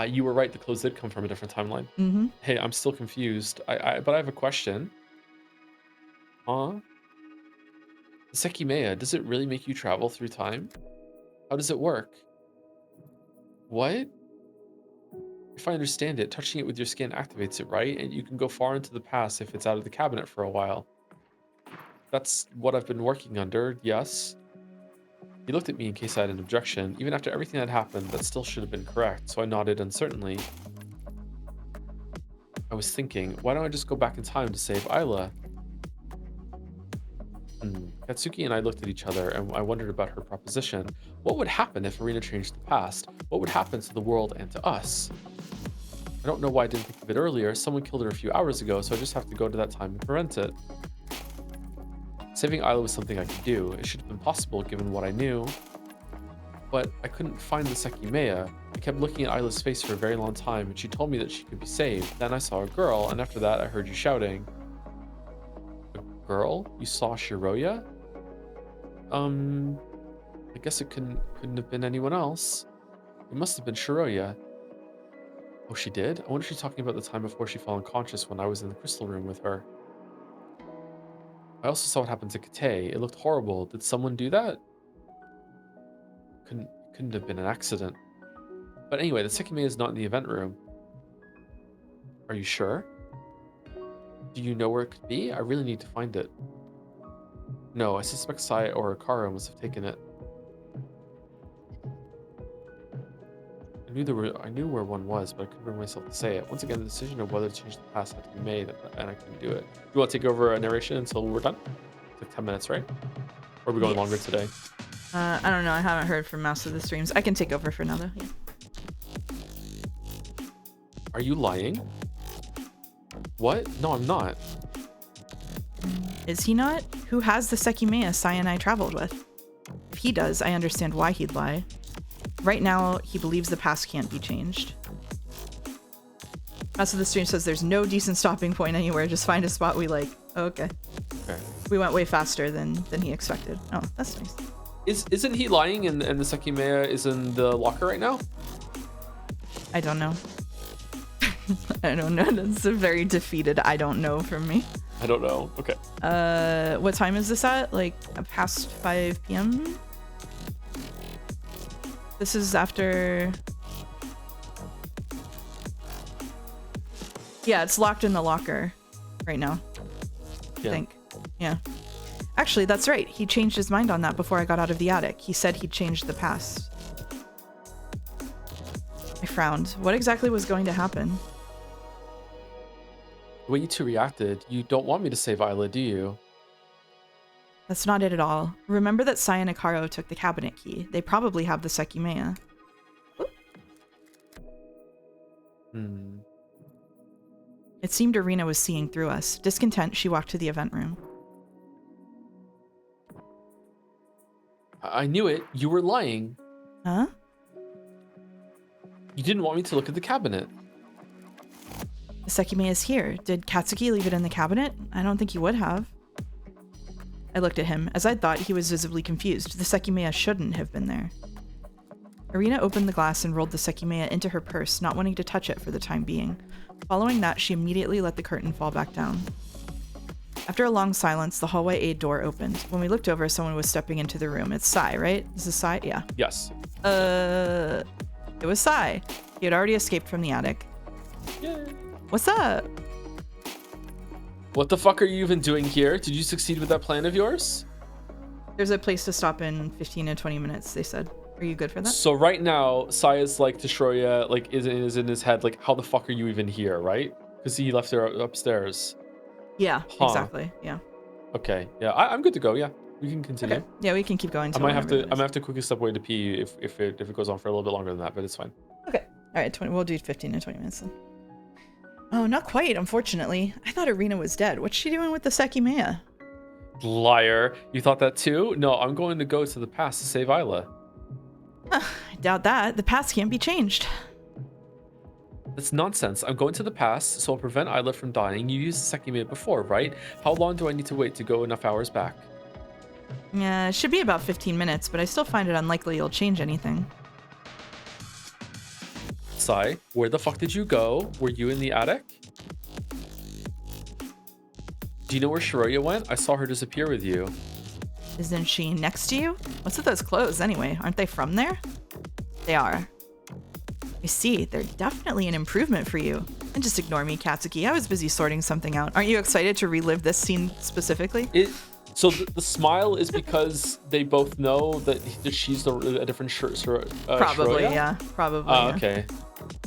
you were right. The clothes did come from a different timeline. Mm-hmm. Hey, I'm still confused. But I have a question. Huh? Sekimeya, does it really make you travel through time? How does it work? What? If I understand it, touching it with your skin activates it, right? And you can go far into the past if it's out of the cabinet for a while. That's what I've been working under, yes? He looked at me in case I had an objection. Even after everything that happened, that still should have been correct, so I nodded uncertainly. I was thinking, why don't I just go back in time to save Ayla? Katsuki and I looked at each other, and I wondered about her proposition. What would happen if Arena changed the past? What would happen to the world and to us? I don't know why I didn't think of it earlier. Someone killed her a few hours ago, so I just have to go to that time and prevent it. Saving Ayla was something I could do. It should have been possible given what I knew. But I couldn't find the Sekimeya. I kept looking at Ayla's face for a very long time, and she told me that she could be saved. Then I saw a girl, and after that I heard you shouting. A girl? You saw Shiroya? I guess it couldn't have been anyone else. It must have been Shiroya. Oh, she did? I wonder if she's talking about the time before she fell unconscious when I was in the crystal room with her. I also saw what happened to Kitei. It looked horrible. Did someone do that? Couldn't have been an accident. But anyway, the Sekimeya is not in the event room. Are you sure? Do you know where it could be? I really need to find it. No, I suspect Sai or Akara must have taken it. I knew where one was, but I couldn't bring myself to say it. Once again, the decision of whether to change the past had to be made, and I couldn't do it. You want to take over a narration until we're done? It's like 10 minutes, right? Or are we going longer today? I don't know. I haven't heard from most of the streams. I can take over for now, though. Yeah. Are you lying? What? No, I'm not. Is he not? Who has the Sekimeya Sai and I traveled with? If he does, I understand why he'd lie. Right now, he believes the past can't be changed. Rest of the stream says there's no decent stopping point anywhere. Just find a spot we like. Oh, okay. Okay. We went way faster than he expected. Oh, that's nice. Isn't he lying and the Sekimeya is in the locker right now? I don't know. I don't know. That's a very defeated I don't know from me. I don't know. Okay. What time is this at? Like past 5 p.m.? This is after... Yeah, it's locked in the locker right now. Yeah. I think. Yeah. Actually, that's right. He changed his mind on that before I got out of the attic. He said he'd changed the past. I frowned. What exactly was going to happen? The way you two reacted, you don't want me to save Isla, do you? That's not it at all. Remember that Sai and Ikaro took the cabinet key. They probably have the Sekimeya. It seemed Irina was seeing through us. Discontent, she walked to the event room. I knew it. You were lying. Huh? You didn't want me to look at the cabinet. The Sekimeya is here. Did Katsuki leave it in the cabinet? I don't think he would have. I looked at him. As I'd thought, he was visibly confused. The Sekimeya shouldn't have been there. Irina opened the glass and rolled the Sekimeya into her purse, not wanting to touch it for the time being. Following that, she immediately let the curtain fall back down. After a long silence, the hallway aid door opened. When we looked over, someone was stepping into the room. It's Sai, right? This is Sai? Yeah. Yes. It was Sai. He had already escaped from the attic. Yay. What's up? What the fuck are you even doing here? Did you succeed with that plan of yours? There's a place to stop in 15 to 20 minutes, they said. Are you good for that? So right now, Sai is like to Shroya, like is in his head, like, how the fuck are you even here, right? Because he left her upstairs. Yeah, exactly. Yeah. Okay. Yeah, I'm good to go. Yeah, we can continue. Okay. Yeah, we can keep going. I might have to quickly step away to pee if it goes on for a little bit longer than that, but it's fine. Okay. All right. We'll do 15 to 20 minutes then. Oh, not quite. Unfortunately, I thought Irina was dead. What's she doing with the Sekimeya? Liar! You thought that too? No, I'm going to go to the past to save Isla. I doubt that. The past can't be changed. That's nonsense. I'm going to the past, so I'll prevent Isla from dying. You used the Sekimeya before, right? How long do I need to wait to go enough hours back? Yeah, it should be about 15 minutes, but I still find it unlikely you'll change anything. Sai, where the fuck did you go? Were you in the attic? Do you know where Shroya went? I saw her disappear with you. Isn't she next to you? What's with those clothes anyway? Aren't they from there? They are. I see. They're definitely an improvement for you. And just ignore me, Katsuki. I was busy sorting something out. Aren't you excited to relive this scene specifically? So the smile is because they both know that she's a different Probably, Shroya? yeah. Probably. Oh, yeah. okay.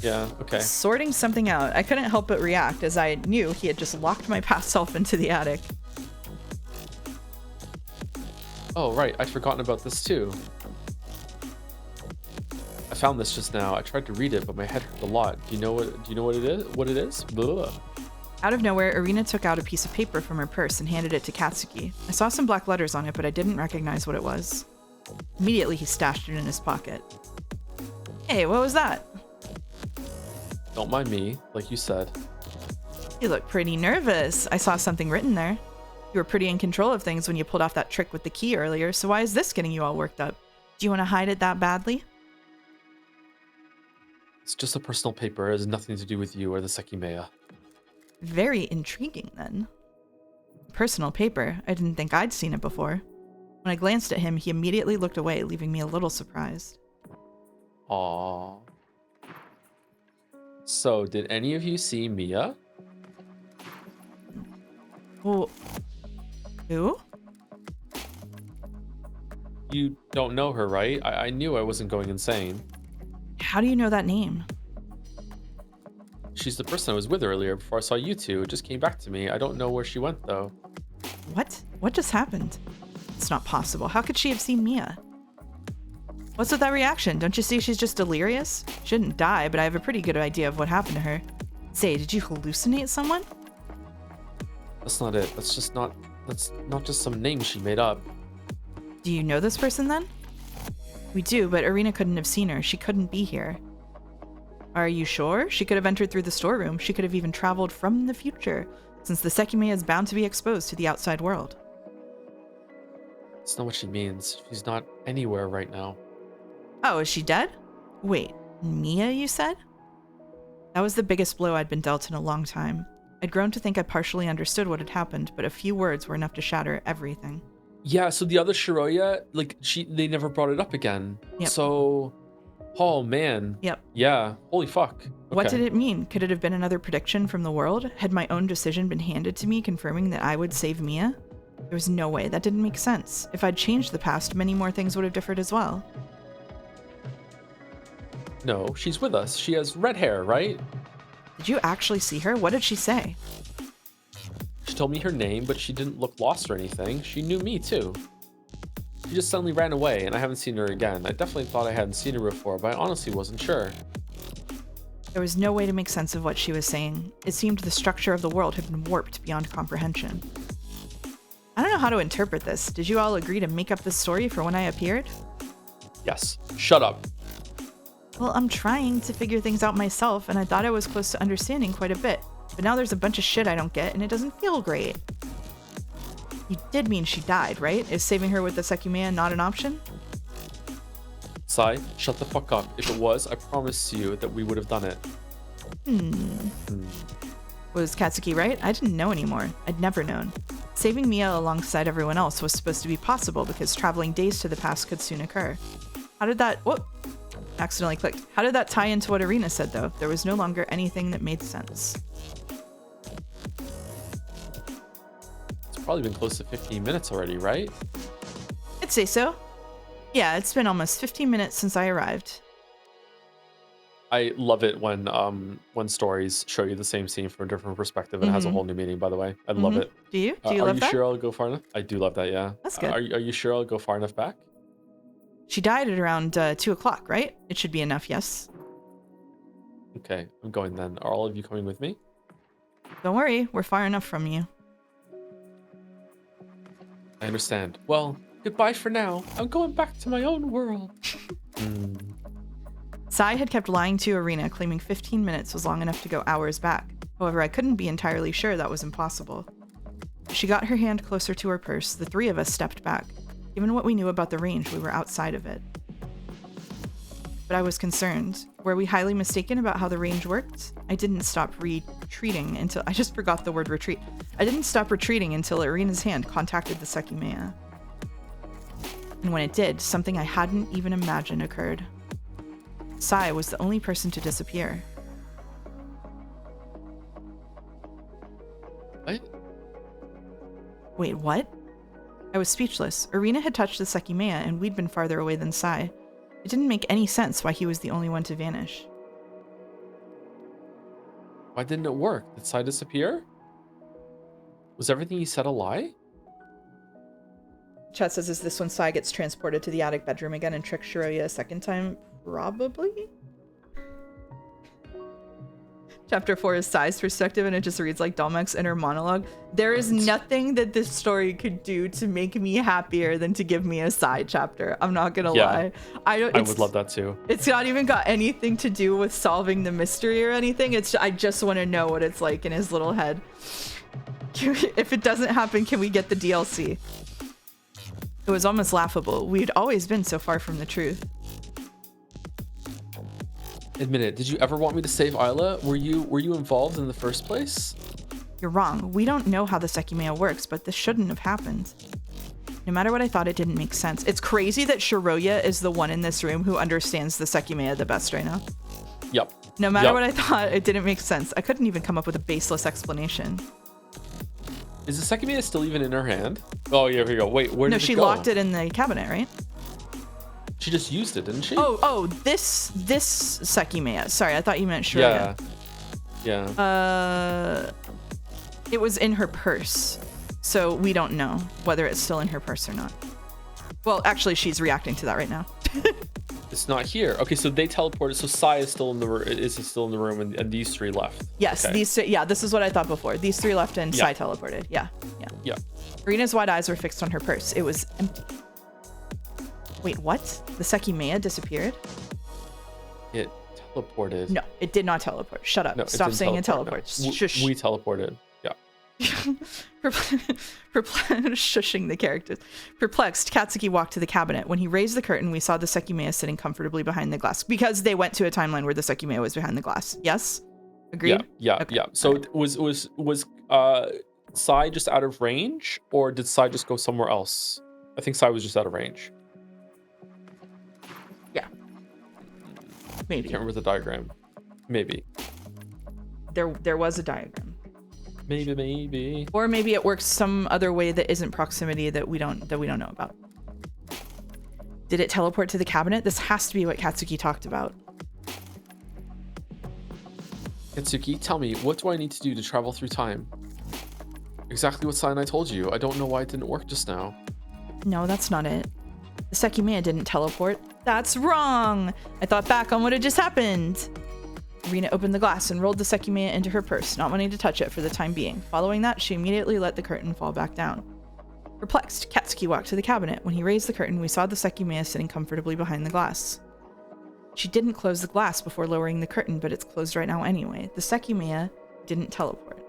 Yeah, okay. Sorting something out. I couldn't help but react as I knew he had just locked my past self into the attic. Oh, right. I'd forgotten about this too. I found this just now. I tried to read it, but my head hurt a lot. Do you know what it is? What it is? Blah. Out of nowhere, Irina took out a piece of paper from her purse and handed it to Katsuki. I saw some black letters on it, but I didn't recognize what it was. Immediately, he stashed it in his pocket. Hey, what was that? Don't mind me, like you said. You look pretty nervous. I saw something written there. You were pretty in control of things when you pulled off that trick with the key earlier, so why is this getting you all worked up? Do you want to hide it that badly? It's just a personal paper. It has nothing to do with you or the Sekimeya. Very intriguing, then. Personal paper. I didn't think I'd seen it before. When I glanced at him, he immediately looked away, leaving me a little surprised. Aww. So, did any of you see Mia? Well, who? You don't know her, right? I knew I wasn't going insane. How do you know that name? She's the person I was with earlier before I saw you two. It just came back to me. I don't know where she went, though. What? What just happened? It's not possible. How could she have seen Mia? What's with that reaction? Don't you see she's just delirious? She didn't die, but I have a pretty good idea of what happened to her. Say, did you hallucinate someone? That's not it. That's not just some name she made up. Do you know this person then? We do, but Irina couldn't have seen her. She couldn't be here. Are you sure? She could have entered through the storeroom. She could have even traveled from the future, since the Sekimeya is bound to be exposed to the outside world. That's not what she means. She's not anywhere right now. Oh, is she dead? Wait, Mia, you said? That was the biggest blow I'd been dealt in a long time. I'd grown to think I partially understood what had happened, but a few words were enough to shatter everything. Yeah, so the other Shiroya, like, they never brought it up again. Yep. So, oh man. Yep. Yeah, holy fuck. Okay. What did it mean? Could it have been another prediction from the world? Had my own decision been handed to me confirming that I would save Mia? There was no way. That didn't make sense. If I'd changed the past, many more things would have differed as well. No, she's with us. She has red hair, right? Did you actually see her? What did she say? She told me her name, but she didn't look lost or anything. She knew me too. She just suddenly ran away, and I haven't seen her again. I definitely thought I hadn't seen her before, but I honestly wasn't sure. There was no way to make sense of what she was saying. It seemed the structure of the world had been warped beyond comprehension. I don't know how to interpret this. Did you all agree to make up this story for when I appeared? Yes. Shut up. Well, I'm trying to figure things out myself, and I thought I was close to understanding quite a bit. But now there's a bunch of shit I don't get, and it doesn't feel great. You did mean she died, right? Is saving her with the Sekimeya not an option? Sai, shut the fuck up. If it was, I promise you that we would have done it. Was Katsuki right? I didn't know anymore. I'd never known. Saving Mia alongside everyone else was supposed to be possible because traveling days to the past could soon occur. How did that... Whoop! Accidentally clicked. How did that tie into what Irina said, though? There was no longer anything that made sense. It's probably been close to 15 minutes already, right? I'd say so. Yeah, it's been almost 15 minutes since I arrived. I love it when stories show you the same scene from a different perspective and it has a whole new meaning, by the way. I love it. Do you? Do you are love you that? sure I'll go far enough? I do love that, yeah. That's good. Are you sure I'll go far enough back? She died at around 2 o'clock, right? It should be enough, yes. Okay, I'm going then. Are all of you coming with me? Don't worry, we're far enough from you. I understand. Well, goodbye for now. I'm going back to my own world. Sai had kept lying to Irina, claiming 15 minutes was long enough to go hours back. However, I couldn't be entirely sure that was impossible. She got her hand closer to her purse. The three of us stepped back. Given what we knew about the range, we were outside of it. But I was concerned. Were we highly mistaken about how the range worked? I didn't stop retreating until... I just forgot the word retreat. I didn't stop retreating until Irina's hand contacted the Sekimeya. And when it did, something I hadn't even imagined occurred. Sai was the only person to disappear. What? Wait, what? I was speechless. Irina had touched the Sekimeya, and we'd been farther away than Sai. It didn't make any sense why he was the only one to vanish. Why didn't it work? Did Sai disappear? Was everything he said a lie? Chat says, is this when Sai gets transported to the attic bedroom again and tricks Shiroya a second time? Probably? Chapter 4 is Sai's perspective, and it just reads like Dolmek's inner monologue. There is nothing that this story could do to make me happier than to give me a Sai chapter. I'm not gonna lie. I would love that too. It's not even got anything to do with solving the mystery or anything. I just want to know what it's like in his little head. If it doesn't happen, can we get the DLC? It was almost laughable. We'd always been so far from the truth. Admit it. Did you ever want me to save Isla? Were you involved in the first place? You're wrong. We don't know how the Sekimeya works, but this shouldn't have happened. No matter what I thought, it didn't make sense. It's crazy that Shiroya is the one in this room who understands the Sekimeya the best right now. Yep. No matter what I thought, it didn't make sense. I couldn't even come up with a baseless explanation. Is the Sekimeya still even in her hand? Oh, yeah, here we go. Wait, where did it go? No, she locked it in the cabinet, right? She just used it, didn't she? Oh, this Sekimeya. Sorry, I thought you meant Shiroya. Yeah. It was in her purse, so we don't know whether it's still in her purse or not. Well, actually, she's reacting to that right now. It's not here. Okay, so they teleported. So Sai is still in the room, and these three left. Yes, okay. these. Yeah, this is what I thought before. These three left, and Sai teleported. Yeah. Irina's wide eyes were fixed on her purse. It was empty. Wait, what? The Sekimeya disappeared? It teleported. No, it did not teleport. Shut up. No, Stop saying it teleports. No. Shush. We teleported. Yeah. Shushing the characters. Perplexed, Katsuki walked to the cabinet. When he raised the curtain, we saw the Sekimeya sitting comfortably behind the glass. Because they went to a timeline where the Sekimeya was behind the glass. Yes? Agreed? Yeah. Okay. Yeah. So was Sai just out of range, or did Sai just go somewhere else? I think Sai was just out of range. Yeah. Maybe. Can't remember the diagram. Maybe. There was a diagram. Maybe. Or maybe it works some other way that isn't proximity that we don't know about. Did it teleport to the cabinet? This has to be what Katsuki talked about. Katsuki, tell me, what do I need to do to travel through time? Exactly what Sai and I told you. I don't know why it didn't work just now. No, that's not it. The Sekimeya didn't teleport. That's wrong! I thought back on what had just happened. Irina opened the glass and rolled the Sekimeya into her purse, not wanting to touch it for the time being. Following that, she immediately let the curtain fall back down. Perplexed, Katsuki walked to the cabinet. When he raised the curtain, we saw the Sekimeya sitting comfortably behind the glass. She didn't close the glass before lowering the curtain, but it's closed right now anyway. The Sekimeya didn't teleport.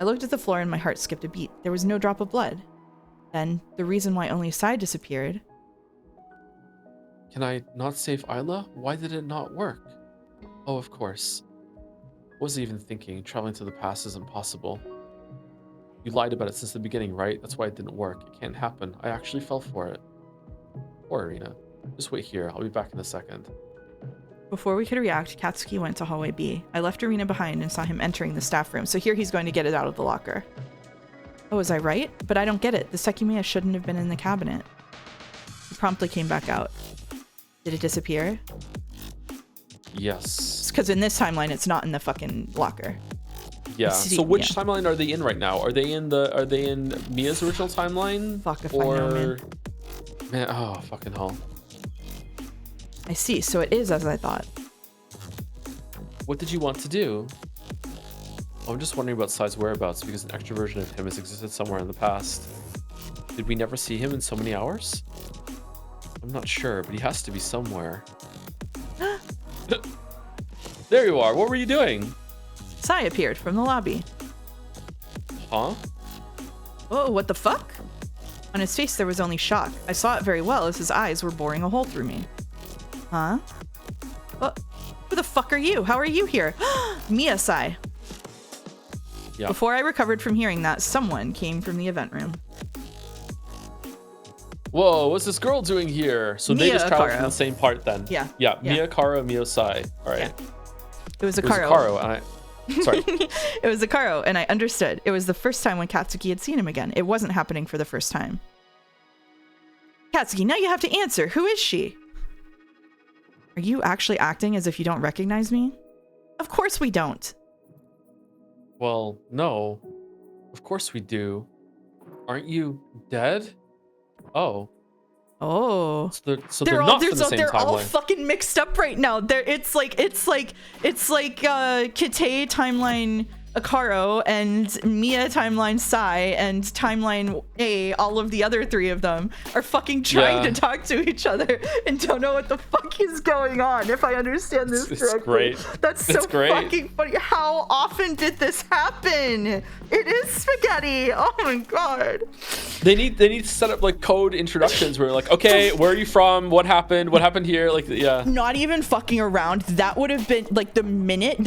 I looked at the floor and my heart skipped a beat. There was no drop of blood. Then, the reason why only Sai disappeared... Can I not save Isla? Why did it not work? Oh, of course. Wasn't even thinking. Traveling to the past is impossible. You lied about it since the beginning, right? That's why it didn't work. It can't happen. I actually fell for it. Poor Irina. Just wait here. I'll be back in a second. Before we could react, Katsuki went to hallway B. I left Irina behind and saw him entering the staff room. So here he's going to get it out of the locker. Oh, was I right? But I don't get it. The Sekimeya shouldn't have been in the cabinet. He promptly came back out. Did it disappear? Yes. Because in this timeline, it's not in the fucking locker. Yeah. So which timeline are they in right now? Are they in Mia's original timeline? Fuck if I know, man. Man, oh fucking hell. I see. So it is as I thought. What did you want to do? I'm just wondering about Sai's whereabouts because an extra version of him has existed somewhere in the past. Did we never see him in so many hours? I'm not sure, but he has to be somewhere. There you are. What were you doing? Sai appeared from the lobby. Huh? Oh, what the fuck? On his face, there was only shock. I saw it very well as his eyes were boring a hole through me. Huh? Who the fuck are you? How are you here? Mia Sai. Yeah. Before I recovered from hearing that, someone came from the event room. Whoa, what's this girl doing here? So Mia they just traveled Akaro. from the same part then. Yeah. Mia Akaro, Mia Sai. All right. Yeah. It was It was Akaro. Akaro, and sorry. It was Akaro, and I understood. It was the first time when Katsuki had seen him again. It wasn't happening for the first time. Katsuki, now you have to answer. Who is she? Are you actually acting as if you don't recognize me? Of course we don't. Well, no. Of course we do. Aren't you dead? Oh. Oh. So they're not from the same they're all timeline. fucking mixed up right now. It's like Kitei timeline Akaro and Mia timeline Sai and timeline A, all of the other three of them are fucking trying to talk to each other and don't know what the fuck is going on, if I understand this correctly. It's great. That's so fucking funny. How often did this happen? It is spaghetti. Oh my god. They need to set up like code introductions where like, okay, where are you from? What happened? What happened here? Like, yeah. Not even fucking around. That would have been like the minute,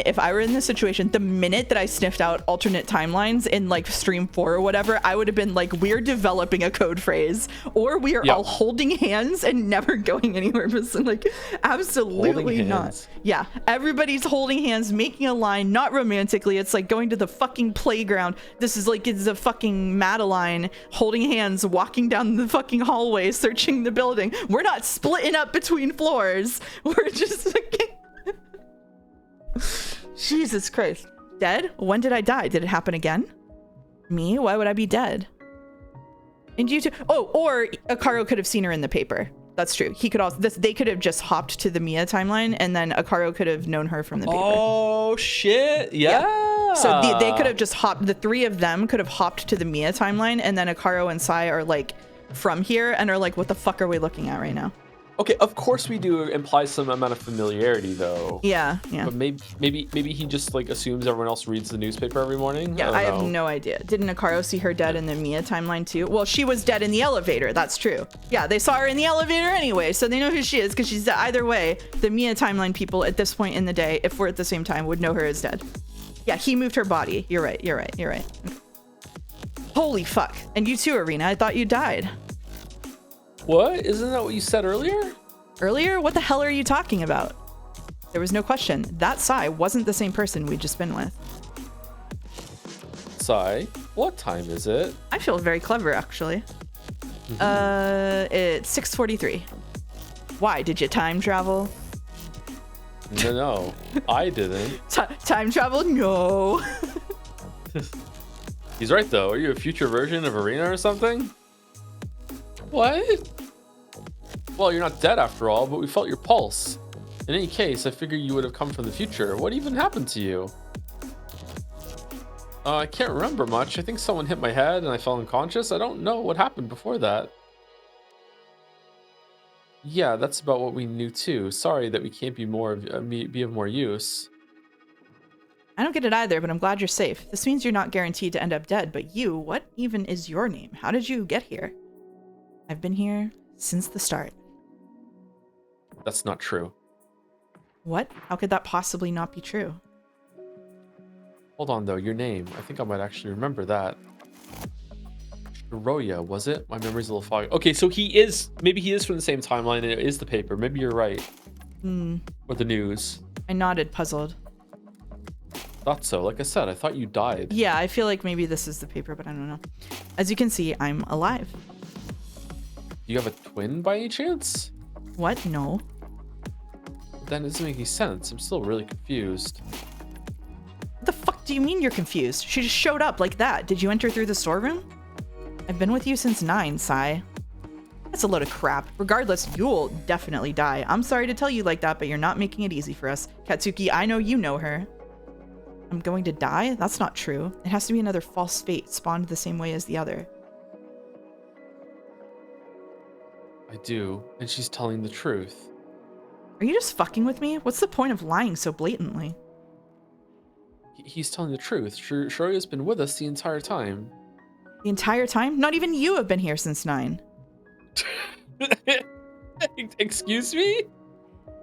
if I were in this situation, the minute that I sniffed out alternate timelines in like stream 4 or whatever, I would have been like, we're developing a code phrase, or we are all holding hands and never going anywhere. But like, absolutely not. Yeah, everybody's holding hands, making a line, not romantically. It's like going to the fucking playground. This is like, it's a fucking Madeline holding hands, walking down the fucking hallway, searching the building. We're not splitting up between floors. We're just like, Jesus Christ. Dead? When did I die? Did it happen again? Me? Why would I be dead? And you too. Oh, or Akaro could have seen her in the paper. That's true. He could also they could have just hopped to the Mia timeline, and then Akaro could have known her from the paper. Oh shit! Yeah. So they could have just hopped. The three of them could have hopped to the Mia timeline, and then Akaro and Sai are like from here and are like, "What the fuck are we looking at right now?" Okay, of course we do imply some amount of familiarity, though. Yeah. But maybe he just like assumes everyone else reads the newspaper every morning. Yeah, I have no idea. Didn't Akaro see her dead in the Mia timeline too? Well, she was dead in the elevator. That's true. Yeah, they saw her in the elevator anyway, so they know who she is because she's dead. Either way, the Mia timeline people at this point in the day, if we're at the same time, would know her as dead. Yeah, he moved her body. You're right. Holy fuck. And you too, Arena. I thought you died. What? Isn't that what you said earlier? Earlier? What the hell are you talking about? There was no question. That Sai wasn't the same person we'd just been with. Sai, what time is it? I feel very clever, actually. It's 6:43. Why? Did you time travel? No, I didn't. Time travel? No. He's right, though. Are you a future version of Arena or something? What? Well, you're not dead after all, but we felt your pulse. In any case, I figured you would have come from the future. What even happened to you? I can't remember much. I think someone hit my head and I fell unconscious. I don't know what happened before that. Yeah, that's about what we knew too. Sorry that we can't be of more use. I don't get it either, but I'm glad you're safe. This means you're not guaranteed to end up dead, but you, what even is your name? How did you get here? I've been here since the start. That's not true. What? How could that possibly not be true? Hold on, though. Your name. I think I might actually remember that. Shiroya, was it? My memory's a little foggy. Okay, so maybe he is from the same timeline and it is the paper. Maybe you're right. Or the news. I nodded, puzzled. Thought so. Like I said, I thought you died. Yeah, I feel like maybe this is the paper, but I don't know. As you can see, I'm alive. Do you have a twin by any chance? What? No. That doesn't make any sense. I'm still really confused. What the fuck do you mean you're confused? She just showed up like that. Did you enter through the storeroom? I've been with you since 9, Sai. That's a load of crap. Regardless, you'll definitely die. I'm sorry to tell you like that, but you're not making it easy for us. Katsuki, I know you know her. I'm going to die? That's not true. It has to be another false fate spawned the same way as the other. I do, and she's telling the truth. Are you just fucking with me? What's the point of lying so blatantly? He's telling the truth. Shiroya's been with us the entire time. The entire time? Not even you have been here since 9. Excuse me?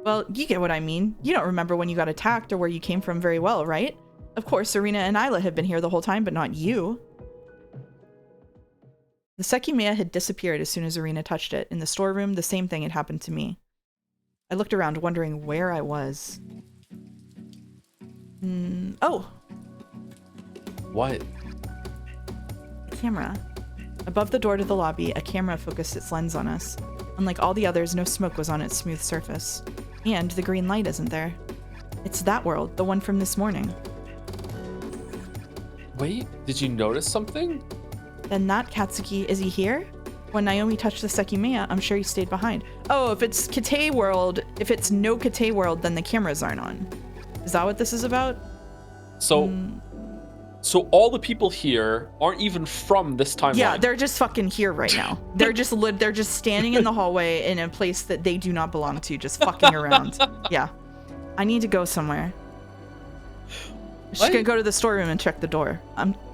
Well, you get what I mean. You don't remember when you got attacked or where you came from very well, right? Of course, Serena and Isla have been here the whole time, but not you. The Sekimeya had disappeared as soon as Arena touched it. In the storeroom, the same thing had happened to me. I looked around, wondering where I was. Oh! What? A camera. Above the door to the lobby, a camera focused its lens on us. Unlike all the others, no smoke was on its smooth surface. And the green light isn't there. It's that world, the one from this morning. Wait, did you notice something? Then that Katsuki, is he here? When Naomi touched the Sekimeya, I'm sure he stayed behind. Oh, if it's Kate world, if it's no Kate world, then the cameras aren't on. Is that what this is about? So all the people here aren't even from this timeline. Yeah, they're just fucking here right now. They're just standing in the hallway in a place that they do not belong to, just fucking around. Yeah. I need to go somewhere. I'm just gonna go to the storeroom and check the door.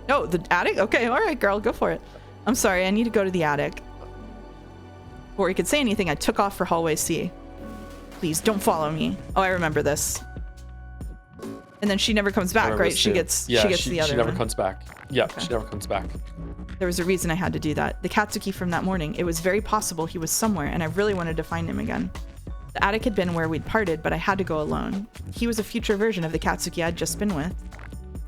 No, the attic? Okay, all right, girl, go for it. I'm sorry, I need to go to the attic. Before he could say anything, I took off for hallway C. Please, don't follow me. Oh, I remember this. And then she never comes back, right? She gets the other She never one. comes back. Yeah, Okay. she never comes back. There was a reason I had to do that. The Katsuki from that morning, it was very possible he was somewhere, and I really wanted to find him again. The attic had been where we'd parted, but I had to go alone. He was a future version of the Katsuki I'd just been with.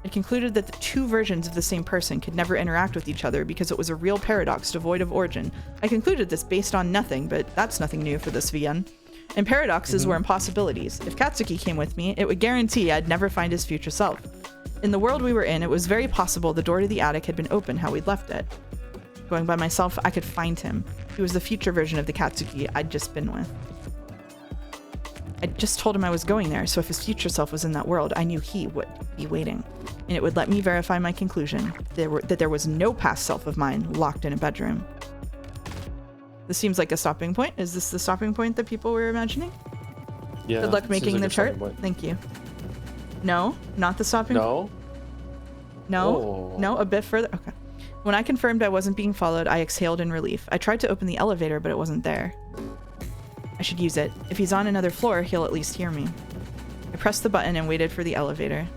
I concluded that the two versions of the same person could never interact with each other because it was a real paradox devoid of origin. I concluded this based on nothing, but that's nothing new for this VN. And paradoxes were impossibilities. If Katsuki came with me, it would guarantee I'd never find his future self. In the world we were in, it was very possible the door to the attic had been open how we'd left it. Going by myself, I could find him. He was the future version of the Katsuki I'd just been with. I just told him I was going there, so if his future self was in that world, I knew he would be waiting. And it would let me verify my conclusion that there was no past self of mine locked in a bedroom. This seems like a stopping point. Is this the stopping point that people were imagining? Yeah. Good luck making the chart. Thank you. No, not the stopping point. No. No? Oh. No, a bit further? Okay. When I confirmed I wasn't being followed, I exhaled in relief. I tried to open the elevator, but it wasn't there. I should use it. If he's on another floor, he'll at least hear me. I pressed the button and waited for the elevator.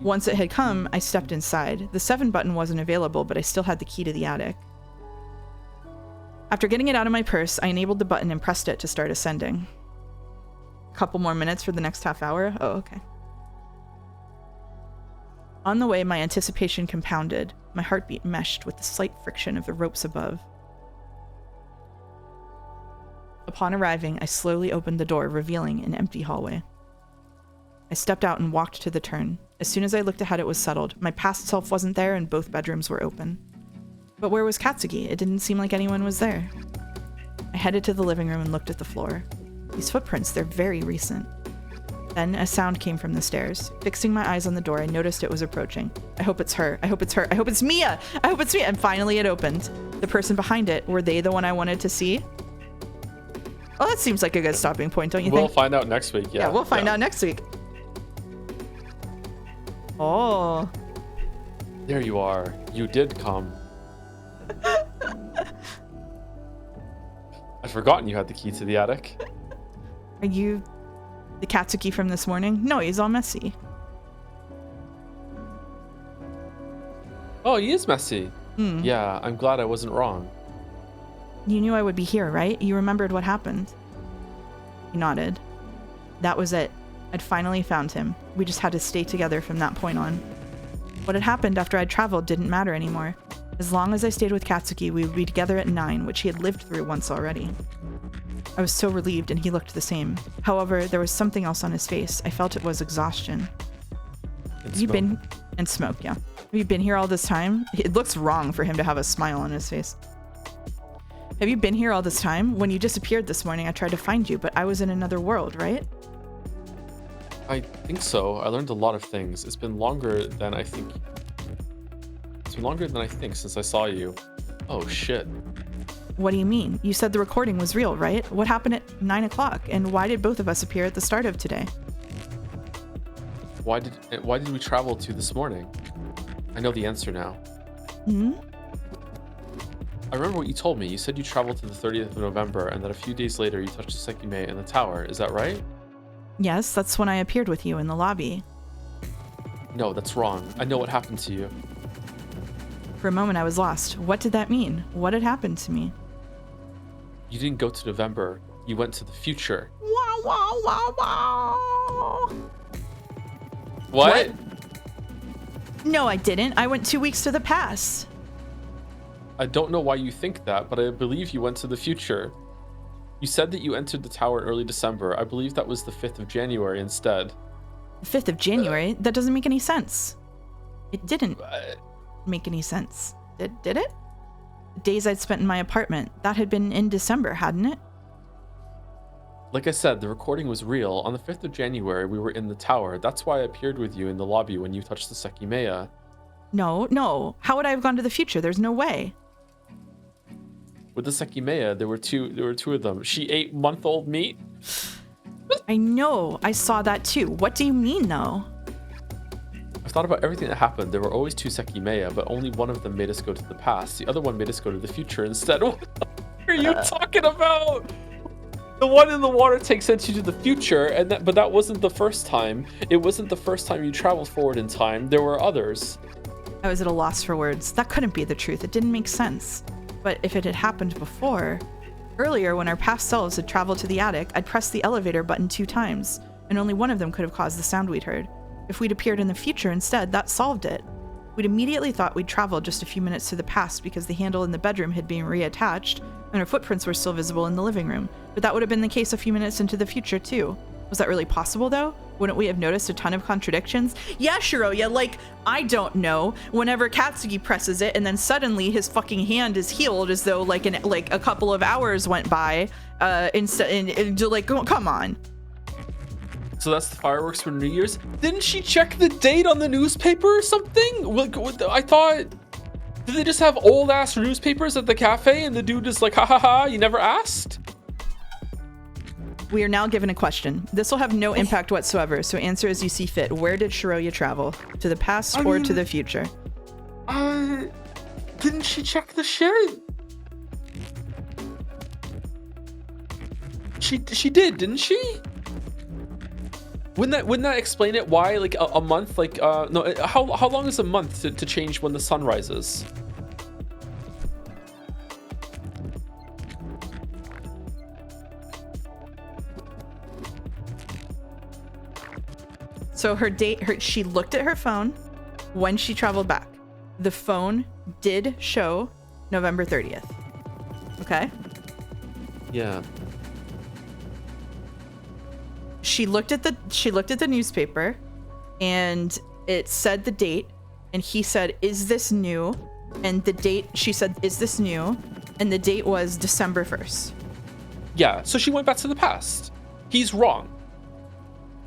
Once it had come, I stepped inside. The 7 button wasn't available, but I still had the key to the attic. After getting it out of my purse, I enabled the button and pressed it to start ascending. A couple more minutes for the next half hour? Oh, okay. On the way, my anticipation compounded. My heartbeat meshed with the slight friction of the ropes above. Upon arriving, I slowly opened the door, revealing an empty hallway. I stepped out and walked to the turn. As soon as I looked ahead, it was settled. My past self wasn't there, and both bedrooms were open. But where was Katsuki? It didn't seem like anyone was there. I headed to the living room and looked at the floor. These footprints, they're very recent. Then a sound came from the stairs. Fixing my eyes on the door, I noticed it was approaching. I hope it's her. I hope it's her. I hope it's Mia. I hope it's Mia. And finally it opened. The person behind it, were they the one I wanted to see? Oh, that seems like a good stopping point, don't you think? We'll find out next week. Yeah, we'll find out next week. Oh. There you are. You did come. I'd forgotten you had the key to the attic. Are you the Katsuki from this morning? No, he's all messy. Oh, he is messy. Hmm. Yeah, I'm glad I wasn't wrong. You knew I would be here, right? You remembered what happened. He nodded. That was it. I'd finally found him. We just had to stay together from that point on. What had happened after I'd traveled didn't matter anymore. As long as I stayed with Katsuki, we would be together at 9, which he had lived through once already. I was so relieved, and he looked the same. However, there was something else on his face. I felt it was exhaustion. And You've smoke. been... And smoke, yeah. Have you been here all this time? It looks wrong for him to have a smile on his face. Have you been here all this time? When you disappeared this morning, I tried to find you, but I was in another world, right? I think so. I learned a lot of things. It's been longer than I think. It's been longer than I think since I saw you. Oh, shit. What do you mean? You said the recording was real, right? What happened at 9 o'clock? And why did both of us appear at the start of today? Why did we travel to this morning? I know the answer now. Hmm? I remember what you told me. You said you traveled to the 30th of November and that a few days later you touched the Sekimeya in the tower. Is that right? Yes, that's when I appeared with you in the lobby. No, that's wrong. I know what happened to you. For a moment, I was lost. What did that mean? What had happened to me? You didn't go to November. You went to the future. Wow, wow, wow, wow. What? No, I didn't. I went 2 weeks to the past. I don't know why you think that, but I believe you went to the future. You said that you entered the tower in early December. I believe that was the 5th of January instead. The 5th of January? That doesn't make any sense. It didn't make any sense. Did it? The days I'd spent in my apartment. That had been in December, hadn't it? Like I said, the recording was real. On the 5th of January, we were in the tower. That's why I appeared with you in the lobby when you touched the Sekimeya. No. How would I have gone to the future? There's no way. With the Sekimeya, there were two of them. She ate month-old meat. I know. I saw that too. What do you mean, though? I've thought about everything that happened. There were always 2 Sekimeya, but only one of them made us go to the past. The other one made us go to the future instead. What are you talking about? The one in the water tank sent you to the future, but that wasn't the first time. It wasn't the first time you traveled forward in time. There were others. I was at a loss for words. That couldn't be the truth. It didn't make sense. But if it had happened before... Earlier, when our past selves had traveled to the attic, I'd pressed the elevator button 2 times, and only one of them could have caused the sound we'd heard. If we'd appeared in the future instead, that solved it. We'd immediately thought we'd traveled just a few minutes to the past because the handle in the bedroom had been reattached, and our footprints were still visible in the living room. But that would have been the case a few minutes into the future, too. Was that really possible, though? Wouldn't we have noticed a ton of contradictions? Yeah, Shiroya, like, I don't know. Whenever Katsuki presses it and then suddenly his fucking hand is healed as though like a couple of hours went by, like, come on. So that's the fireworks for New Year's? Didn't she check the date on the newspaper or something? Like, I thought, did they just have old ass newspapers at the cafe and the dude is like, ha ha ha, you never asked? We are now given a question. This will have no impact whatsoever, so answer as you see fit. Where did Shiroya travel? To the past or to the future? Didn't she check the shit? She did, didn't she? Wouldn't that explain it? Why like a month? Like no, how long is a month to change when the sun rises? So her date, she looked at her phone when she traveled back. The phone did show November 30th. Okay? Yeah. She looked at the newspaper and it said the date and he said, "Is this new?" And the date, she said, "Is this new?" And the date was December 1st. Yeah, so she went back to the past. He's wrong.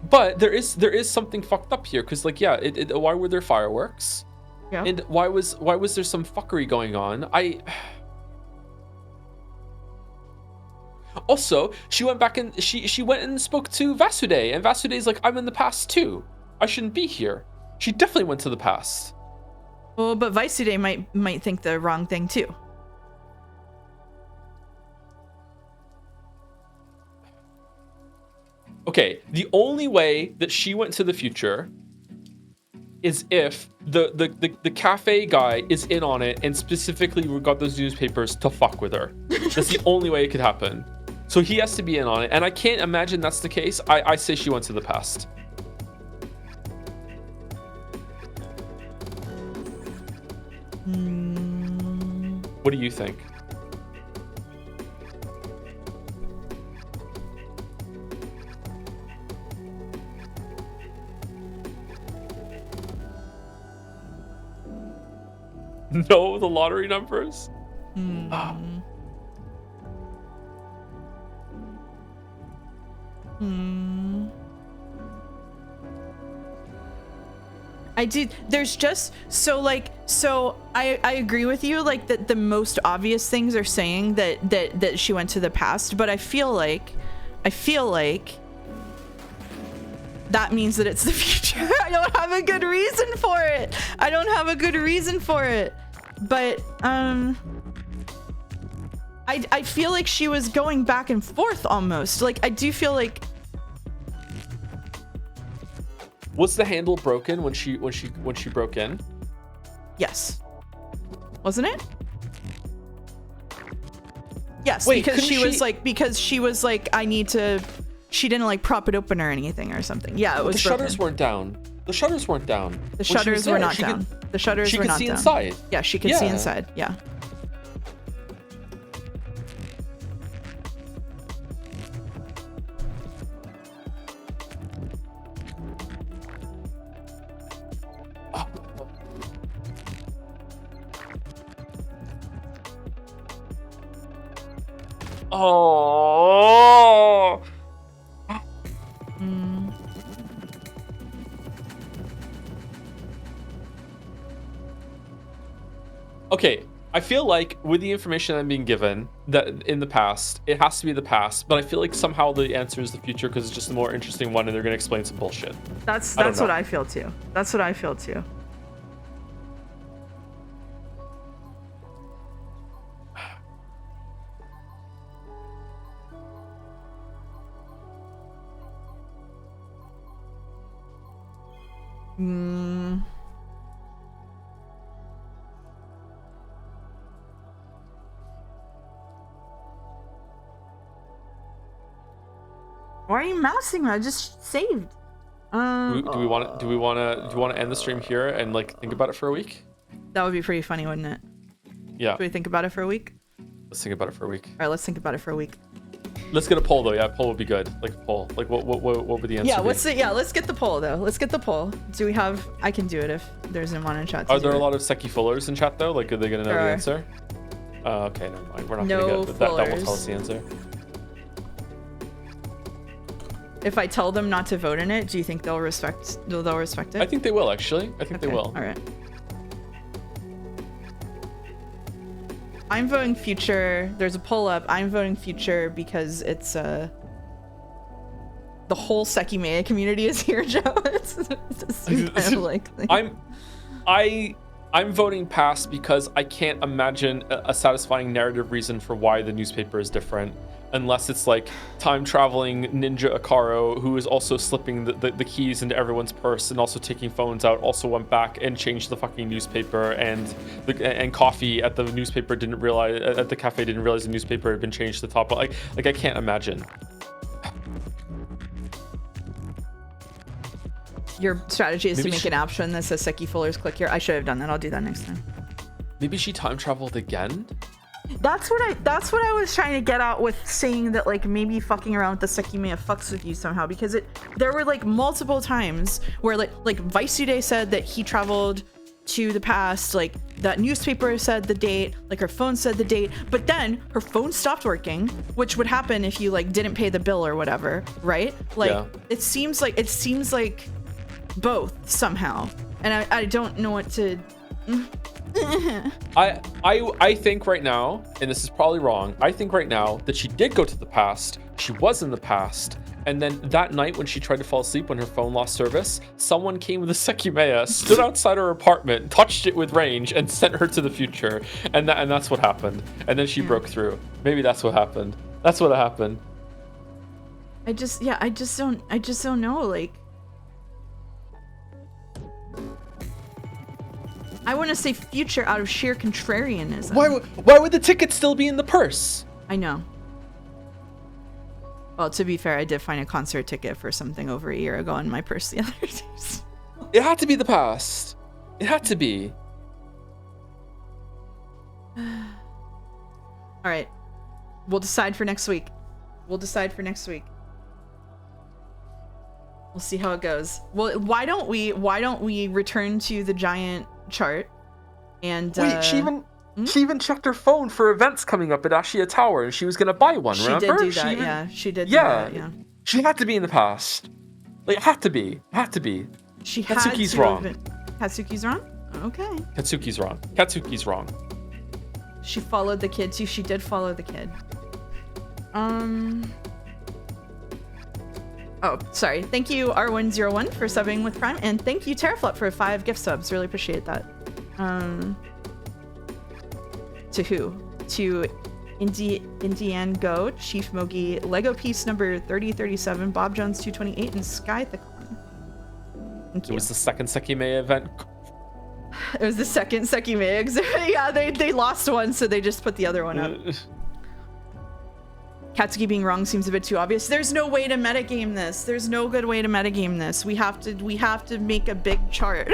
But there is something fucked up here because like yeah, why were there fireworks? Yeah. And why was there some fuckery going on? Also, she went back and she went and spoke to Vasude, and Vasude's like, I'm in the past too. I shouldn't be here. She definitely went to the past. Well, but Vasude might think the wrong thing too. Okay, the only way that she went to the future is if the cafe guy is in on it and specifically got those newspapers to fuck with her. That's the only way it could happen. So he has to be in on it, and I can't imagine that's the case. I say she went to the past. What do you think? Know the lottery numbers? I did. There's just so I agree with you. Like that, the most obvious things are saying that she went to the past, but I feel like that means that it's the future. I don't have a good reason for it. But I feel like she was going back and forth almost. Like I do feel like. Was the handle broken when she broke in? Yes. Wasn't it? Yes. Wait, because she was like I need to. She didn't like prop it open or anything or something. Yeah, it was. The shutters weren't down. The shutters weren't down. The shutters were not down. The shutters were not down. She could see inside. Yeah, she could see inside. Yeah. Oh. Okay, I feel like with the information I'm being given that in the past, it has to be the past, but I feel like somehow the answer is the future because it's just a more interesting one and they're gonna explain some bullshit. That's what I feel too. That's what I feel too. Why are you mousing? I just saved. Do we want to end the stream here and like think about it for a week? That would be pretty funny, wouldn't it? Yeah. Do we think about it for a week? Let's think about it for a week. All right, let's think about it for a week. Let's get a poll though. Yeah, poll would be good. Like a poll. Like what would the answer Yeah, be? let's get the poll though. Let's get the poll. Do we have? I can do it if there's one in chat. Are there a lot of Seki Fullers in chat though? Like, are they gonna know the answer? Okay, never mind. We're not gonna get that. That won't tell us the answer. If I tell them not to vote in it, do you think they'll respect it? I think they will actually. I think they will. All right. I'm voting future. There's a poll up. I'm voting future because it's the whole Sekimeya community is here, Joe. It's kind of likely. I'm voting pass because I can't imagine a satisfying narrative reason for why the newspaper is different, unless it's like time traveling ninja Akaro, who is also slipping the keys into everyone's purse and also taking phones out, also went back and changed the fucking newspaper, and coffee at the newspaper didn't realize, at the cafe didn't realize the newspaper had been changed to the top. Like I can't imagine. Your strategy is to make an option that says Seki Fuller's click here. I should have done that. I'll do that next time. Maybe she time traveled again? That's what I was trying to get at with saying that, like, maybe fucking around with the Sekimeya fucks with you somehow, because there were like multiple times where like Vice Today said that he traveled to the past, like that newspaper said the date, like her phone said the date, but then her phone stopped working, which would happen if you like didn't pay the bill or whatever, right? Like it seems like both somehow, and I don't know what to. I think right now, and this is probably wrong, I think right now that she did go to the past, she was in the past, and then that night when she tried to fall asleep when her phone lost service, someone came with a Sekimeya, stood outside her apartment, touched it with range, and sent her to the future, and that's what happened. And then she broke through. Maybe that's what happened. That's what happened. I just don't know, like. I want to say future out of sheer contrarianism. Why would the ticket still be in the purse? I know. Well, to be fair, I did find a concert ticket for something over a year ago in my purse the other day. It had to be the past. It had to be. All right. We'll decide for next week. We'll see how it goes. Well, why don't we return to the giant chart and wait, she even checked her phone for events coming up at Ashiya Tower, and she was gonna buy one. Remember? She did do that. Yeah, she did. Yeah, do that, yeah. She had to be in the past. Like, it had to be. She Katsuki's had to wrong. Katsuki's wrong. Okay. Katsuki's wrong. She followed the kid too. She did follow the kid. Oh, sorry. Thank you, R101, for subbing with Prime, and thank you, Terraflop, for 5 gift subs. Really appreciate that. To who? To Indian Go, Chief Mogi, Lego Piece number 3037, Bob Jones 228, and Sky Thicon. Thank you. It was the second Sekimeya event. It was the second Sekimeya exhibit. Yeah, they lost one, so they just put the other one up. Katsuki being wrong seems a bit too obvious. There's no way to metagame this. There's no good way to metagame this. We have to make a big chart.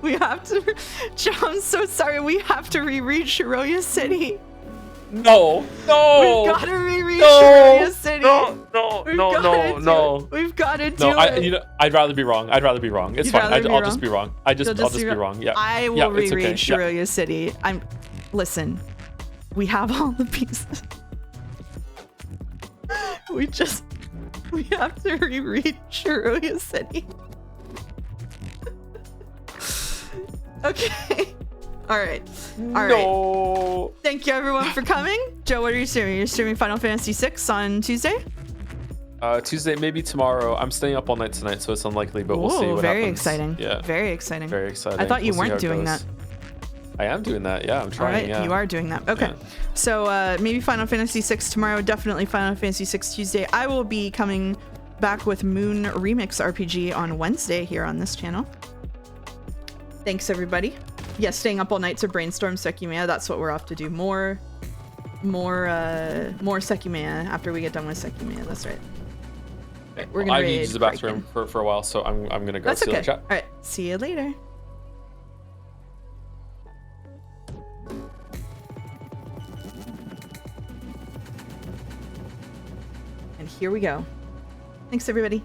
We have to. Joe, I'm so sorry. We have to reread Shiroya City. No. We've got to reread Shiroya City. No. We've got to do it. I'd rather be wrong. It's fine. I'll just be wrong. I'll just be wrong. Yeah. I will reread Shiroya City. Listen. We have all the pieces. We have to reread Shiroya City. Okay. All right. No. Thank you everyone for coming. Joe, what are you streaming? You're streaming Final Fantasy VI on Tuesday? Tuesday, maybe tomorrow. I'm staying up all night tonight, so it's unlikely, but we'll see what very happens. Exciting. Yeah. Very exciting. Very exciting. I thought you weren't doing that. I am doing that. Yeah, I'm trying. All right, yeah. You are doing that. Okay. Yeah. So maybe Final Fantasy VI tomorrow. Definitely Final Fantasy VI Tuesday. I will be coming back with Moon Remix RPG on Wednesday here on this channel. Thanks, everybody. Yes, staying up all night to brainstorm Sekimeya. That's what we're off to do. More Sekimeya after we get done with Sekimeya. That's right. Okay. We're gonna. I need to use the bathroom for a while, so I'm gonna go. That's see okay. you in the chat. All right. See you later. And here we go. Thanks, everybody.